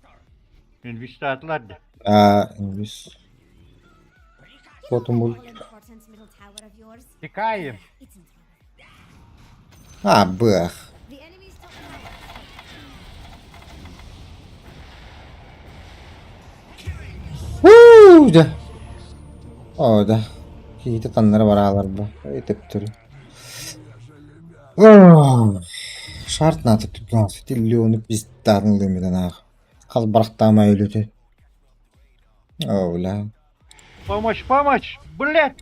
Elbise atlardı. İngiliz. Fotomul. All important middle tower of yours. Тікаєм. It's in tower. Ha bırak. The enemy's top tower. Woo! Da. O da. Yiğit kanları var ağlarda. Etip duruyor. Şart natıp tutkan. Stilli onu biz darnılığımdan ağa. Kal bıraktağıma öylüdü. Öyle. Помощь! Блядь!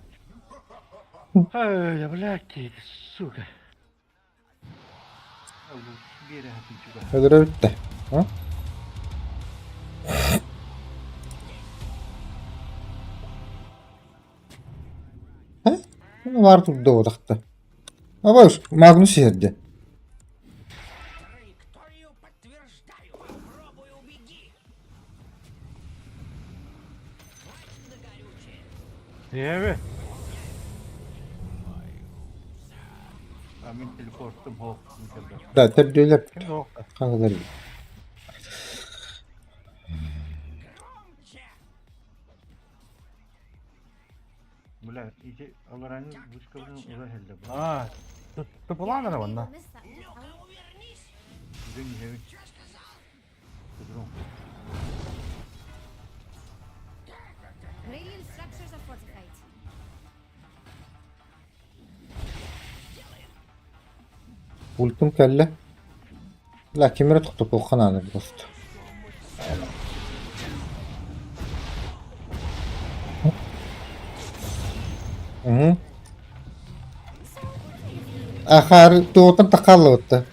Ай, блядь, сука. Geri atın şurada. Öyle bitti. Ha? Ha? Var durdu o dakika. Ama Magnus yerdi. Evet. Ben teleportum hop. Da terdiler. Kimde o? Kankaları. Bля, iyice alaranı buçukabının uzay helde bu. Aa. Tıpılan ne bana? Miss that middle tower. Bugün yevi. Kudrum. Radiant structures are fortified. Ultum kelle. La kimere tuttu bu kananı dost. Hı. Ahar doğutan takallı otta. Your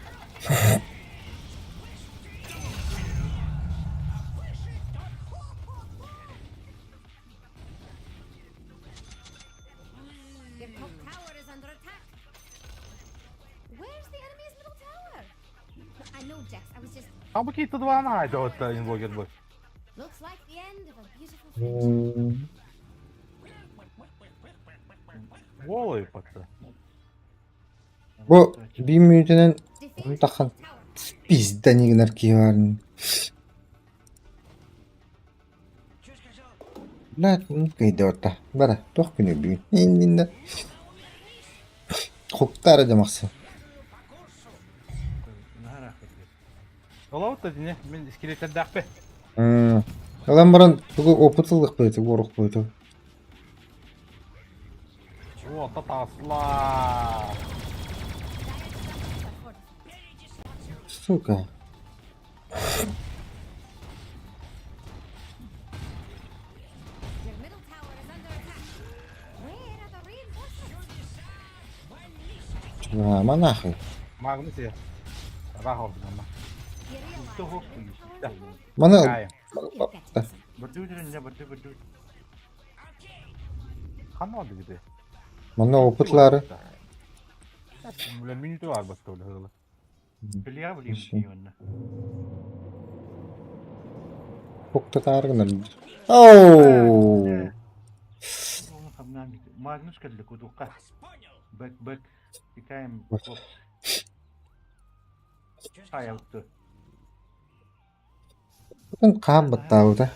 top tower is under attack. Where's the enemy's middle tower? I know, Jax. I was just. Halbuki tıdvana haydi o da invoker bu. Looks like the end of a beautiful friendship. Volay battı. Bu bir müddenin Defend takan your tower. bizden yigner ki var. La kaydı orta. Bara toh günü büyün. İndinde. Koktar demaksı. Nahara kırdı. Ola da dine. Ben iskeletler dakbe. Adam baran tuğu oputuluk böyle voruk böyle. O da tasla. Сука. Your middle tower is under attack. Where are the reinforcements? Ama nahı. Magnus ya. Rah olsun ama. You realize İşte hop. the middle İşte. tower? Bana Tікаєм. You'll get to some. Batı üzerinde batı. Kan oldu gibi. bana oputları. Böyle minütü var battı öyle hızlı. Biliyor musun ki onu? Çok da targın. Oo. Onu kamdan gitti. Magnus geldi kuduka. Bak. Hikayem. Hayatı. Bakın kan battağı da.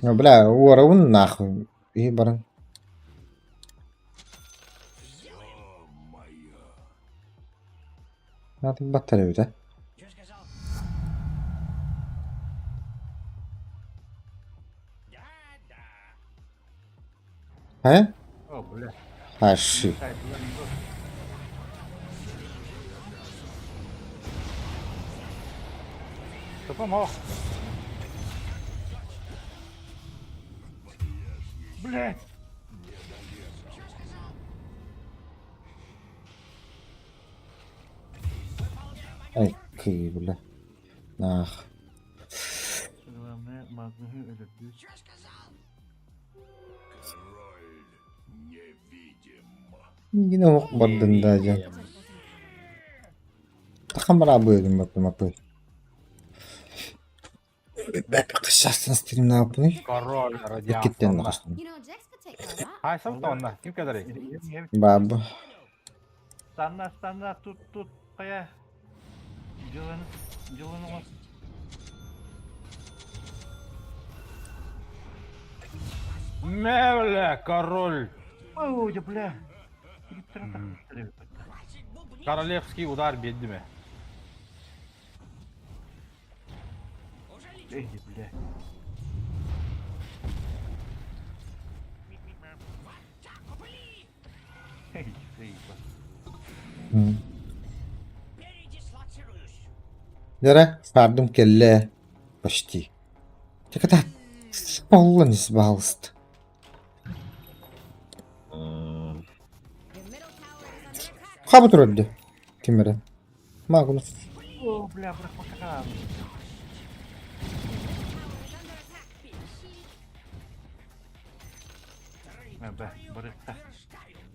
Ya bla, uğravun nahı. İyi barın. Hadi battar evde. He? Oh, boleh. Ha şey. Saya duluan itu. Topa mau. Boleh. Ay kıyı bla. Nah. Sebelumnya Magnus'u öldürdü. Yine ok badın da can. Takım bana böldüm bakın. Ben kışarsın stream ne yapayım? Король Gitten радиационный. kıştım. You know, Jax could take care of that. Hay sam tonna. Kim kadar iyi? Babu. Standar tut kayak jalan mas. Мевле, король. Oh, ya boleh. Королевский удар бедді ме? Ya boleh. Yara sardım kelle. Başti. Çekata. Allah nisbah alst. Your middle tower is under attack. Kabut öldü. Kimere? Magnus. Oh, boleh berapa Nah, berita.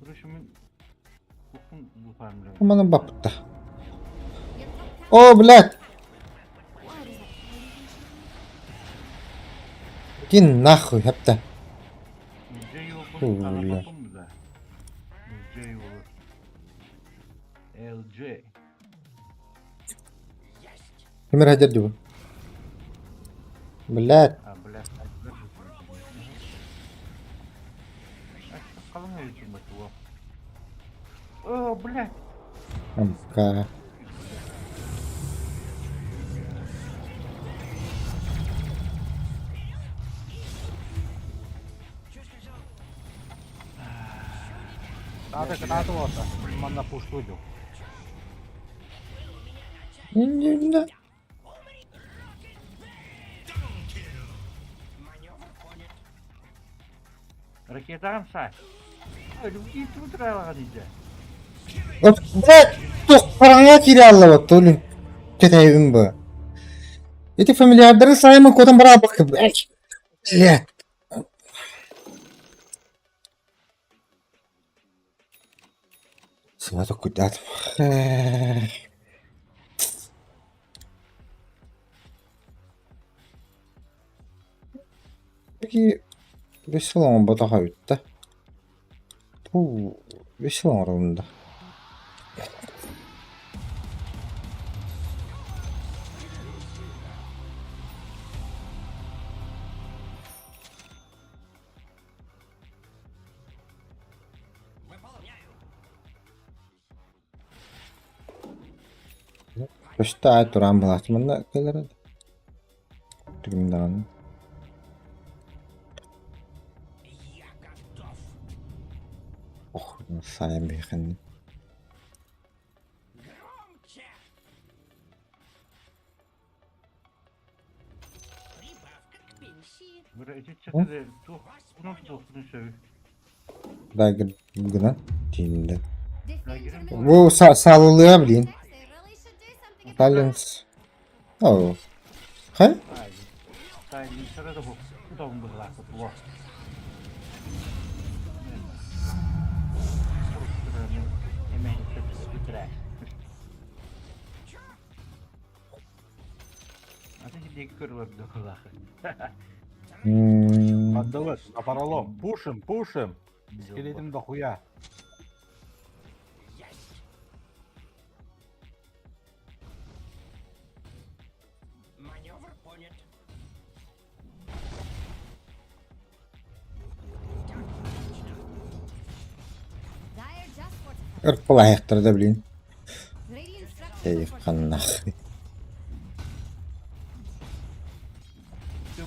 Terus cuma bukan farmda. Amanın bapta. Oh Black. Gin nahı hep de. Ulan. LJ. Kimere hajar diyor. Black. Ah, boleh. Kalau nggak cuma dua. Oh, boleh. Amka. Надо вот. Манна пуштудю. İncinle. Raketa kan sah. Aduh, itu terlalu aja. Black. Çok paraya kiralamak oğlum. Kötüyüm bu. Эти фамильярдары sayma kodum bana bakıp. Black. Сюда куда-то. Peki Vesilon bu daha üstte. Bu Vesilon aralığında. Pesta turan belas mana kelar. Tinggal. Oh, saya bikin. Berarti cakap tuh, bunu sev. Daha gına tinde. Defend your Bu sağlayabilin. They really should do something about Balance. Oh. He? Saya ini cara bu tahun berlaku tua. Tek көрүп докулахы. Отдалось, апаралом. Пушим, пушим. Скелетим дохуя. Маневр понят. Dire just fortified. Irkpul ayaktırdı bilin. Radiant structures Ey are fortified. kannak.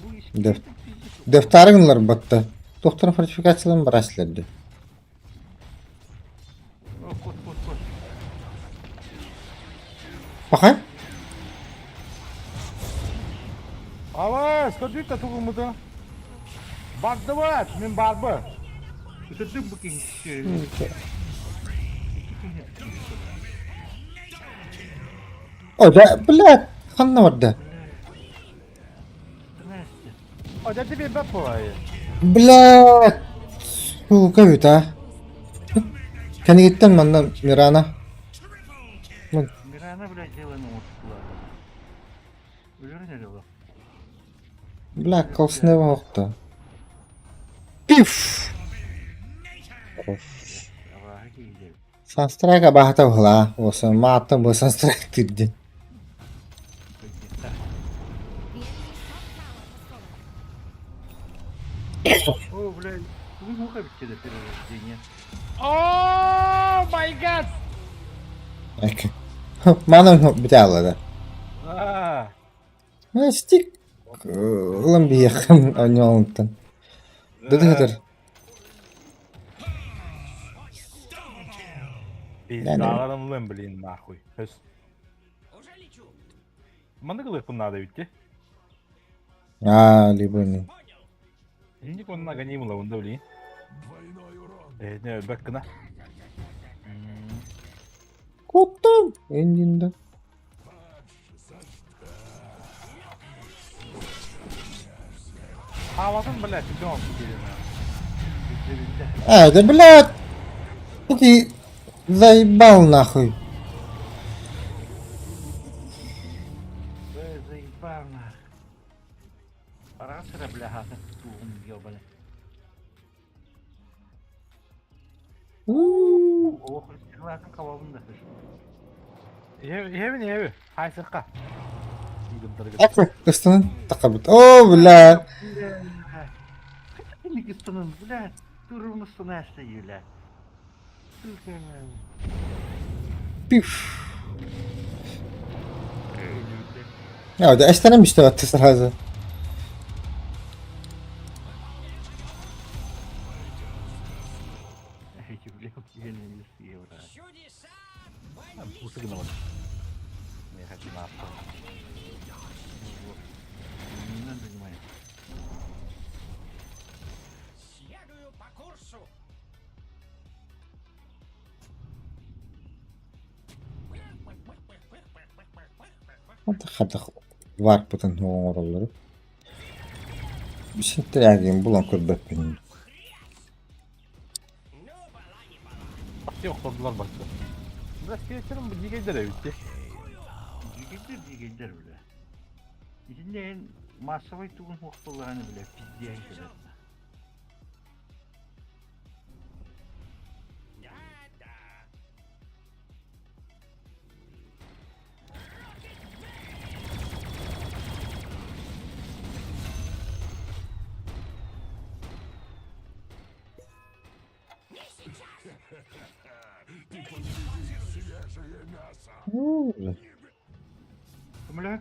Bu iş Def Deftarınlar battı. Doktorun fortifikasyonu var aslında. Koş koş koş. Bakın. Ава, скажи-то тугумуду. Багдават, мен барбы. Tuttum bu kişi. O da блядь, kanna vardı. О, да тебе бапой. Блядь. Suka bir ha. Kendi gittin mi ondan Mirana? Mirana bile cevabını unuttular. Ölür ne diyor? Black Ops ne vakti? Pif. Allah'a gidiyor. Sunstrike'a bahta hula. Olsun maattım bu Sunstrike dedi. The enemy's top tower has fallen. О, блядь. Вы муха bitti de перерождение. Oh my god. Okey. Manın bir daha da. Ah. Stick. Ulan bir yakın oynayalım. Dıdır. Пиздарым, блин, нахуй. Höz. Мanda кылык bunlar da bitti. Aa, Liboni. Şimdi konuna ganayım ulan bunda bileyim. Ne ölbek kına. Koptum. Endinde. Havasın блядь, идем. Да, блядь. Ты заебал нахуй. Заебал нах. Пора sıra бляха. Тугум ёбаный. О, христианлардың кабабын да кыш. Еви. Хай сырқа. Аква, кыстын такабыт. О, блядь. Сeni gittin, блядь. Durmuşsun her şeyiyle. Pif. Ya da اشتري مش تبع التصل هذا. Pusu gına bak. Ne hadi ne yaptın? Следую по курсу. Hatta var butun oraları. Bir şey tereyağım bulan kurbet benim. Yok sordular baktı. Biraz geçelim bu digeleri bitti. Digedir bile. İçinde masrafı tuğun hoşçalarını bile pizdiye gider.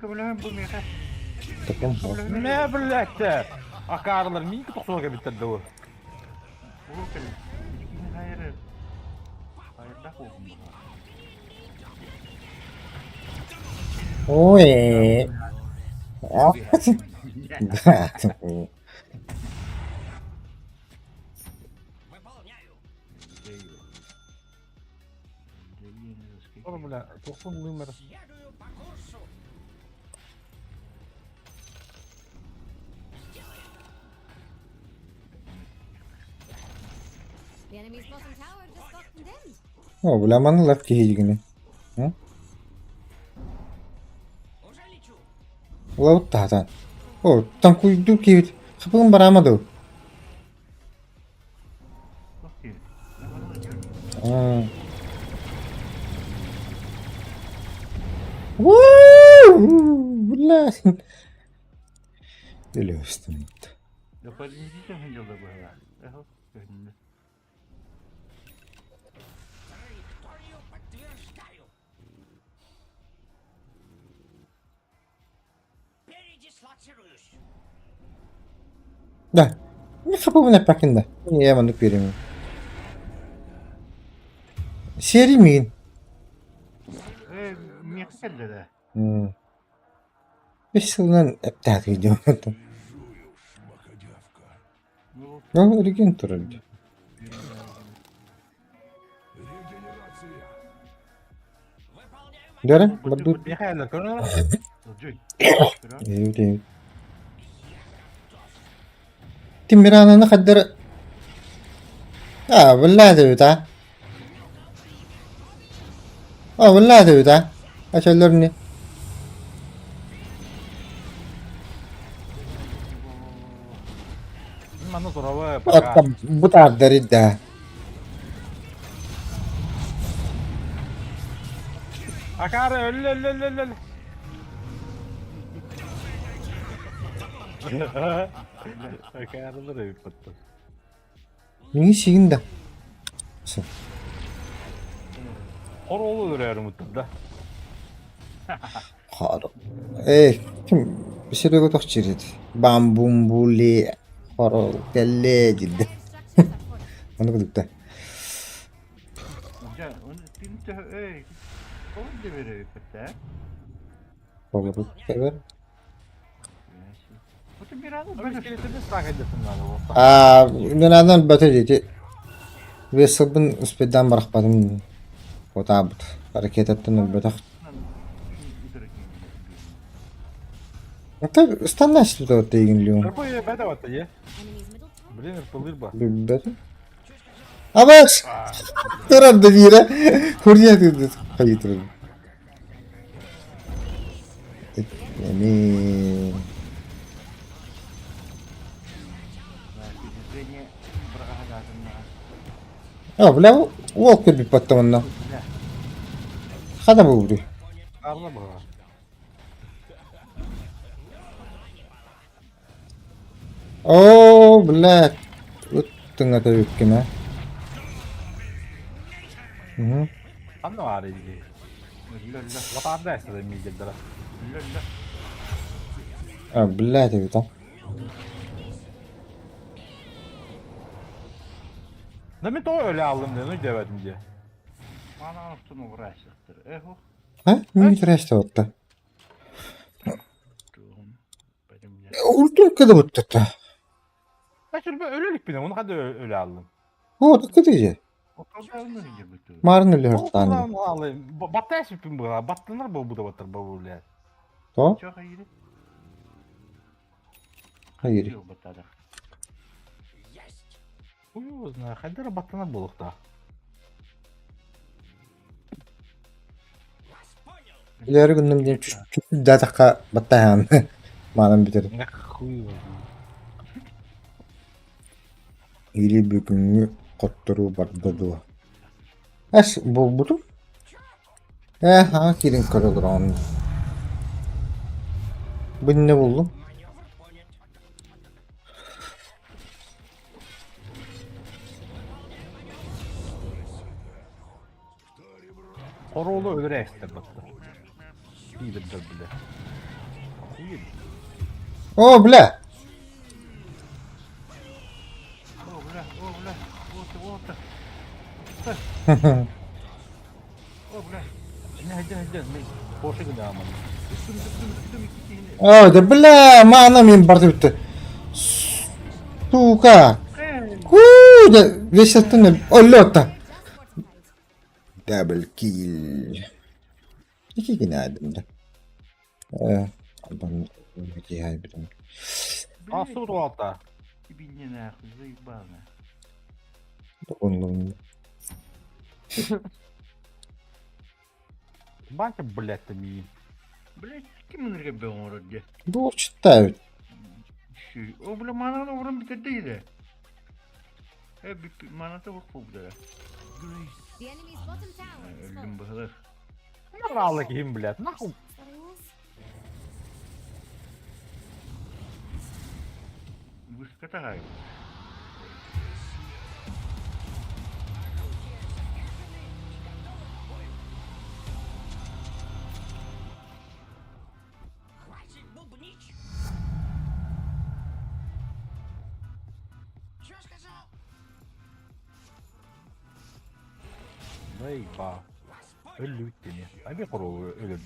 Kömülüğün bu meyve. Ne bilekte? Akarlar minki toxtolga bitirdi o. Bu kadar. Hiçbirinin hayırı. Hayırda kokun. Oy. Oğlum bile toxtun numara. Следую по курсу. The enemy's bottom tower just got condemned. O bulan laf ki hilgini. Уже лечу. Ulavut tahtan. O tam kuydu ki kapın baramadı. Bak ki. Ben onu da görmüyorum. Ha. Woo! Ulan. Öyle üstüne. Yaparım diyeceğim yolda bu herhalde. Eho. Önünde. Da. Ne kapımın hep bakında. Niye yamanlık vereyim. Seri miyin? Miyakı kelle de. Bir sıvıdan hep tatil ediyorum. Ne oldu? Ne öyle gün dururdu. Görün. Burada. Bir hayaller görüyor. Joy. Evet evet. Timir ananı kadar. Ya vallahi de öyle. Aa vallahi de öyle. Açallar ne? Bana sonra Hatta bu da deri de. Akar öl. Akarlar evi patladı. Niye şeyin de? Horoğlu örüyorum mutlaka. Harap. Kim? Bir şey de götür çiğnedi. Bambum buli. Horo kelle ciddi. Onu kuduk da. Hocam onu dinle onu da veriyor kötü. Olur. Sever. Bu da biraz Böyle böyle iskeletini ıslah edesin lan o. Aa, dünyadan batı dedi. Ve sabun üspeden bırakmadım. O tabut. Hareket ettim bedak. Hatta standart da değinliyor. Hırpayı bedava attı ya. Enemy's middle tower. Bilin hırpalır bak. Bir Abaş! Durardı bir yere. Hurriye dedi. Kayıt oldu. Yani... Движение врага lazım. Ya bu la Walker bir patlamanla. Hadi bu vuruyor. Arla bak. Oo Black. Uttun ata yükküne. Hı. Anne var idi. Lapan da istedim midilere. Ha Black de bir tam. Demin de o öyle aldım diye, onu demedim diye. Bana unutun uğraştır. Eho. Ha? Mümkün reçte otta. Benimle. Oldu kadar bu tata. Ben şöyle bir öylelik bile, onu hadi öyle aldım. O da kadar. O kadar mı gibi? Marın öyle Olsun hırtlandı. lan alayım. Battaya şüphim bu ha. Battınlar bu da batır bu böyle. O? Çok iyi. Hayır. Yok batada. Uyuz ne? Hadi battınlar buluk da. İleri gündüm diye dadaka battayan. Malum bitirdim. Ne huyuz. İri bir günü kotturu bardadı. Es bu budu. Ha kirin kırılır onu. Bu ne buldum? Horoğlu öyle ekstra battı. İyidir bile. İyi. O bile. Oğla. Ota. Oğla. Hadi. Boşa gidiyor ama. O da bile mana min bardı bitti. Tuka. Huu da veşatın ne? Ollota. Double kill. İki yine aldım da. Ben bir hay bir. Asur o altta. Bilin ne kızı bana. Onun Banka biletim iyi. Блядь, kim önürge ben onu diye. Bu uçta O bile manana vuran bitirdi. Bir manata bak bu da. The enemy's bottom tower is full. Öldüm bıhılır. Нахуй им, блядь, нахуй. Bu sıkıntı hayır. Хватит бубнить! Чё сказал? Дай ба. Ölü seni. Ay bir kuru ölü.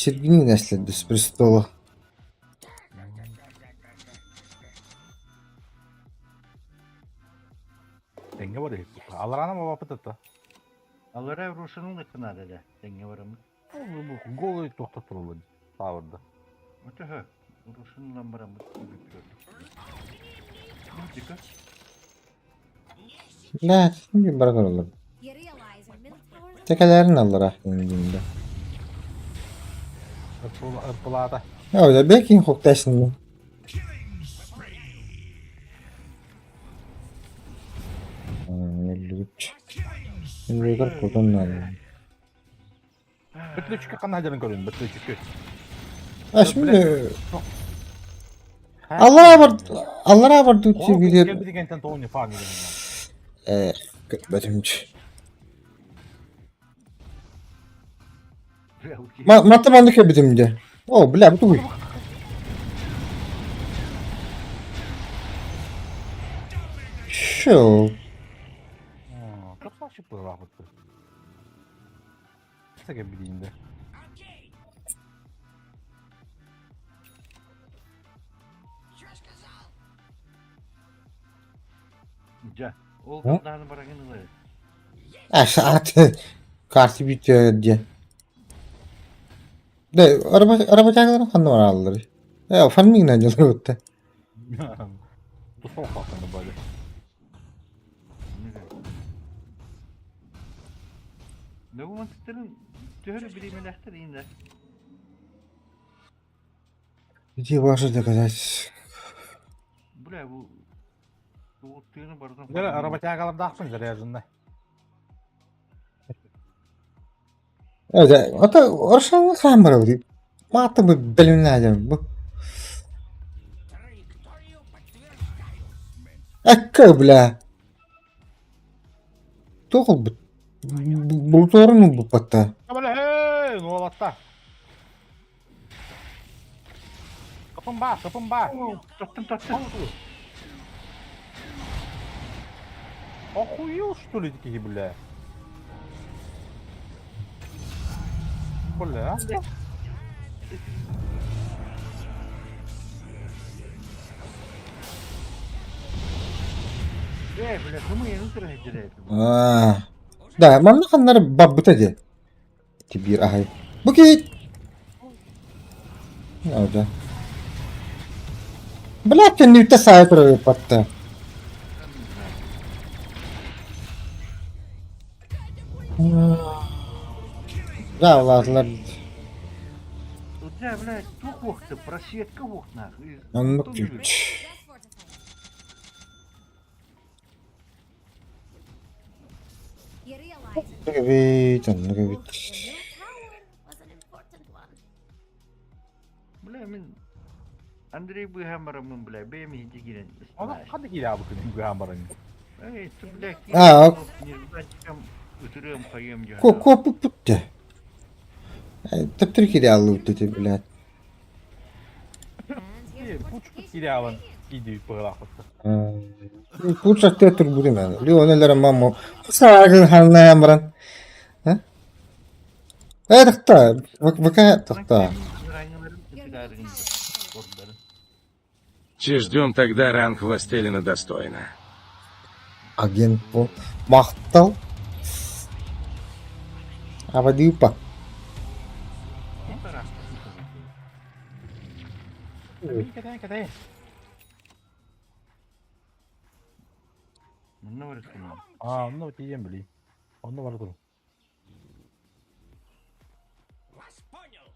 Сергей наследие с престола. Denge var ya. Alırana mı vapı tuttu? Allara Rusya'nın da kınadı da. Denge var ama. Bu golü toktatırıldı. Tavırdı. Öte ha. Rusya'nın lambaramı gibi gördüm. Ne dikkat? La, şimdi bırakır olur. You realize our middle tower is Tekelerin alır aklında. Irpılada. Ya öyle belki hoktaşın. Ellilik. Ellilik kodun alır. Bütün üçü kan hacının görüyorum. Bütün üçü. Ha şimdi Allah'a var tuttu biliyor. Geldi diken toğun yapar mı? Kötübetimci. Matematik kötübetimci. O bile bu. Şu. Çok saçıp bu rahmetli. Seke bildiğinde. Чё сказал? Ca. O kadar bırakın da. Aşağı kartı bitiyor diye. De araba çakaları falan var alır. Ya falan mı inanıyorlar orada? Bu soğuk hakkında böyle. Ne bu mantıkların tühörü birimler indi. Где ваши доказательства? Bula bu soğuttuğunu bardan. Gel araba çakaları da aksın zararında. Evet, o da orşanın kamera var. Matı bu bölümlerden bu. Траекторию подтверждаю. Akka bile. Doğru bu. Bu doğru mu bu patta? Böyle hey ne oldu da? Kapın bağ, kapın bağ. Tattım. Охуел что ли такие, бля? Бля. Bile kumu yeni sıra hecire. Да, mana kanları babut aja. Tibir ahay. Bukit. Ya udah. Belakang ni saya terus patta. Да, ладно. Uca bile çok vakti, prasyetka vaktna. Anlık güç. best fortified. You realize Evet, anlık the evet. middle tower was an important one. Bile min Andrei bu hamaramın bile benim hiç giren. Ona hadi gel abi kızım bu hambarın. Evet, bile. Aa, Ben çıkam ötürüyorum kayıyorum ya. Kopu putte. Türkiye'de aldı dedi bile. And İyi, here's bu çıkıp gel alın. Gidiyor bu rahmetli. Bu çakta tur bu demem. Lionel'e mamma. Sarı halına yamran. Ha? Takta. Vaka takta. Че ждем тогда ранг властелина достойно. Агент bu. Mahtal. Apa diupak? Kete. Ne var ki? Aa, onu diyeyim bile. Onda var durun. Вас понял.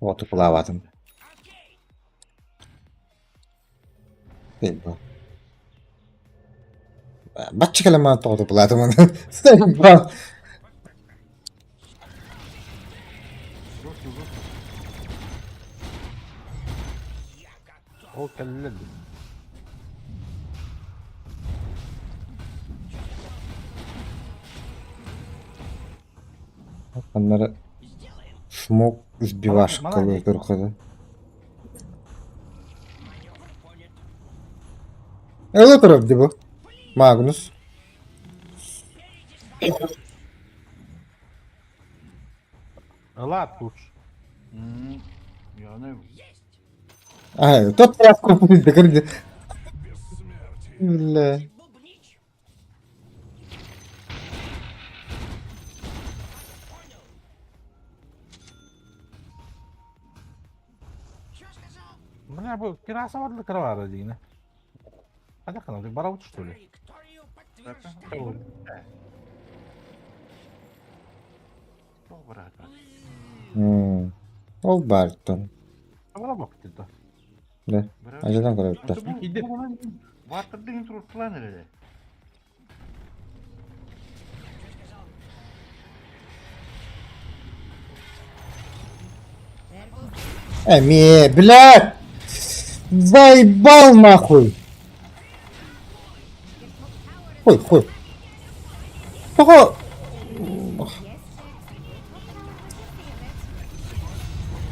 Otu bulavadım. Окей. Değil bu. Batçı kelime otu buladım onu. Sen bak. O kelleler. Onları smoke sбиваш Bana kalıyor ne? kırkıdı. Evet tarafı bu. Magnus. Lat kuş. Yani Ay, tut taraf kopuz da kırdı. Billa. Бубнич. Что сказал? Bu ne bu? Kirasa vardı kıra yine. Hadi bakalım. Bara uçtu öyle. Траекторию zaten подтверждаю. çok bırak. Ol Barton. Bara bak dedi. Ne? Acadan kadar bitti. Vardırdığın turtlar nerede? There goes Эми, блядь! Заебал нахуй! Хуй, хуй. Того!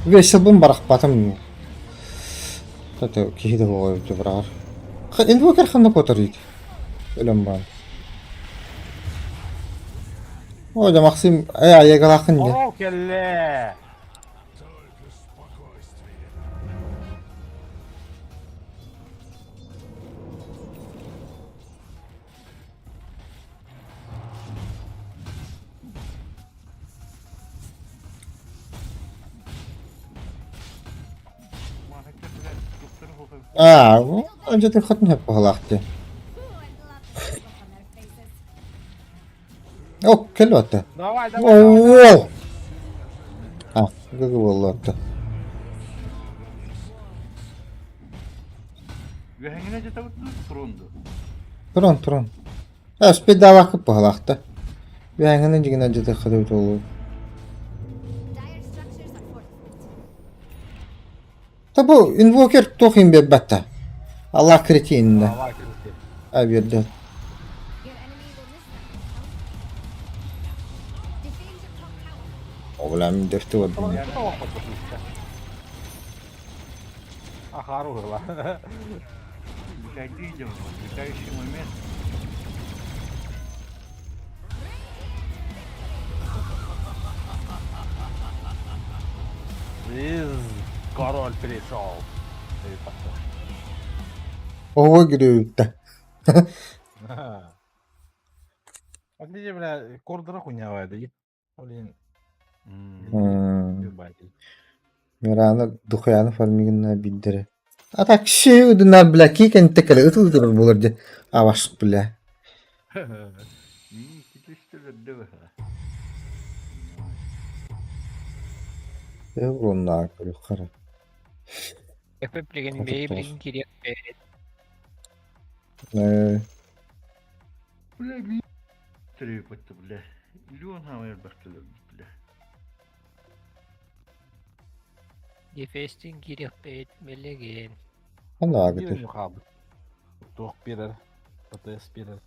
Весел бун барах батым. Тата кихиде хогой жабраар. Энд бокер ханна поторид. Ölüm var. O da Maxim ayağa ya. O kelle. Önce de kadın hep bahalaktı. who and love the look on their faces. Oh, kello hatta. Давай, давай. Oo. Ha, gıgı vallahi hatta. Ve hengine de tavuk turundu. Turan. Ha, sped daha vakıp bahalaktı. Bir hangının cigine de kadar olur. Dire structures are fortified. Tabu invoker tohim be batta. Allah kritiğinde. Давай, крути. Abi yerde. Your enemy will miss that. Defend your top tower. Oğlan defti var. Yani o kapatı işte. Ahar uğurla. Birkaç diyeceğim. Birkaç işim olmaz. Biz Король пришел. Ova giriyor. А где, бля, кордера хуйня вайда? Блин. Mirana duhayanı farmigina bildiri. Atak şey udunlar bile ki kan tekele utudur bulurdu. Avaş bile. İyi kitiştiler değil mi? Evronlar yukarı. Epiplegen Beyblin giriyor. Bile bir tırıyıp attı bile. İlyon havaya baktılar bile. Defestin giriyor Beyblin. Allah Bir gidiyor. yok abi. Tuh birer. Patates birer.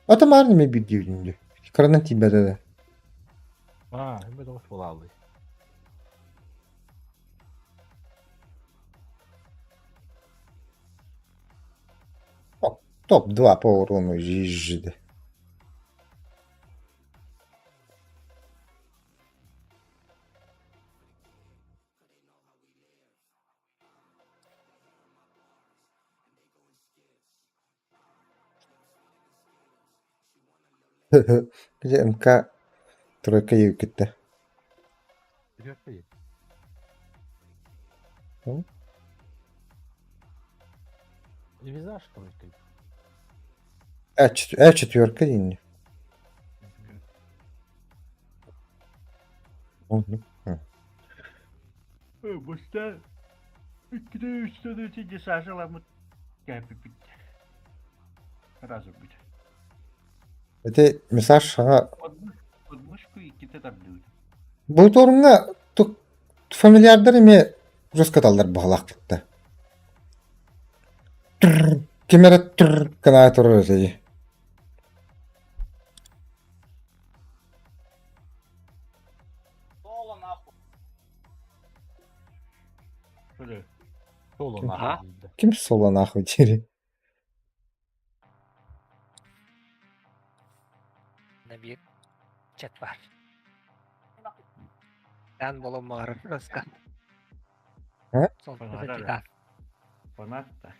Atam mı bir divindi. Karana tibede de. Ha, bir de hoş bulalım. Top 2 по урону жижжиде. Где МК тройка юкетте. Yok değil. Визаж тройкой. четверка yine. Başta 2'de 3'te de 3. saaşalar gelip bitti. Razı bitti. Öte mesaj şaha Olmuş bu 2'de tabii. bu durumda familiarlar ime ruskatallar bağlaq bitti. Kimere kana turur şey. Böyle. Соло нахуй. Kim sola nahı deri? Ne bir chat var. Ben bolum mağarı Rıska. He? Son Bana kızı ara. çıkan. Bana at da.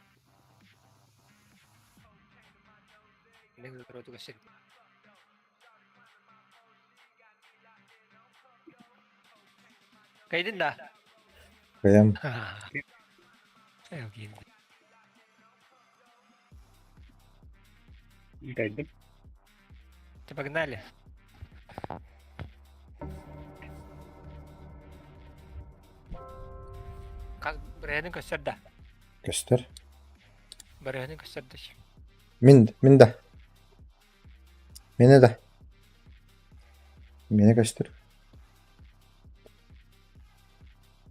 Ne güzel duruyordu göster. Kaydın da. Koyam. Yok yine. Кайдым. Ты погнали. Kaz birini gösterdi. Göster. Birini gösterdi. Min de. Mene de. Mene göster.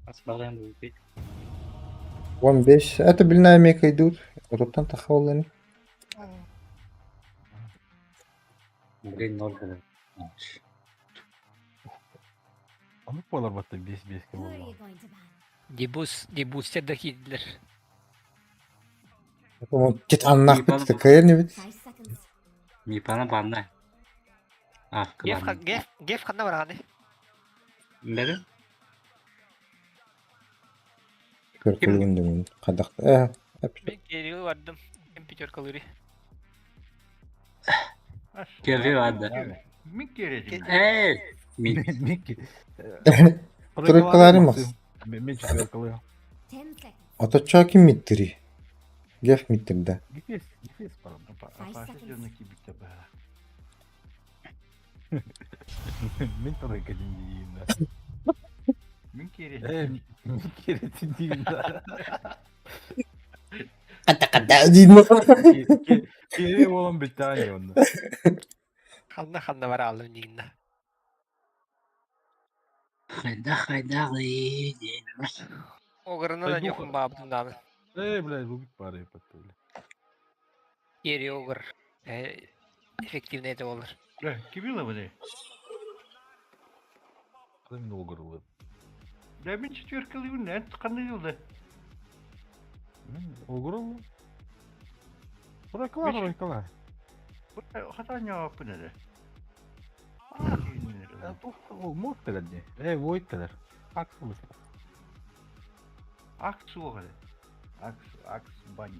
Асбалаем будет. 15. Это блин мека идут. Оттан тахавланы. Блин, 0 было. Anlık bolar battı 5 Who are kilo. you going to ban? Dibus da Hitler. Ama git anlak bitti. Kayır ne bit? 5 seconds. Мипана банда. Gef kanna var hani. Нелер? Körkülgün demin. Kadak. Ben geliyor vardım. Empitör kalori. Geliyor hadi. Mik gelecek. Ey! Мик. Микки. Тройкалары мас. Мен четверкалıyor. 10 seconds. Ata kim mittiri? Gef mittirdi. Gifes param. Apası canındaki bitti be. Men trойка diyeyim de. Mik gelecek. Mik keretin diyeyim de. Kada değil mi? Kere olan bir tane onda. Kanna var aldım yine. Хайда, O garına da yokum babın damı. Блядь, рубик пары потом. Yeri o gar. Efektif ne de olur. Kimi la bu ne? Adam ne olur? Demin четверкалıyor ne? Tıkanıyordu. Olur mu? Trойкалар. Hata ne yapı ne de? Mor kadar ne? Void kadar. Haksız. Aksu o kadar. Aksu bani.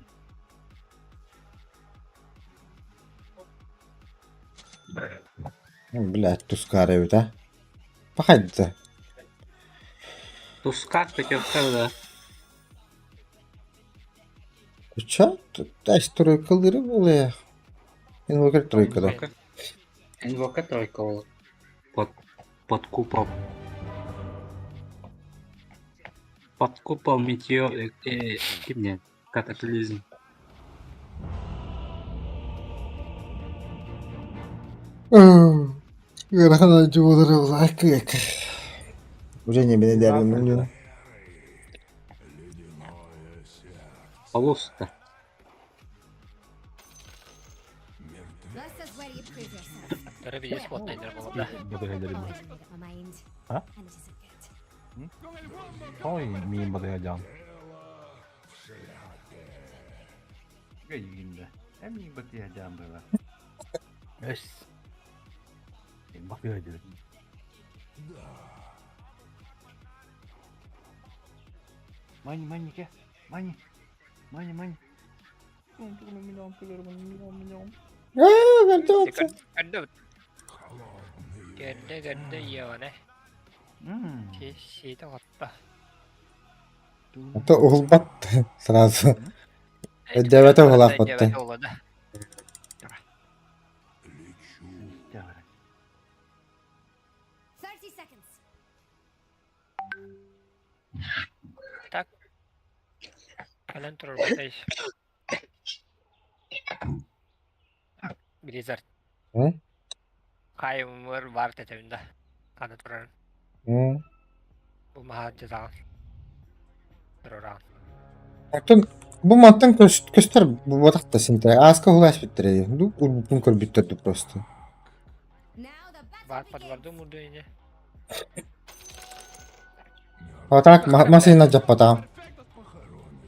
Блядь, тускары да? Походи. Тускак пятерка. Ча? Даш тройкалары oluyor. Invoker тройкада. Инвока тройка olur. Под купол. Под купол метеор. Kim ne? Катаклизм. Грахан acımaları olarak yak. Уже не beni derdim diyor. Полоска. This is where you prove yourself. Böyle bir spot nedir bu da? Badayabilirim. I've made up my mind. Huh? And it isn't good. Oy, miyim badayacağım. Gayinde. Hem iyi batıyacağım böyle. Es. Bakıyor. Mani gel. Mani. Milyon. Gönde yiyor ne? Şeyde hatta. Это улбат сразу. Devete olak battı. Devete oladı. De var. 30 seconds. Tak. Kalen turur batayış. Blizzard. Hı? Kaymır var tetevinde. Kanı turan. Hı. Bu maha cezan. Turan. Атын bu mantın köster bu vatakta sinte. Aska hulaş bittireydi. Du urbun kör bittirdi просто. Now the battle Var begins. patvardı murdu yine. Vatak masina japata.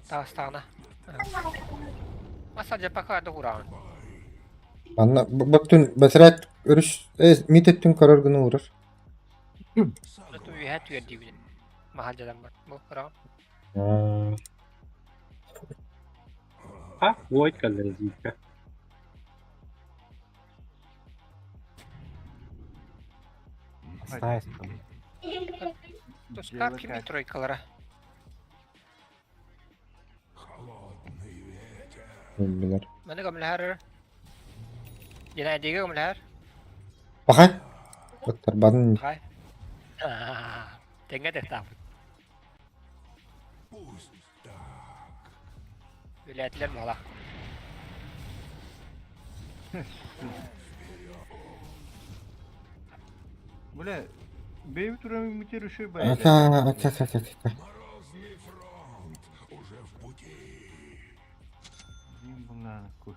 Tağıstağına. Masa cepaka da kuran. Anna bütün betret örüş mitettin karar günü uğrar. Itu üyet üyet diye. Maha cezan var. Bu kuran. Ha, void kalırız ilk. Стайс. Tuskar kimi trojkalara. Bildiler. Mana gamlar. Yine diye gamlar. Bakay. Doktor badın Hay. Tengah deh tahu. Vilayetler malah. Böyle baby turan bitir şu bayağı. aka. Bunlar koy.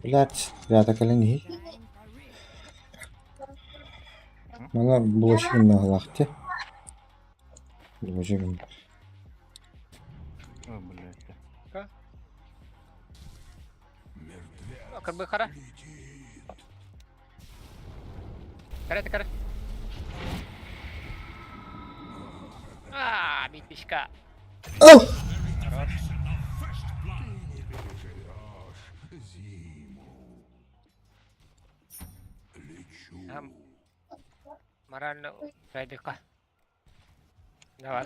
Блять, ряда колени. Мана булашыгын нагылакты. Булашыгын. О, блядь. Akar berkara. Karet. Ah, bitmiş ka. Oh! Maran ready ka. Давай.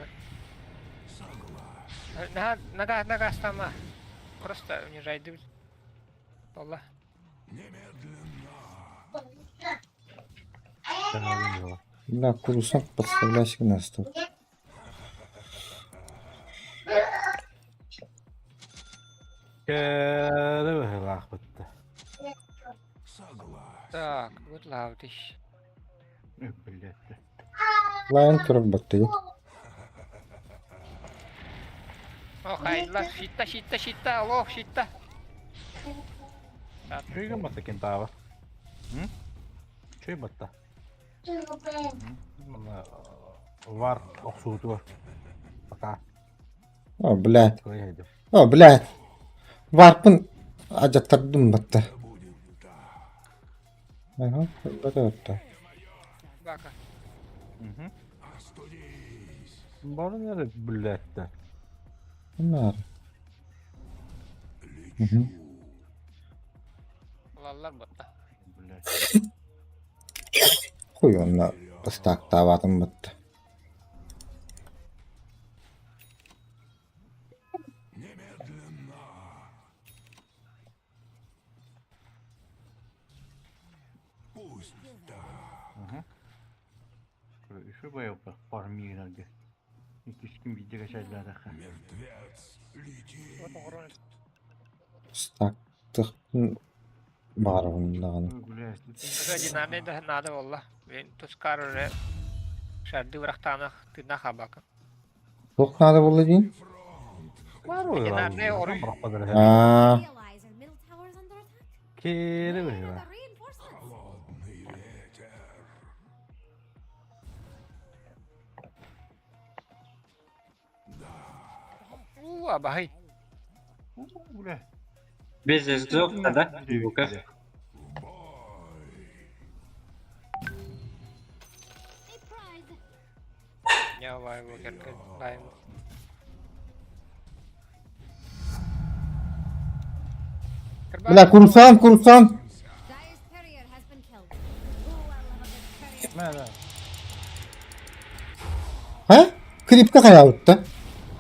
Нога сама. Просто не райды. Wallah. Да, курусак подставляйся к нас тут. Kere olak battı. Так, вот лаутиш. Блядь. Лайн кырып баттı. Oh, hayırlar. Şitta. Allah şitta. Çöygün battı kentava. Hı? Çöy battı. Var, oksuğutu var. Baka. О, блядь. Koyaydım. О, блядь. Варпын ажаттырдым баттı. Ага, баттı. Baka. Bana nere bületti? Bunlar. Hı. Allah'lar batta. Koy onunla ıstak davadım battı. Şu bayağı parmağın aldı. İki gün video geçerler de. Istaktık var ondan. Aga dinane nada wallah. Ben tuskar re. Şardı bırak tanah tina habaka. Çok nada bulacağın? Var o Dinane ya. oruç. Bırakmadır her. Aa, Realize our middle tower's under attack. Kere Where böyle. are the reinforcements? Abahay. Блядь. Без ждёт, да? Лукаш. A prize. Ya vay bu kerken. Vay. bla kursan. Dire's courier has been killed. Ooh, I love a good courier. Mera. Ha? Kripka kaya uttı.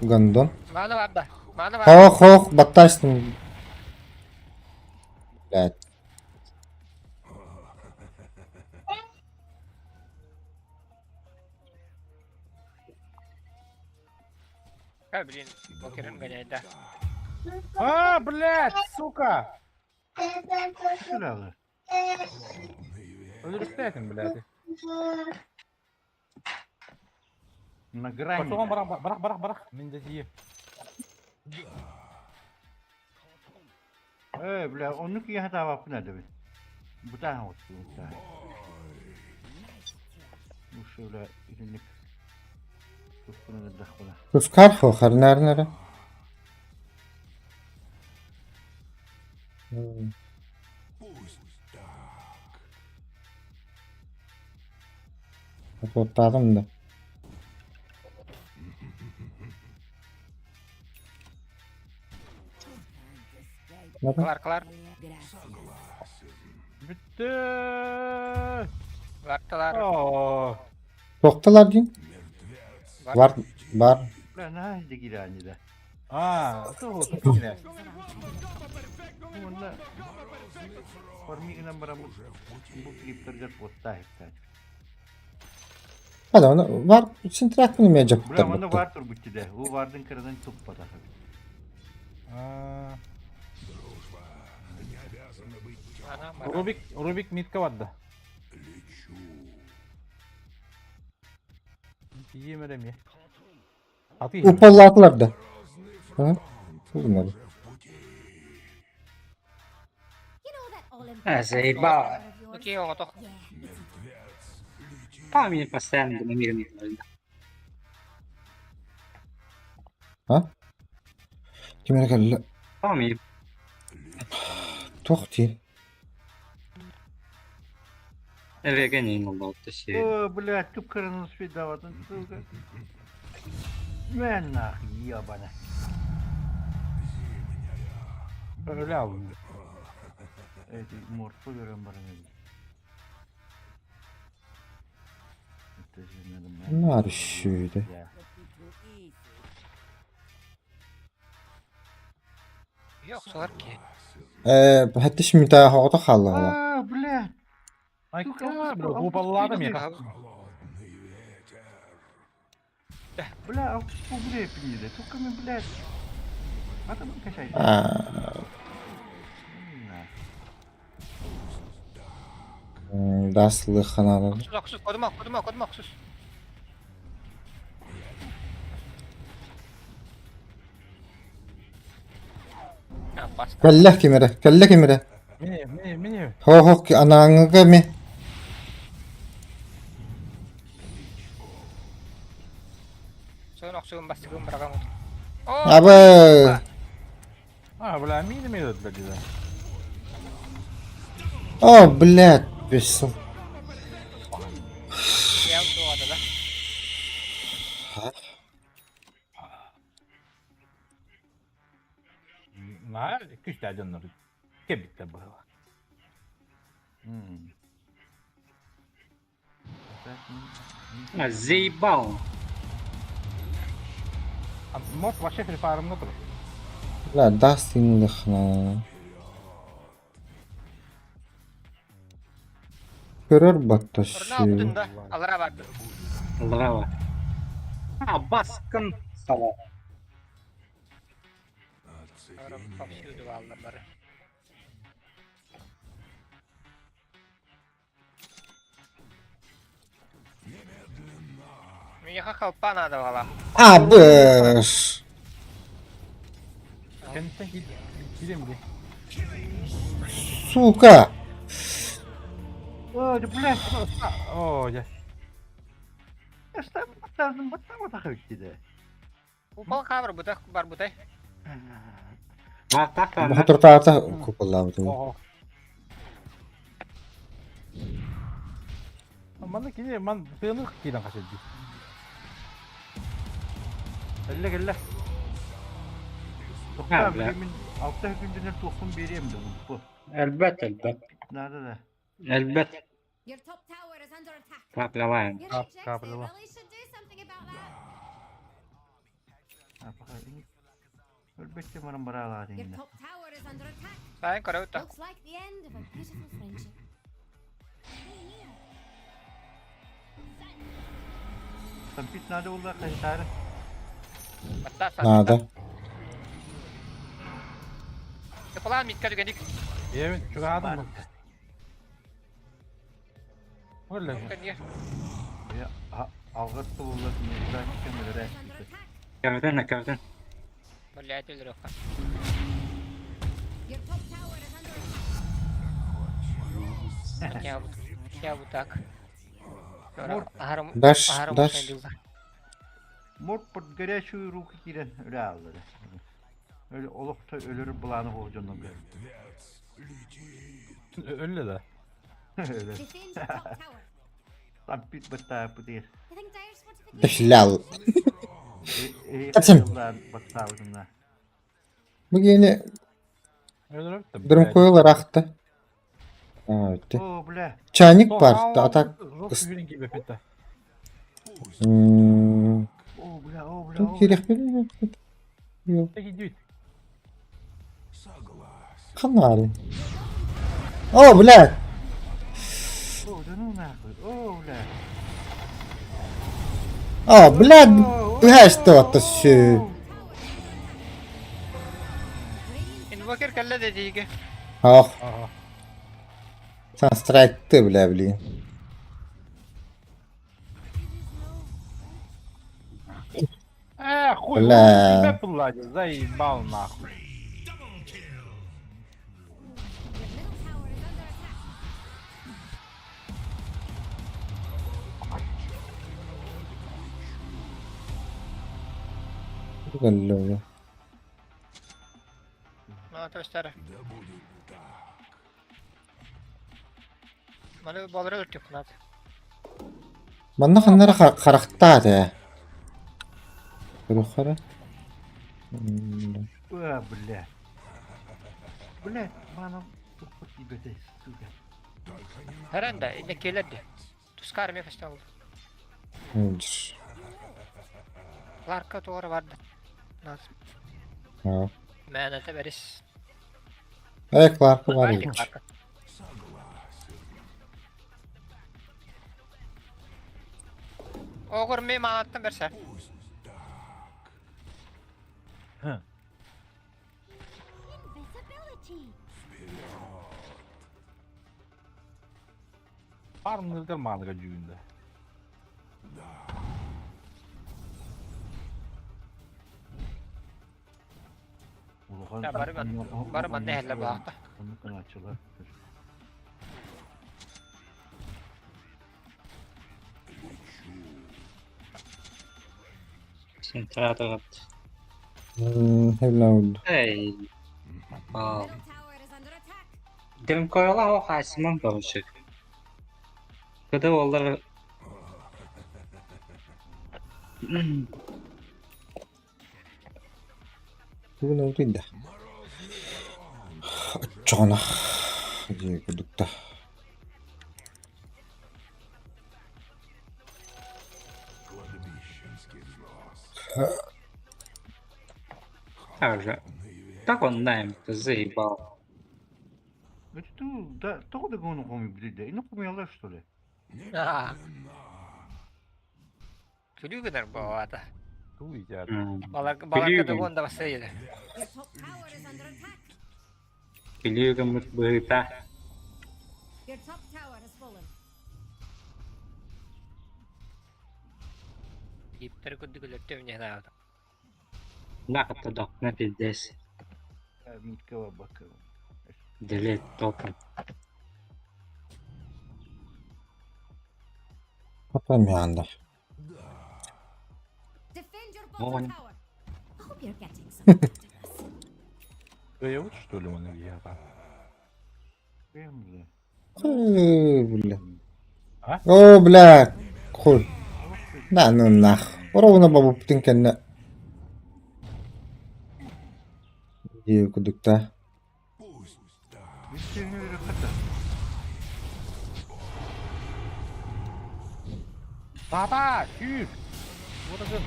Gandon. Mana var da. Mana var. Hok battarsın. Evet. Ha bilin. Bakırın göneyde. А, блядь, сука! Şuralı. Öldürüpteydim, блядь. На Пошел грани. он, барах. Мен де жием. Bля, onun ki hata var bu nedir? Bu tane olsun bu tane. Bu şöyle izinlik. Tuttuğunu da dakula. Kıskar hokar nere? Kurtardım da. Ne? Kılar. Bitti. Vartalar. Oo. Yoktalar diyeyim. Var. Bля, ne halde girani de. А, tuh yine. Bununla formiginen baramız bu kliplerge posta hepten. Hadi onu var. Sintrak bilmeyecek. Bля, onda var tur bitti de. Bu vardın kırıdan çok patak. А, Anam var. Rubik mitka vardı. Yemirem ye. Atayım. Upallatlar da. Ha? Bunları. You know that Olympic Ah, sei ba. Okey o to. Yeah. Fammi passando, non mi ricordo. Ha? Kime geldi? Fammi. Tok değil. Eve geleyim Allah şey. Bля, tüp kırının suyu davatın. Ben nah ya bana. Öyle aldım. Evet, morfu gören bana ne? Bunlar şöyle. Yok sor ki. Hatta şimdi daha havada kaldı. Bля. Ay bro, upalladım ya. Bля, bu buraya pingi de. Çok kımı bля. Adamın kaşay. Daslı kanalı. Sus. Kodum sus. Ya basta. Kelle kimere. Mini. Ho ki anangı mi? Sığın bastırın bırakamam. Abi. А, бля, мини идут, блядь, да. Oh, блядь, бесил. Gel şu adada. На, küçük canları. Kebitte bu. Ah, заебал. Может, вообще фрифаром на труд. La Dustin kanalı. Görür battaşı. Ne yaptın da? Alara vardı. Bravo. Ha baskın salak. Alara kapışıyordu vallahi. Миха халпана давала. Abi. Kendisi gideyim bir. Сука. Bля. О, я. Я что там вот так de. Упал хавр бар бутай. Ah, tá, Bu kadar tarafta kupalandı. О. Bana gideyim, ben sığınır giden kaçırdı. Elle. Toktan benim 6 gündür tokum vereyim de bu. Elbet. Nerede de? Elbet. Your top tower is under attack. Kaplavayım. Your Kap- Jax, kaplı they var. really should do something about that. Ha bakalım. Elbette varım buralar Your yine. top tower is under attack. Sain koreuta. Looks like the end of a beautiful friendship. Tampit nada ulla kaytarı. Batta sa. Nada. Yapılan mitka tükendik. Evet, jugadım mı? Öyle. Niye? Ya algatı ulla nizam kemelere. Gördün gördün. Böyle edilir yok. Your top tower is under attack. Ya bu tak. Sonra aharım. Daş, aharım daş. kendinize. Mort port göre şu ruhu giren öyle alır. Öyle olup da ölür bulanı hocanın böyle. Öyle de. Öyle. Defend your top tower. Tampit batta bu değil. I think Dire's fortification. Behlal. Kaçın. Batta bunlar. Bu yeni Öyle bitti. durum koyuyorlar aktı. Evet. Oo bile. Çaynik var. Atak. Rus gibi pete. Oo bile oo bile. Тут gerek bilmiyorum. Yok. Peki düt. Kan var. Oh, блядь. Oo canım ne yapıyor? Oo bile. Oh, блядь. Ты что-то все. Invoker kelle dediği. Oh. Aha. Sen strike'tı bile bileyim. Хуй, Бля. тебя пладит, заебал нахуй. Güzel. No, to jest stare. Bana balıra örtüyor kunat. Bana kanlara karakta de. Yukarı. Oo bile. Bile bana çok iyi bir de suga. Herhalde inne keledi. Tuskar mı festival. Nedir? Larka doğru vardı. Lazım. Ha. Mənətə veris. Ayaklar var Aynen, hiç. larka. Oğur mi manattan verse. Farmını kırmadık acıyında. Ya bari ben ne helle bağda. Onu kan açılar. Centrado attı. Helal. Hey. Aa. Middle tower is under attack. Dilim koyala o kaçımın kavuşuk. Kıda olur. Bu ne oldu da? Cana. Diye kudukta. Także. Tak on dajem, to заебал. Это ты, да, только гону коми, блядь, ну помяла что ли? Aa. Gülüyor kadar bu havada. Tu icat. Balarka da onda basaydı. Your top tower is under attack. Biliyor ki berita. Your top tower has fallen. İpleri kudu gülüttü önce ne yaptı. На ката док, на пиздец. Миткова бакова. Делет топом. Kapam yanında. Defend your Oh, bottom I- tower. I hope you're getting some practice. Дает что ли он или я там? Прям Бля. А? О, бля. Хуй. Да, ну нах. Ровно бабу птинкenne. Diye kudukta. Миткова не раката. Baba, yürü. Burası.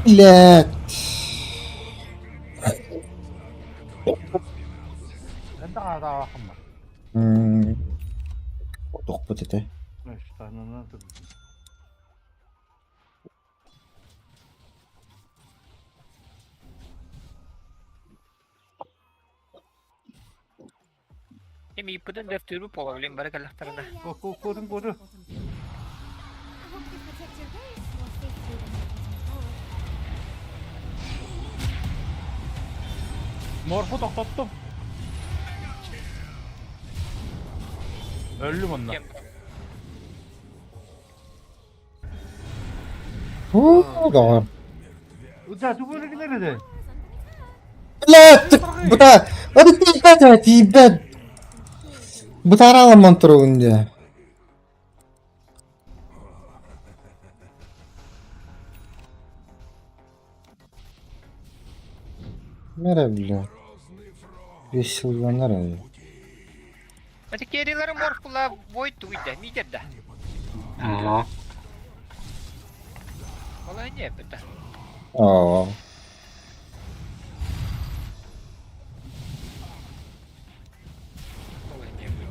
Блядь. Ben de daha bakım var. Olduk bu dedi. Üç tane nasıl? Hem ipiden defteri bu olabileyim bari kalaklarına. Koru koru. I hope you protect your base more safely than your bottom tower. Morfu toklattım. Öldüm ondan. Doğru. Uda bu nerede? Блядь, bu da hadi tibet. Bu tara alamam turunca. Merhaba. Bir sılganlar ayı. Hadi gerileri morfula boyuttu uyda. Midir de. Aa, Olay ne yapıyor da? Aa. Olay ne yapıyor?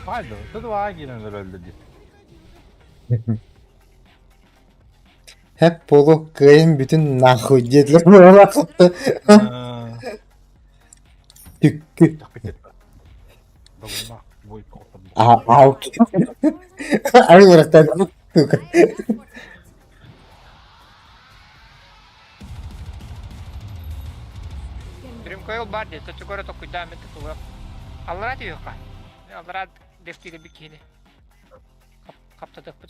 Haydi. Tadı var girenler öldü diye. Hep bolu kıyım bütün nahuy dediler bana baktı. Tükkü. Dokunma. Boyut koptum. Aha, out. Ay bıraktan. Birim koyul var diye. Tuttu göre tokuy devam etti kulu. Allara diyor ka. Allara defteri bir kini. Kaptadık bu.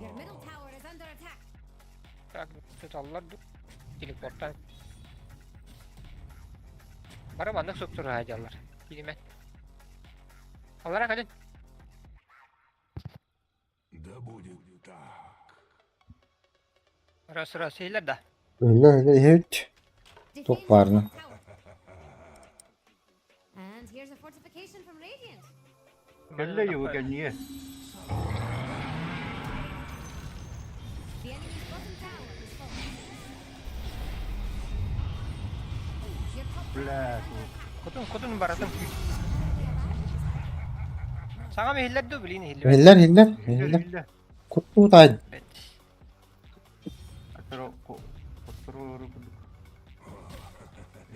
Your middle tower is under attack. Tak, tutallar teleporttan. Bara bandak soktur hacalar. Bilmem. Allara kadın. Sıra şeyler de. Öyle hiç. Top var mı? And here's a fortification from Radiant. Kelle yok niye? The enemy's bottom tower is falling. Your top Bla. Kutun baratım. Sana mı hiller de bilin hiller. Hiller. Kutu da. Evet. Atro ko.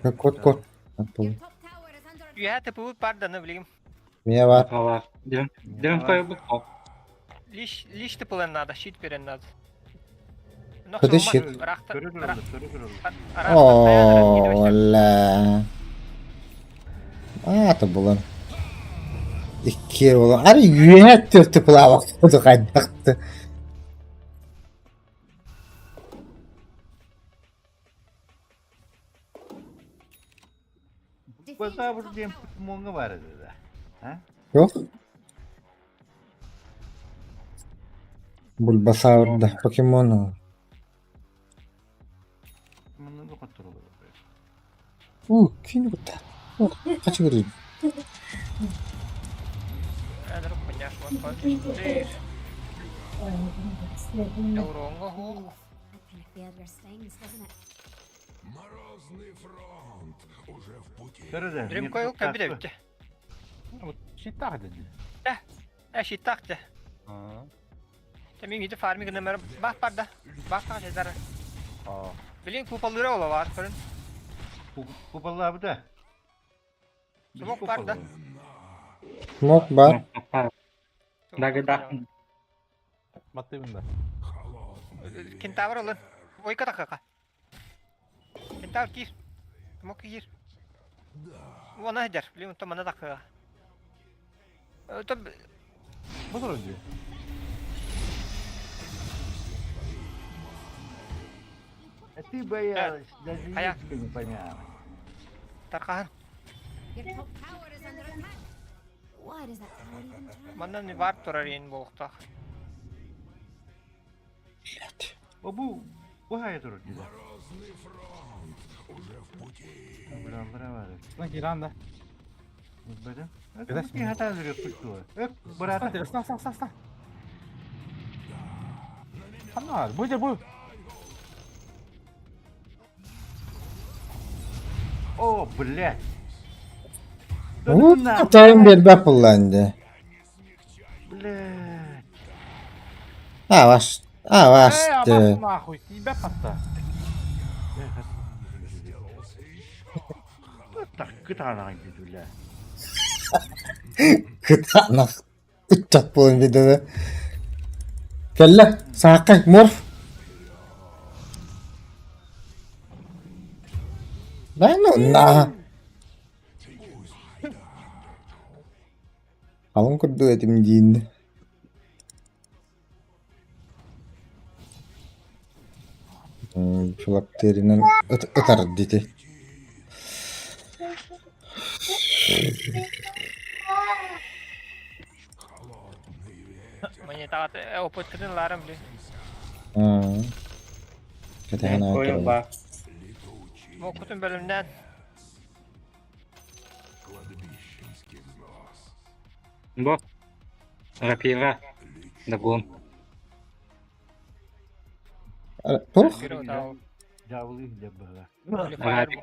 Kot. Your top tower is under attack. Ya tepu parda ne bileyim. Niye var? var. Dilim koyu bu top. Liş tıpılan nada, şit veren nada. Kıdı shit. Körü kırıldı. Oo la. Aa bulan. İki oğlum. Ari yüğet tırtı pula bak. O da kaynaktı. Basa burada diyem monga var dedi. Ha? Yok. Bulbasaur'da Pokemon o. Bunu da kontrol Kim bu da? Kaç görüyorsun? Ada rupanya suatu sih. Daurongo hu. I can feel your stings, doesn't it? Körü Birim koyul tabi de bitti. Shit tak dedi. Şit taktı. Tabii gidi farming numara bak parda. Bak tak cezara. Bilin kupaları ola var fırın. Kupalı bu da. Smoke parda. Smoke var. Dagdag. Battı bunda. Kentaur olun. Oy kata kaka. Kentaur gir. Smoke gir. Wana hajar. Bilin untuk mana tak kaka. Tabi Bu da öldü. Eti bayağı. Ayak. Banyak. terkahan. Your top tower is under attack. Why does that tower even turn? Mana nih var turarin bokta. Bu hayat olur güzel. Buralara var. Lan giranda. Bakın. Gidelim. Bir hata duruyor tuttu. Öp. Burada. Hadi ısla. Hanlar, bu. Oh, блядь. Atarım bir kullandı. Блядь. Avaş. Avaştı. Нахуй, тебя пата. Tak kıtana gidiyorlar. Kıtanak. Uçak boyun videoda. Kelle. Sakay. Morf. Lan ona. Alın kurdu edim giyindi. Şu bakterinin öter dedi. Мне так опыттырын ларым бли. Ketehana Koyun atalım. bak. Mokutun bölümden. Bu. Rapira. Dagum. Tuh. Bir o da Cavlı gidiyor böyle. Holy fire bu.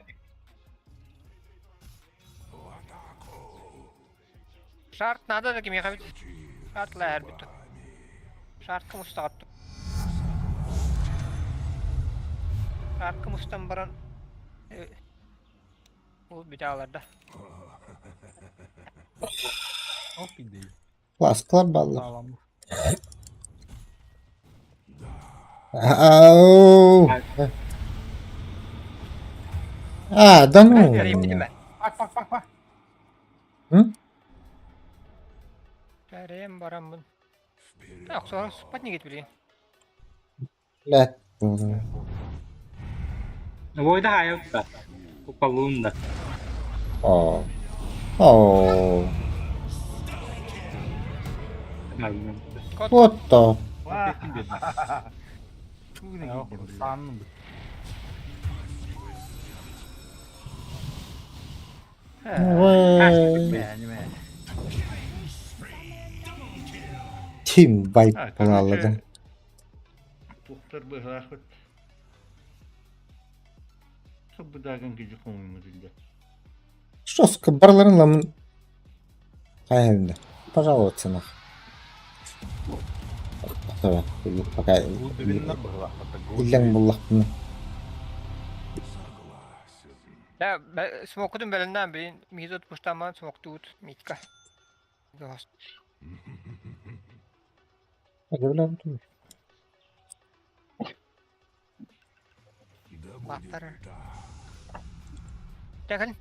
Şart nada da kim yakabit. Şartla her bitti. Şart kim ustaattı. Şart kim ustan baran. Bu bidalarda. Hop değil. Klasklar ballı. Sağlam. Au. Adam mı? Göreyim dedim ben. Bak. Hı? Göreyim baran bunu. Yok sonra spatni git bileyim. Let. Voyda hayat da. Bu palun da. Oh. Oh. What the? Bugün Yok, gittim. sandım. Vay. Beğendim. Team vibe bağladım. Doktor bırakıp. Bu dağın gücü koyumuzunda. Жестко барларын ламын. Кайында. Пожалуйста, нах. Давай, пока. Bu dibinde bırak. Иллен буллахтын. Ya ben smokudun bölümden bir mizot puştaman smoktu ut mitka. Dost. Hadi bilen dur. Baktar. Tekan.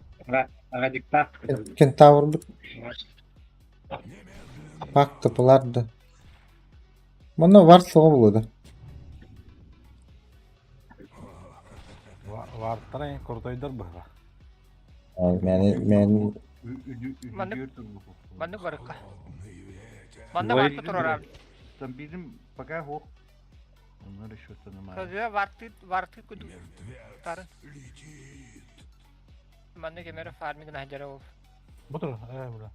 Radikta. Kentavr bak tıpılardı. Bana var soğuk buladı. Vartara kurtaydır bırak. Yani Bandı barıkka. Banda vartı turur abi. Sen bizim bakar hok. Onları şu tanıma. Sözüye vartı kudu. Tarın. Banda kemeri farming nahjara ol. Budur, bura.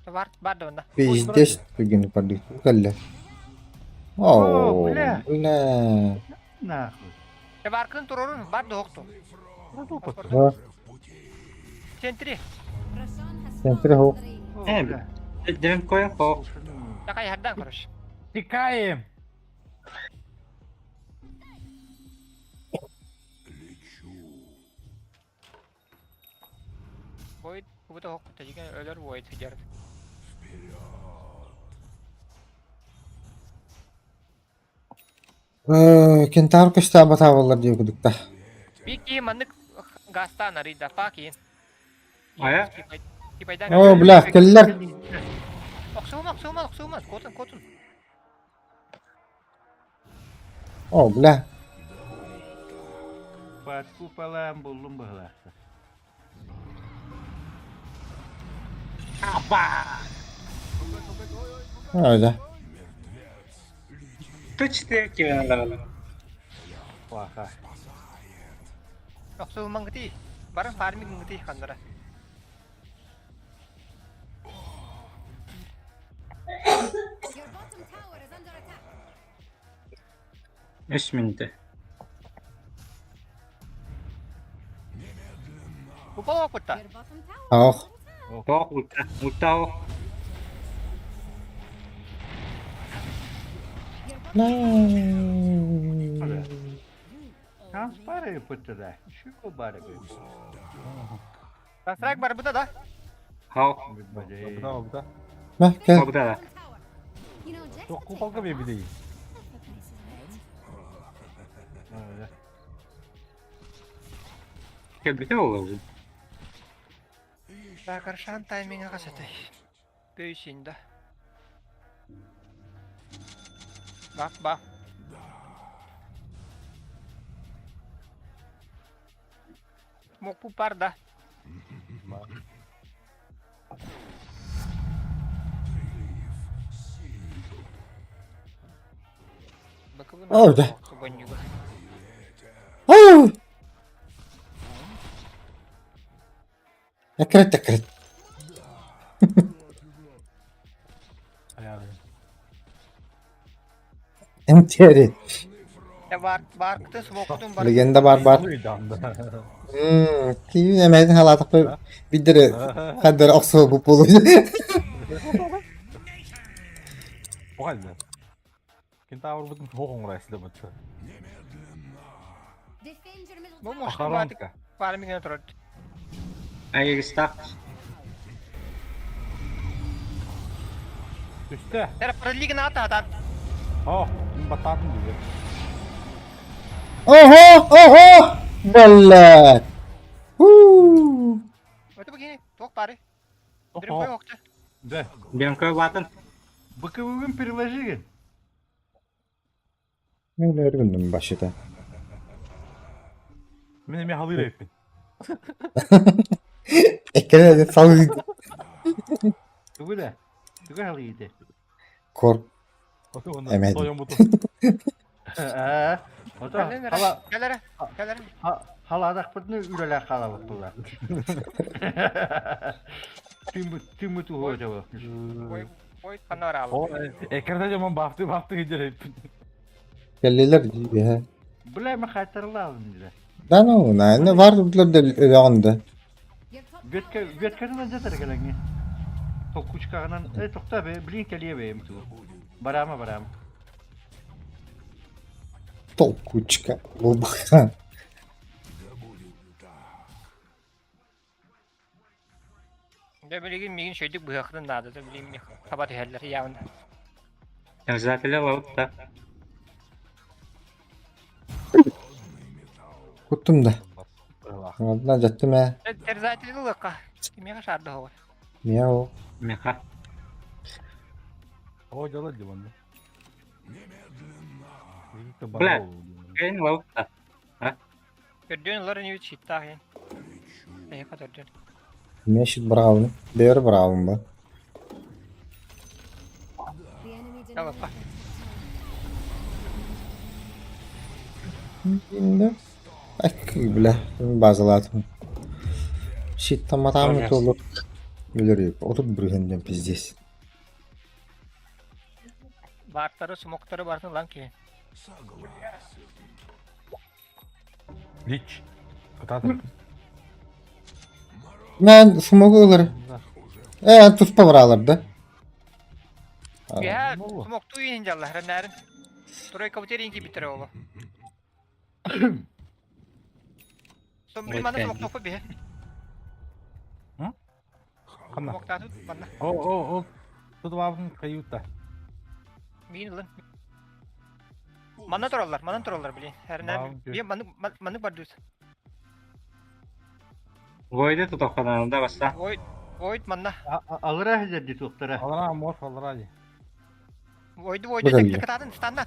Vart barda banda. Pizdes bugün padi. Kalle. Oh, bile. Bile. Nah. Ya varkın tururun barda hoktu. Var. Sentri. Sempre hok. Evet. Demin koyun ho. Takay haddan koruş. Çıkayım. Void bu da hoktu. Tajigen ölür void hicar. Kentavr kışta batavalar diyor kudukta. Bir ki mandık gasta narida pakin. Aya. Kipaydan. Oh, bilah, keller. Oksumas. Kotun. Oh, bilah. Patku palam buldum bahla. Öyle. Tuç diye ki ben. Vaka. Yoksa umman gıtı. Barın farming gıtı kandıra. Your bottom tower is under attack. 3 minute. Bu baba kutta. Your bottom tower. Ah. Hawk ulta. Ulta Hawk. Şans para yapıttı da. Şu bari bir. Strike var burada da. Hawk. Bu da bu da. Heh, gel. Bu da. You know, Jax Çok will kolka take bir değil. Öyle. Kelbite olur. Ben karşıhan timing'e kaçatay. Böyüsünde. Bak bak. Mok bu parda. Bakın Orada. Kuban juga. Ah! Ekret ekret. Ayarlı. MTR. Ya var kıtın smoke'tun var. Legenda barbar. Buydu anda. TV demedin haladık bir dire kadar aksa bu bulu. O halde. Kentaur butun hohong resti butun. Defend your middle Bu tower. mushroom batik. Farming'e oturdu. Ay stack. Üstte. Tera paraliga na ata. Oh, batadın gibi. Oho oho. Vallahi. Öte begini. Tok pare. Dream Oho. koy okta. De. Bianca batın. Bakıvın privileji. Ne örgündüm başıda. Benim ya halıyla ettin. Ekrana da sallıydı. Bu da. Bu halıydı. Kork. O da onu. Emedim. Soyun butu. O da Gelene. hala Gelene. hala adakpıtını üreler kalabalık bunlar. Tüm bu hoca bu. Koy kanara O abi. ekranda zaman baktı gidiyor ettin. Geldiler gibi ha. Buraya mı hatırlı aldım diye. Ben o ne var bunlar da öyle anda. Your top tower. Vetkanın önce tarikalan ne? Tok kuçkağının tokta be blink geliyor be mtu. Barama. Толкучка. Бубаха. De bilgin migin şeydik bırakın da da bileyim mi? Kapat heller yavında. Zaten lavutta. Kuttum da. Adına cattım ha. Terzatili laka. Kimi kaşardı hava. Miau. Meha. O jala cıvanda. Ulan. Kain lavutta. Gördüğün ların yüz çitta hin. Ne kadar dön. Meşit bravo. Değer bravo bu. The enemy did Tamam not bak. Şimdi. Ay bile. Bazılatım. Shit tamam olur. Bilir yok. Otur buraya pizdes. Bartları smokları varsın lan ki. Lich. Kıtatın. Ben smoke olur. Tufpa var alırdı. Ya smoktu yiyin Allah renlerin. Turayı kapatırın ki bitir oğlu. Son bir mana smok topu bir. Kanna. Smok tatu mana. O. Tutu babın kayıutta. Migin lan. Mana torollar bilin. Her ne bir mana var düz. Void'e tutuklananda basta. Void mana. Alır ahizedi doktora. Alana morf alır hadi. Void'u Bakalım. tek katadın standa.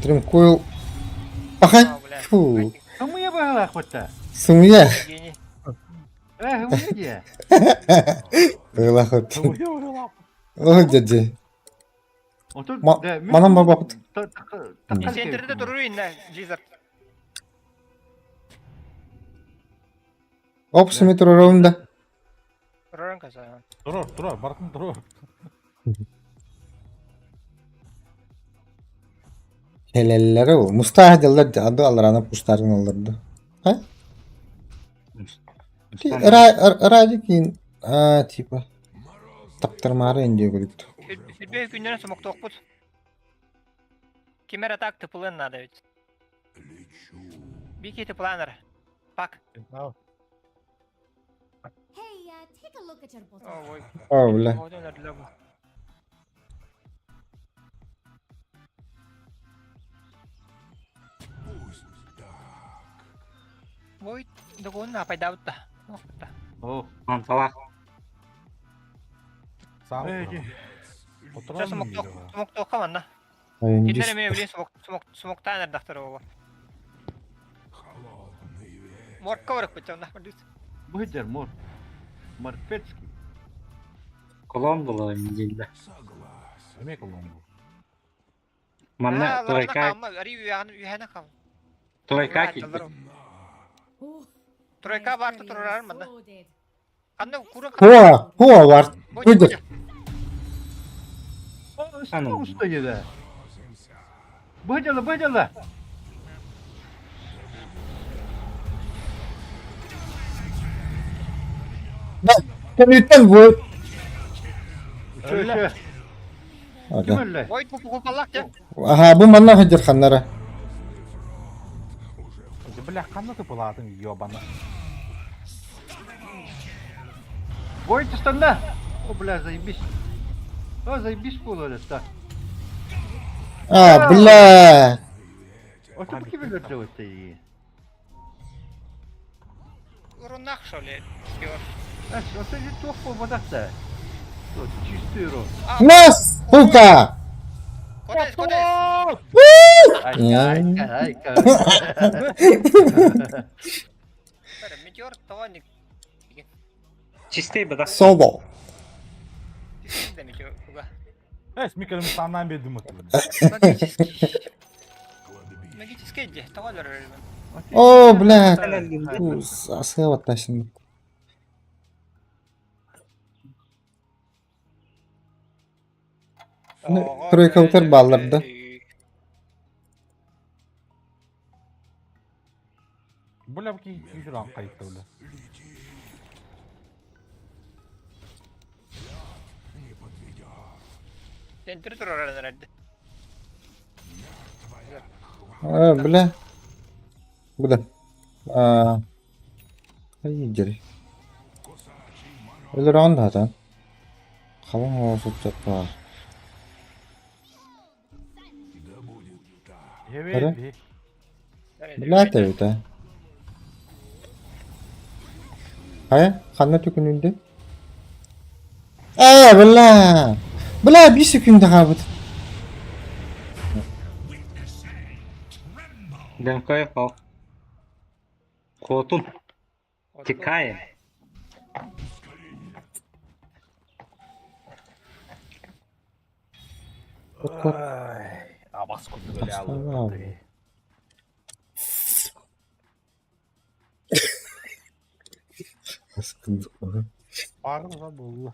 Dream coil. Bakay. Fu. Kamu ya bana akbatta. Sumuya. Gini. Hımı diye. Öyle hot. Vuruyor vuruyor. Oh dedi. Otur. Manam baba. Center'da durur inne Jizzard. Opsimi turarım da. Durarın kasa. Durur. Barkın durur. Helelleri o. Mustahidiller adı alırana puştarın olurdu. Ha? Radikin. Ha tipa. Taktırmarı indiye gülüktü. Hülbe günlerine sumuk tokput. Kimer atak tıpılın nada evet. Bir ki tıpılanır. Bak. Hey, take a look at your bottom. Oh boy. Oh ulan. Oh döner la bu. Boy, doon na pa daw ta. Oh, mantalak. Sağ ol. Sen Oturalım sumuk mı? tok, sumuk tok kaman da. Oyuncu. Gidene mi bilin sumuk taner daktır o. Mor kıvırık bıçağım da. Быдер, мор. Марпецкий. Коломбола İngilizce. Demek olan bu. Manna Troika Ari yuhana kal. Troikaki. Troika vardı turar mı da? Anne kurun Hua var. Buydur. Что уста еда? Быдела. Lütfen bu. Şöyle. Hadi. Kim öyle? Boy kupallak ya. Aha bu manna hıcır kanlara. Bля, kanlı tıpıladın yobana. Бойте станда. О, бля, заебись. О, заебись было это. Aa bla. O что таки вылетел это и? Urunnak şöyle. Diyor. Вот это тох по водах-то. Вот, чистый рот. Nas. Huka. Kodes. Айка. Meteor tavanik. Чистый бада. Sobo. De meteor. Kuga. Es mikerim senden bildim hatırladım. Магический де. Tavalar öyle. Oo bla. Bu asıya batta şimdi. Troika utar bağlardı. Bля ki 100 rank kayıtta öyle. Sentri turar herhalde. Aa bla. Bla. Aa. Ay jeri. Öyle round hatan. Kalan olsun çatma. Evet. Bla tabii de. Haya, kanna tükünündü. Bla. Bla bir sekünde kabut. Денкой кал. Котун. Тикаем. Abas kurdu böyle Aslan aldı. abi. Sıkıntı var. Ağrıma buldu.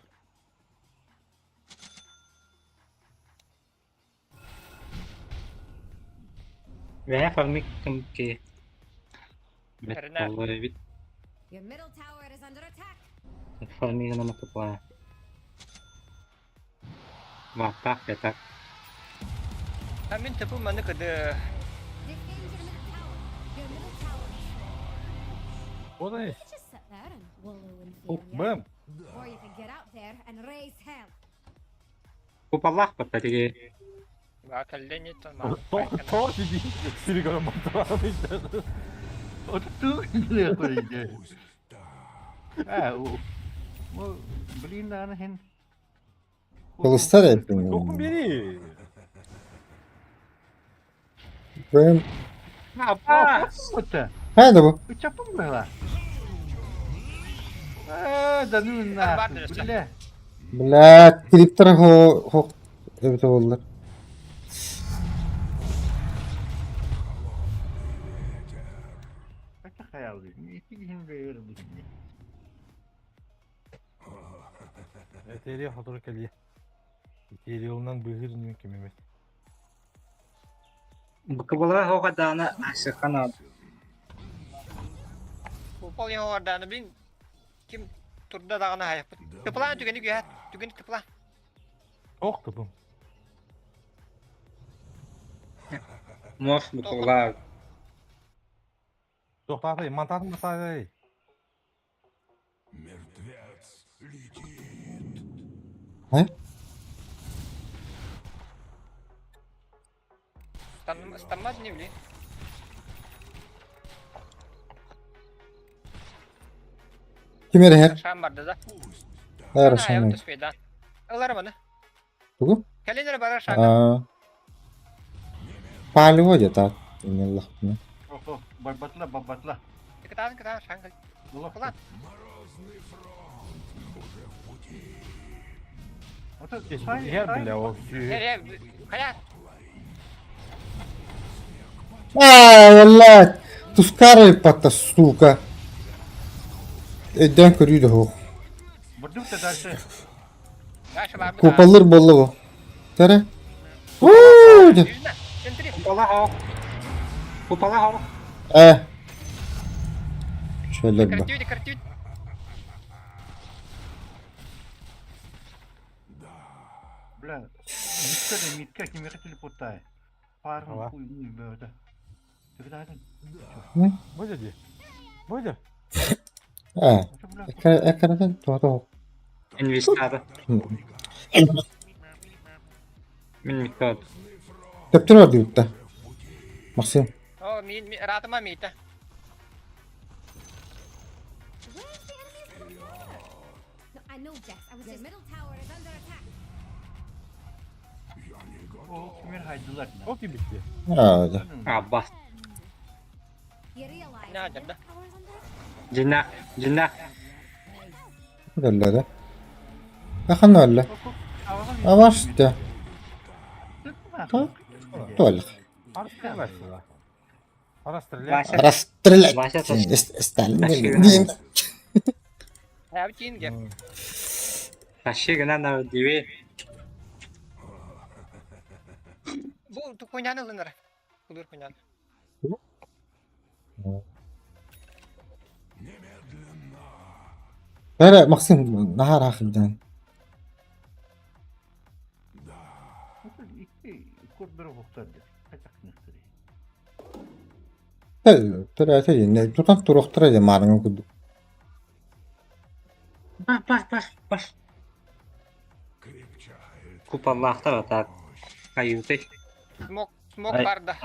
Vem farmik que Herna. Metal Your middle tower is under attack. farmik na matapla. Matak tak. Amin tapu mana kada. Defend your middle tower. O da ne? Just sit there and wallow in Oh, failure. bam. Or you can get out there and raise hell. Kupallah patati. Bakallen ya tamam. To dedi. Sirigarı mantırağı işte. Вот ты не ходишь. Блин, она хен. Kılıçlar yapıyorum. Dokun biri. Benim... Apa? Вот-то. Hadi bu. Uçapım mı lan? Да ну нахуй, бля. Bla, tripter ho. Evet oldular. hayal edin. İki gün böyle bu şimdi. Eteriye fotoğraf geliyor. İteri yolundan bıhırmıyor ki Mehmet. Bıkıbılar o kadarına aşıkan aldı. Bu pol yan orada bilin. Kim turda dağına hayıp. Tıplan tügeni güya. Tügeni tıplan. Ok tıpım. Mos bıkıbılar. Tohtatayım, mantatım masayı. He? Stanmaz ne bileyim. Kim eri her? Şam vardı da. Her Ayağım aşağıdan. tüspeyden. Alarım onu. Bu? Kalender bara şam. Aa. Pali hoca ta. Allah bunu. Oh, batla. Kıtan şam. Allah. Ulan. Her bile o. Nereye? Kaya. Wallah. Tuskara patta stuka. Eden körüydü o. Vurdum da derse. Ya şu abi. Kopalır bollu bu. Tere. Vuuu. Yüzüne. Sentri. Kupala hava. Şöyle bir bak. Kırtıydı. Bla. Mitka kimi teleportay. Parın kuyunu böyle. Tıkıdaydın. Böyle diye. Böyle. Ekrandan tuha. Investada. Min miktar. Teptin var diyordu. Maksim. Oh, ratıma miydi? No, I know, Jax. I was just middle tower is under attack. O kimler haydılar. O kim bitti? Hadi. Abbas. You realize Ne the middle acaba? tower is under attack? Cinna. Böyle de. Bakın öyle. Ama işte. Tuvalet. Araştırırlar. Araştırırlar. Başa taş. İsterim diyeyim. Abi çiğin gel. Taşı gına da divi. Bu kunyan alınır. Bulur kunyan. Böyle Maksim nahar ahirden. Kurt bir hukuktadır. Kaçak nıhtırı. Törete yine. Tutan turuktura ya marını kudu. Bak. Kupallahtar atar. Kayıtı. Smoke var da.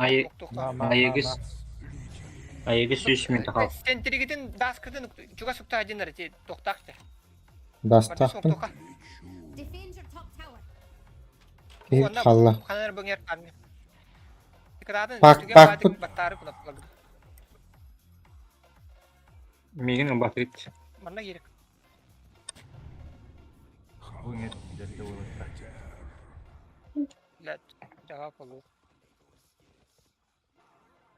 Ayıgı 3 min takal. Sentri gidin das kırdın. Çuga sukta hacınları. Doktak de. Dastakın. Defend your top tower. Bir kalla. Kanar bınger kanı. Bak. Batarı kulak. Migin bakrit. Mana gerek. Bu ne? Giderse uğraşlar. La cevap olur.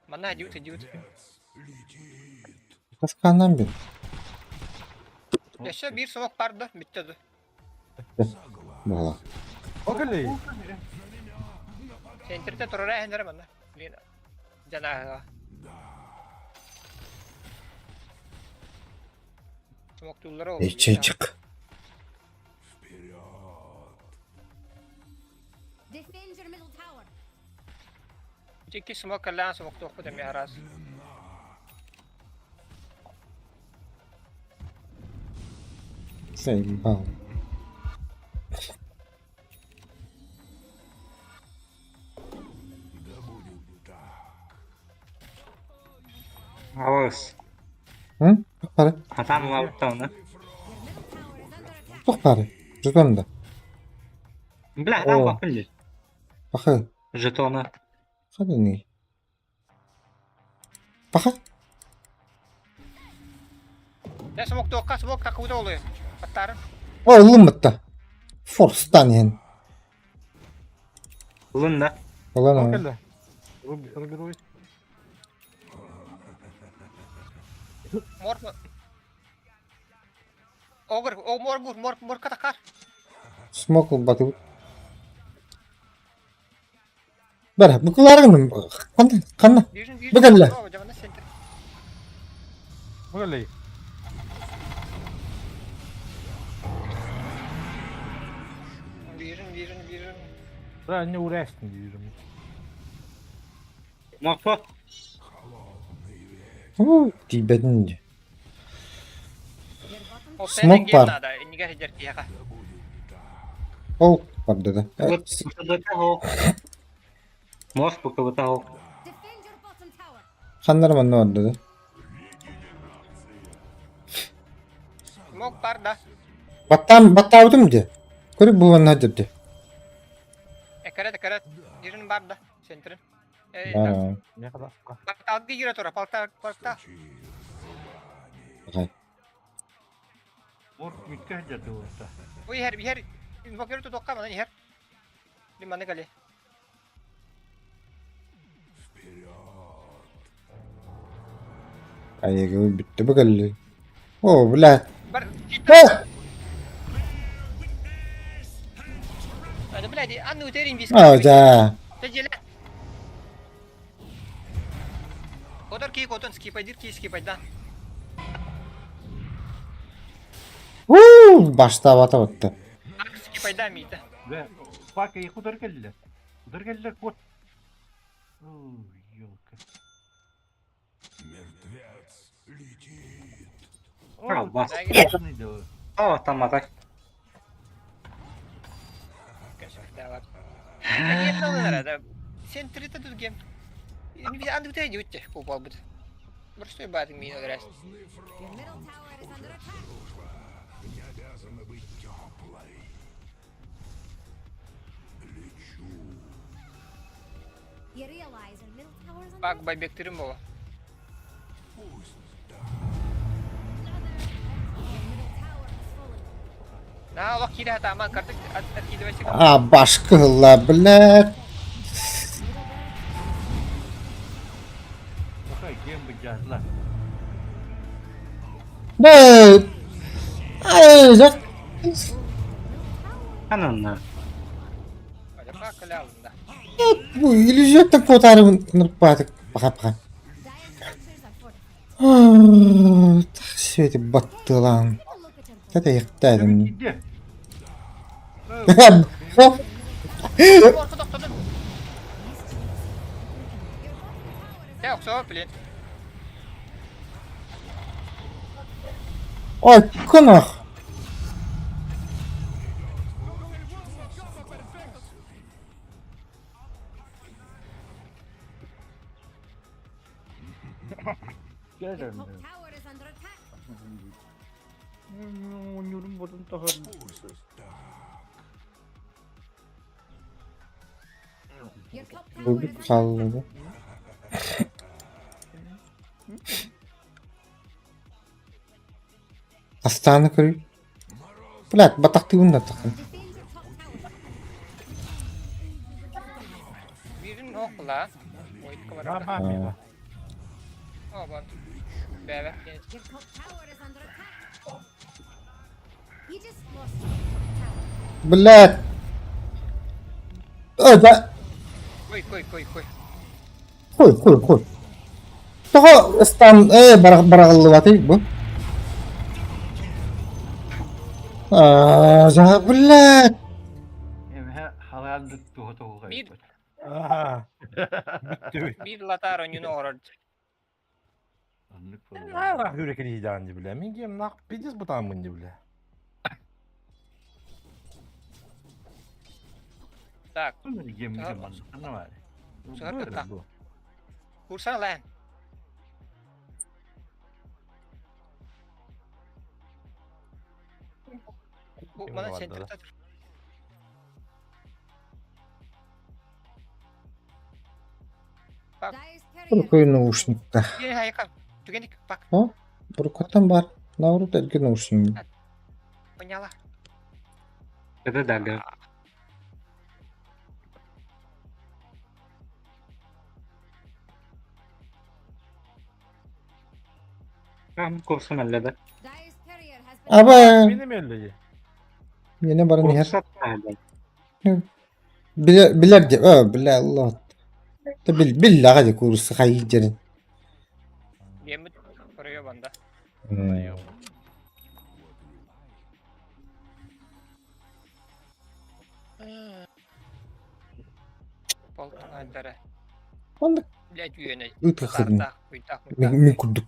Mana hajut. Kaskandan bir. Yaşa bir smoke vardı. Bitti. Valla. O geliyor. Sentrite turara hendere mana. Lina. Jana. Smoke tulları oldu. Çık. Defend your middle tower. Çünkü smoke kalan smoke toku demi aras. Sen bal. Havas. Hı? Çok para. Hatam var onu. Çok para. Jeton da. Blah da bakınca. Bakın. Jetonu. Hadi ne? Bakın. Ya smoke toka smoke takuda oluyor. Batarım. Oğlum mıtta. Force'dan yani. Bulun da. Ulan O o. geliyor. Ruby. Morg mu? Ogre, o morg katakar. Smoke batı. Bara bu kılarım. Kanna. Vision, Bagalla. Oh, jangan center. Bagalla. Vision. Ben ne uğraştın diyorum. Mahfa. Tibet'in. Oh, Smoke game var. nada. Ini gak hajar dia kah? Oh var dedi. Moş bu kabı tahu. Defend your bottom tower. Kanlarım anne var dedi. Smoke parda. Battavdım diye. Kuri bu bana dedi. Karet. Vision parda. Center'ın. Ha. Ne kadar? Palta gira tora. Palta. Okay. Mor mikah jatuh orta. Oh, her. Invoker tu dokka mana her? Di mana kali? Ay gibi bitti bakalım. Oh bula. Bar. Ha. Ada bela di anu terim bis. Oh ja. Tajela. Kotor skip aja. Başta bata battı. Skip aja mita. Ve pakai kudur geldiler. Kudur geldiler kot. Ёлка. Ha, bas. Neydi o? Oh, tamam tak. Dapat. Game tahu nggak ada. Center itu tuh game. Ini bisa anu aja ucap popol bet. Bersetuju banget mino guys. Your middle tower is under attack. You realize your middle tower is under Pak bay bektirim baba. Your middle tower has fallen. Nah, wah kira tama kartu kita masih. Başka la bula. Pakai game bejat lah. Ne? Ay jak. Kanan na. Ada pak kalau dah. Bu illüzyonda kotarıp batık. Bakın. Dire structures are fortified. Şöyle battı lan. Take a look at your Zaten yıktaydım. Gidiyor. Hop. Ya, so pilih. Ay kınak. Your top tower is under attack. Nyurum botun tahan. Your top Bu tower bir is under kaldı. Hastane kırıyor. Bırak bataklı bunu da takın. defend your top tower. Birin nok lah. Wait kemana? Ramah mı? Oh, bant. Bebek ini. Your top tower is under attack. You just lost your top tower. Bırak. Öde. Koi. Koy. Toho stan baraqlı batı bu. Jangan bırak. Halandık tuh Bir. kayak. Aha. Bitti. Bir latar oyunu orad. Anlık Ne var yürekli hidancı bile. Min game nak bidiz bu tam bindi bile. Tak. Bunları game zaman. Ne var? Sekarang tak. Bu. Kursana lan. Bu Kim mana vardı center lan? tadır. Dire's Bunu courier. koy наушникта. Ini hayakam. Tugenik pak О, буркотан бар. Науру дәлге наушник. penyala. Kita dagang. Ben kursum elledi. Dire's courier has been Aba Benim elde. yine barın yer. Kursat nerede? Biler de bile Allah. Da billah hadi kursu hayıcerin. Gambit koruyor banda. Balkan Alper'e. Onda Bilet yöne. ıtı kırın. Uytak. Mi kurduk.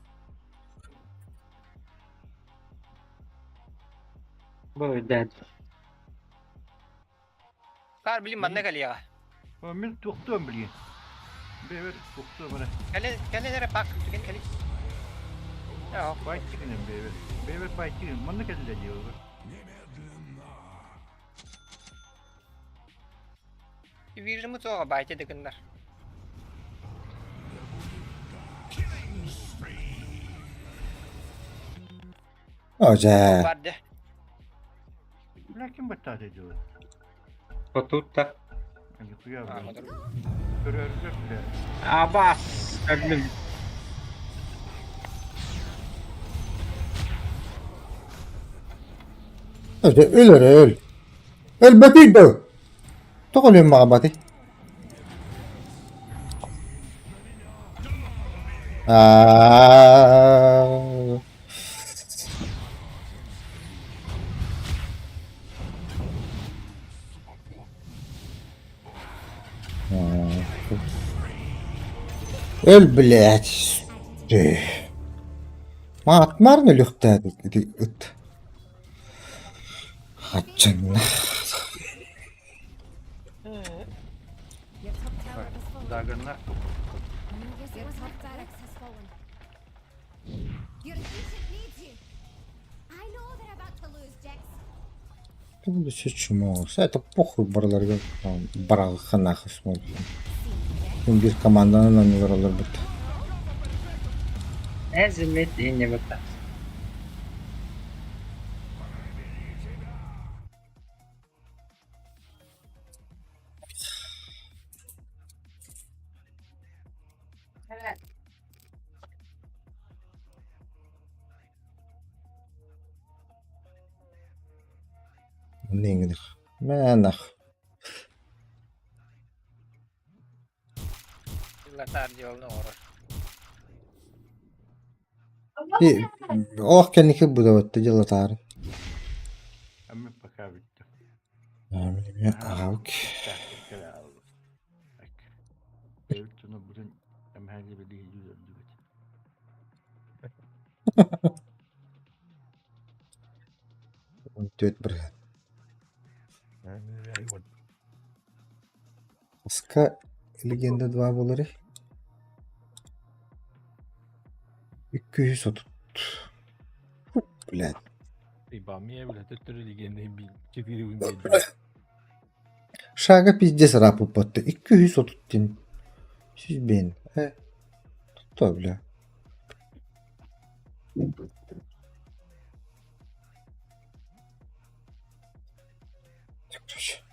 Böyle dead. Kar bilim bana geliyor. Ben tuktum bileyim. Bever tuktum bana. Kale nere bak. Tüken kale. Ya Fight chicken bever. Bever fight chicken. Bana geldi diyor. virimi çoğa bayta dıkınlar. Hoca. Vardı. Lakin batat ediyor. Tututta. Hani kuya bu. Anladım. Görüyoruz bile. Abbas. Öldüm. Öl. Öl batido. Tokulayım bana bati. Aaaa. Öl блядь. ما أتمرن الأخت هذه Haçın. Your top tower has fallen. Dagınlar. Your top barracks has fallen. Your ancient needs you. I know they're about to lose, Jax. Bunu seçim это похуй buralarga baragı nahıs mı? Şimdi bir komandanın anılar olur bu. Ezimet yine bakar. Ne gidiyor? Menak. Latar yoluna uğrar. Oh kendisi bu da vattı jalatar. Ama bakar bitti. Amin ya avk. Evet şunu bugün emherli bir değil yüzüldü. Töt bir. Aska legenda 2 bolary. 230. Блядь. Ибамия, блядь, это легенда бил. 4 вымбил. Şaga pizdes rapı battı. 230 din. Siz ben. He. Tuttu bile. Tekrar.